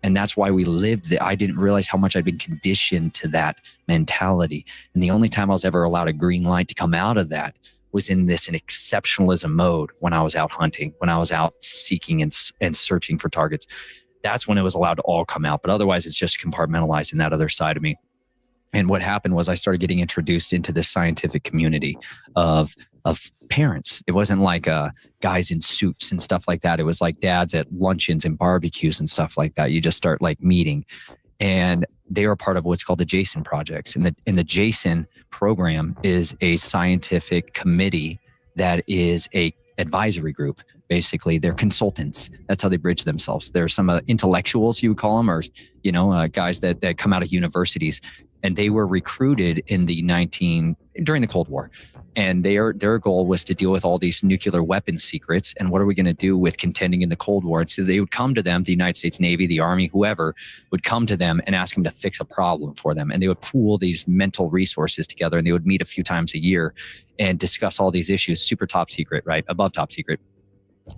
I: And that's why we lived there. I didn't realize how much I'd been conditioned to that mentality. And the only time I was ever allowed a green light to come out of that was in this exceptionalism mode when I was out hunting, when I was out seeking and searching for targets. That's when it was allowed to all come out. But otherwise, it's just compartmentalized in that other side of me. And what happened was I started getting introduced into this scientific community of parents. It wasn't like guys in suits and stuff like that. It was like dads at luncheons and barbecues and stuff like that. You just start like meeting. And they were part of what's called the Jason projects. And the Jason program is a scientific committee that is a advisory group. Basically, they're consultants. That's how they bridge themselves. There's some intellectuals, you would call them, or guys that come out of universities. And they were recruited in during the Cold War. And their goal was to deal with all these nuclear weapon secrets. And what are we going to do with contending in the Cold War? And so they would come to them, the United States Navy, the Army, whoever would come to them and ask them to fix a problem for them. And they would pool these mental resources together, and they would meet a few times a year and discuss all these issues, super top secret, right? Above top secret.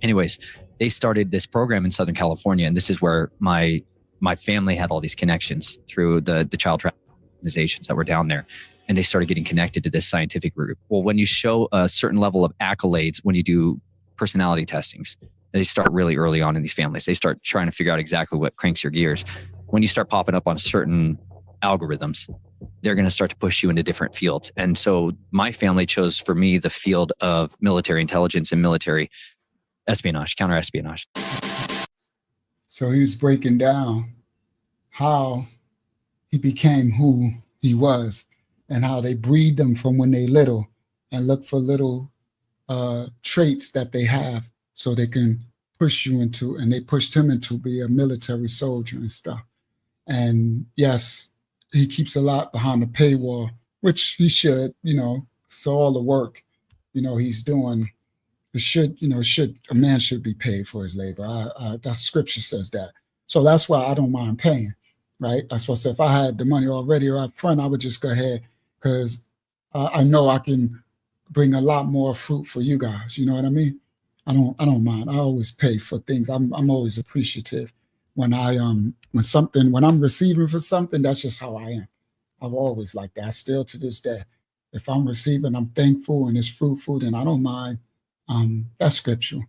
I: Anyways, they started this program in Southern California. And this is where my family had all these connections through the child trafficking organizations that were down there, and they started getting connected to this scientific group. Well, when you show a certain level of accolades, when you do personality testings, they start really early on in these families. They start trying to figure out exactly what cranks your gears. When you start popping up on certain algorithms, they're going to start to push you into different fields. And so my family chose for me the field of military intelligence and military espionage, counter espionage.
B: So he was breaking down how he became who he was, and how they breed them from when they little and look for little traits that they have so they can push you into, and they pushed him into be a military soldier and stuff. And yes, he keeps a lot behind the paywall, which he should, so all the work, he's doing, a man should be paid for his labor. That scripture says that. So that's why I don't mind paying. Right. That's what I said. If I had the money already or up front, I would just go ahead, because I know I can bring a lot more fruit for you guys. You know what I mean? I don't mind. I always pay for things. I'm always appreciative when I'm receiving for something. That's just how I am. I've always liked that. Still to this day, if I'm receiving, I'm thankful and it's fruitful, then I don't mind. That's scriptural.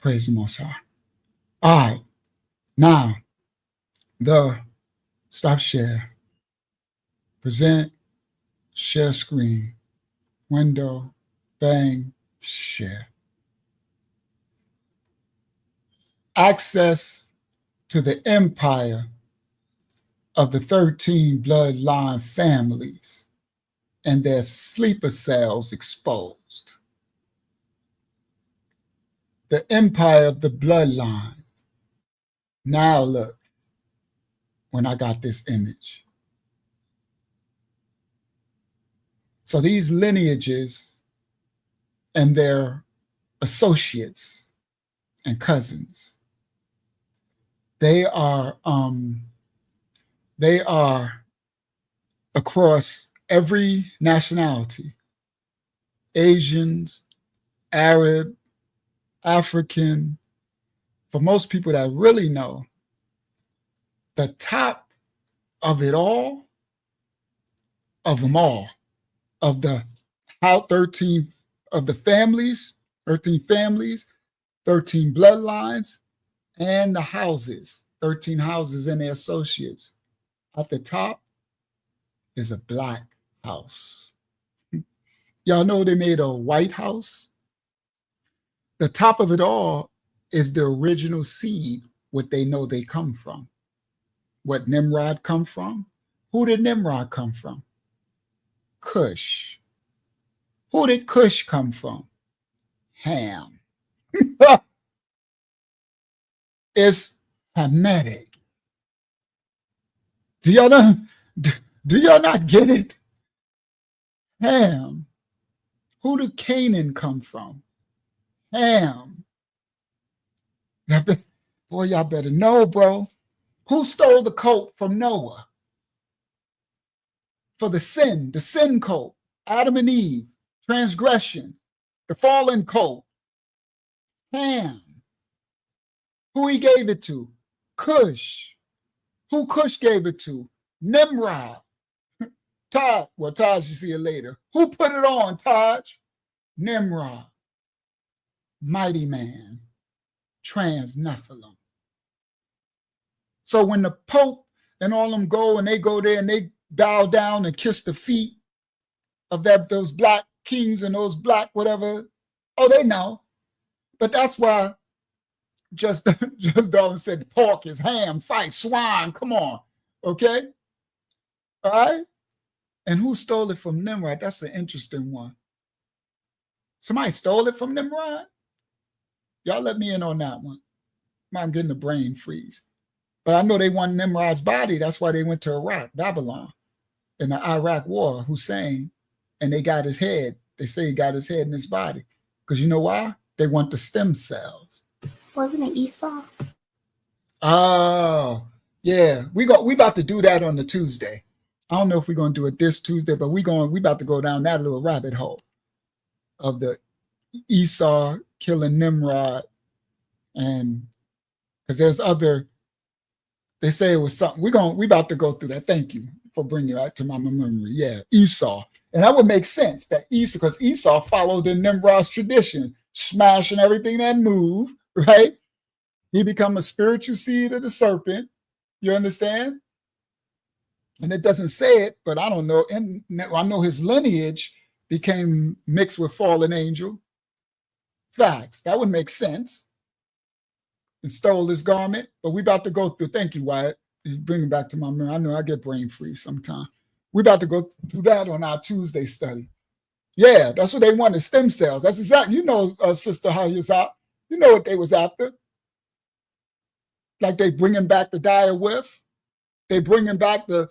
B: Praise the Most High. All right. Now, stop share, present, share screen, window, bang, share. Access to the empire of the 13 bloodline families and their sleeper cells exposed. The empire of the bloodlines. Now look, when I got this image. So these lineages and their associates and cousins, they are across every nationality: Asians, Arab, African. For most people that really know, the top of it all, of them all, of the how 13 of the families, 13 families, 13 bloodlines, and the houses, 13 houses and their associates. At the top is a black house. Y'all know they made a white house? The top of it all is the original seed, what they know they come from. What Nimrod come from? Who did Nimrod come from? Cush. Who did Cush come from? Ham. It's Hamitic. Do y'all know? Do y'all not get it? Ham. Who did Canaan come from? Ham. Boy, y'all better know, bro. Who stole the coat from Noah? For the sin coat, Adam and Eve, transgression, the fallen coat. Ham. Who he gave it to? Cush. Who Cush gave it to? Nimrod. Taj, well, Taj, you see it later. Who put it on, Taj? Nimrod. Mighty man. Trans Nephilim. So when the Pope and all them go and they go there and they bow down and kiss the feet of those black kings and those black whatever, oh, they know. But that's why just Darwin said pork is ham, fight, swine, come on, okay? All right? And who stole it from Nimrod? That's an interesting one. Somebody stole it from Nimrod? Y'all let me in on that one. I'm getting a brain freeze. But I know they want Nimrod's body. That's why they went to Iraq, Babylon, in the Iraq war, Hussein, and they got his head. They say he got his head in his body. Because you know why? They want the stem cells.
K: Wasn't it Esau?
B: Oh, yeah. We about to do that on the Tuesday. I don't know if we're going to do it this Tuesday, but we about to go down that little rabbit hole of the Esau killing Nimrod. And because there's other, they say it was something. We about to go through that. Thank you for bringing that to my memory. Yeah, Esau. And that would make sense that Esau, because Esau followed in Nimrod's tradition, smashing everything that moved, right? He become a spiritual seed of the serpent. You understand? And it doesn't say it, but I don't know. And I know his lineage became mixed with fallen angel. Facts. That would make sense. And stole his garment. But we about to go through. Thank you, Wyatt. You bring it back to my memory. I know I get brain freeze sometime. We about to go through that on our Tuesday study. Yeah, that's what they wanted, stem cells. That's exactly, Sister Hayazat, you know what they was after. Like they bringing back the dire whiff. They bringing back come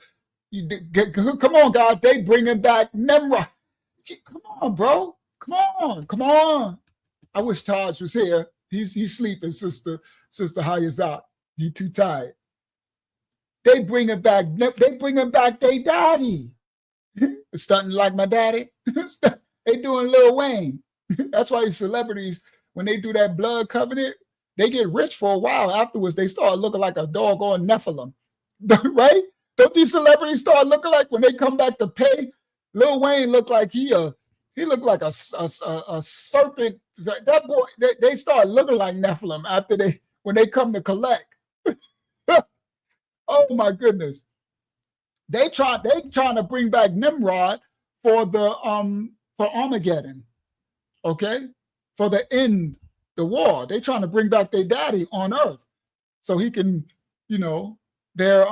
B: on, guys. They bringing back Nimrod. Come on, bro. Come on. I wish Taj was here. He's sleeping, Sister Hayazat. He too tired. They bringing back their daddy. Stunting like my daddy. They doing Lil Wayne. That's why these celebrities, when they do that blood covenant, they get rich for a while. Afterwards, they start looking like a doggone Nephilim. Right? Don't these celebrities start looking like when they come back to pay? Lil Wayne looked like he looked like a serpent. That boy, they start looking like Nephilim when they come to collect. Oh my goodness. They trying to bring back Nimrod for Armageddon. Okay? For the end, the war. They trying to bring back their daddy on earth. So he can, they're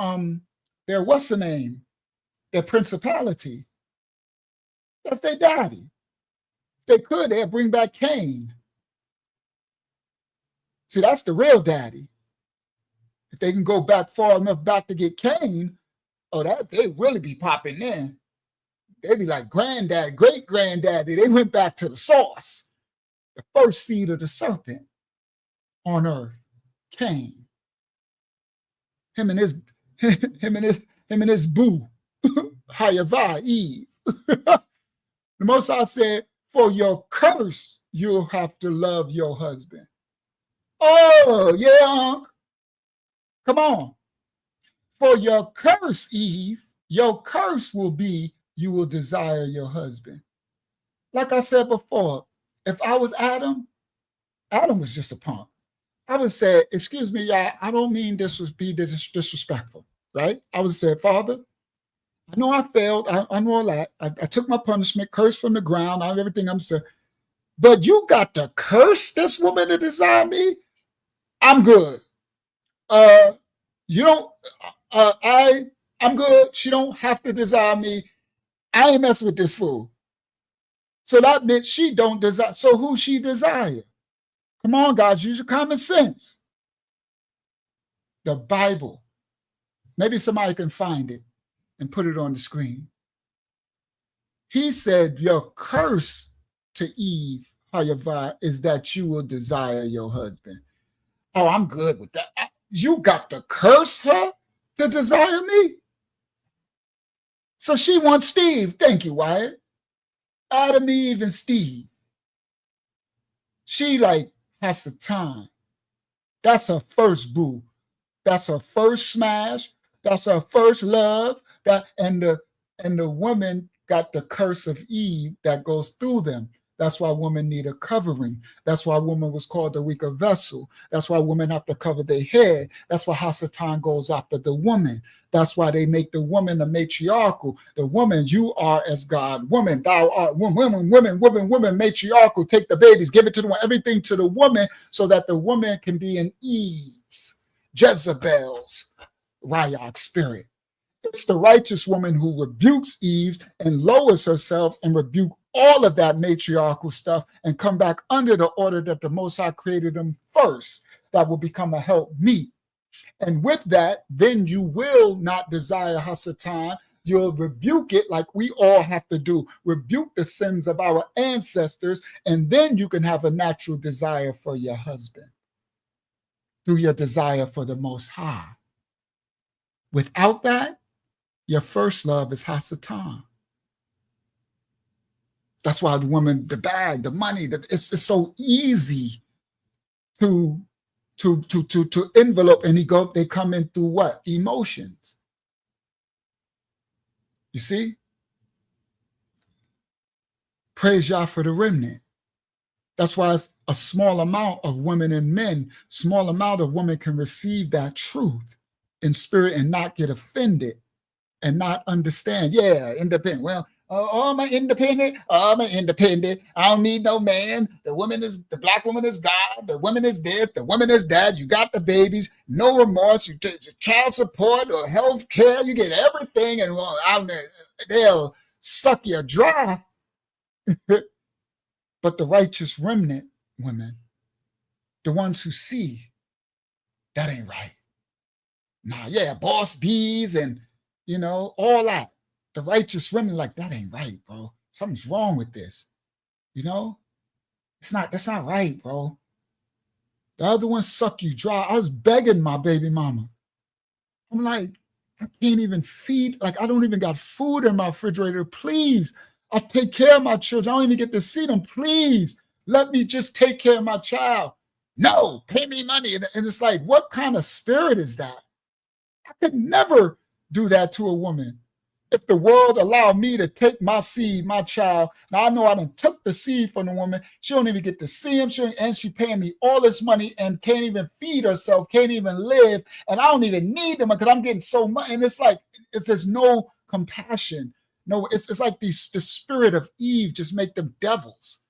B: their what's the name? Their principality. That's their daddy. If they could, they'd bring back Cain. See, that's the real daddy. If they can go back far enough back to get Cain, oh, that they really be popping in. They'd be like granddad, great granddaddy. They went back to the source, the first seed of the serpent on earth, Cain. Him and his boo, Hayavah, Eve. The Most High said, for your curse, you'll have to love your husband. Oh, yeah, Unc. Come on. For your curse, Eve, your curse will be you will desire your husband. Like I said before, if I was Adam was just a punk. I would say, excuse me, y'all, I don't mean this was be disrespectful, right? I would say, Father, I know I failed. I know all that. I took my punishment, cursed from the ground, everything I'm saying. But you got to curse this woman to desire me? I'm good. You don't, I'm good. She don't have to desire me. I ain't messing with this fool. So that meant she don't desire. So who she desire? Come on, guys, use your common sense. The Bible. Maybe somebody can find it and put it on the screen. He said, your curse to Eve, Hayavah, is that you will desire your husband. Oh, I'm good with that. You got to curse her to desire me? So she wants Steve. Thank you, Wyatt. Adam, Eve, and Steve. She like has the time. That's her first boo. That's her first smash. That's her first love. And the woman got the curse of Eve that goes through them. That's why women need a covering. That's why woman was called the weaker vessel. That's why women have to cover their head. That's why Hasatan goes after the woman. That's why they make the woman a matriarchal. The woman, you are as God. Woman, thou art woman, matriarchal. Take the babies, give it to the woman, everything to the woman so that the woman can be an Eve's, Jezebel's, Rayach spirit. It's the righteous woman who rebukes Eve and lowers herself and rebuke all of that matriarchal stuff and come back under the order that the Most High created them first. That will become a help meet. And with that, then you will not desire Hasatan. You'll rebuke it like we all have to do. Rebuke the sins of our ancestors, and then you can have a natural desire for your husband through your desire for the Most High. Without that, your first love is Hasatan. That's why the woman, the bag, the money, it's so easy to envelope, and they come in through what? Emotions. You see? Praise Yah for the remnant. That's why it's a small amount of women and men, small amount of women can receive that truth in spirit and not get offended and not understand. Yeah, independent. Well, I'm an independent. I'm an independent. I don't need no man. The black woman is God. The woman is this. The woman is that. You got the babies. No remorse. You take child support or health care. You get everything, and they'll suck you dry. But the righteous remnant women, the ones who see, that ain't right. Nah, yeah, boss bees and all that. The righteous remnant, like, that ain't right, bro. Something's wrong with this. That's not right, bro. The other ones suck you dry. I was begging my baby mama. I'm like, I can't even feed, like, I don't even got food in my refrigerator. Please, I take care of my children. I don't even get to see them. Please, let me just take care of my child. No, pay me money. And it's like, what kind of spirit is that? I could never do that to a woman. If the world allowed me to take my seed, my child, now I know I done took the seed from the woman. She don't even get to see him. And she paying me all this money and can't even feed herself, can't even live. And I don't even need them because I'm getting so much. And it's like, there's no compassion. No, it's like the spirit of Eve just make them devils.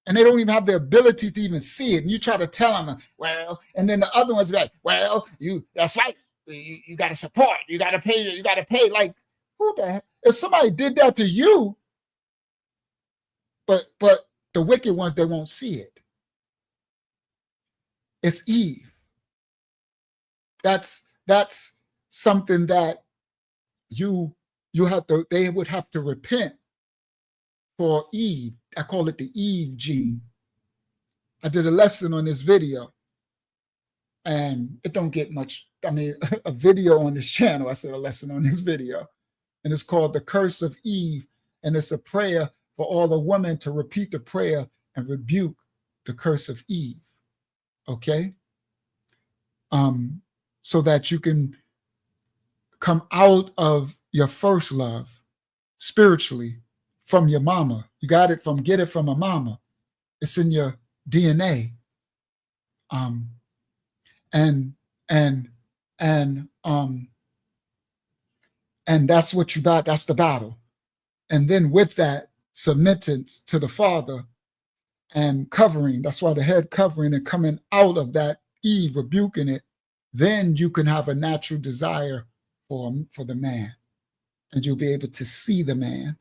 B: And they don't even have the ability to even see it. And you try to tell them, well, and then the other ones be like, well, that's right. you got to support, you got to pay, you got to pay. Like, who the heck? If somebody did that to you, but the wicked ones, they won't see it. It's Eve. That's something that you have to, they would have to repent for Eve. I call it the Eve gene. I did a lesson on this video, and it don't get much, I mean, a video on this channel. I said a lesson on this video, and it's called The Curse of Eve, and it's a prayer for all the women to repeat the prayer and rebuke the curse of Eve, okay? So that you can come out of your first love spiritually from your mama. You got it from, get it from a mama. It's in your DNA. And that's what you got. That's the battle. And then with that, submittance to the Father and covering. That's why the head covering and coming out of that Eve, rebuking it. Then you can have a natural desire for the man, and you'll be able to see the man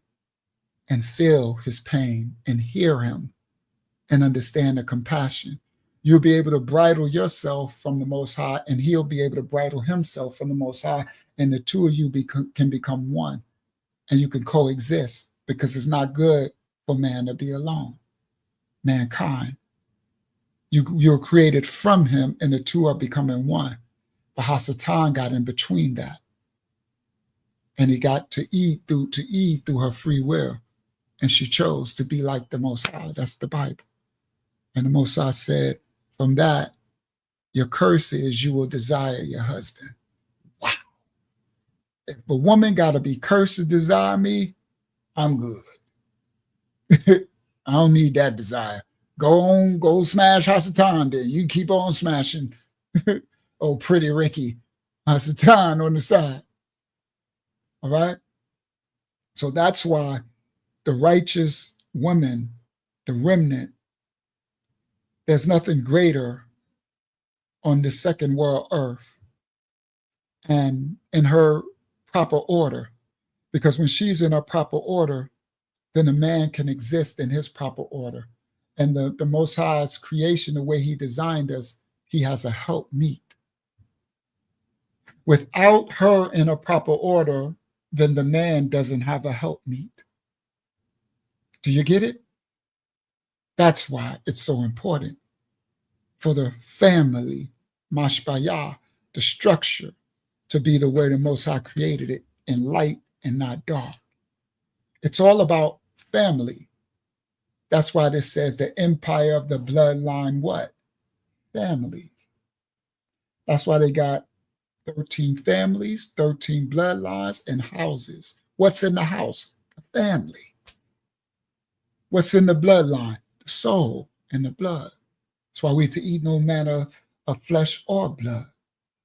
B: and feel his pain and hear him and understand the compassion. You'll be able to bridle yourself from the Most High, and he'll be able to bridle himself from the Most High, and the two of you can become one, and you can coexist, because it's not good for man to be alone. Mankind. You're created from him, and the two are becoming one. But Hasatan got in between that. And he got to Eve through her free will. And she chose to be like the Most High. That's the Bible. And the Most High said, from that, your curse is you will desire your husband. Wow. If a woman got to be cursed to desire me, I'm good. I don't need that desire. Go smash Hasatan then. You keep on smashing. Oh, pretty Ricky. Hasatan on the side. All right? So that's why the righteous woman, the remnant, there's nothing greater on the second world earth and in her proper order. Because when she's in her proper order, then a man can exist in his proper order. And the Most High's creation, the way he designed us, he has a helpmeet. Without her in a proper order, then the man doesn't have a helpmeet. Do you get it? That's why it's so important for the family, mashpayah, the structure, to be the way the Most High created it, in light and not dark. It's all about family. That's why this says the empire of the bloodline, what? Families. That's why they got 13 families, 13 bloodlines, and houses. What's in the house? The family. What's in the bloodline? The soul and the blood. That's why we're to eat no manner of flesh or blood,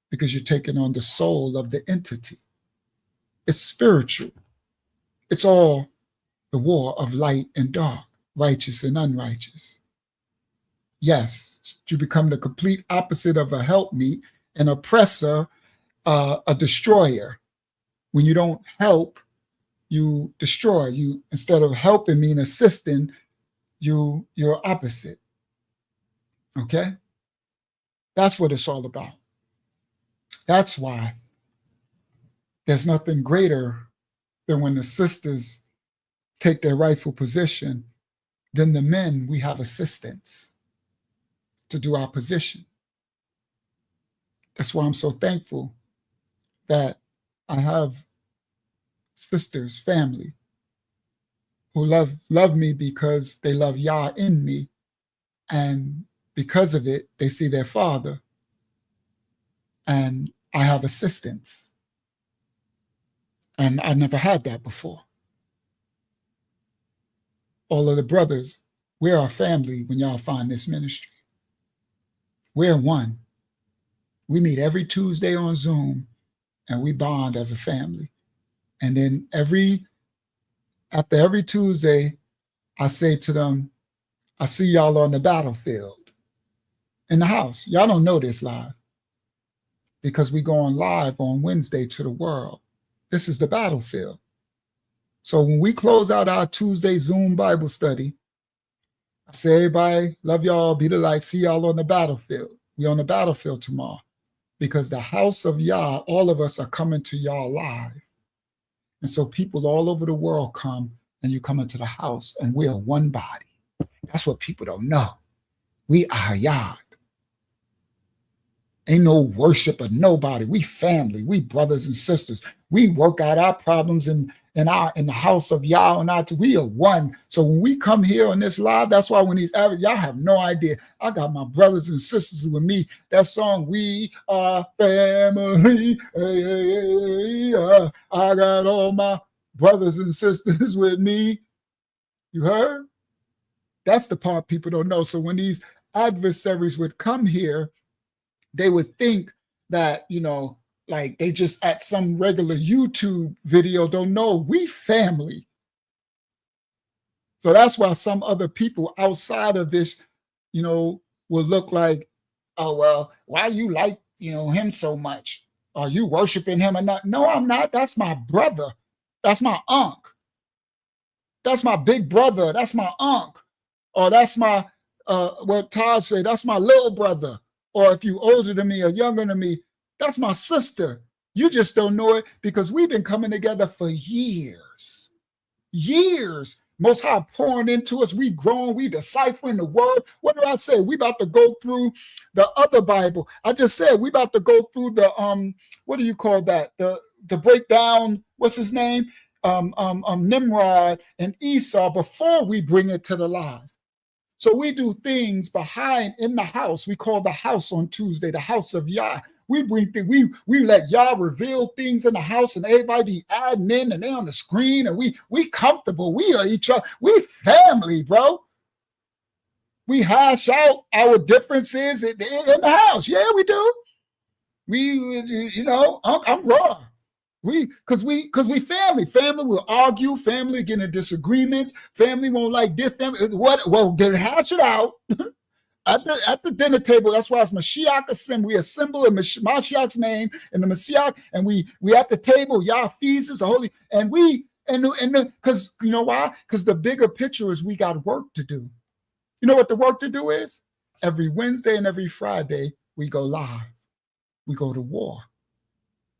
B: because you're taking on the soul of the entity. It's spiritual. It's all the war of light and dark, righteous and unrighteous. Yes, you become the complete opposite of a helpmeet, an oppressor, a destroyer. When you don't help, you destroy. You, instead of helping, mean assisting, you're opposite. Okay? That's what it's all about. That's why there's nothing greater than when the sisters take their rightful position. Than the men, we have assistants to do our position. That's why I'm so thankful that I have sisters, family, who love me because they love Yah in me. And because of it, they see their father. And I have assistants. And I never had that before. All of the brothers, we're our family when y'all find this ministry. We're one. We meet every Tuesday on Zoom, and we bond as a family. And then after every Tuesday, I say to them, I see y'all on the battlefield in the house. Y'all don't know this live. because we're going live on Wednesday to the world. This is the battlefield. So when we close out our Tuesday Zoom Bible study, I say, everybody, love y'all, be the light, see y'all on the battlefield. We on the battlefield tomorrow because the house of Yah, all of us are coming to y'all live. And so people all over the world come and you come into the house and we are one body. That's what people don't know. We are Yah. Ain't no worship of nobody. We family. We brothers and sisters. We work out our problems in the house of Yah. And we are one. So when we come here on this live, that's why when these average, y'all have no idea. I got my brothers and sisters with me. That song, We Are Family. Hey, hey, hey, I got all my brothers and sisters with me. You heard? That's the part people don't know. So when these adversaries would come here, they would think that, you know, like they just at some regular YouTube video don't know we family. So that's why some other people outside of this, you know, will look like, oh, well, why you like, you know, him so much? Are you worshiping him or not? No, I'm not. That's my brother. That's my unc. That's my big brother. That's my unc. Or that's my, what Todd said, that's my little brother. Or if you older than me or younger than me, that's my sister. You just don't know it because we've been coming together for years. Years. Most High pouring into us. We growing, we deciphering the word. What did I say? We about to go through the other Bible. I just said we about to go through the what do you call that? To break down, what's his name? Nimrod and Esau before we bring it to the live. So we do things behind in the house. We call the house on Tuesday, the house of Yah. We bring things, we let Yah reveal things in the house and everybody be adding in and they on the screen and we comfortable. We are each other. We family, bro. We hash out our differences in the house. Yeah, we do. We, you know, I'm raw. Because we family will argue, family get in disagreements, family won't like this, family, well, get hash it out at the dinner table. That's why it's Mashiach assemble. We assemble in Mashiach's name and the Mashiach, and we at the table, Yah feeds us, the holy, and because you know why? Because the bigger picture is we got work to do. You know what the work to do is? Every Wednesday and every Friday, we go live. We go to war.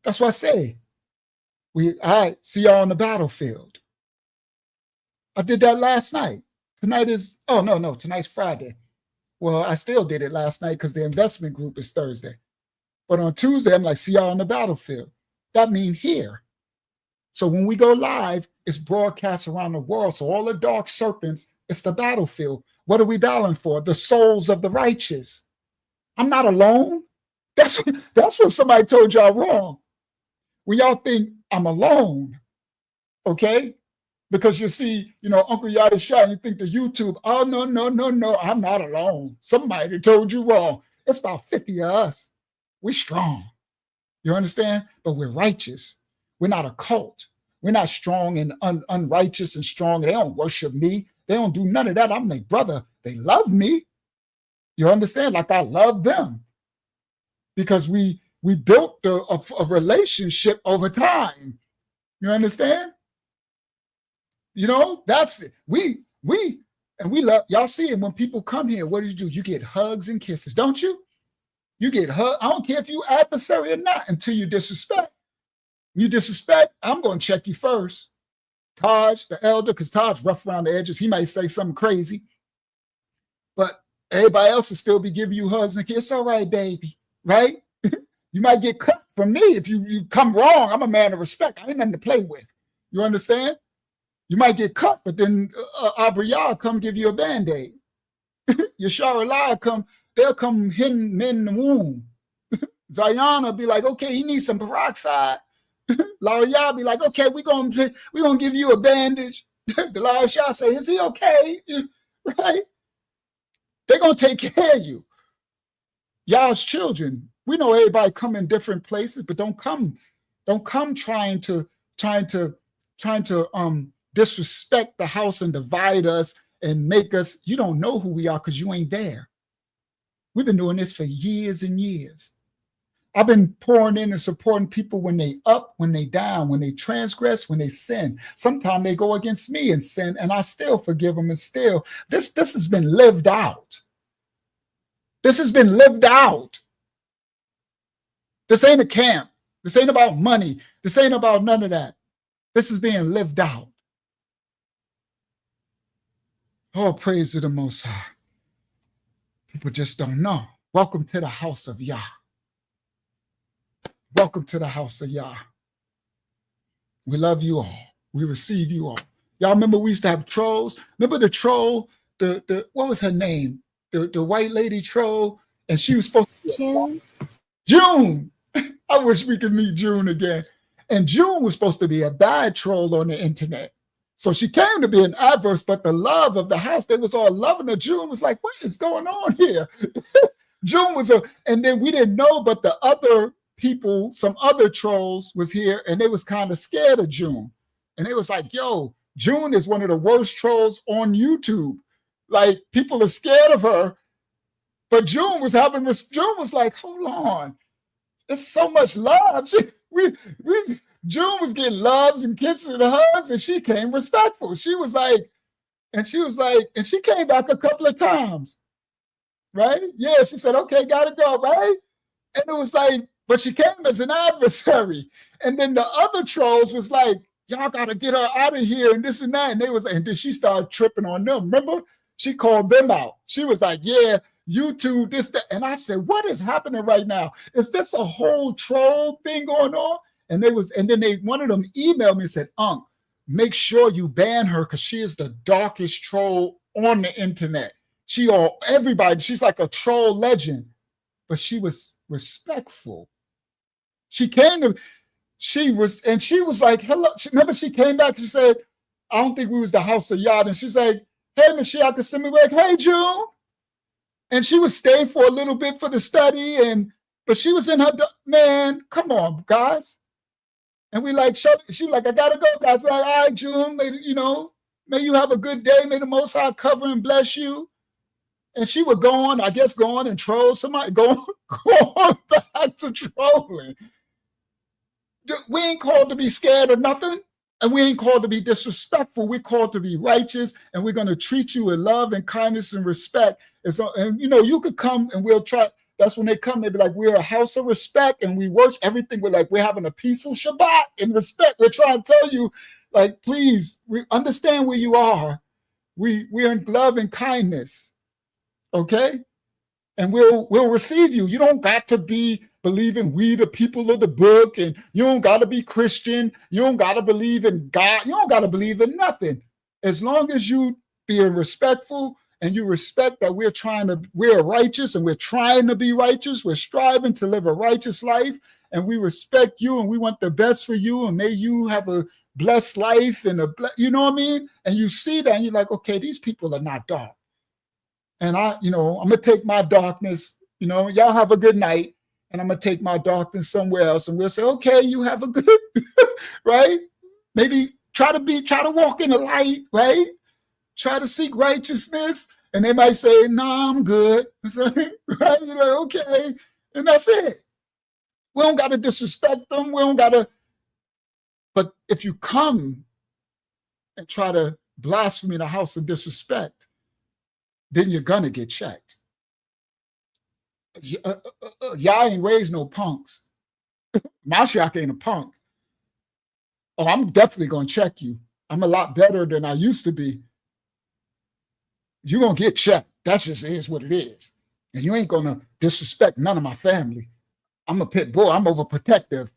B: That's what I say. All right, see y'all on the battlefield. I did that last night. Tonight is, tonight's Friday. Well, I still did it last night because the investment group is Thursday. But on Tuesday, I'm like, see y'all on the battlefield. That means here. So when we go live, it's broadcast around the world. So all the dark serpents, it's the battlefield. What are we battling for? The souls of the righteous. I'm not alone. That's what somebody told y'all wrong. When y'all think I'm alone, okay? Because you see, you know, Uncle Yada shot, you think the YouTube, oh, no, I'm not alone. Somebody told you wrong. It's about 50 of us. We're strong. You understand? But we're righteous. We're not a cult. We're not strong and unrighteous and strong. They don't worship me. They don't do none of that. I'm their brother. They love me. You understand? Like I love them. Because we built a relationship over time. You understand? You know, that's it. We love, y'all see it when people come here. What do? You get hugs and kisses, don't you? You get hugs. I don't care if you adversary or not until you disrespect. You disrespect, I'm going to check you first. Taj, the elder, because Taj's rough around the edges. He might say something crazy. But everybody else will still be giving you hugs and kisses. It's all right, baby. Right? You might get cut from me if you come wrong. I'm a man of respect. I ain't nothing to play with. You understand? You might get cut, but then Abriah come give you a Band-Aid. Yashar Allah they'll come hitting men in the womb. Zion will be like, okay, he needs some peroxide. Laria be like, okay, we're gonna give you a bandage. The Laria say, is he okay? Right? They're gonna take care of you. Y'all's children. We know everybody come in different places, but don't come trying to disrespect the house and divide us and make us, you don't know who we are because you ain't there. We've been doing this for years and years. I've been pouring in and supporting people when they up, when they down, when they transgress, when they sin. Sometimes they go against me and sin, and I still forgive them. And still, this has been lived out. This has been lived out. This ain't a camp. This ain't about money. This ain't about none of that. This is being lived out. Oh, praise to the Most High. People just don't know. Welcome to the house of Yah. Welcome to the house of Yah. We love you all. We receive you all. Y'all remember we used to have trolls? Remember the troll, the what was her name? The white lady troll, and she was supposed to be June. I wish we could meet June again. And June was supposed to be a bad troll on the internet. So she came to be an adverse, but the love of the house, they was all loving her. June was like, what is going on here? June was and then we didn't know, but the other people, some other trolls was here, and they was kind of scared of June. And they was like, yo, June is one of the worst trolls on YouTube. Like, people are scared of her. But June was like, hold on. It's so much love. June was getting loves and kisses and hugs, and she came respectful. She came back a couple of times. Right? Yeah, she said, okay, gotta go, right? And it was like, but she came as an adversary. And then the other trolls was like, y'all gotta get her out of here and this and that. And then she started tripping on them. Remember? She called them out. She was like, yeah, YouTube, this, that. And I said, what is happening right now? Is this a whole troll thing going on? And then one of them emailed me and said, Unc, make sure you ban her because she is the darkest troll on the internet. She's like a troll legend, but she was respectful. She was like, hello. Remember, she came back, she said, I don't think we was the house of Yah. And she's like, hey, Mashiach Kasimi, like, hey, June. And she would stay for a little bit for the study, but she was in her, man, come on, guys. And she was like, I gotta go, guys. We're like, all right, June, may you have a good day. May the Most High cover and bless you. And she would go on and troll somebody, go on back to trolling. We ain't called to be scared of nothing, and we ain't called to be disrespectful. We're called to be righteous, and we're going to treat you with love and kindness and respect. And you could come and we'll try. That's when they come, they be like, we're a house of respect, and we worship everything. We're having a peaceful Shabbat in respect. We're trying to tell you, like, please, we understand where you are. We're in love and kindness. Okay? And we'll receive you. You don't got to be believing we the people of the book, and you don't got to be Christian. You don't got to believe in God. You don't got to believe in nothing. As long as you being respectful and you respect that we're righteous and we're trying to be righteous. We're striving to live a righteous life, and we respect you and we want the best for you, and may you have a blessed life and you know what I mean? And you see that and you're like, okay, these people are not dark. And I'm going to take my darkness, y'all have a good night. And I'm going to take my darkness somewhere else. And we'll say, okay, you have a good, right? Maybe try to walk in the light, right? Try to seek righteousness. And they might say, nah, I'm good. Right? You're like, okay. And that's it. We don't got to disrespect them. We don't got to. But if you come and try to blaspheme the house of disrespect, then you're going to get checked. Y'all ain't raised no punks. Mashiach ain't a punk. Oh, I'm definitely going to check you. I'm a lot better than I used to be. You're going to get checked. That just is what it is. And you ain't going to disrespect none of my family. I'm a pit bull. I'm overprotective.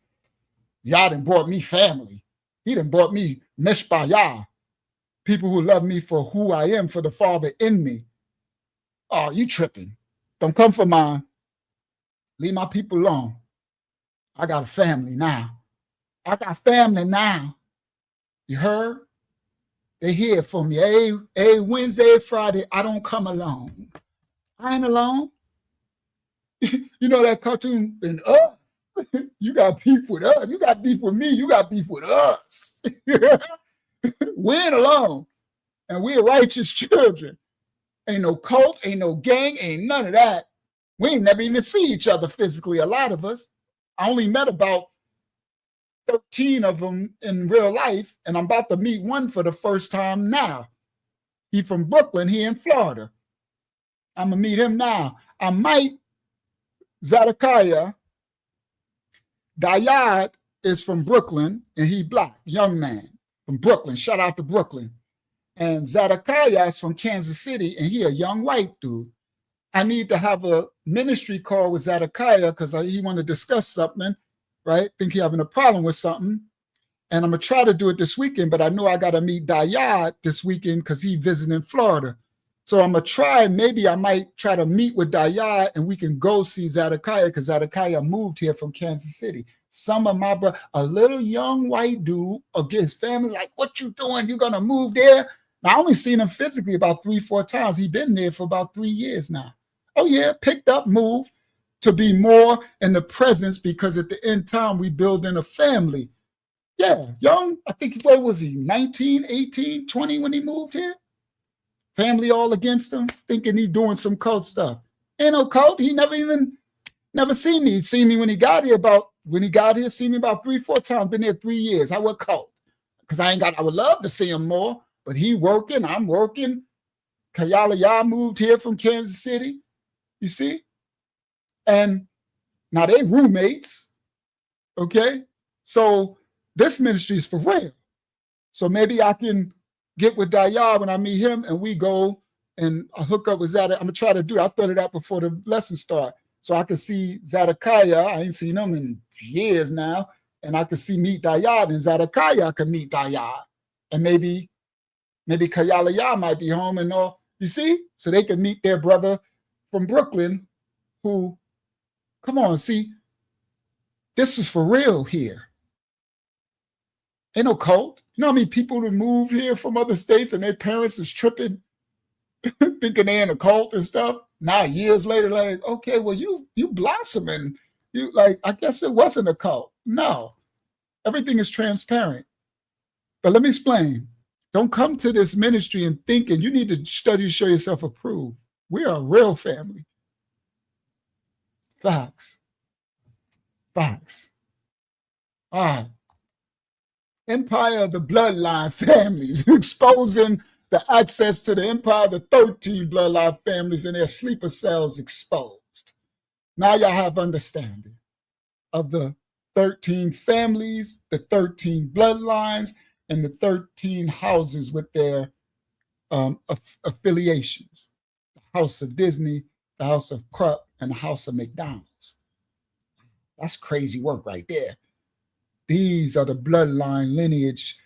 B: Y'all done brought me family. He done brought me mishpah, people who love me for who I am, for the Father in me. Oh, you tripping. Don't come for mine. Leave my people alone. I got a family now. You heard? They here for me. Hey, Wednesday, Friday, I don't come alone. I ain't alone. You know that cartoon in Us? You got beef with us. You got beef with me. You got beef with us. We ain't alone. And we're righteous children. Ain't no cult, ain't no gang, ain't none of that. We ain't never even see each other physically, a lot of us. I only met about 13 of them in real life, and I'm about to meet one for the first time now. He from Brooklyn, he in Florida. I'm gonna meet him now. I might, Zedekiah, Dayad is from Brooklyn, and he black, young man from Brooklyn. Shout out to Brooklyn. And Zedekiah is from Kansas City, and he a young white dude. I need to have a ministry call with Zedekiah because he want to discuss something, right? Think he having a problem with something. And I'm going to try to do it this weekend, but I know I got to meet Dayad this weekend because he visiting Florida. So I'm going to try, maybe I might try to meet with Dayad and we can go see Zedekiah because Zedekiah moved here from Kansas City. Some of my brother, a little young white dude against family, like, what you doing? You going to move there? Now, I only seen him physically about 3-4 times. He been there for about 3 years now. Oh yeah, picked up, moved to be more in the presence because at the end time we building a family. Yeah, young, I think, what was he, 19, 18, 20 when he moved here? Family all against him, thinking he doing some cult stuff. Ain't no cult, he never seen me. He seen me when he got here seen me about 3-4 times, been there 3 years. I would cult, because I would love to see him more, but he working, I'm working. Kayala moved here from Kansas City. You see? And now they roommates, okay? So this ministry is for real. So maybe I can get with Dayad when I meet him and we go and I hook up with Zedekiah. I'm going to try to do it. I thought of that before the lesson start. So I can see Zedekiah. I ain't seen him in years now. And I can meet Dayad, and Zedekiah can meet Dayad. And maybe Kayala might be home and all. You see? So they can meet their brother from Brooklyn who, come on, see, this is for real here. Ain't no cult. You know how many people that move here from other states and their parents is tripping, thinking they're in a cult and stuff? Now, years later, like, okay, well, you blossoming. You like, I guess it wasn't a cult. No, everything is transparent. But let me explain. Don't come to this ministry and thinking you need to study to show yourself approved. We are a real family. Facts. Facts. All right. Empire of the bloodline families, exposing the access to the empire of the 13 bloodline families and their sleeper cells exposed. Now y'all have understanding of the 13 families, the 13 bloodlines, and the 13 houses with their affiliations. The House of Disney, the House of Krupp, and the House of McDonald's. That's crazy work right there. These are the bloodline lineage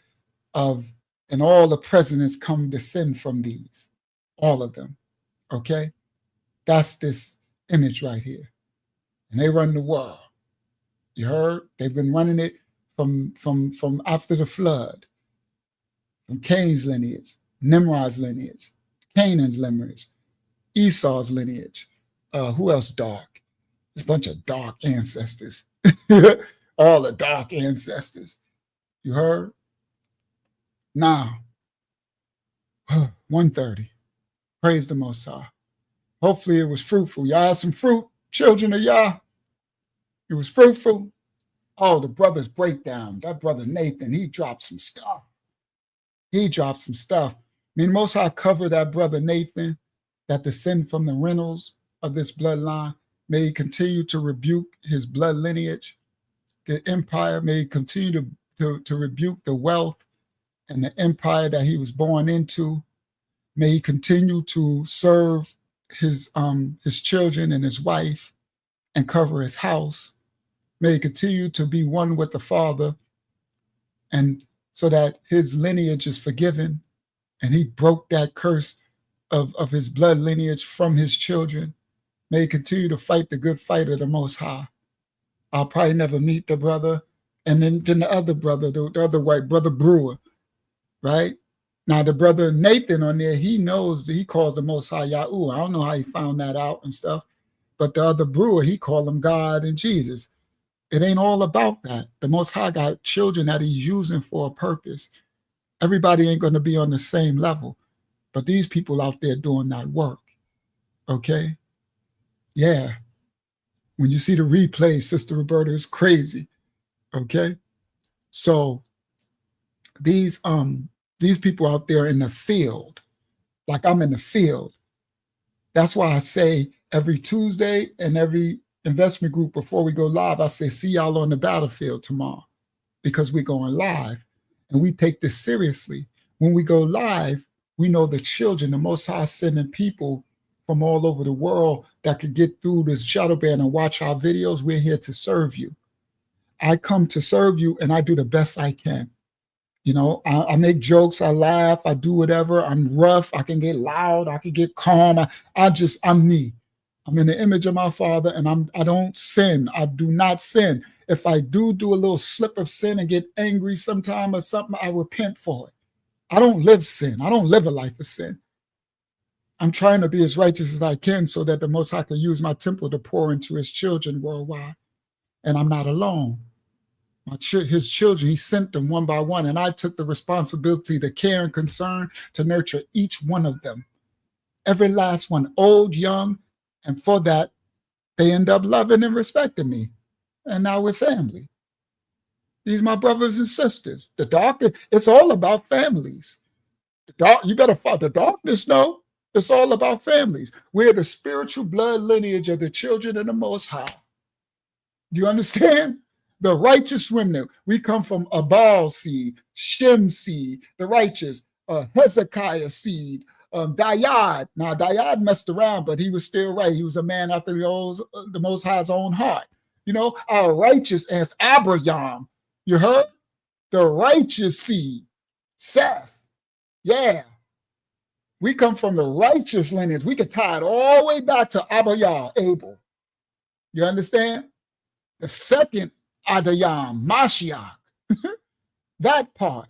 B: of, and all the presidents descend from these, all of them, okay? That's this image right here. And they run the world. You heard? They've been running it from after the flood, from Cain's lineage, Nimrod's lineage, Canaan's lineage, Esau's lineage. Who else dark? This bunch of dark ancestors. All the dark ancestors. You heard? Now, 1:30. Praise the Most High. Hopefully it was fruitful. Y'all had some fruit, children of y'all. It was fruitful. Oh, the brother's breakdown. That brother Nathan, he dropped some stuff. I mean, Most High covered that brother Nathan that descend from the Reynolds of this bloodline. May he continue to rebuke his blood lineage. The empire may continue to rebuke the wealth and the empire that he was born into. May he continue to serve his children and his wife and cover his house. May he continue to be one with the Father, and so that his lineage is forgiven and he broke that curse of his blood lineage from his children. May he continue to fight the good fight of the Most High. I'll probably never meet the brother. And then the other brother, the other white brother Brewer, right? Now the brother Nathan on there, he knows that he calls the Most High Yahu. I don't know how he found that out and stuff. But the other Brewer, he called him God and Jesus. It ain't all about that. The Most High got children that he's using for a purpose. Everybody ain't going to be on the same level. But these people out there doing that work. Okay? Yeah. When you see the replay, Sister Roberta, is crazy. Okay? So these people out there in the field, like I'm in the field. That's why I say every Tuesday and every investment group before we go live, I say, see y'all on the battlefield tomorrow, because we're going live and we take this seriously. When we go live, we know the children, the Most High sending people from all over the world that could get through this shadow band and watch our videos. We're here to serve you. I come to serve you and I do the best I can. You know, I make jokes, I laugh, I do whatever. I'm rough, I can get loud, I can get calm. I'm me. I'm in the image of my Father, and I don't sin. I do not sin. If I do a little slip of sin and get angry sometime or something, I repent for it. I don't live sin. I don't live a life of sin. I'm trying to be as righteous as I can so that the Most High can use my temple to pour into his children worldwide. And I'm not alone. His children, he sent them one by one, and I took the responsibility, the care and concern to nurture each one of them. Every last one, old, young, and for that, they end up loving and respecting me. And now we're family. These are my brothers and sisters. The dark, it's all about families. You better follow the darkness, no. It's all about families. We're the spiritual blood lineage of the children of the Most High. Do you understand? The righteous remnant. We come from Abal seed, Shem seed, the righteous, Hezekiah seed, Dayad. Now, Dayad messed around, but he was still right. He was a man after the Most High's own heart. You know, our righteous as Abraham. You heard? The righteous seed, Seth. Yeah. We come from the righteous lineage. We could tie it all the way back to Abel. You understand? The second Adayam, Mashiach. That part.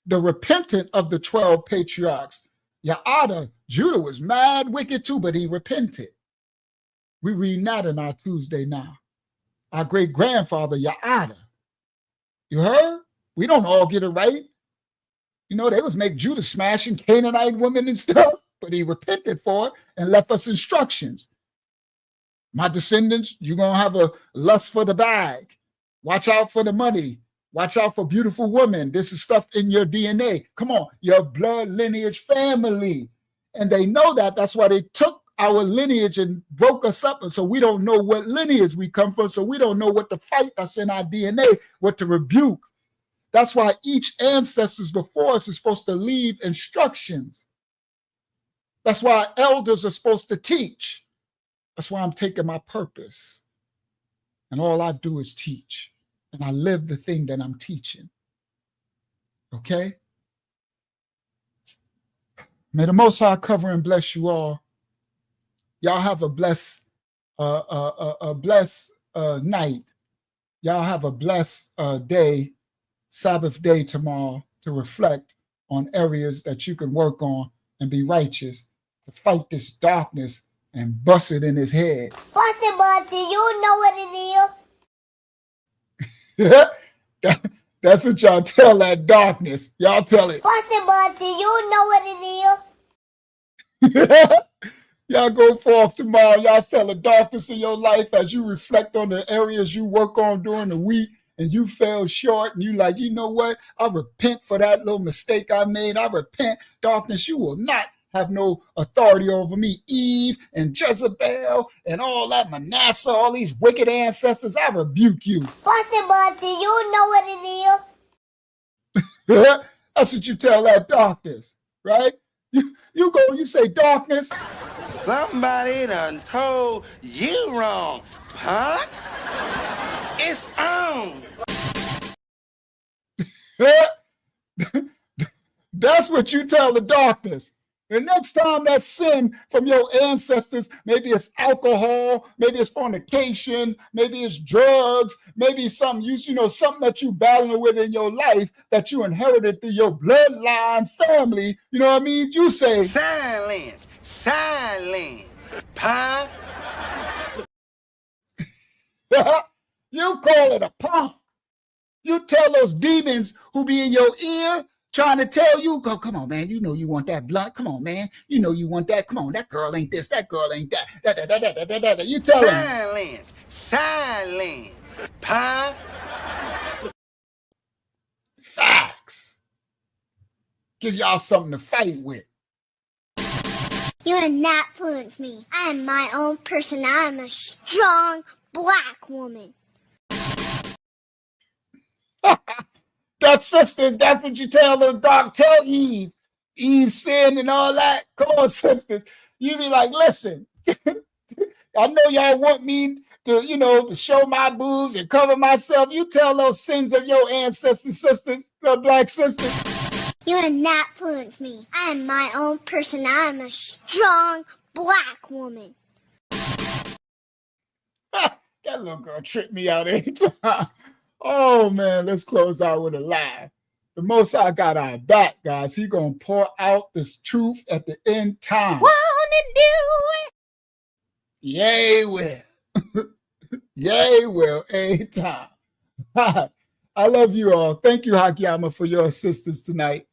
B: The repentant of the 12 patriarchs. Ya'ada, Judah was mad wicked too, but he repented. We read that in our Tuesday now. Our great-grandfather, Ya'ada. You heard? We don't all get it right. You know, they was make Judah smashing Canaanite women and stuff, but he repented for it and left us instructions. My descendants, you're going to have a lust for the bag. Watch out for the money. Watch out for beautiful women. This is stuff in your DNA. Come on, your blood lineage family. And they know that. That's why they took our lineage and broke us up. And so we don't know what lineage we come from. So we don't know what to fight that's in our DNA, what to rebuke. That's why each ancestors before us is supposed to leave instructions. That's why elders are supposed to teach. That's why I'm taking my purpose. And all I do is teach. And I live the thing that I'm teaching. Okay? May the Most High cover and bless you all. Y'all have a blessed night. Y'all have a blessed day, Sabbath day tomorrow, to reflect on areas that you can work on and be righteous, to fight this darkness and bust it in his head.
Q: Bust it, you know what it is.
B: That's what y'all tell that darkness. Y'all tell it.
Q: Bust it, you know what it is.
B: Y'all go forth tomorrow. Y'all tell the darkness in your life as you reflect on the areas you work on during the week and you fell short and you like, you know what? I repent for that little mistake I made. I repent. Darkness, you will not have no authority over me. Eve and Jezebel and all that Manasseh, all these wicked ancestors, I rebuke you.
Q: Bust it, you know what it is.
B: That's what you tell that darkness, right? You go, you say, darkness.
R: Somebody done told you wrong, punk. It's on.
B: That's what you tell the darkness. The next time that sin from your ancestors, maybe it's alcohol, maybe it's fornication, maybe it's drugs, maybe something something that you battling with in your life that you inherited through your bloodline family. You know what I mean? You say
R: silence, punk.
B: You call it a punk. You tell those demons who be in your ear, trying to tell you, go, come on, man. You know you want that blunt. Come on, man. You know you want that. Come on, that girl ain't this. That girl ain't that. You tell him.
R: Silence. Pie.
B: Facts. Give y'all something to fight with.
Q: You will not influence me. I am my own person. I am a strong black woman.
B: That's sisters. That's what you tell the dog. Tell Eve. Eve sinned and all that. Come on, sisters. You be like, listen, I know y'all want me to, to show my boobs and cover myself. You tell those sins of your ancestors, sisters, your black sisters.
Q: You will not influence me. I am my own person. I am a strong black woman.
B: That little girl tricked me out every time. Oh, man, let's close out with a laugh. The Most High got our back, guys. He going to pour out this truth at the end time.
Q: Wanna do it?
B: Yay, will. Yay, will. Every time. I love you all. Thank you, Hakiyama, for your assistance tonight.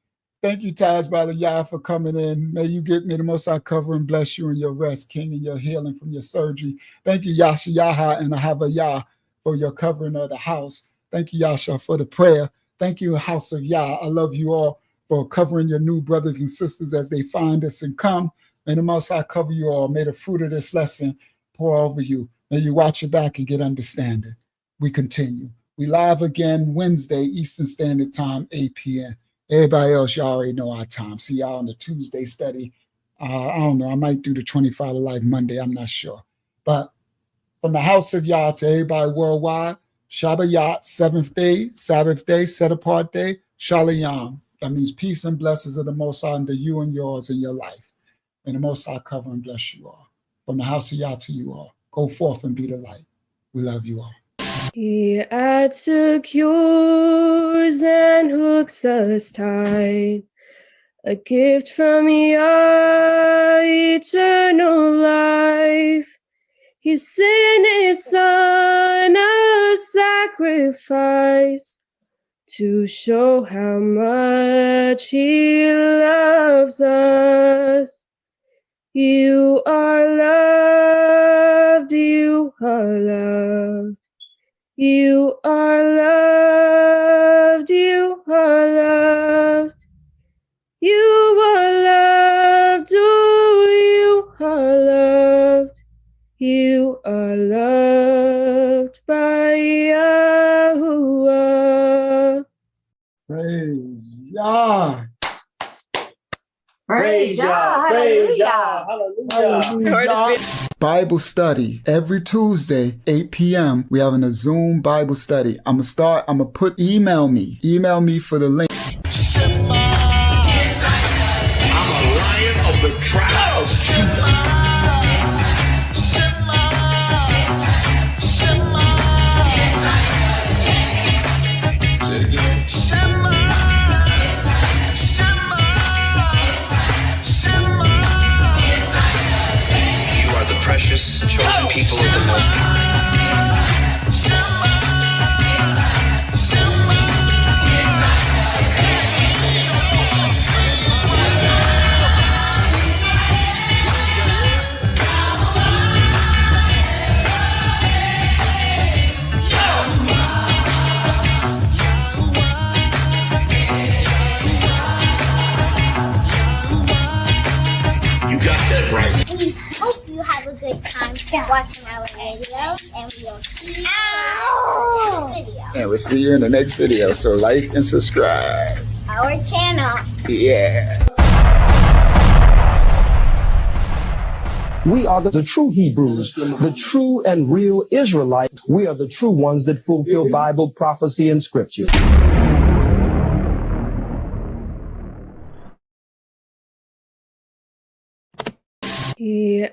B: Thank you, Taj Balayah, for coming in. May you get me the Most High cover and bless you in your rest, King, and your healing from your surgery. Thank you, Yasha Yaha and Ahava Yah, for your covering of the house. Thank you, Yasha, for the prayer. Thank you, House of Yah. I love you all for covering your new brothers and sisters as they find us and come. May the Most High cover you all. May the fruit of this lesson pour over you. May you watch your back and get understanding. We continue. We live again Wednesday, Eastern Standard Time, 8 p.m. Everybody else, y'all already know our time. See y'all on the Tuesday study. I don't know. I might do the 25 to Life Monday. I'm not sure. But from the House of Yah to everybody worldwide, Shabbat, seventh day, Sabbath day, set apart day, Shalom. That means peace and blessings of the Most High unto you and yours in your life. May the Most High cover and bless you all. From the House of Yah to you all. Go forth and be the light. We love you all.
S: He adds secures and hooks us tight. A gift from Yah, eternal life. He sent his son a sacrifice to show how much he loves us. You are loved, you are loved. You are loved, you are loved. You are loved, oh, you are loved. You are loved by Yahuwah.
B: Praise Yah.
E: Praise Yah, praise Yah, hallelujah.
B: Bible study every Tuesday, 8 p.m. We having a Zoom Bible study. I'm gonna put email me for the link.
R: I'm a lion of the tribe of Judah. Precious chosen people of the Most High. You got that right.
Q: We hope you have a good time watching our videos, and we will see you in the next video.
B: And we'll see you in the next video. So like and subscribe.
Q: Our channel.
B: Yeah.
T: We are the true Hebrews, the true and real Israelites. We are the true ones that fulfill Bible prophecy and scripture.
S: He